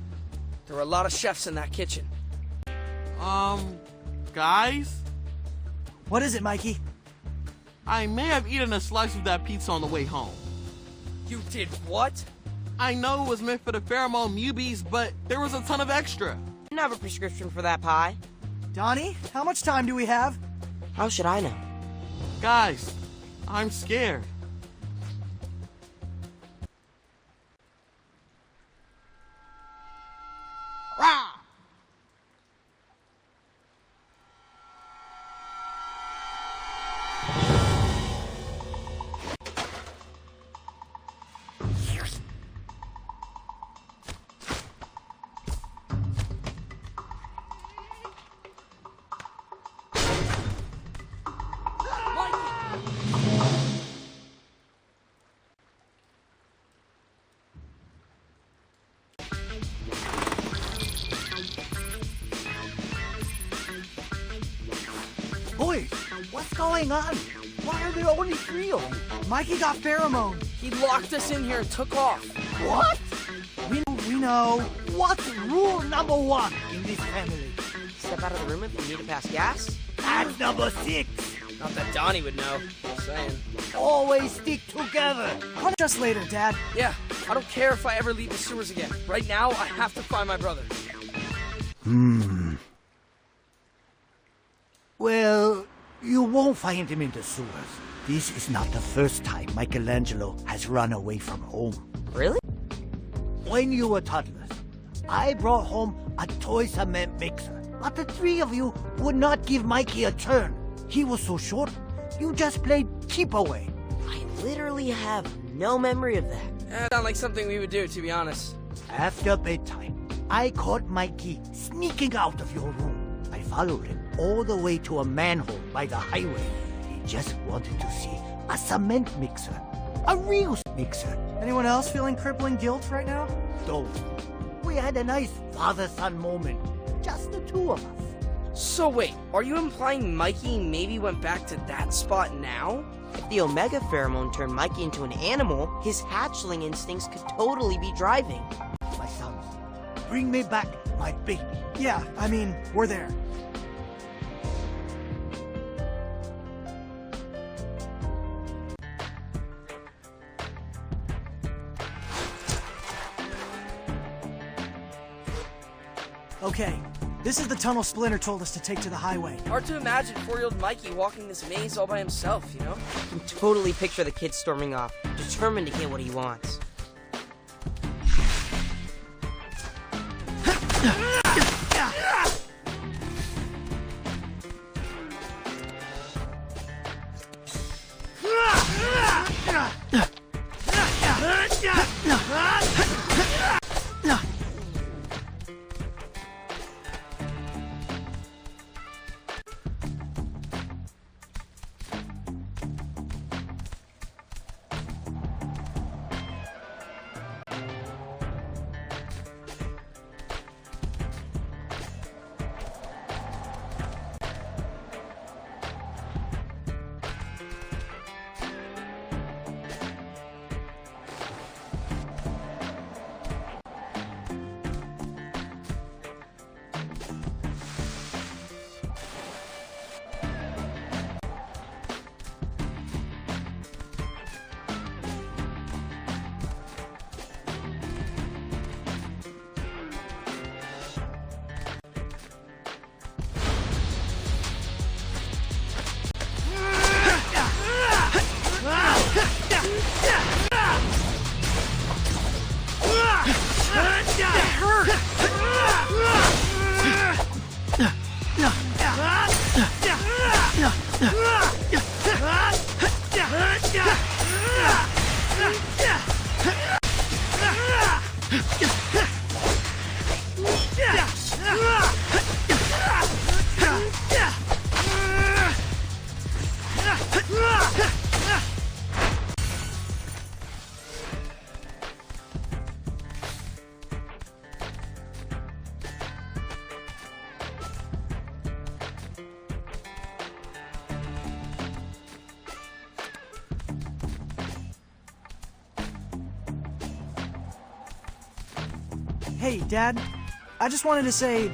There were a lot of chefs in that kitchen. Guys? What is it, Mikey? I may have eaten a slice of that pizza on the way home. You did what? I know it was meant for the pheromone mubies, but there was a ton of extra. Didn't have a prescription for that pie. Donnie, how much time do we have? How should I know? Guys, I'm scared. Rah! Boys, what's going on? Why are there only 3 of you? Mikey got pheromone. He locked us in here and took off. What? We know. What's rule number 1 in this family? Step out of the room if you need to pass gas? That's number 6. Not that Donnie would know. Just saying. Always stick together. I'll just later, Dad. Yeah, I don't care if I ever leave the sewers again. Right now, I have to find my brother. Well, you won't find him in the sewers. This is not the first time Michelangelo has run away from home. Really? When you were toddlers, I brought home a toy cement mixer. But the three of you would not give Mikey a turn. He was so short, you just played keep away. I literally have no memory of that. Sounds like something we would do, to be honest. After bedtime, I caught Mikey sneaking out of your room. I followed him all the way to a manhole by the highway. He just wanted to see a cement mixer. A real mixer. Anyone else feeling crippling guilt right now? Don't. We had a nice father-son moment. Just the two of us. So wait, are you implying Mikey maybe went back to that spot now? If the Omega pheromone turned Mikey into an animal, his hatchling instincts could totally be driving. My sons, bring me back my baby. Yeah, I mean, we're there. Okay, this is the tunnel Splinter told us to take to the highway. Hard to imagine 4-year-old Mikey walking this maze all by himself, you know? I can totally picture the kid storming off, determined to get what he wants. Hey, Dad. I just wanted to say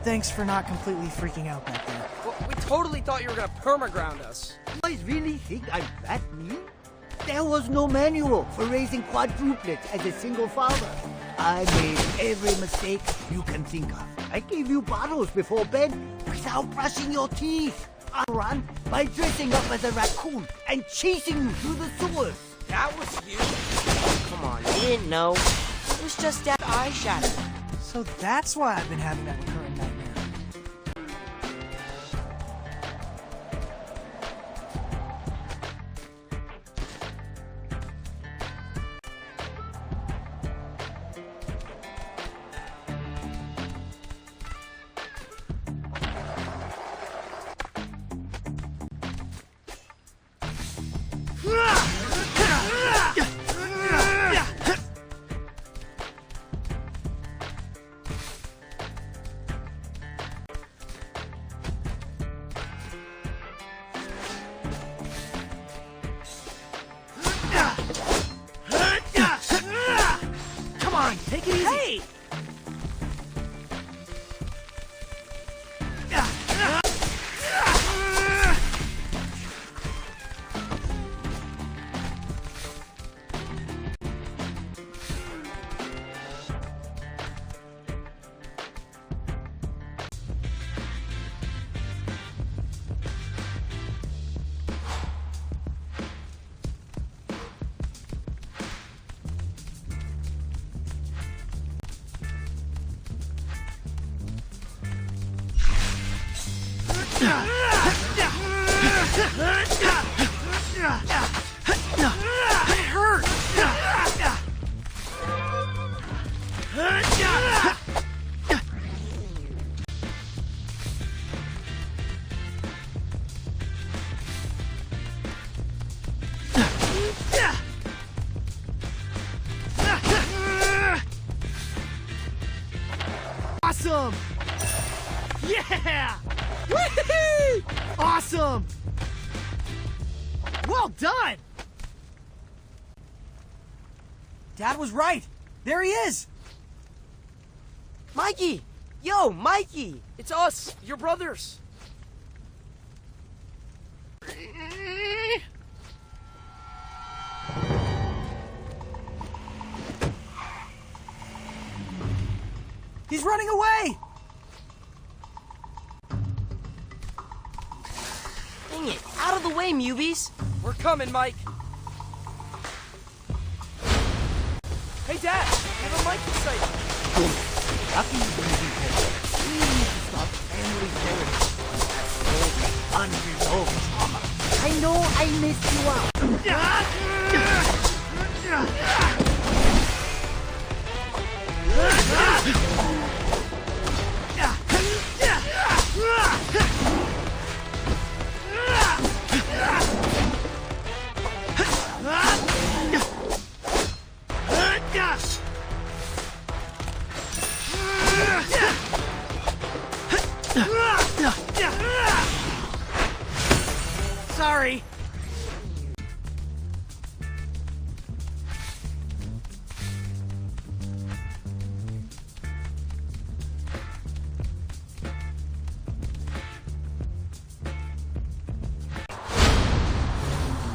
thanks for not completely freaking out back there. Well, we totally thought you were gonna perma-ground us. You guys really think I'm that mean? There was no manual for raising quadruplets as a single father. I made every mistake you can think of. I gave you bottles before bed without brushing your teeth. I ran by dressing up as a raccoon and chasing you through the sewers. That was you? Come on, you didn't know. It was just that eyeshadow. So that's why I've been having that recurring nightmare. Awesome! Yeah! Whee! Awesome! Well done! Dad was right. There he is. Mikey! Yo, Mikey! It's us, your brothers. He's running away! Dang it, out of the way, Mubies! We're coming, Mike. Hey, Dad, we have a Mike in sight. Lucky you bring me here. We need to stop family therapy. Unresolved trauma. I know I messed you up. Sorry.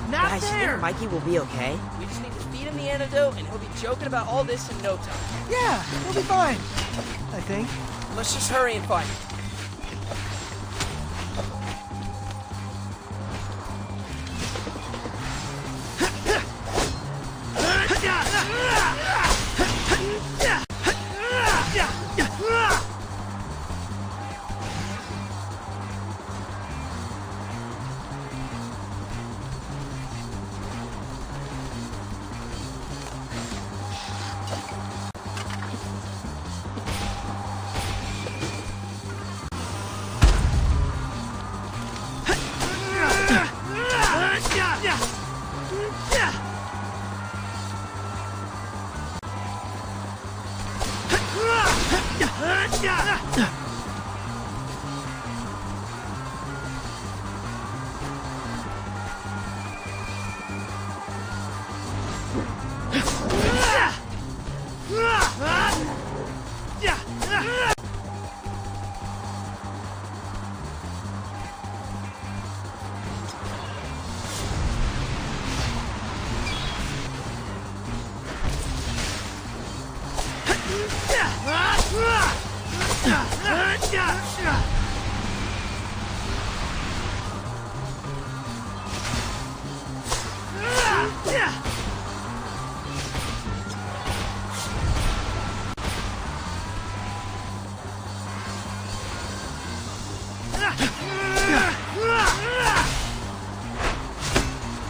Not Guys, you there. think Mikey will be okay? We just need to feed him the antidote, and he'll be joking about all this in no time. Yeah, we'll be fine. I think. Let's just hurry and find him.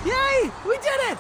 Yay! We did it!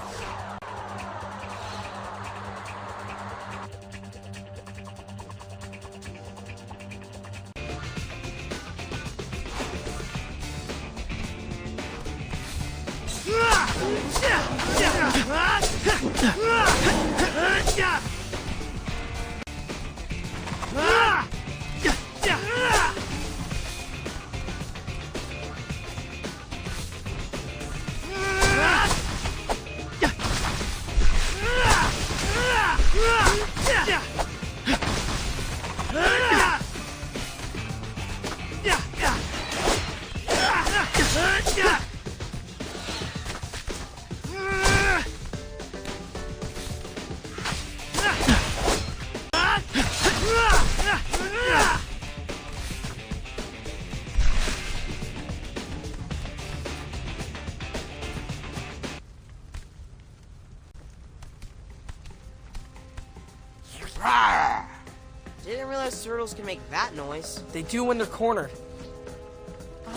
Didn't realize turtles can make that noise. They do when they're cornered.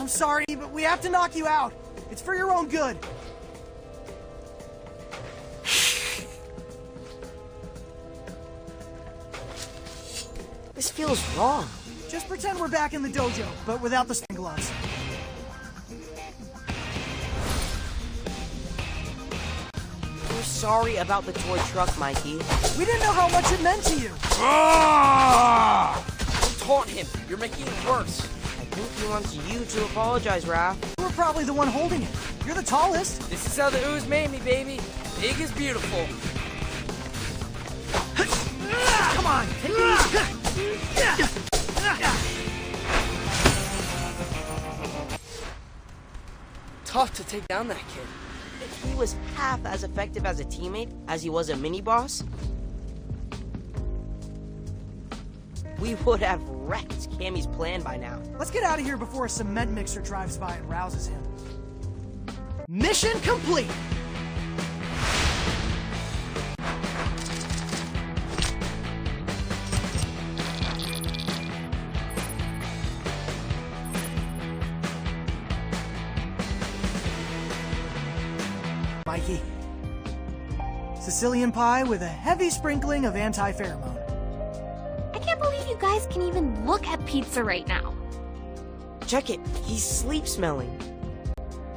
I'm sorry, but we have to knock you out. It's for your own good. This feels wrong. Just pretend we're back in the dojo, but without the sand gloves. We're sorry about the toy truck, Mikey. We didn't know how much it meant to you. Don't taunt him. You're making it worse. I think he wants you to apologize, Raph. You were probably the one holding it. You're the tallest. This is how the ooze made me, baby. Big is beautiful. Come on, take it easy. Tough to take down that kid. If he was half as effective as a teammate as he was a mini-boss, we would have wrecked Cammy's plan by now. Let's get out of here before a cement mixer drives by and rouses him. Mission complete! Mikey. Sicilian pie with a heavy sprinkling of anti-pheromone. I can't believe you guys can even look at pizza right now. Check it. He's sleep smelling.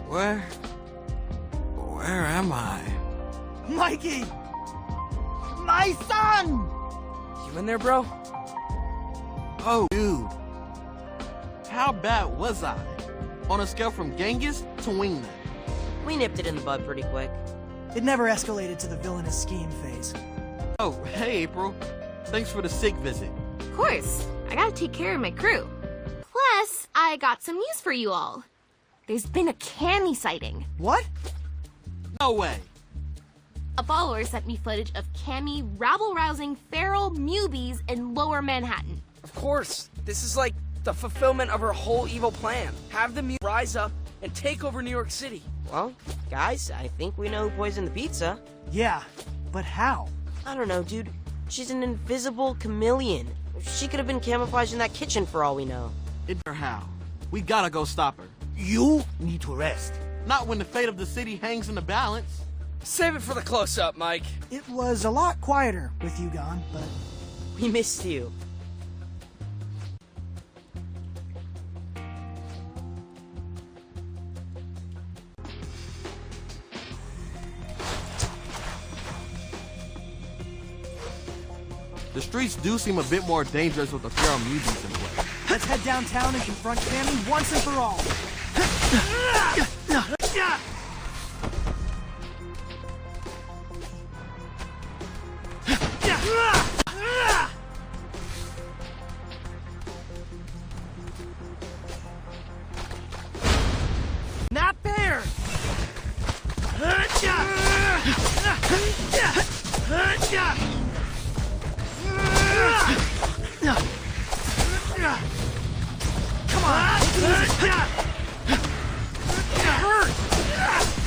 Where am I? Mikey! My son! You in there, bro? Oh, dude. How bad was I? On a scale from Genghis to Wingman. We nipped it in the bud pretty quick. It never escalated to the villainous scheme phase. Oh, hey, April. Thanks for the sick visit. Of course, I gotta take care of my crew. Plus, I got some news for you all. There's been a Cammy sighting. What? No way. A follower sent me footage of Cammy rabble-rousing feral newbies in Lower Manhattan. Of course. This is like the fulfillment of her whole evil plan. Have the mutants rise up and take over New York City. Well, guys, I think we know who poisoned the pizza. Yeah, but how? I don't know, dude. She's an invisible chameleon. She could have been camouflaged in that kitchen for all we know. It's her how. We gotta go stop her. You need to rest. Not when the fate of the city hangs in the balance. Save it for the close-up, Mike. It was a lot quieter with you gone, but... We missed you. The streets do seem a bit more dangerous with the feral mutants in play. Let's head downtown and confront Cammy once and for all. Not fair! Come on, take it easy. It hurts.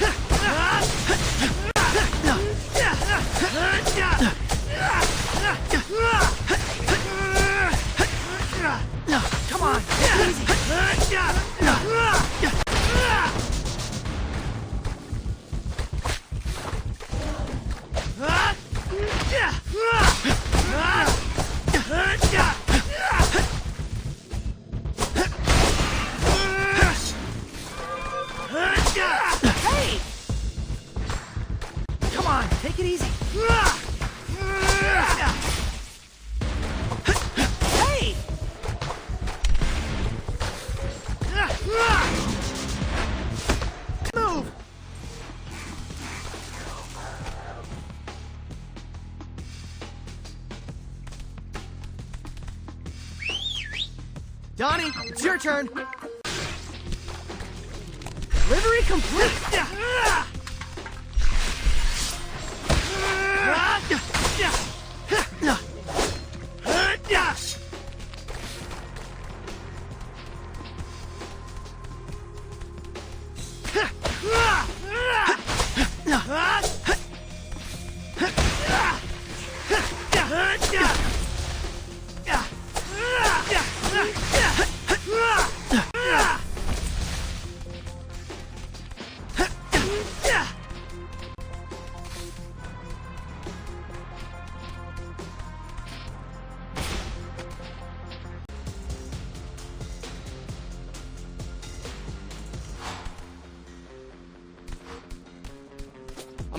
Come on, take it easy. Hey! Come on, take it easy. Hey! Move! Donnie, it's your turn. Delivery complete!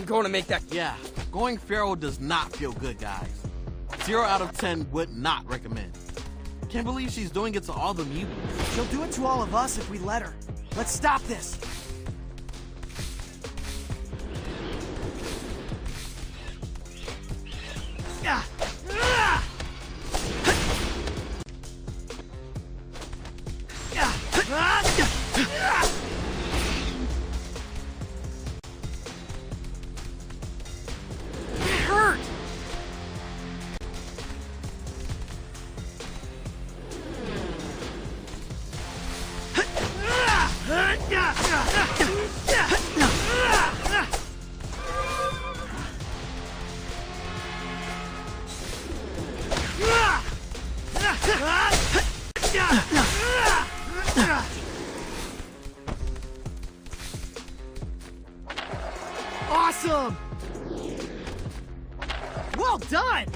I'm going to make that... Yeah, going feral does not feel good, guys. 0 out of 10 would not recommend. Can't believe she's doing it to all the mutants. She'll do it to all of us if we let her. Let's stop this. Ah! Ah! It hurt! Awesome! Well done!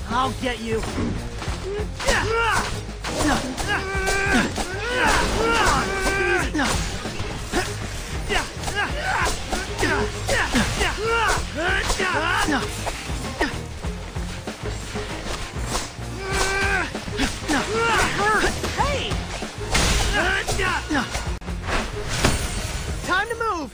I'll get you. Hey! Time to move.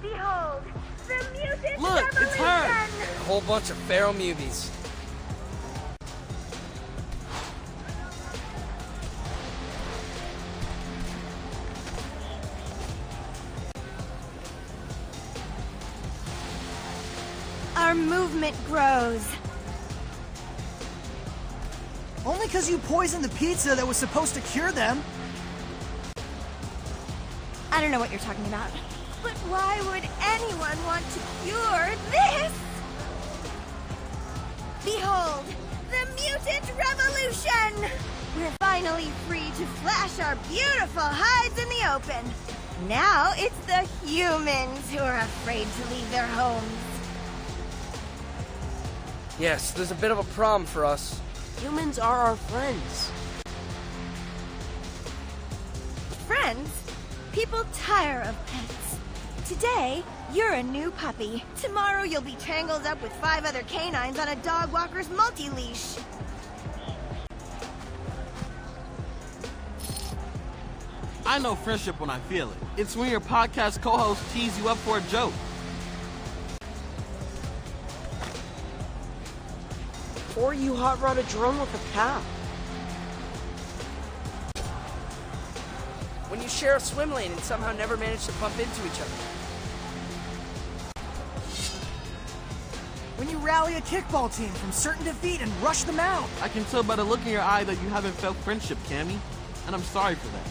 Behold, the Mutant Look, it's her! Revolution! A whole bunch of feral muties. Our movement grows. Only because you poisoned the pizza that was supposed to cure them. I don't know what you're talking about. But why would anyone want to cure this? Behold, the Mutant Revolution! We're finally free to flash our beautiful hides in the open. Now it's the humans who are afraid to leave their homes. Yes, there's a bit of a problem for us. Humans are our friends. Friends, people tire of pets. Today, you're a new puppy. Tomorrow, you'll be tangled up with 5 other canines on a dog walker's multi-leash. I know friendship when I feel it. It's when your podcast co-host tease you up for a joke. Or you hot rod a drone with a cow. When you share a swim lane and somehow never manage to bump into each other. When you rally a kickball team from certain defeat and rush them out. I can tell by the look in your eye that you haven't felt friendship, Cammy. And I'm sorry for that.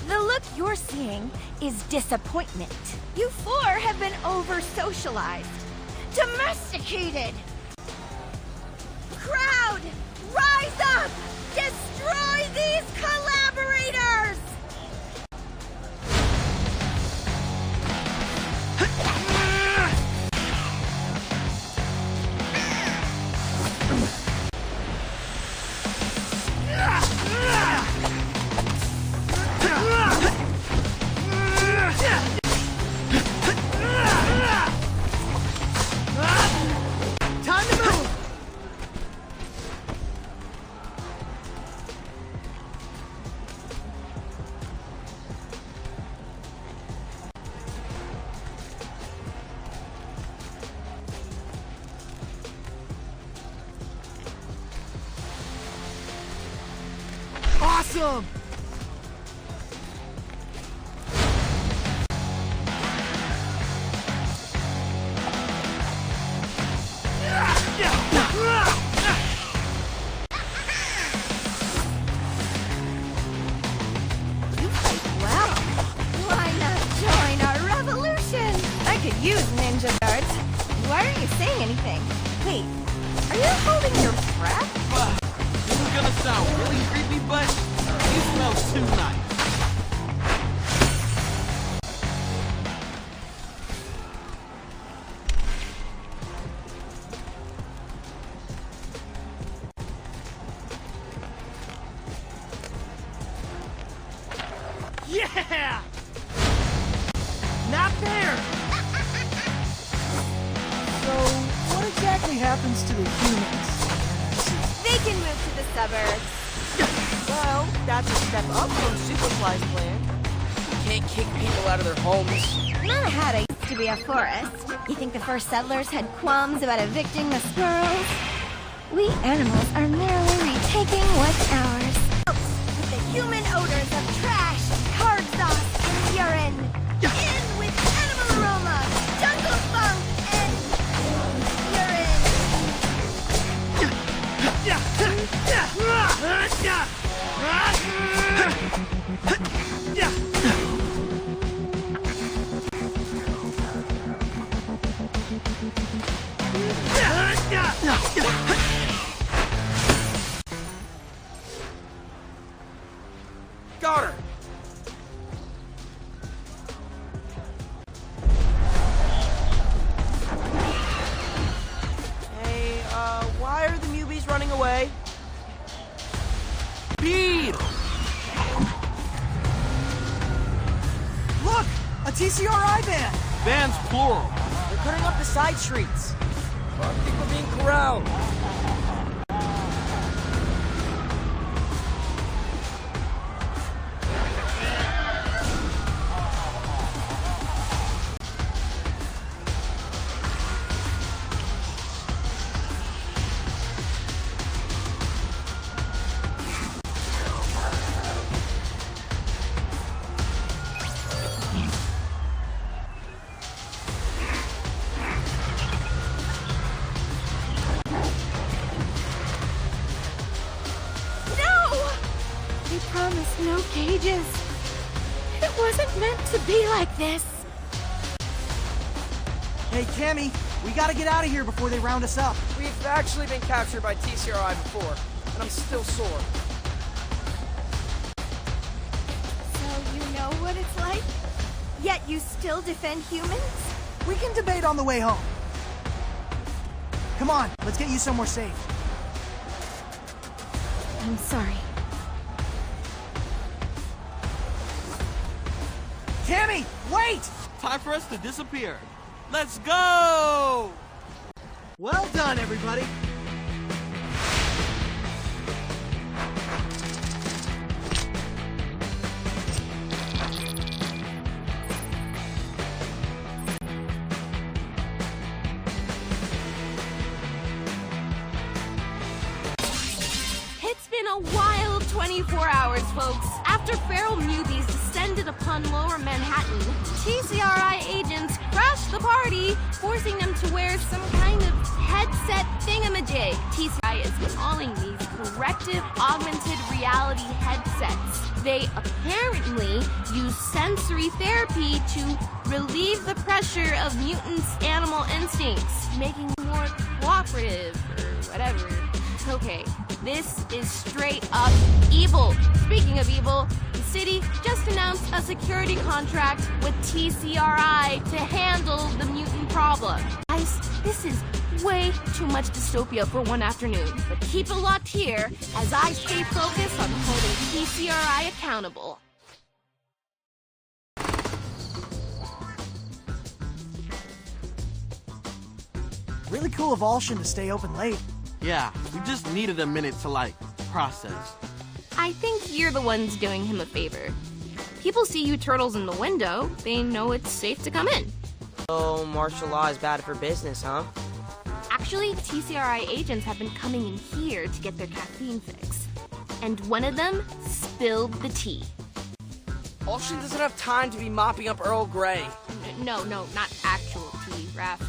The look you're seeing is disappointment. You 4 have been over-socialized, domesticated. Crowd, rise up! Destroy these collaborators! Awesome! Well, why not join our revolution? I could use ninja darts. Why aren't you saying anything? Wait, are you holding your breath? This is gonna sound really creepy, but you smell too nice. Yeah! Not there! So, what exactly happens to the humans? They can move to the suburbs. Well, that's a step up from Superfly's plan. You can't kick people out of their homes. Manhattan used to be a forest. You think the first settlers had qualms about evicting the squirrels? We animals are merely retaking what's ours. With the human odors of trash, card sauce, and urine. In with animal aroma, jungle funk, and urine. Got her! Hey, why are the Mubies running away? Speed! Look! A TCRI van! Vans plural. They're cutting up the side streets. I think we're being corralled. No cages. It wasn't meant to be like this. Hey, Cammy, we gotta get out of here before they round us up. We've actually been captured by TCRI before, and I'm still sore. So you know what it's like? Yet you still defend humans? We can debate on the way home. Come on, let's get you somewhere safe. I'm sorry. Cammy, wait! Time for us to disappear. Let's go! Well done, everybody. It's been a wild 24 hours, folks. After feral newbies descended upon Lower Manhattan, TCRI agents crashed the party, forcing them to wear some kind of headset thingamajig. TCRI is calling these corrective augmented reality headsets. They apparently use sensory therapy to relieve the pressure of mutants' animal instincts, making them more cooperative or whatever. Okay, this is straight up evil. Speaking of evil, the city just announced a security contract with TCRI to handle the mutant problem. Guys, this is way too much dystopia for one afternoon. But keep it locked here as I stay focused on holding TCRI accountable. Really cool of Alshin to stay open late. Yeah, we just needed a minute to, like, process. I think you're the ones doing him a favor. People see you turtles in the window, they know it's safe to come in. Oh, martial law is bad for business, huh? Actually, TCRI agents have been coming in here to get their caffeine fix. And one of them spilled the tea. Austin doesn't have time to be mopping up Earl Grey. No, not actual tea, Raph.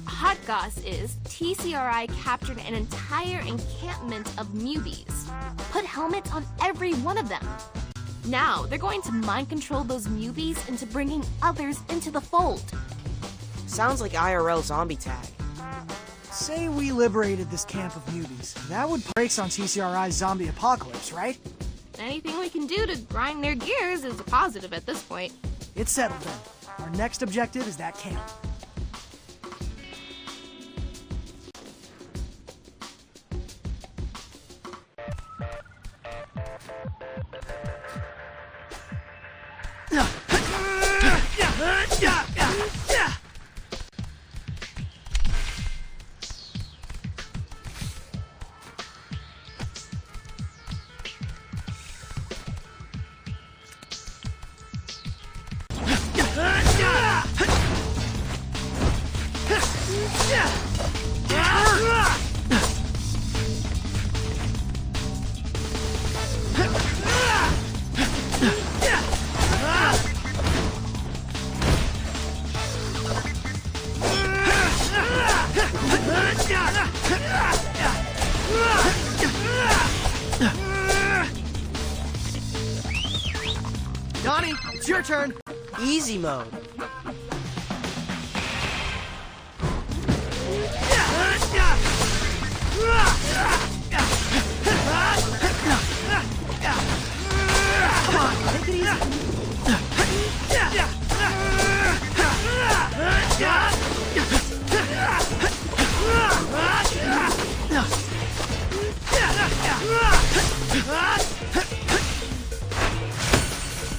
Hot goss is TCRI captured an entire encampment of muties. Put helmets on every one of them. Now, they're going to mind control those muties into bringing others into the fold. Sounds like IRL zombie tag. Say we liberated this camp of muties. That would put brakes on TCRI's zombie apocalypse, right? Anything we can do to grind their gears is a positive at this point. It's settled then. Our next objective is that camp. Donnie, it's your turn. Easy mode. Come on, take it easy.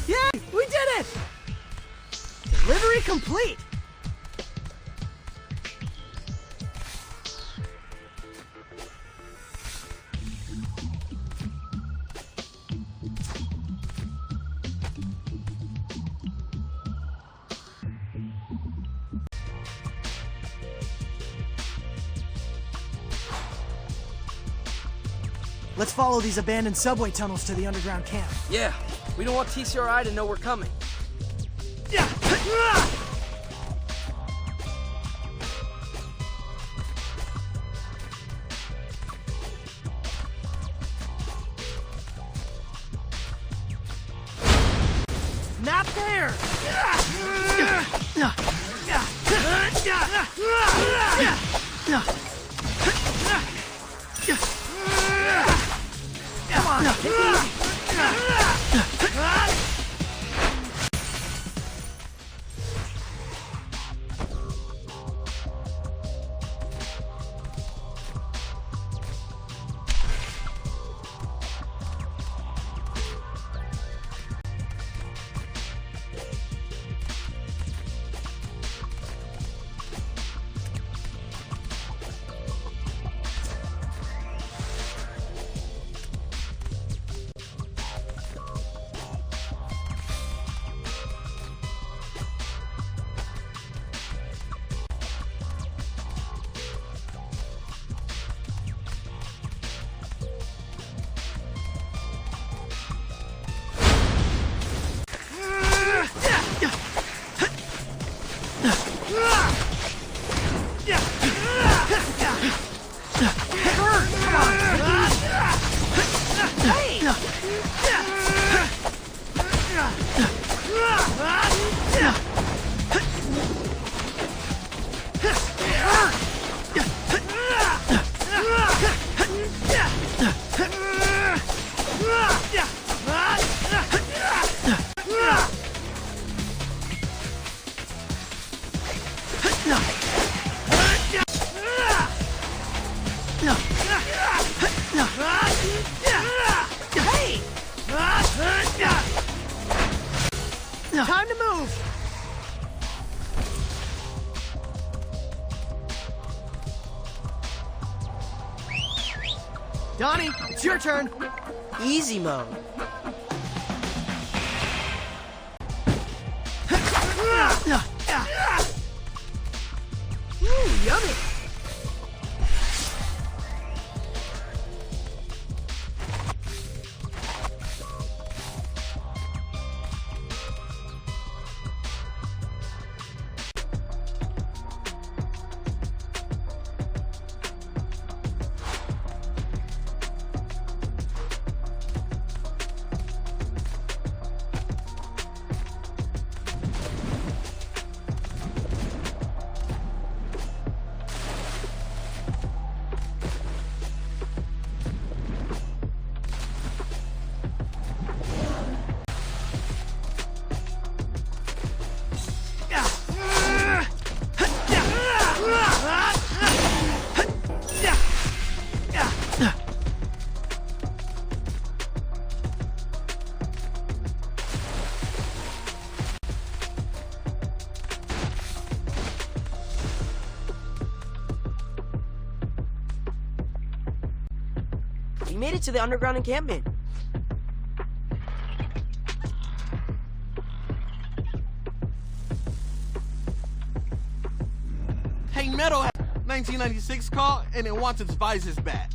Yay! We did it! Delivery complete! Let's follow these abandoned subway tunnels to the underground camp. Yeah, we don't want TCRI to know we're coming. Not there! Come on, take it easy. Time to move! Donnie, it's your turn. Easy mode. Ooh, yummy! made it to the underground encampment. Hey, Metal had 1996 call and it wants its visors back.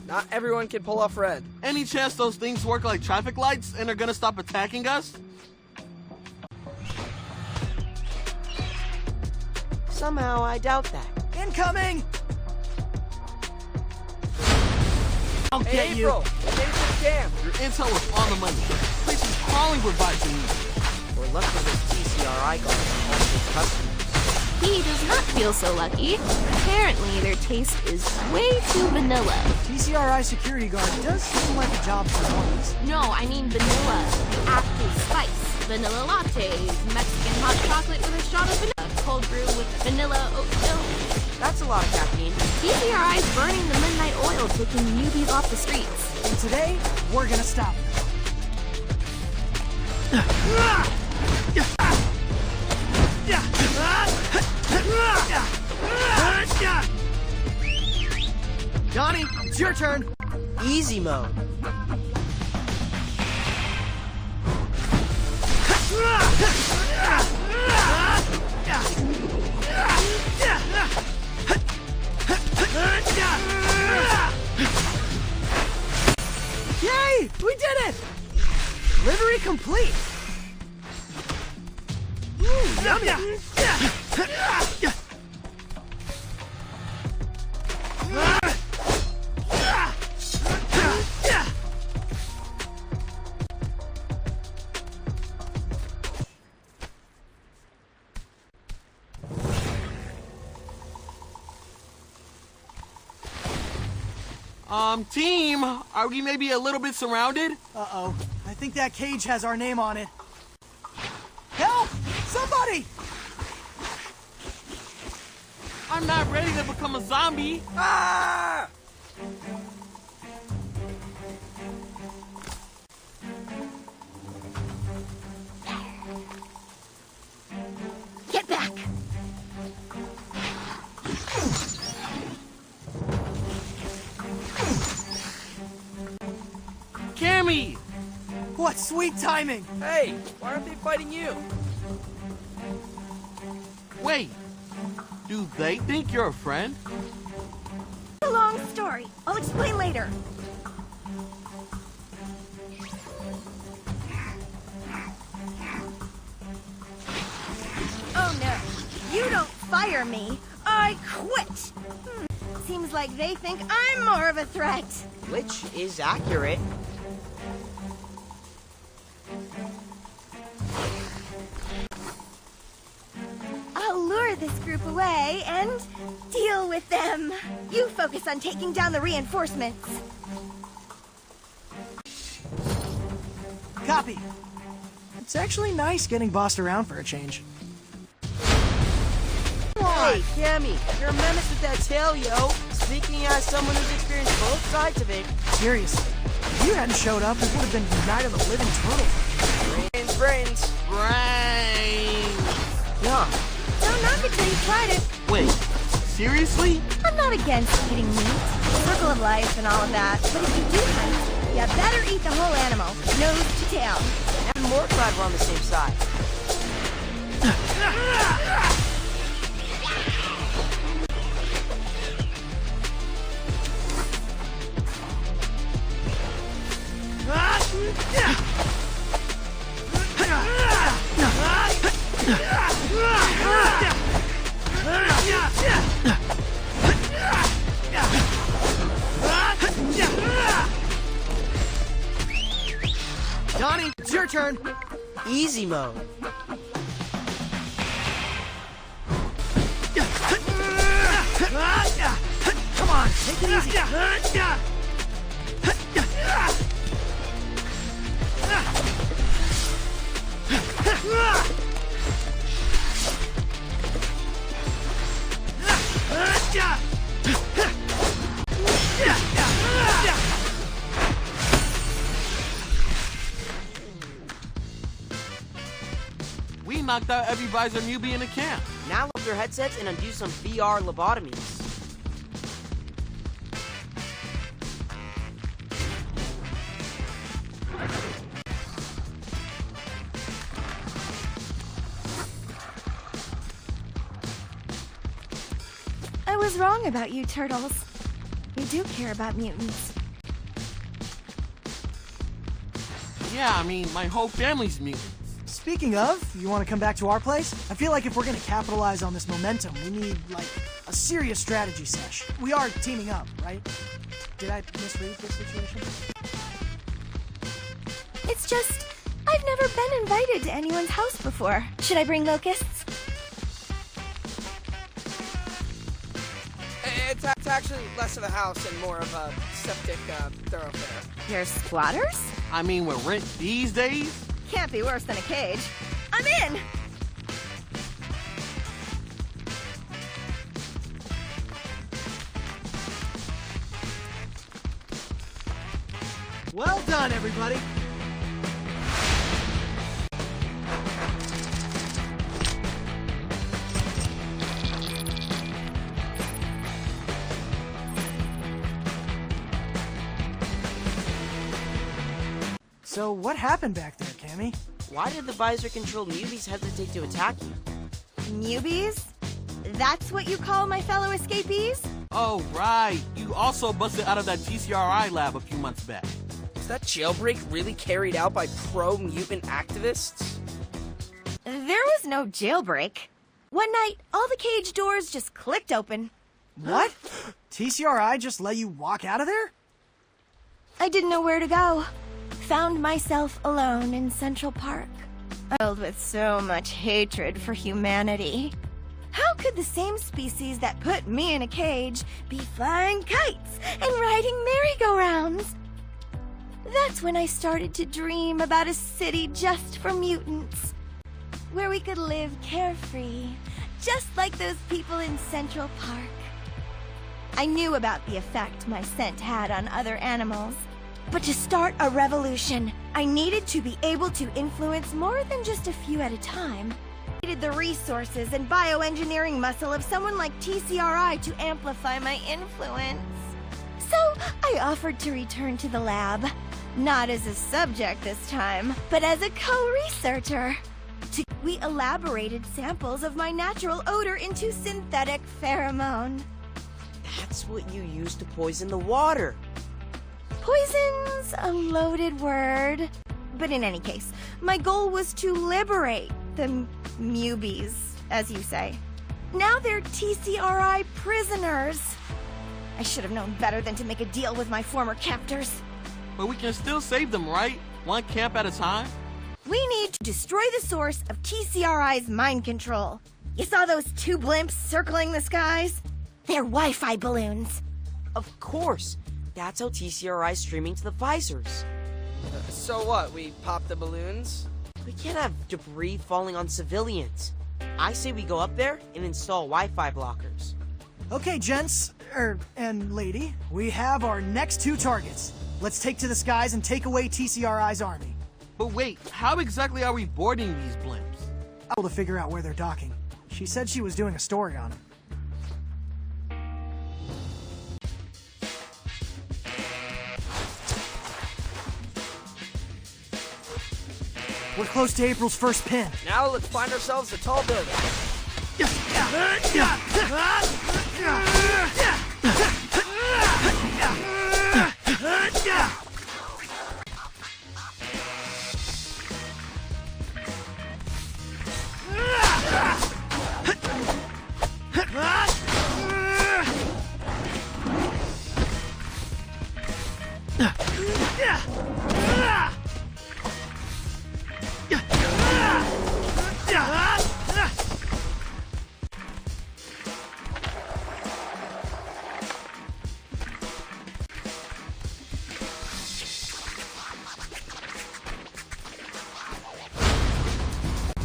Not everyone can pull off red. Any chance those things work like traffic lights and are gonna stop attacking us? Somehow, I doubt that. Incoming! I'll Hey, get you. April! I made it to the camp! Your intel was on the money. Place is crawling with vibes and music. We're lucky this TCRI guard is all his customers. He does not feel so lucky. Apparently, their taste is way too vanilla. TCRI security guard does seem like a job for ones. No, I mean vanilla. Apple spice. Vanilla lattes. Mexican hot chocolate with a shot of vanilla. Cold brew with vanilla oat milk. That's a lot of caffeine. TCRI is burning the midnight oil, taking newbies off the streets. And today, we're gonna stop them. Johnny, it's your turn. Easy mode. Yay! We did it! Delivery complete. Ooh, yummy. Team, are we maybe a little bit surrounded? Uh-oh. I think that cage has our name on it. Help! Somebody! I'm not ready to become a zombie. Ah! Get back! Cammy! What sweet timing! Hey, why aren't they fighting you? Wait, do they think you're a friend? A long story. I'll explain later. Oh no, you don't fire me. I quit. Seems like they think I'm more of a threat. Which is accurate. I'll lure this group away and deal with them. You focus on taking down the reinforcements. Copy. It's actually nice getting bossed around for a change. Hey, Cammy, you're a menace with that tail, yo. Speaking as someone who's experienced both sides of it. Seriously, if you hadn't showed up, it would have been Night of the Living Turtles. Brains. Yeah. Don't knock it till you tried it. Wait, seriously? I'm not against eating meat, circle of life and all of that, but if you do hunt, you better eat the whole animal, nose to tail. And more glad we're on the same side. Johnny, it's your turn. Easy mode. Come on, take it easy. We knocked out every visor newbie in the camp. Now load their headsets and undo some VR lobotomies. I was wrong about you, Turtles. You do care about mutants. Yeah, I mean, my whole family's mutants. Speaking of, you want to come back to our place? I feel like if we're going to capitalize on this momentum, we need, like, a serious strategy sesh. We are teaming up, right? Did I misread this situation? It's just, I've never been invited to anyone's house before. Should I bring locusts? It's actually less of a house and more of a septic thoroughfare. You're squatters? I mean, with rent these days? Can't be worse than a cage. I'm in! Well done, everybody. So what happened back there, Cammy? Why did the visor-controlled newbies hesitate to attack you? Newbies? That's what you call my fellow escapees? Oh, right. You also busted out of that GCRI lab a few months back. Is that jailbreak really carried out by pro-mutant activists? There was no jailbreak. One night, all the cage doors just clicked open. What? TCRI just let you walk out of there? I didn't know where to go. Found myself alone in Central Park, filled with so much hatred for humanity. How could the same species that put me in a cage be flying kites and riding merry-go-rounds? That's when I started to dream about a city just for mutants, where we could live carefree, just like those people in Central Park. I knew about the effect my scent had on other animals. But to start a revolution, I needed to be able to influence more than just a few at a time. I needed the resources and bioengineering muscle of someone like TCRI to amplify my influence. So I offered to return to the lab, not as a subject this time, but as a co-researcher. We elaborated samples of my natural odor into synthetic pheromone. That's what you used to poison the water. Poison's a loaded word. But in any case, my goal was to liberate the Mubies, as you say. Now they're TCRI prisoners. I should have known better than to make a deal with my former captors. But we can still save them, right? One camp at a time? We need to destroy the source of TCRI's mind control. You saw those two blimps circling the skies? They're Wi-Fi balloons. Of course. That's how TCRI is streaming to the visors. So what, we pop the balloons? We can't have debris falling on civilians. I say we go up there and install Wi-Fi blockers. Okay, gents, and lady, we have our next two targets. Let's take to the skies and take away TCRI's army. But wait, how exactly are we boarding these blimps? Able to figure out where they're docking. She said she was doing a story on them. We're close to April's first pin. Now let's find ourselves a tall building.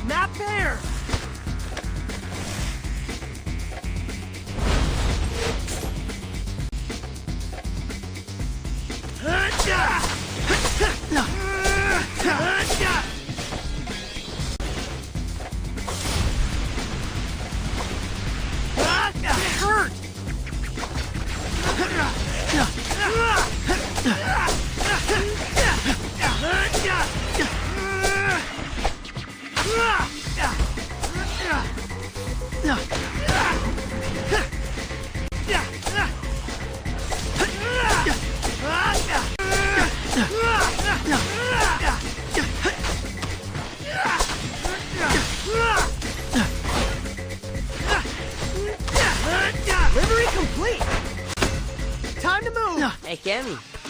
Not there!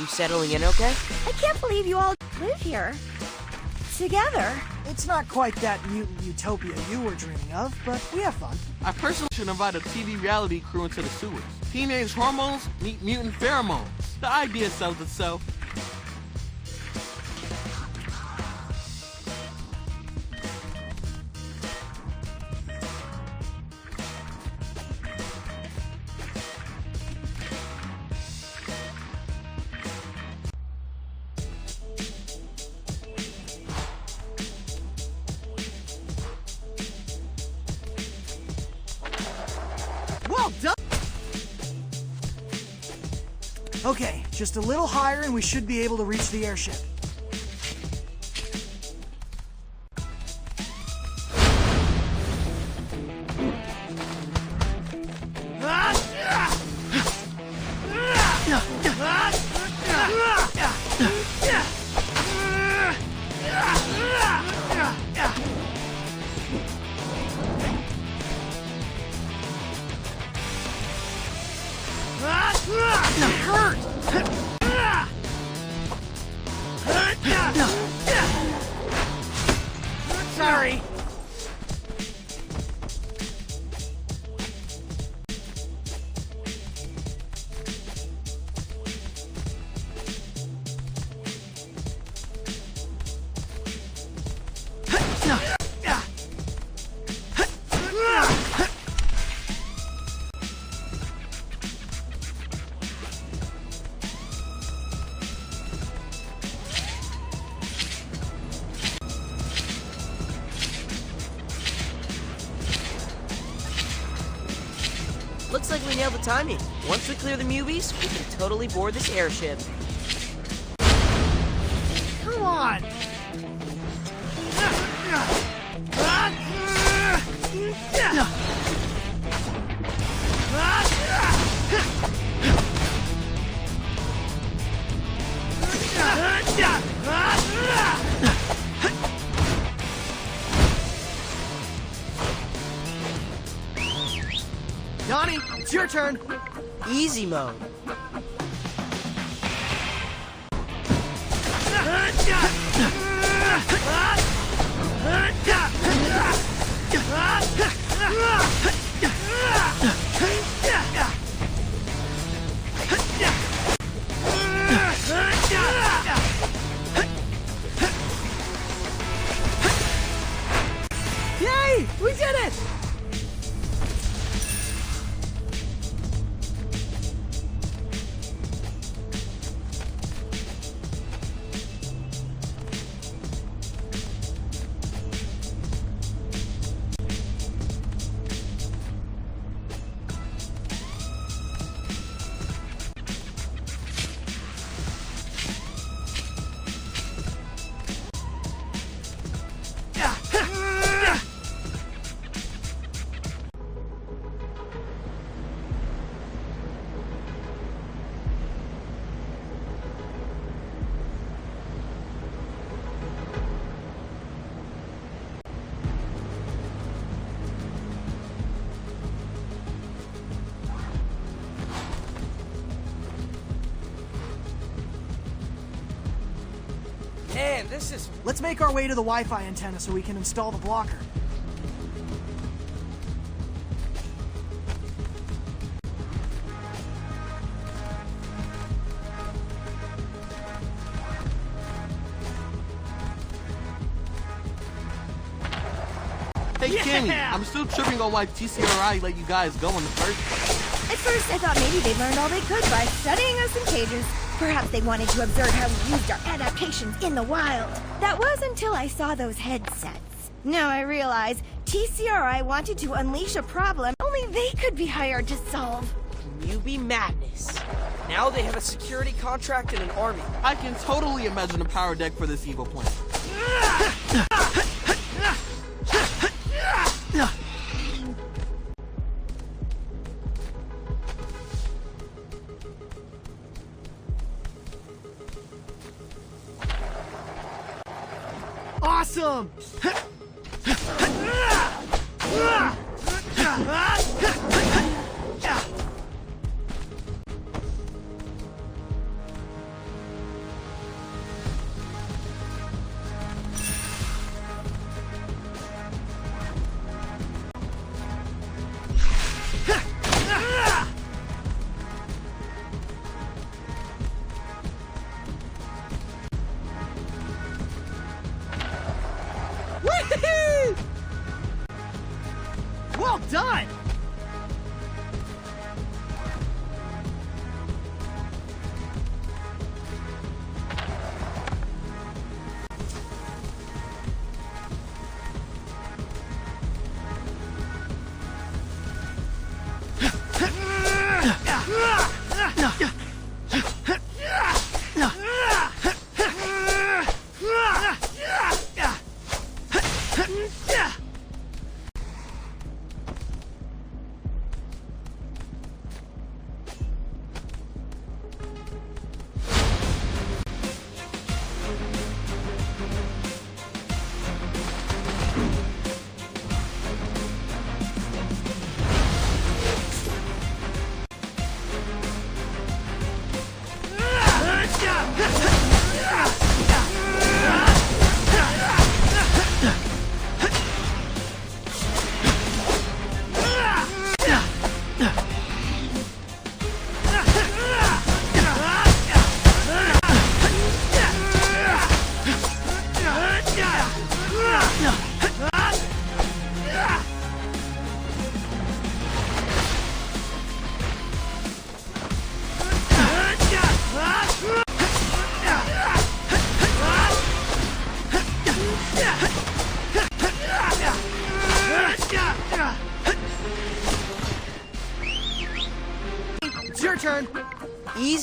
You settling in okay? I can't believe you all live here. Together. It's not quite that mutant utopia you were dreaming of, but we have fun. I personally should invite a TV reality crew into the sewers. Teenage hormones meet mutant pheromones. The idea sells itself. Well done! Okay, just a little higher and we should be able to reach the airship. Sorry. Looks like we nailed the timing. Once we clear the movies, we can totally board this airship. Come on! Donnie, it's your turn. Easy mode. Yay! We did it! Man, this is... Let's make our way to the Wi-Fi antenna so we can install the blocker. Hey, Kenny, I'm still tripping on why TCRI let you guys go in the first place. At first, I thought maybe they learned all they could by studying us in cages. Perhaps they wanted to observe how we used our adaptations in the wild. That was until I saw those headsets. Now I realize TCRI wanted to unleash a problem only they could be hired to solve. Newbie madness. Now they have a security contract and an army. I can totally imagine a power deck for this evil plan. Awesome!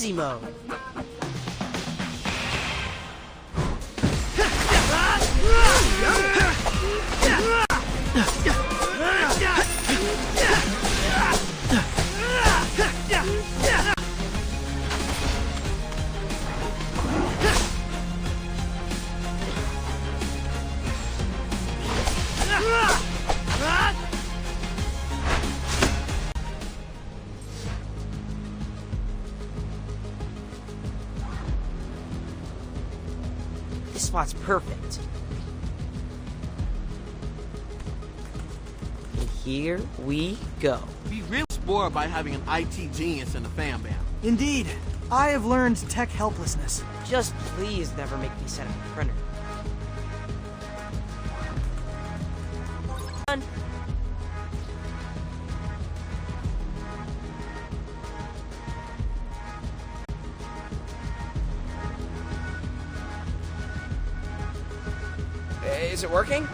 Easy mode. This spot's perfect. And here we go. Be real spoiled by having an IT genius in the fan band. Indeed. I have learned tech helplessness. Just please never make me set up a printer. Done. Is it working?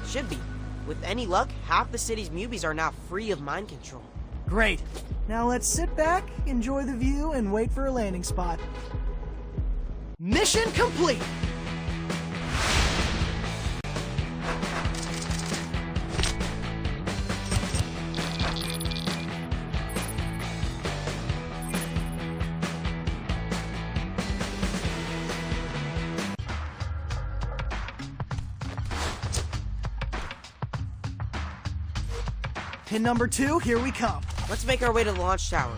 Should be. With any luck, half the city's Mubies are now free of mind control. Great. Now let's sit back, enjoy the view, and wait for a landing spot. Mission complete! Pin number 2, here we come. Let's make our way to the launch tower.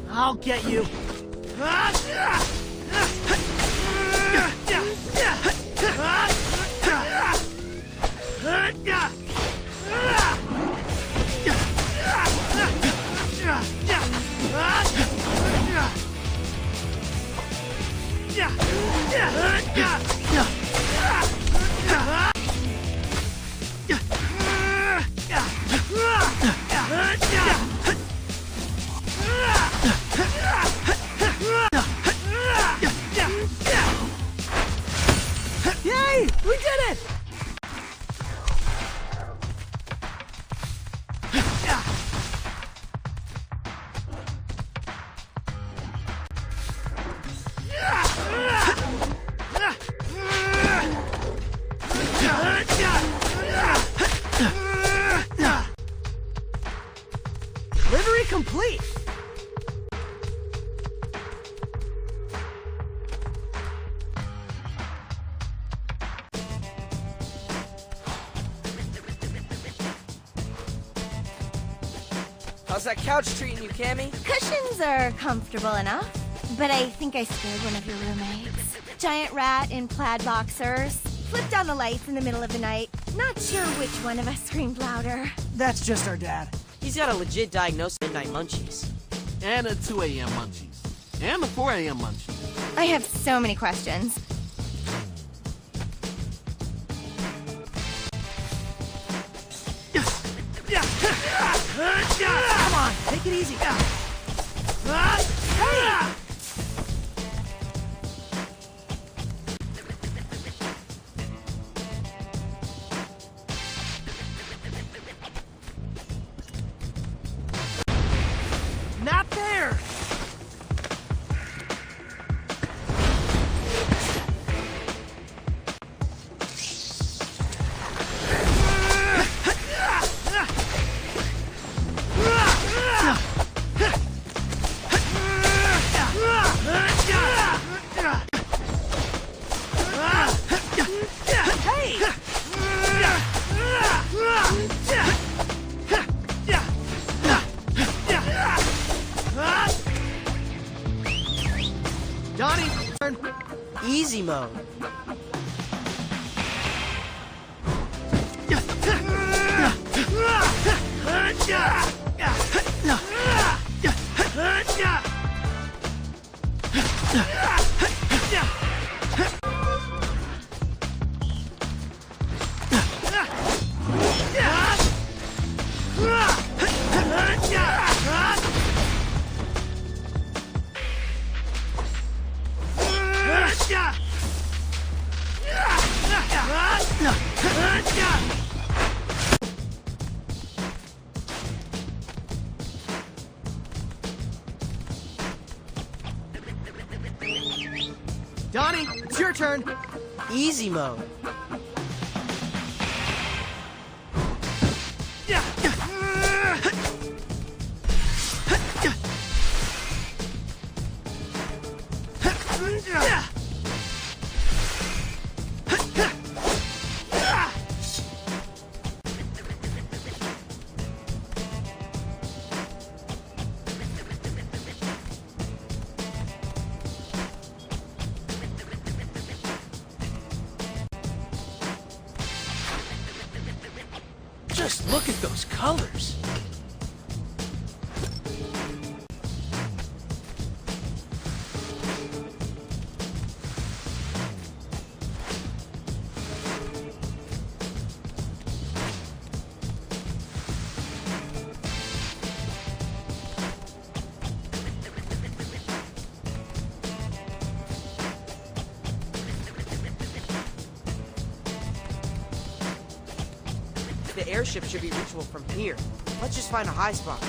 I'll get you. Yay! We did it! Delivery complete! How's that couch treating you, Cammy? Cushions are comfortable enough, but I think I scared one of your roommates. Giant rat in plaid boxers. Flipped on the lights in the middle of the night. Not sure which one of us screamed louder. That's just our dad. He's got a legit diagnosis of midnight munchies. And the 2 a.m. munchies. And the 4 a.m. munchies. I have so many questions. Come on, take it easy. Hey! Not there! Donnie, turn. Easy mode. Donnie, it's your turn. Easy mode. Just look at those colors. The airship should be reachable from here. Let's just find a high spot.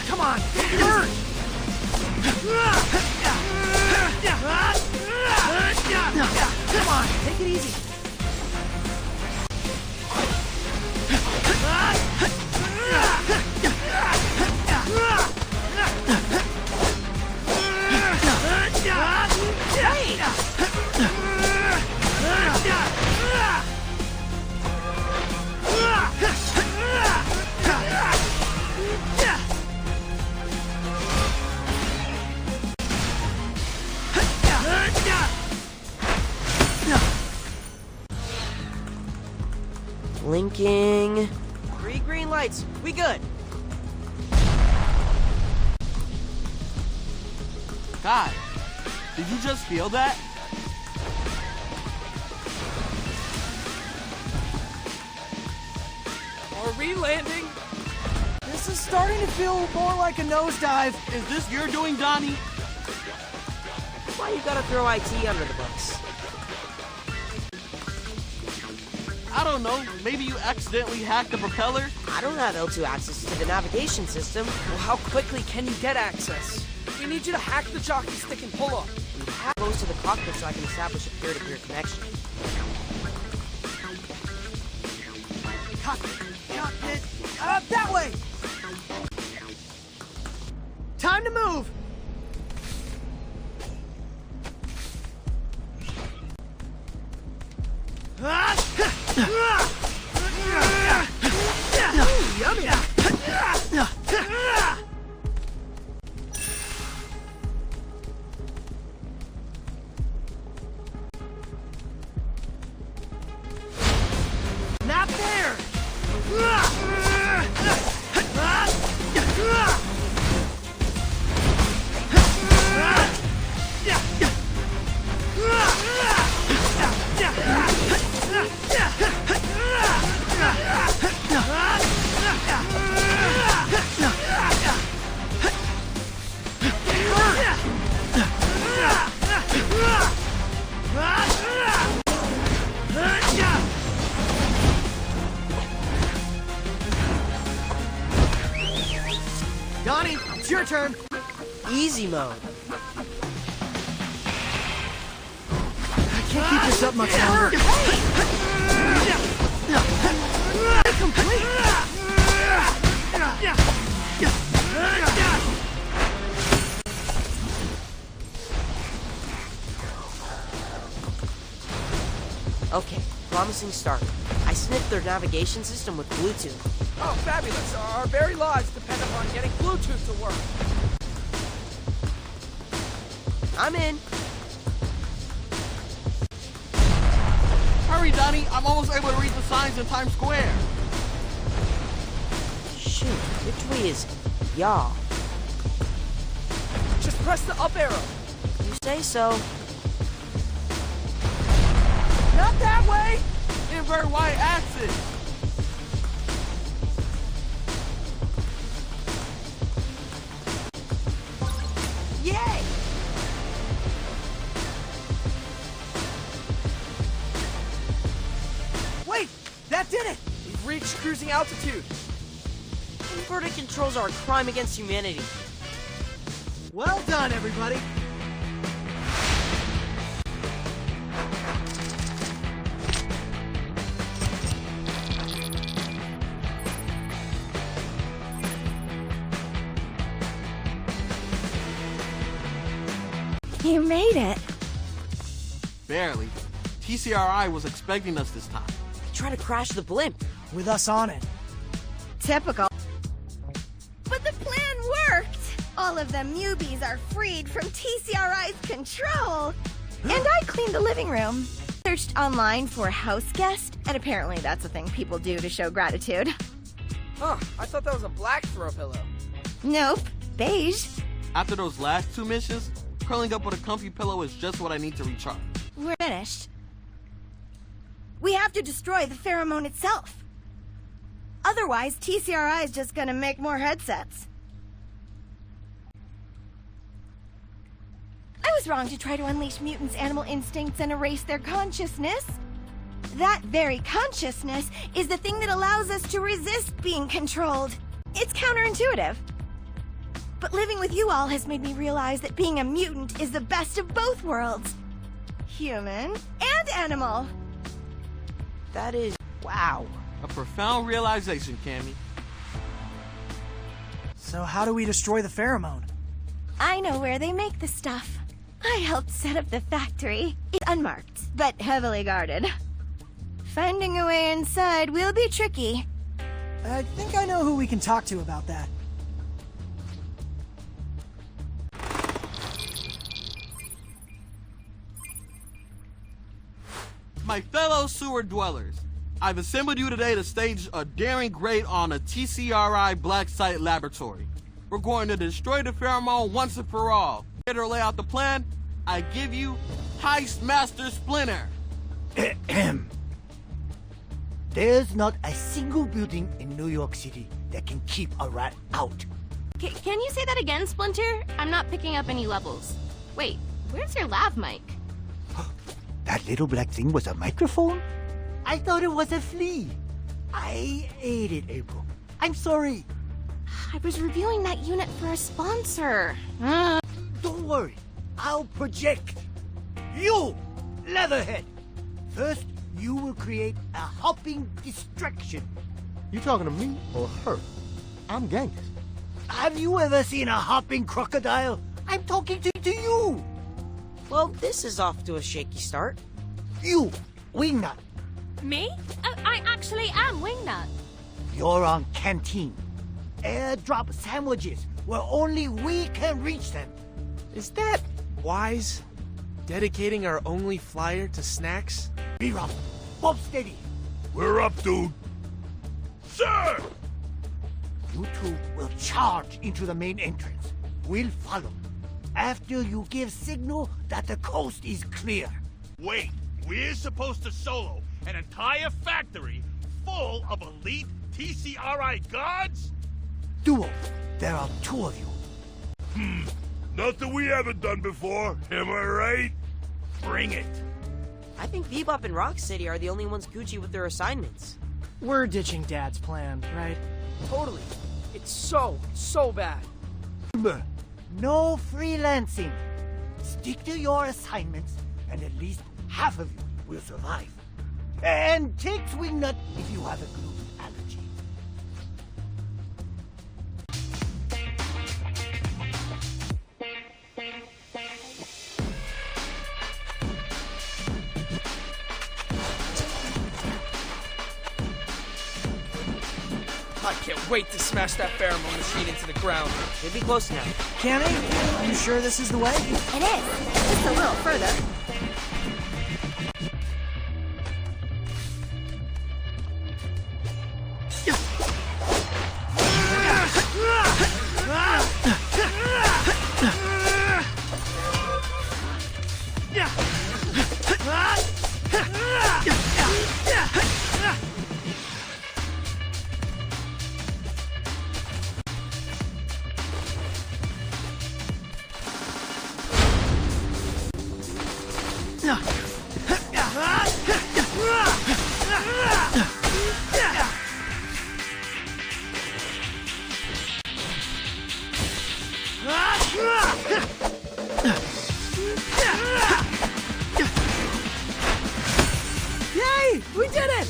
Come on, hurt! Come on, take it easy. Blinking. 3 green lights. We good. God, did you just feel that? Are we landing? This is starting to feel more like a nosedive. Is this your doing, Donnie? Why you gotta throw IT under the bus? I don't know. Maybe you accidentally hacked the propeller? I don't have L2 access to the navigation system. Well, how quickly can you get access? We need you to hack the jockey stick and pull up. You hack close to the cockpit so I can establish a peer-to-peer connection. Cockpit. That way! Time to move! Yummy! Not there! Donnie, it's your turn. Easy mode. I can't keep this up much longer. Complete. racing start. I sniffed their navigation system with Bluetooth. Oh, fabulous. Our very lives depend upon getting Bluetooth to work. I'm in. Hurry, Donnie. I'm almost able to read the signs in Times Square. Shoot, which way is y'all? Just press the up arrow. You say so. Not that way! Invert y-axis. Yay! Wait, that did it! We've reached cruising altitude. Inverted controls are a crime against humanity. Well done, everybody. You made it. Barely. TCRI was expecting us this time. Try to crash the blimp. With us on it. Typical. But the plan worked! All of the Mubies are freed from TCRI's control! And I cleaned the living room. Searched online for house guest, and apparently that's a thing people do to show gratitude. Huh, I thought that was a black throw pillow. Nope, beige. After those last two missions, curling up with a comfy pillow is just what I need to recharge. We're finished. We have to destroy the pheromone itself. Otherwise, TCRI is just gonna make more headsets. I was wrong to try to unleash mutants' animal instincts and erase their consciousness. That very consciousness is the thing that allows us to resist being controlled. It's counterintuitive. But living with you all has made me realize that being a mutant is the best of both worlds. Human and animal. That is... wow. A profound realization, Cammy. So how do we destroy the pheromone? I know where they make the stuff. I helped set up the factory. It's unmarked, but heavily guarded. Finding a way inside will be tricky. I think I know who we can talk to about that. My fellow sewer dwellers, I've assembled you today to stage a daring raid on a TCRI Black Site laboratory. We're going to destroy the pheromone once and for all. Here to lay out the plan, I give you Heist Master Splinter. There's not a single building in New York City that can keep a rat out. Can you say that again, Splinter? I'm not picking up any levels. Wait, where's your lav mic? That little black thing was a microphone? I thought it was a flea. I ate it, April. I'm sorry. I was reviewing that unit for a sponsor. Don't worry. I'll project. You, Leatherhead. First, you will create a hopping distraction. You talking to me or her? I'm Genghis. Have you ever seen a hopping crocodile? I'm talking to you. Well, this is off to a shaky start. You, Wingnut. Me? Oh, I actually am Wingnut. You're on Canteen. Airdrop sandwiches where only we can reach them. Is that wise? Dedicating our only flyer to snacks? Be up. Bob steady. We're up, dude. Sir! You two will charge into the main entrance. We'll follow. After you give signal that the coast is clear. Wait, we're supposed to solo an entire factory full of elite TCRI guards? Duo, there are two of you. Nothing we haven't done before, am I right? Bring it. I think Bebop and Rocksteady are the only ones Gucci with their assignments. We're ditching Dad's plan, right? Totally. It's so bad. Remember, no freelancing. Stick to your assignments, and at least half of you will survive. And take Wingnut if you have a gluten allergy. I can't wait to smash that pheromone machine into the ground. We'll be close now. Kenny, are you sure this is the way? It is. Just a little further. Yay! We did it!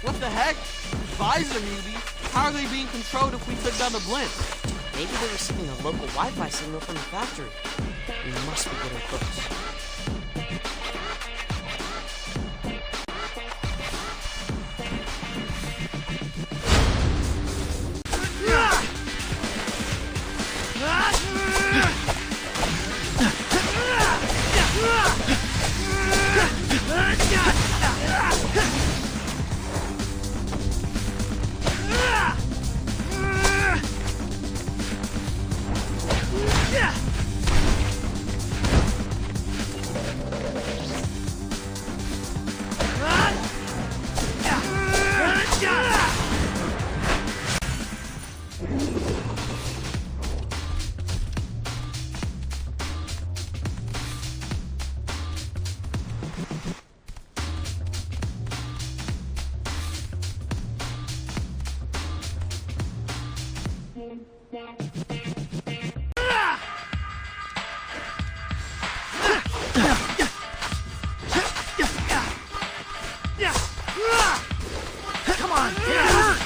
What the heck? Visor Muties? How are they being controlled if we took down the blimp? Maybe they're receiving a local Wi-Fi signal from the factory. We must be getting close. Come on, get hurt!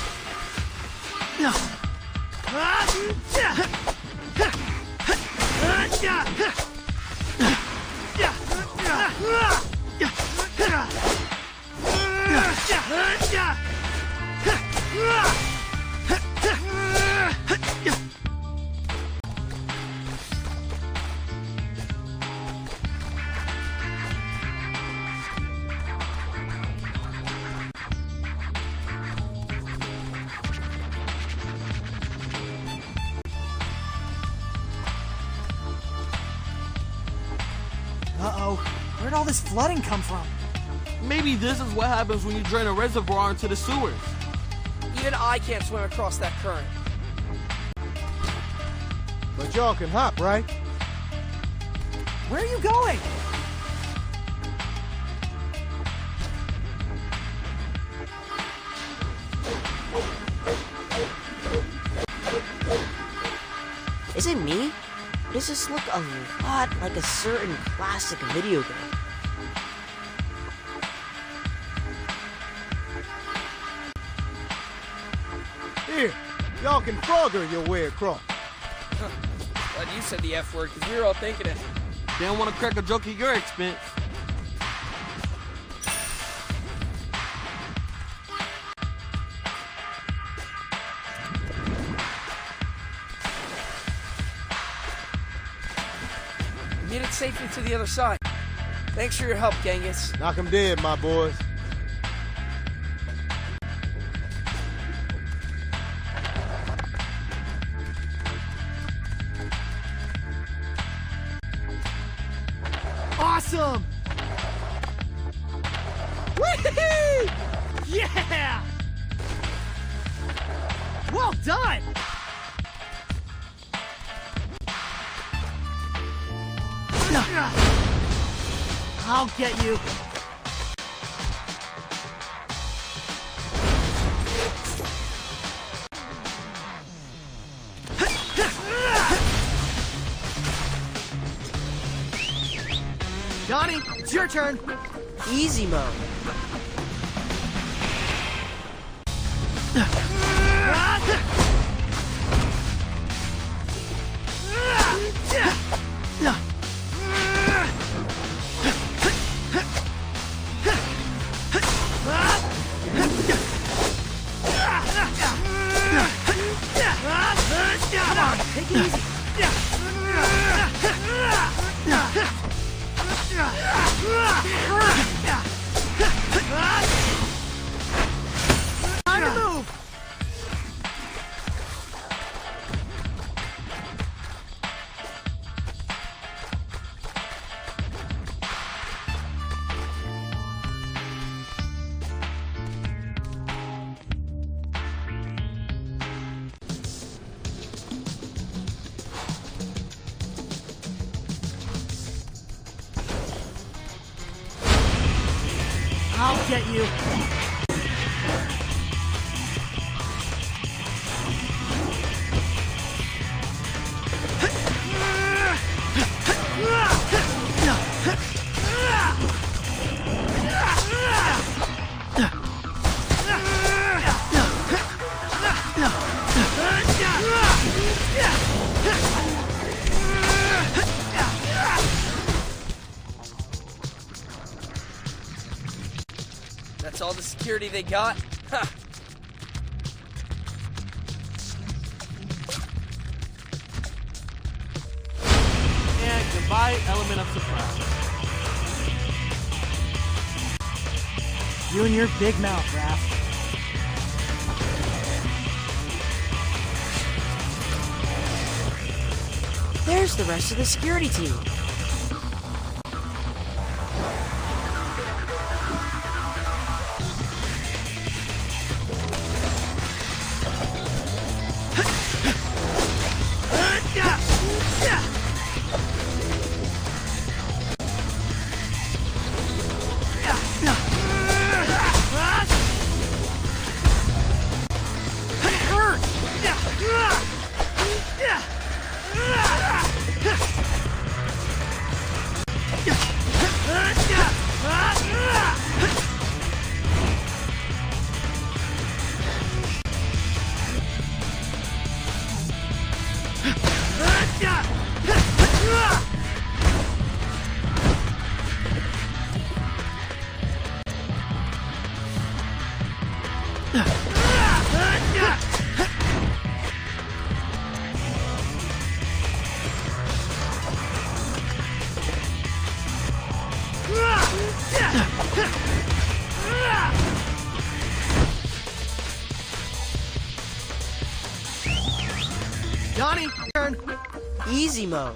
Uh-oh. Where'd all this flooding come from? Maybe this is what happens when you drain a reservoir into the sewers. Even I can't swim across that current. But y'all can hop, right? Where are you going? Is it me? Or does this look a lot like a certain classic video game? Here, y'all can frogger your way across. Glad you said the F word, because we were all thinking it. They don't want to crack a joke at your expense. We made it safely to the other side. Thanks for your help, Genghis. Knock 'em dead, my boys. Awesome! Whee! Yeah! Well done! I'll get you. Johnny, it's your turn. Easy mode. Come on, take it easy. Time to move. I'll get you. That's all the security they got? Ha! And goodbye, element of surprise. You and your big mouth, Raph. There's the rest of the security team. Johnny, turn. Easy mode.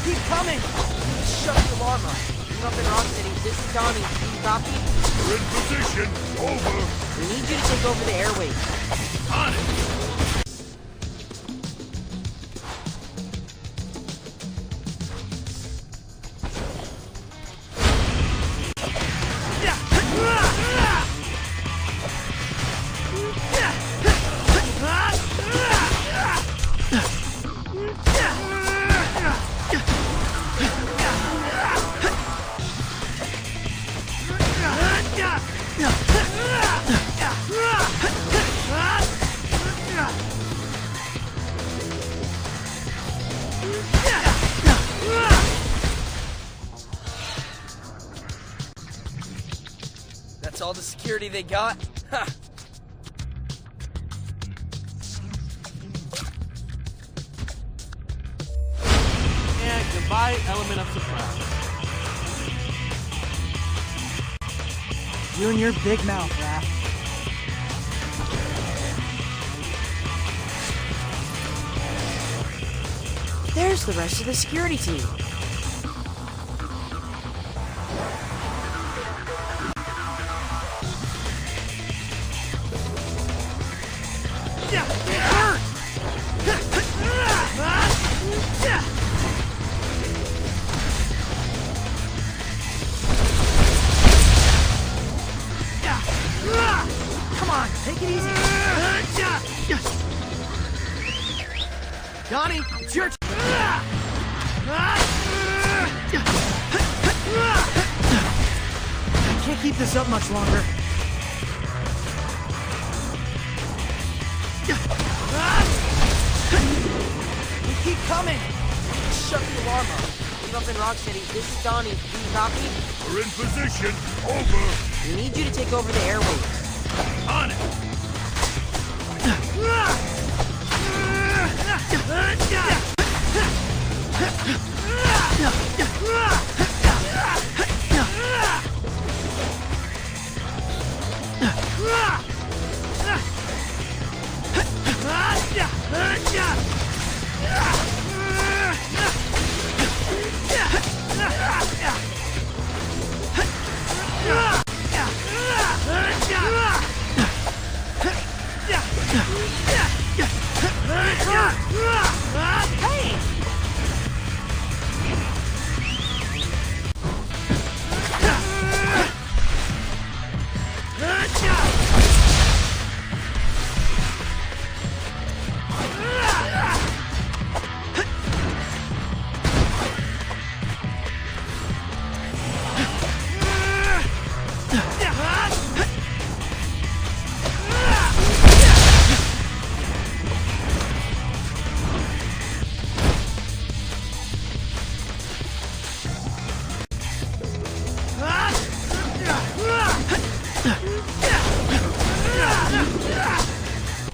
Keep coming. Shut the alarm up. You're up in Rock City. This is Donnie. Can you copy? We're in position. Over. We need you to take over the airwaves. On it. That's all the security they got? Ha! And goodbye, element of surprise. You and your big mouth, Raph. There's the rest of the security team. Take it easy. Donnie, it's your turn. I can't keep this up much longer. We keep coming! Shut the alarm up. Keep up in Rocksteady. This is Donnie. Do you copy? We're in position. Over. We need you to take over the airwaves. On it.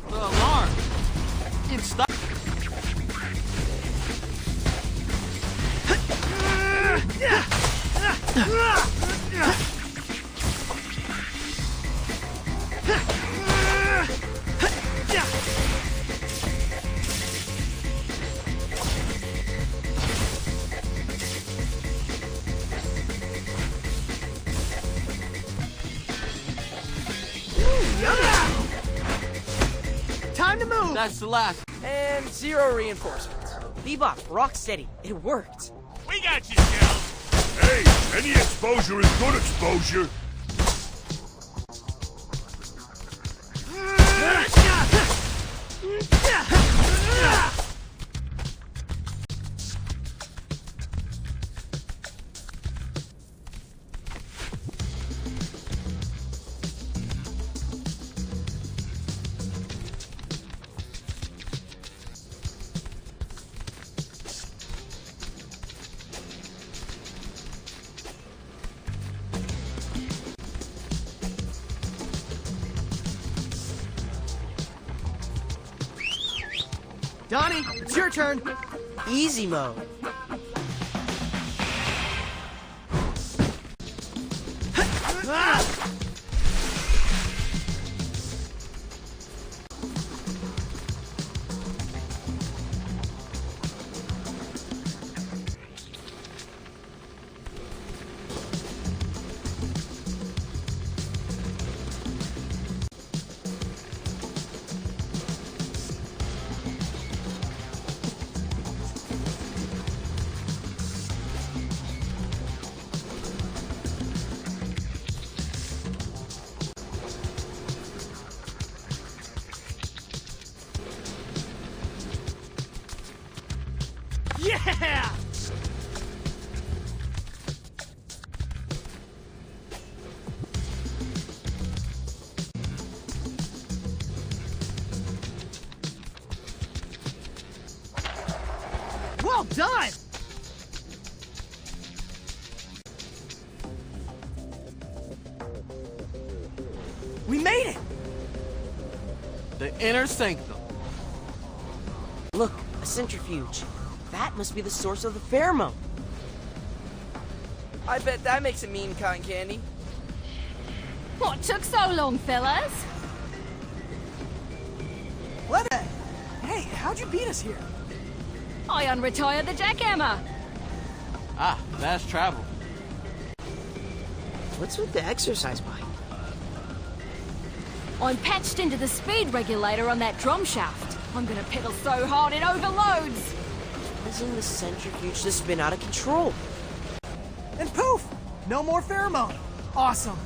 The alarm. It stopped. Time to move! That's the last. And 0 reinforcements. Bebop, Rocksteady. It worked. We got you, Shells. Hey, any exposure is good exposure. Donnie, it's your turn. Easy mode. Yeah! Well done! We made it! The inner sanctum. Look, a centrifuge. That must be the source of the pheromone. I bet that makes it mean cotton candy. What took so long, fellas? Leather! Hey, how'd you beat us here? I unretired the jackhammer. Ah, fast travel. What's with the exercise bike? I'm patched into the speed regulator on that drum shaft. I'm gonna pedal so hard it overloads. Causing the centrifuge to spin out of control. And poof! No more pheromone. Awesome.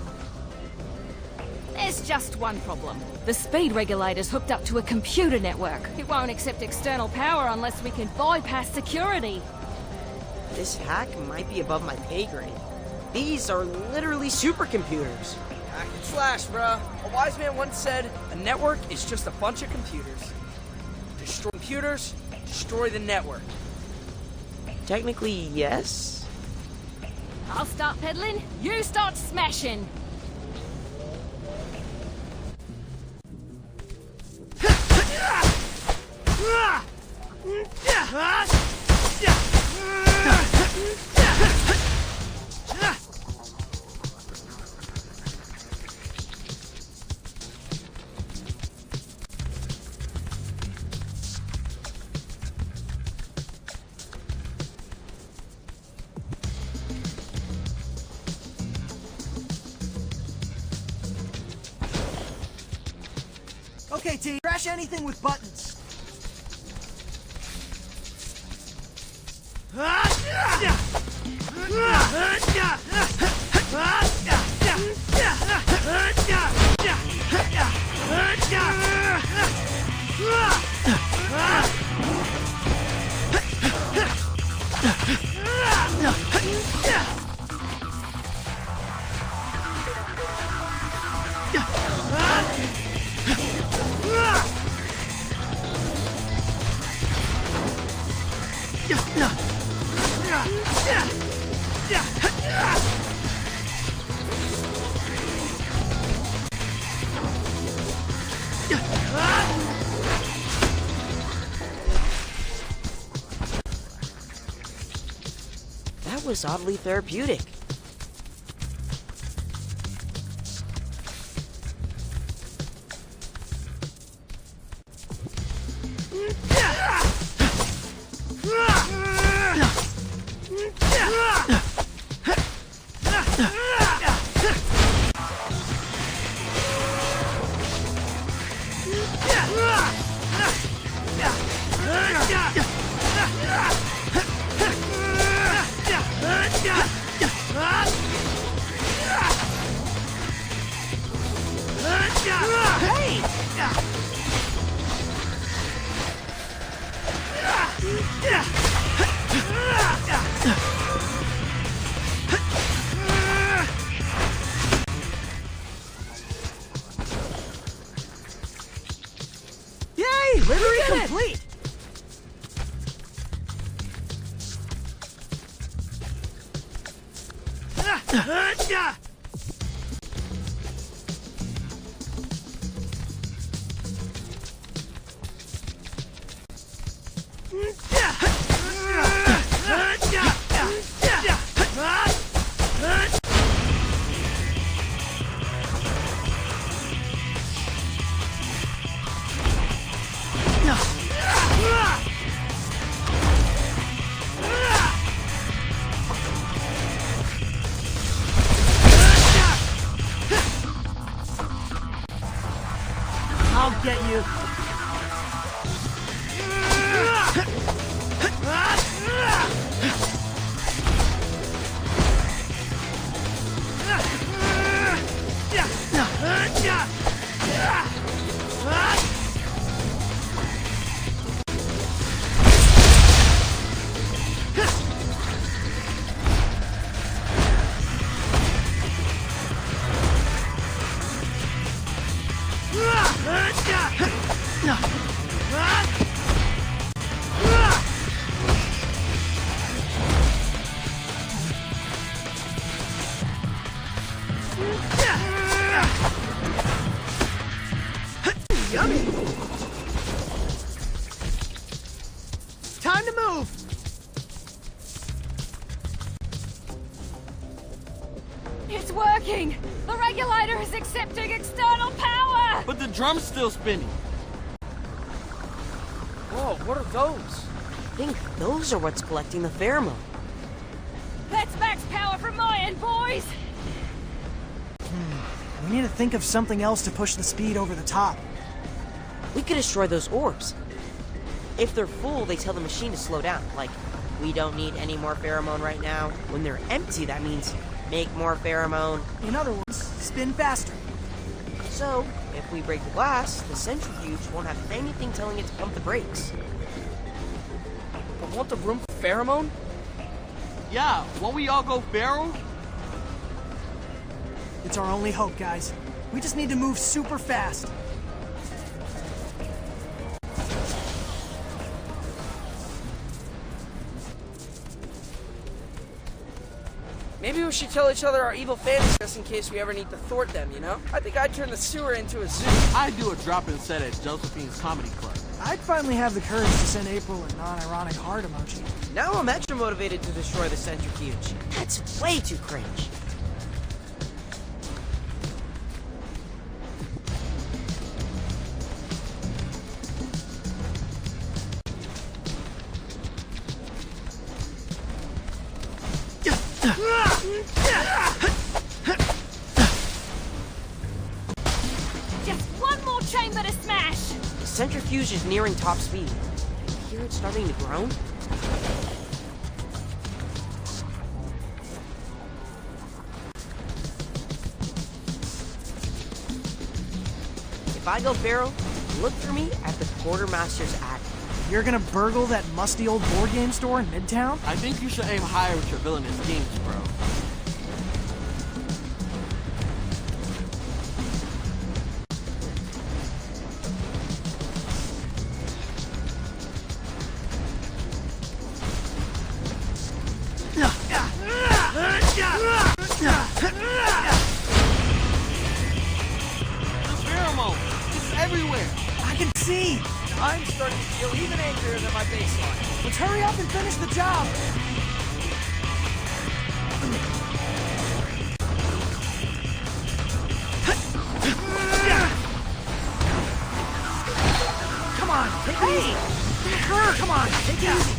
There's just one problem. The speed regulator's hooked up to a computer network. It won't accept external power unless we can bypass security. This hack might be above my pay grade. These are literally supercomputers. Hack and slash, bruh. A wise man once said, a network is just a bunch of computers. Destroy computers, destroy the network. Technically, yes. I'll start peddling, you start smashing. Okay, T, crash anything with buttons. That was oddly therapeutic. Yay! Livery complete! I'll get you. Yummy! Time to move! It's working! The regulator is accepting external power! But the drum's still spinning. Whoa, what are those? I think those are what's collecting the pheromone. That's max power from my end, boys! We need to think of something else to push the speed over the top. We could destroy those orbs. If they're full, they tell the machine to slow down. Like, we don't need any more pheromone right now. When they're empty, that means make more pheromone. In other words, spin faster. So, if we break the glass, the centrifuge won't have anything telling it to pump the brakes. But won't the room for pheromone? Yeah, won't we all go feral? It's our only hope, guys. We just need to move super fast. Maybe we should tell each other our evil fantasies just in case we ever need to thwart them, you know? I think I'd turn the sewer into a zoo. I'd do a drop-in set at Josephine's Comedy Club. I'd finally have the courage to send April a non-ironic heart emoji. Now I'm extra motivated to destroy the centrifuge. That's way too cringe. Just one more chamber to smash! The centrifuge is nearing top speed. Can you hear it starting to groan? If I go feral, look for me at the quartermaster's attic. You're gonna burgle that musty old board game store in Midtown? I think you should aim higher with your villainous schemes, bro. Everywhere! I can see! I'm starting to feel even angrier than my baseline. Let's hurry up and finish the job! Come on, take it easy! Come on, take it easy!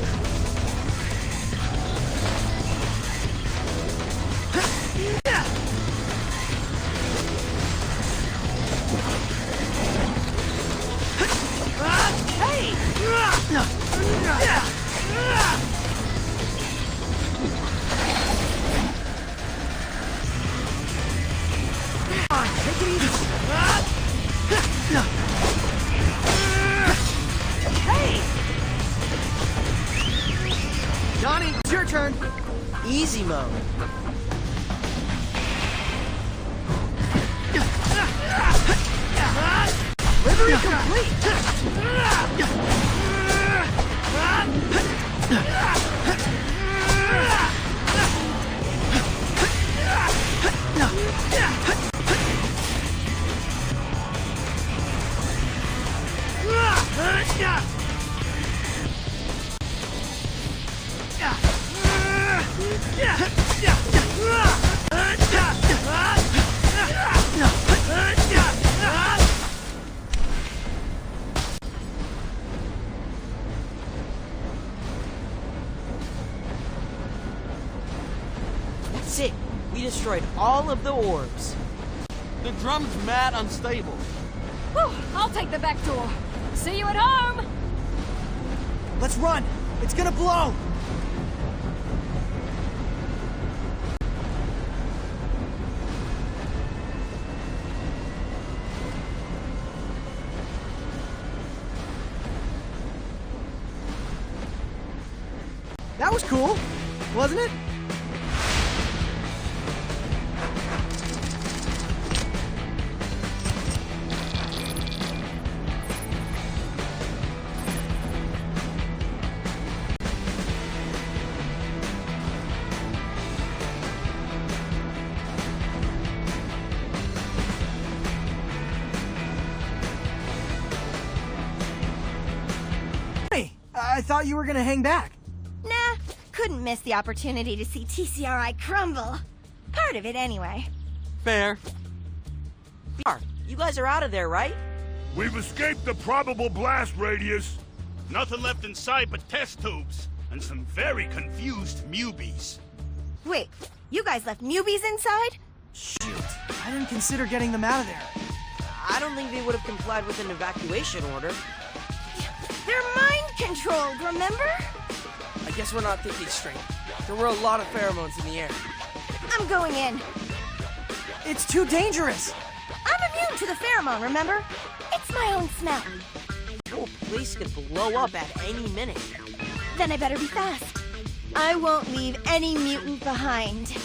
Johnny, it's your turn. Easy mode. Delivery complete. That's it. We destroyed all of the orbs. The drum's mad unstable. Whew, I'll take the back door. See you at home! Let's run! It's gonna blow! That was cool, wasn't it? Hey, I thought you were gonna hang back. Nah, couldn't miss the opportunity to see TCRI crumble. Part of it, anyway. Fair. You guys are out of there, right? We've escaped the probable blast radius. Nothing left inside but test tubes and some very confused mubies. Wait, you guys left Mubies inside? Shoot, I didn't consider getting them out of there. I don't think they would have complied with an evacuation order. They're mind-controlled, remember? I guess we're not thinking straight. There were a lot of pheromones in the air. I'm going in. It's too dangerous. I'm immune to the pheromone, remember? It's my own smell. The whole place could blow up at any minute. Then I better be fast. I won't leave any mutant behind.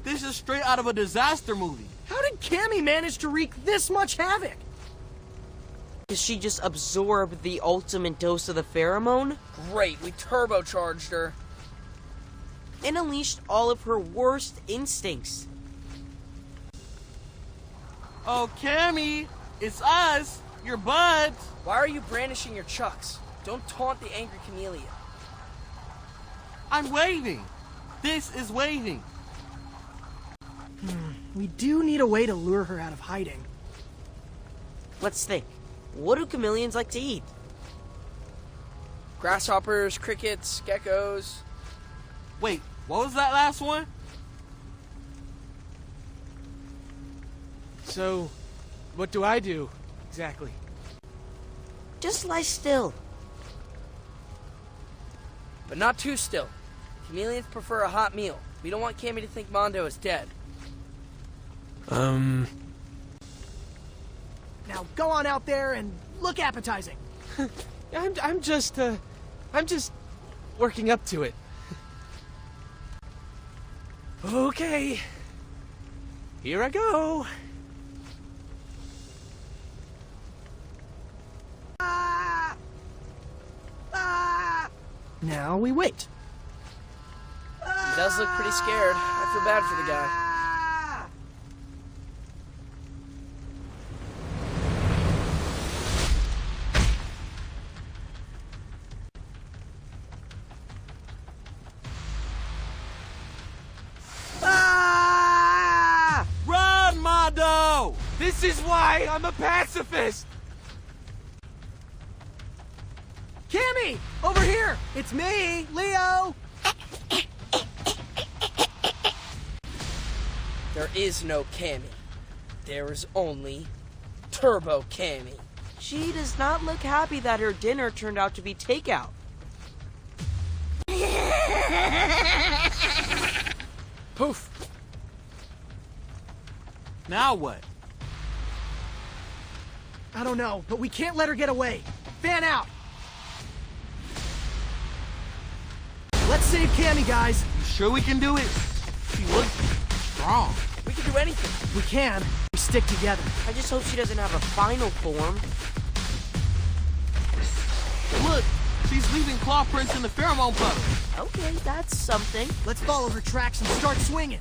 This is straight out of a disaster movie. How did Cammy manage to wreak this much havoc? Because she just absorbed the ultimate dose of the pheromone? Great, we turbocharged her. And unleashed all of her worst instincts. Oh, Cammy, it's us, your buds. Why are you brandishing your chucks? Don't taunt the angry chameleon. I'm waving. This is waving. We do need a way to lure her out of hiding. Let's think. What do chameleons like to eat? Grasshoppers, crickets, geckos. Wait, what was that last one? So, what do I do, exactly? Just lie still. But not too still. Chameleons prefer a hot meal. We don't want Cammy to think Mondo is dead. Now go on out there and look appetizing. I'm just working up to it. Okay. Here I go. Now we wait. He does look pretty scared. I feel bad for the guy. Run, Mondo! This is why I'm a pacifist! Cammy! Over here! It's me, Leo! There is no Cammy. There is only Turbo Cammy. She does not look happy that her dinner turned out to be takeout. Poof. Now what? I don't know, but we can't let her get away. Fan out! Let's save Cammy, guys. You sure we can do it? She looks strong. We can do anything. We can. We stick together. I just hope she doesn't have a final form. Look, she's leaving claw prints in the pheromone puddle. Okay, that's something. Let's follow her tracks and start swinging.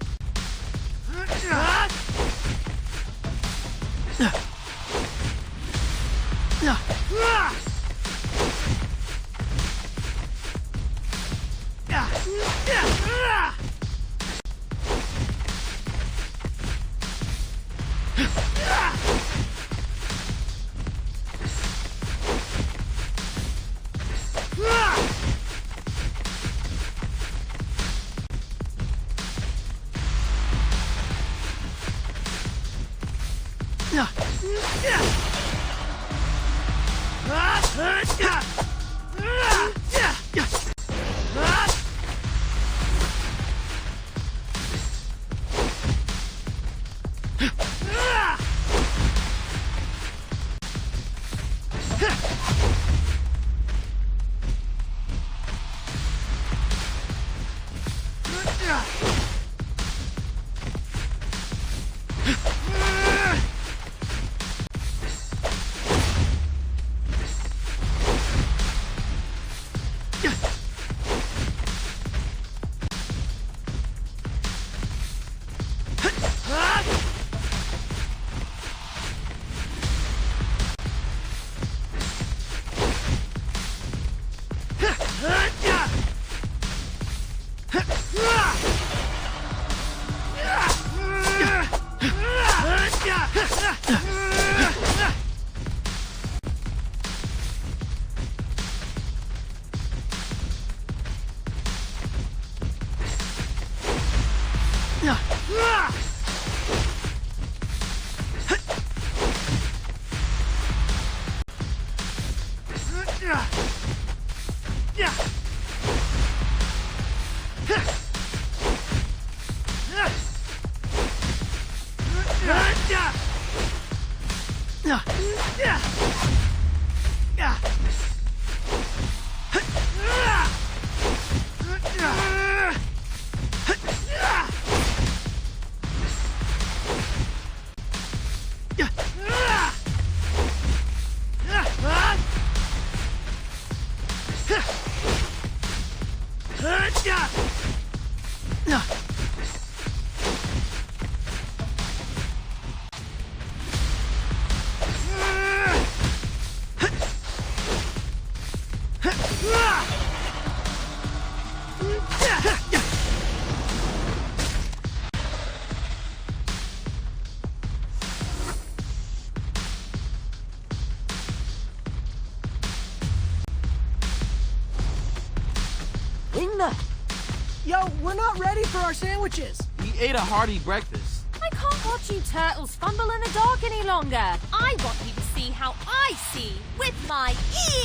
Yo, we're not ready for our sandwiches. We ate a hearty breakfast. I can't watch you turtles fumble in the dark any longer. I want you to see how I see with my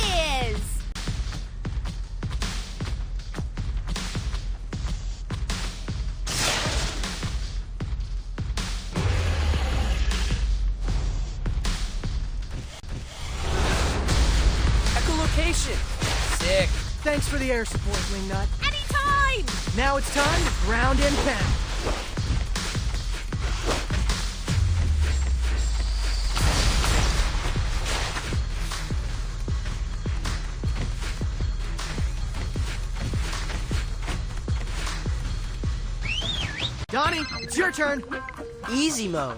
ears. Echolocation. Sick. Thanks for the air support, Wingnut. Anytime! Now it's time to ground and pound. Donnie, it's your turn. Easy mode.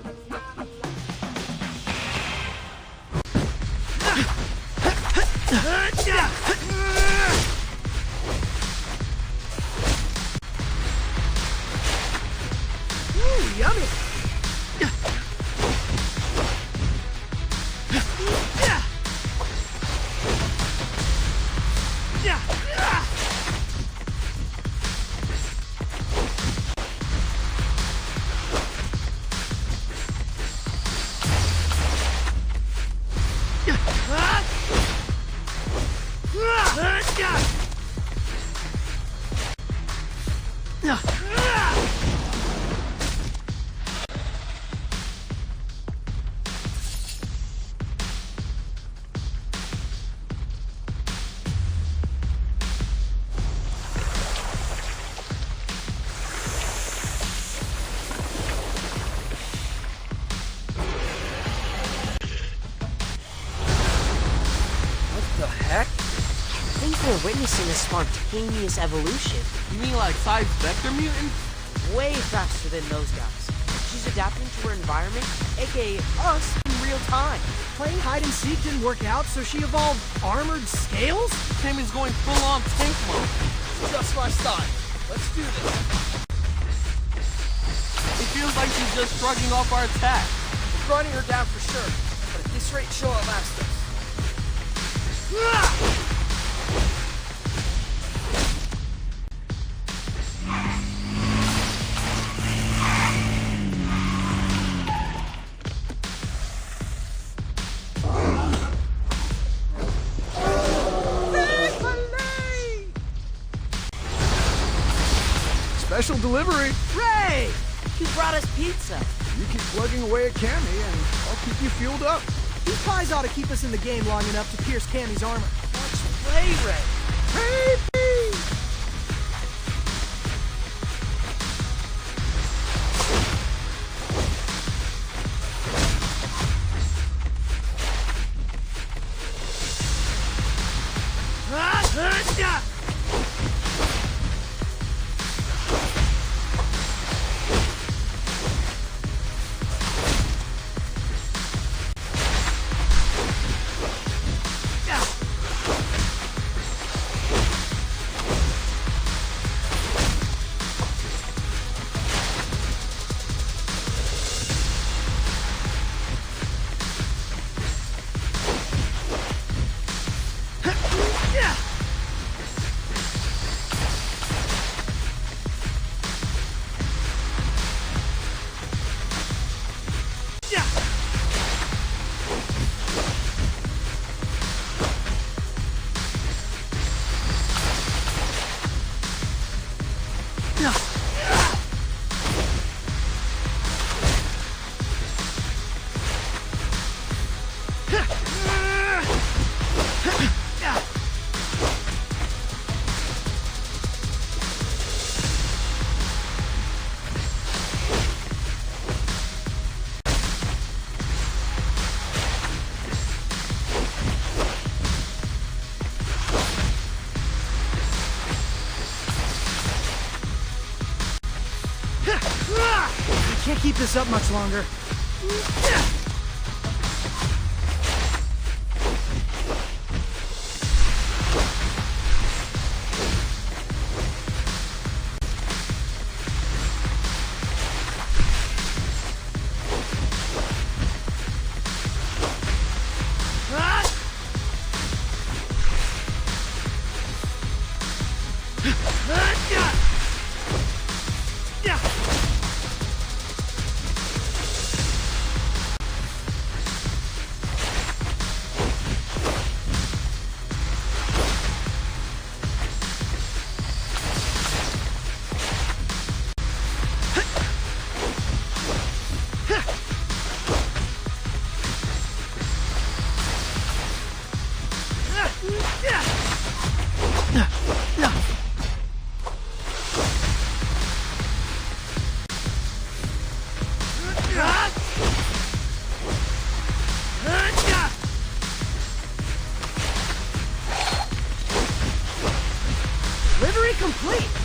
Ooh, yummy. We're witnessing a spontaneous evolution. You mean like size vector mutants? Way faster than those guys. She's adapting to her environment, aka us, in real time. Playing hide and seek didn't work out, so she evolved armored scales? Tammy's going full-on tank mode. Just my style. Let's do this. It feels like she's just shrugging off our attack. We're running her down for sure, but at this rate, she'll outlast us. Special delivery. Ray! He brought us pizza. You keep plugging away at Cammy, and I'll keep you fueled up. These pies ought to keep us in the game long enough to pierce Cammy's armor. Let's play, Ray. Hey, Can't keep this up much longer. Delivery complete!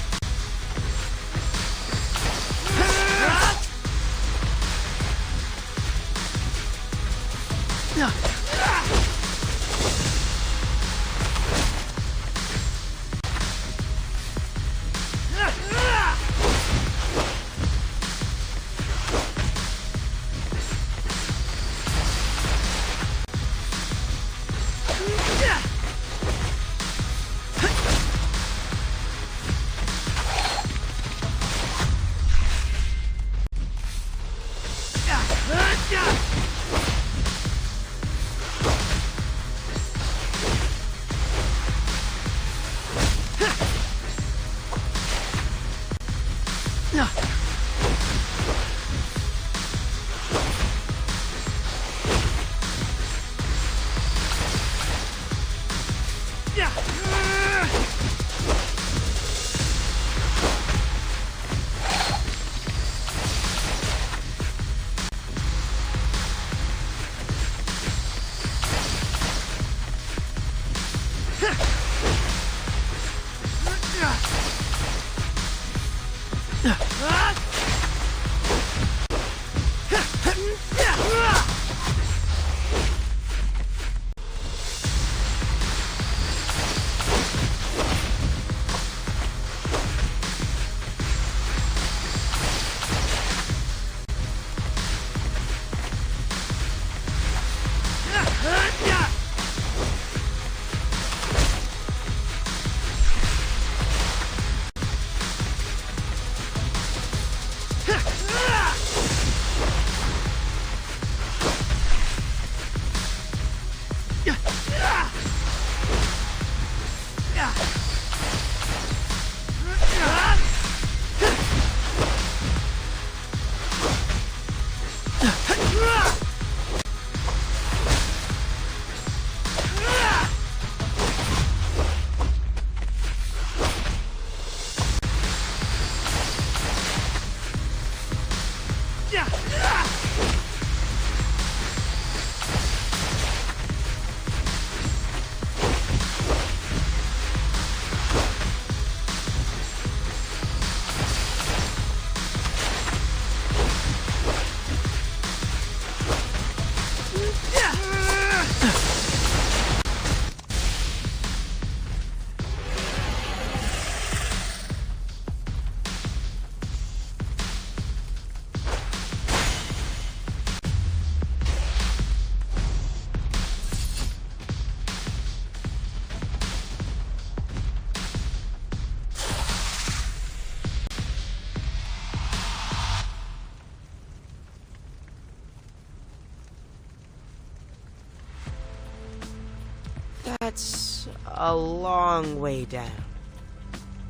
That's a long way down.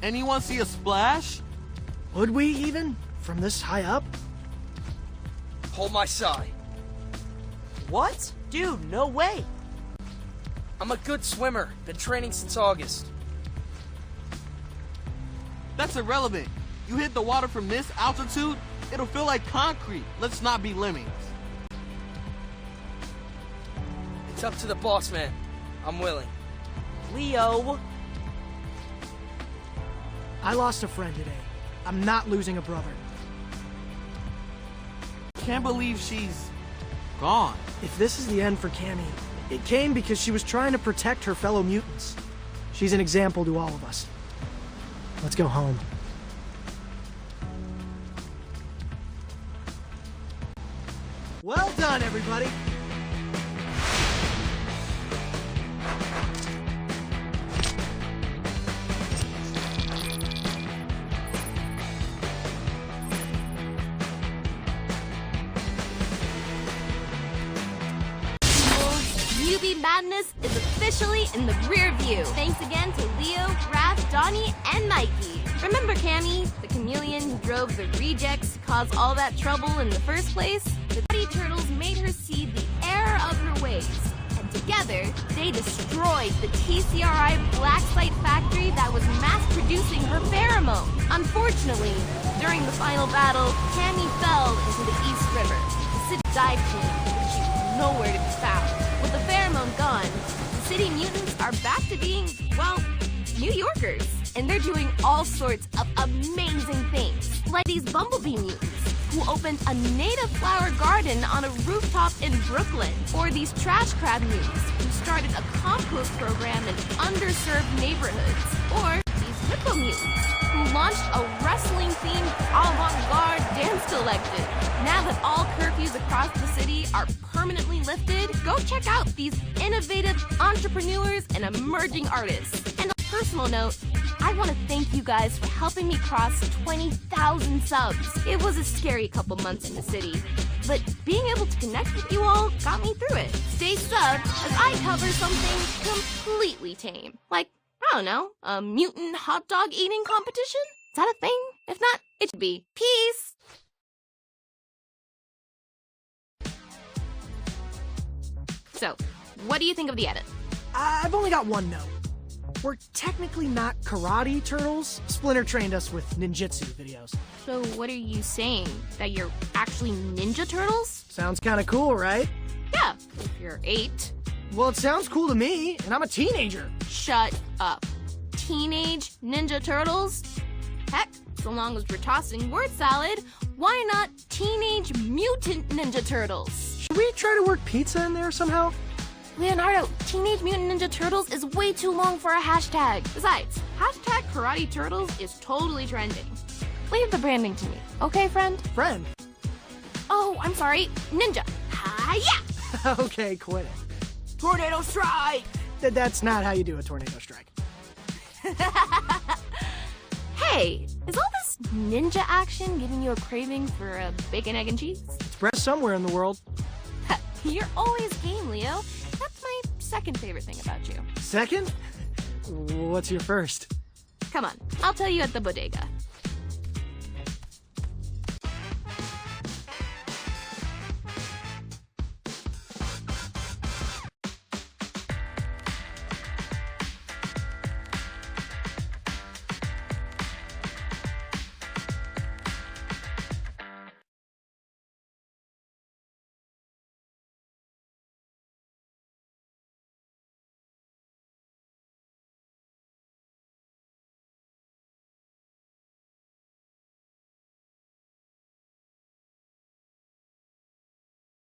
Anyone see a splash? Would we even? From this high up? Hold my side. What? Dude, no way. I'm a good swimmer. Been training since August. That's irrelevant. You hit the water from this altitude, it'll feel like concrete. Let's not be lemmings. It's up to the boss man. I'm willing. Leo. I lost a friend today. I'm not losing a brother. Can't believe she's gone. If this is the end for Cammy, it came because she was trying to protect her fellow mutants. She's an example to all of us. Let's go home. Well done, everybody. Newbie Madness is officially in the rear view. Thanks again to Leo, Raph, Donnie, and Mikey. Remember Cammy, the chameleon who drove the rejects to cause all that trouble in the first place? The Teddy Turtles made her see the error of her ways. And together, they destroyed the TCRI Black Site factory that was mass-producing her pheromone. Unfortunately, during the final battle, Cammy fell into the East River. The city dive team, but she was nowhere to be found. With the pheromone gone, the city mutants are back to being, well, New Yorkers. And they're doing all sorts of amazing things. Like these bumblebee mutants, who opened a native flower garden on a rooftop in Brooklyn. Or these trash crab mutants, who started a compost program in underserved neighborhoods. Or these hippo mutants, who launched a wrestling-themed avant-garde dance collective. Now that all curfews across the city are permanently lifted, go check out these innovative entrepreneurs and emerging artists. And on a personal note, I want to thank you guys for helping me cross 20,000 subs. It was a scary couple months in the city, but being able to connect with you all got me through it. Stay subbed as I cover something completely tame. Like, I don't know, a mutant hot dog eating competition? Is that a thing? If not, it should be. Peace! So, what do you think of the edit? I've only got one note. We're technically not karate turtles. Splinter trained us with ninjutsu videos. So what are you saying? That you're actually Ninja Turtles? Sounds kinda cool, right? Yeah, if you're 8. Well, it sounds cool to me, and I'm a teenager. Shut up. Teenage Ninja Turtles? Heck, so long as we're tossing word salad, why not Teenage Mutant Ninja Turtles? Should we try to work pizza in there somehow? Leonardo, Teenage Mutant Ninja Turtles is way too long for a hashtag. Besides, hashtag Karate Turtles is totally trending. Leave the branding to me, okay, friend? Friend? Oh, I'm sorry, Ninja. Hi-ya! Okay, quit it. Tornado strike! That's not how you do a tornado strike. Hey, is all this ninja action giving you a craving for a bacon, egg, and cheese? It's breast somewhere in the world. You're always game, Leo. That's my second favorite thing about you. Second? What's your first? Come on, I'll tell you at the bodega.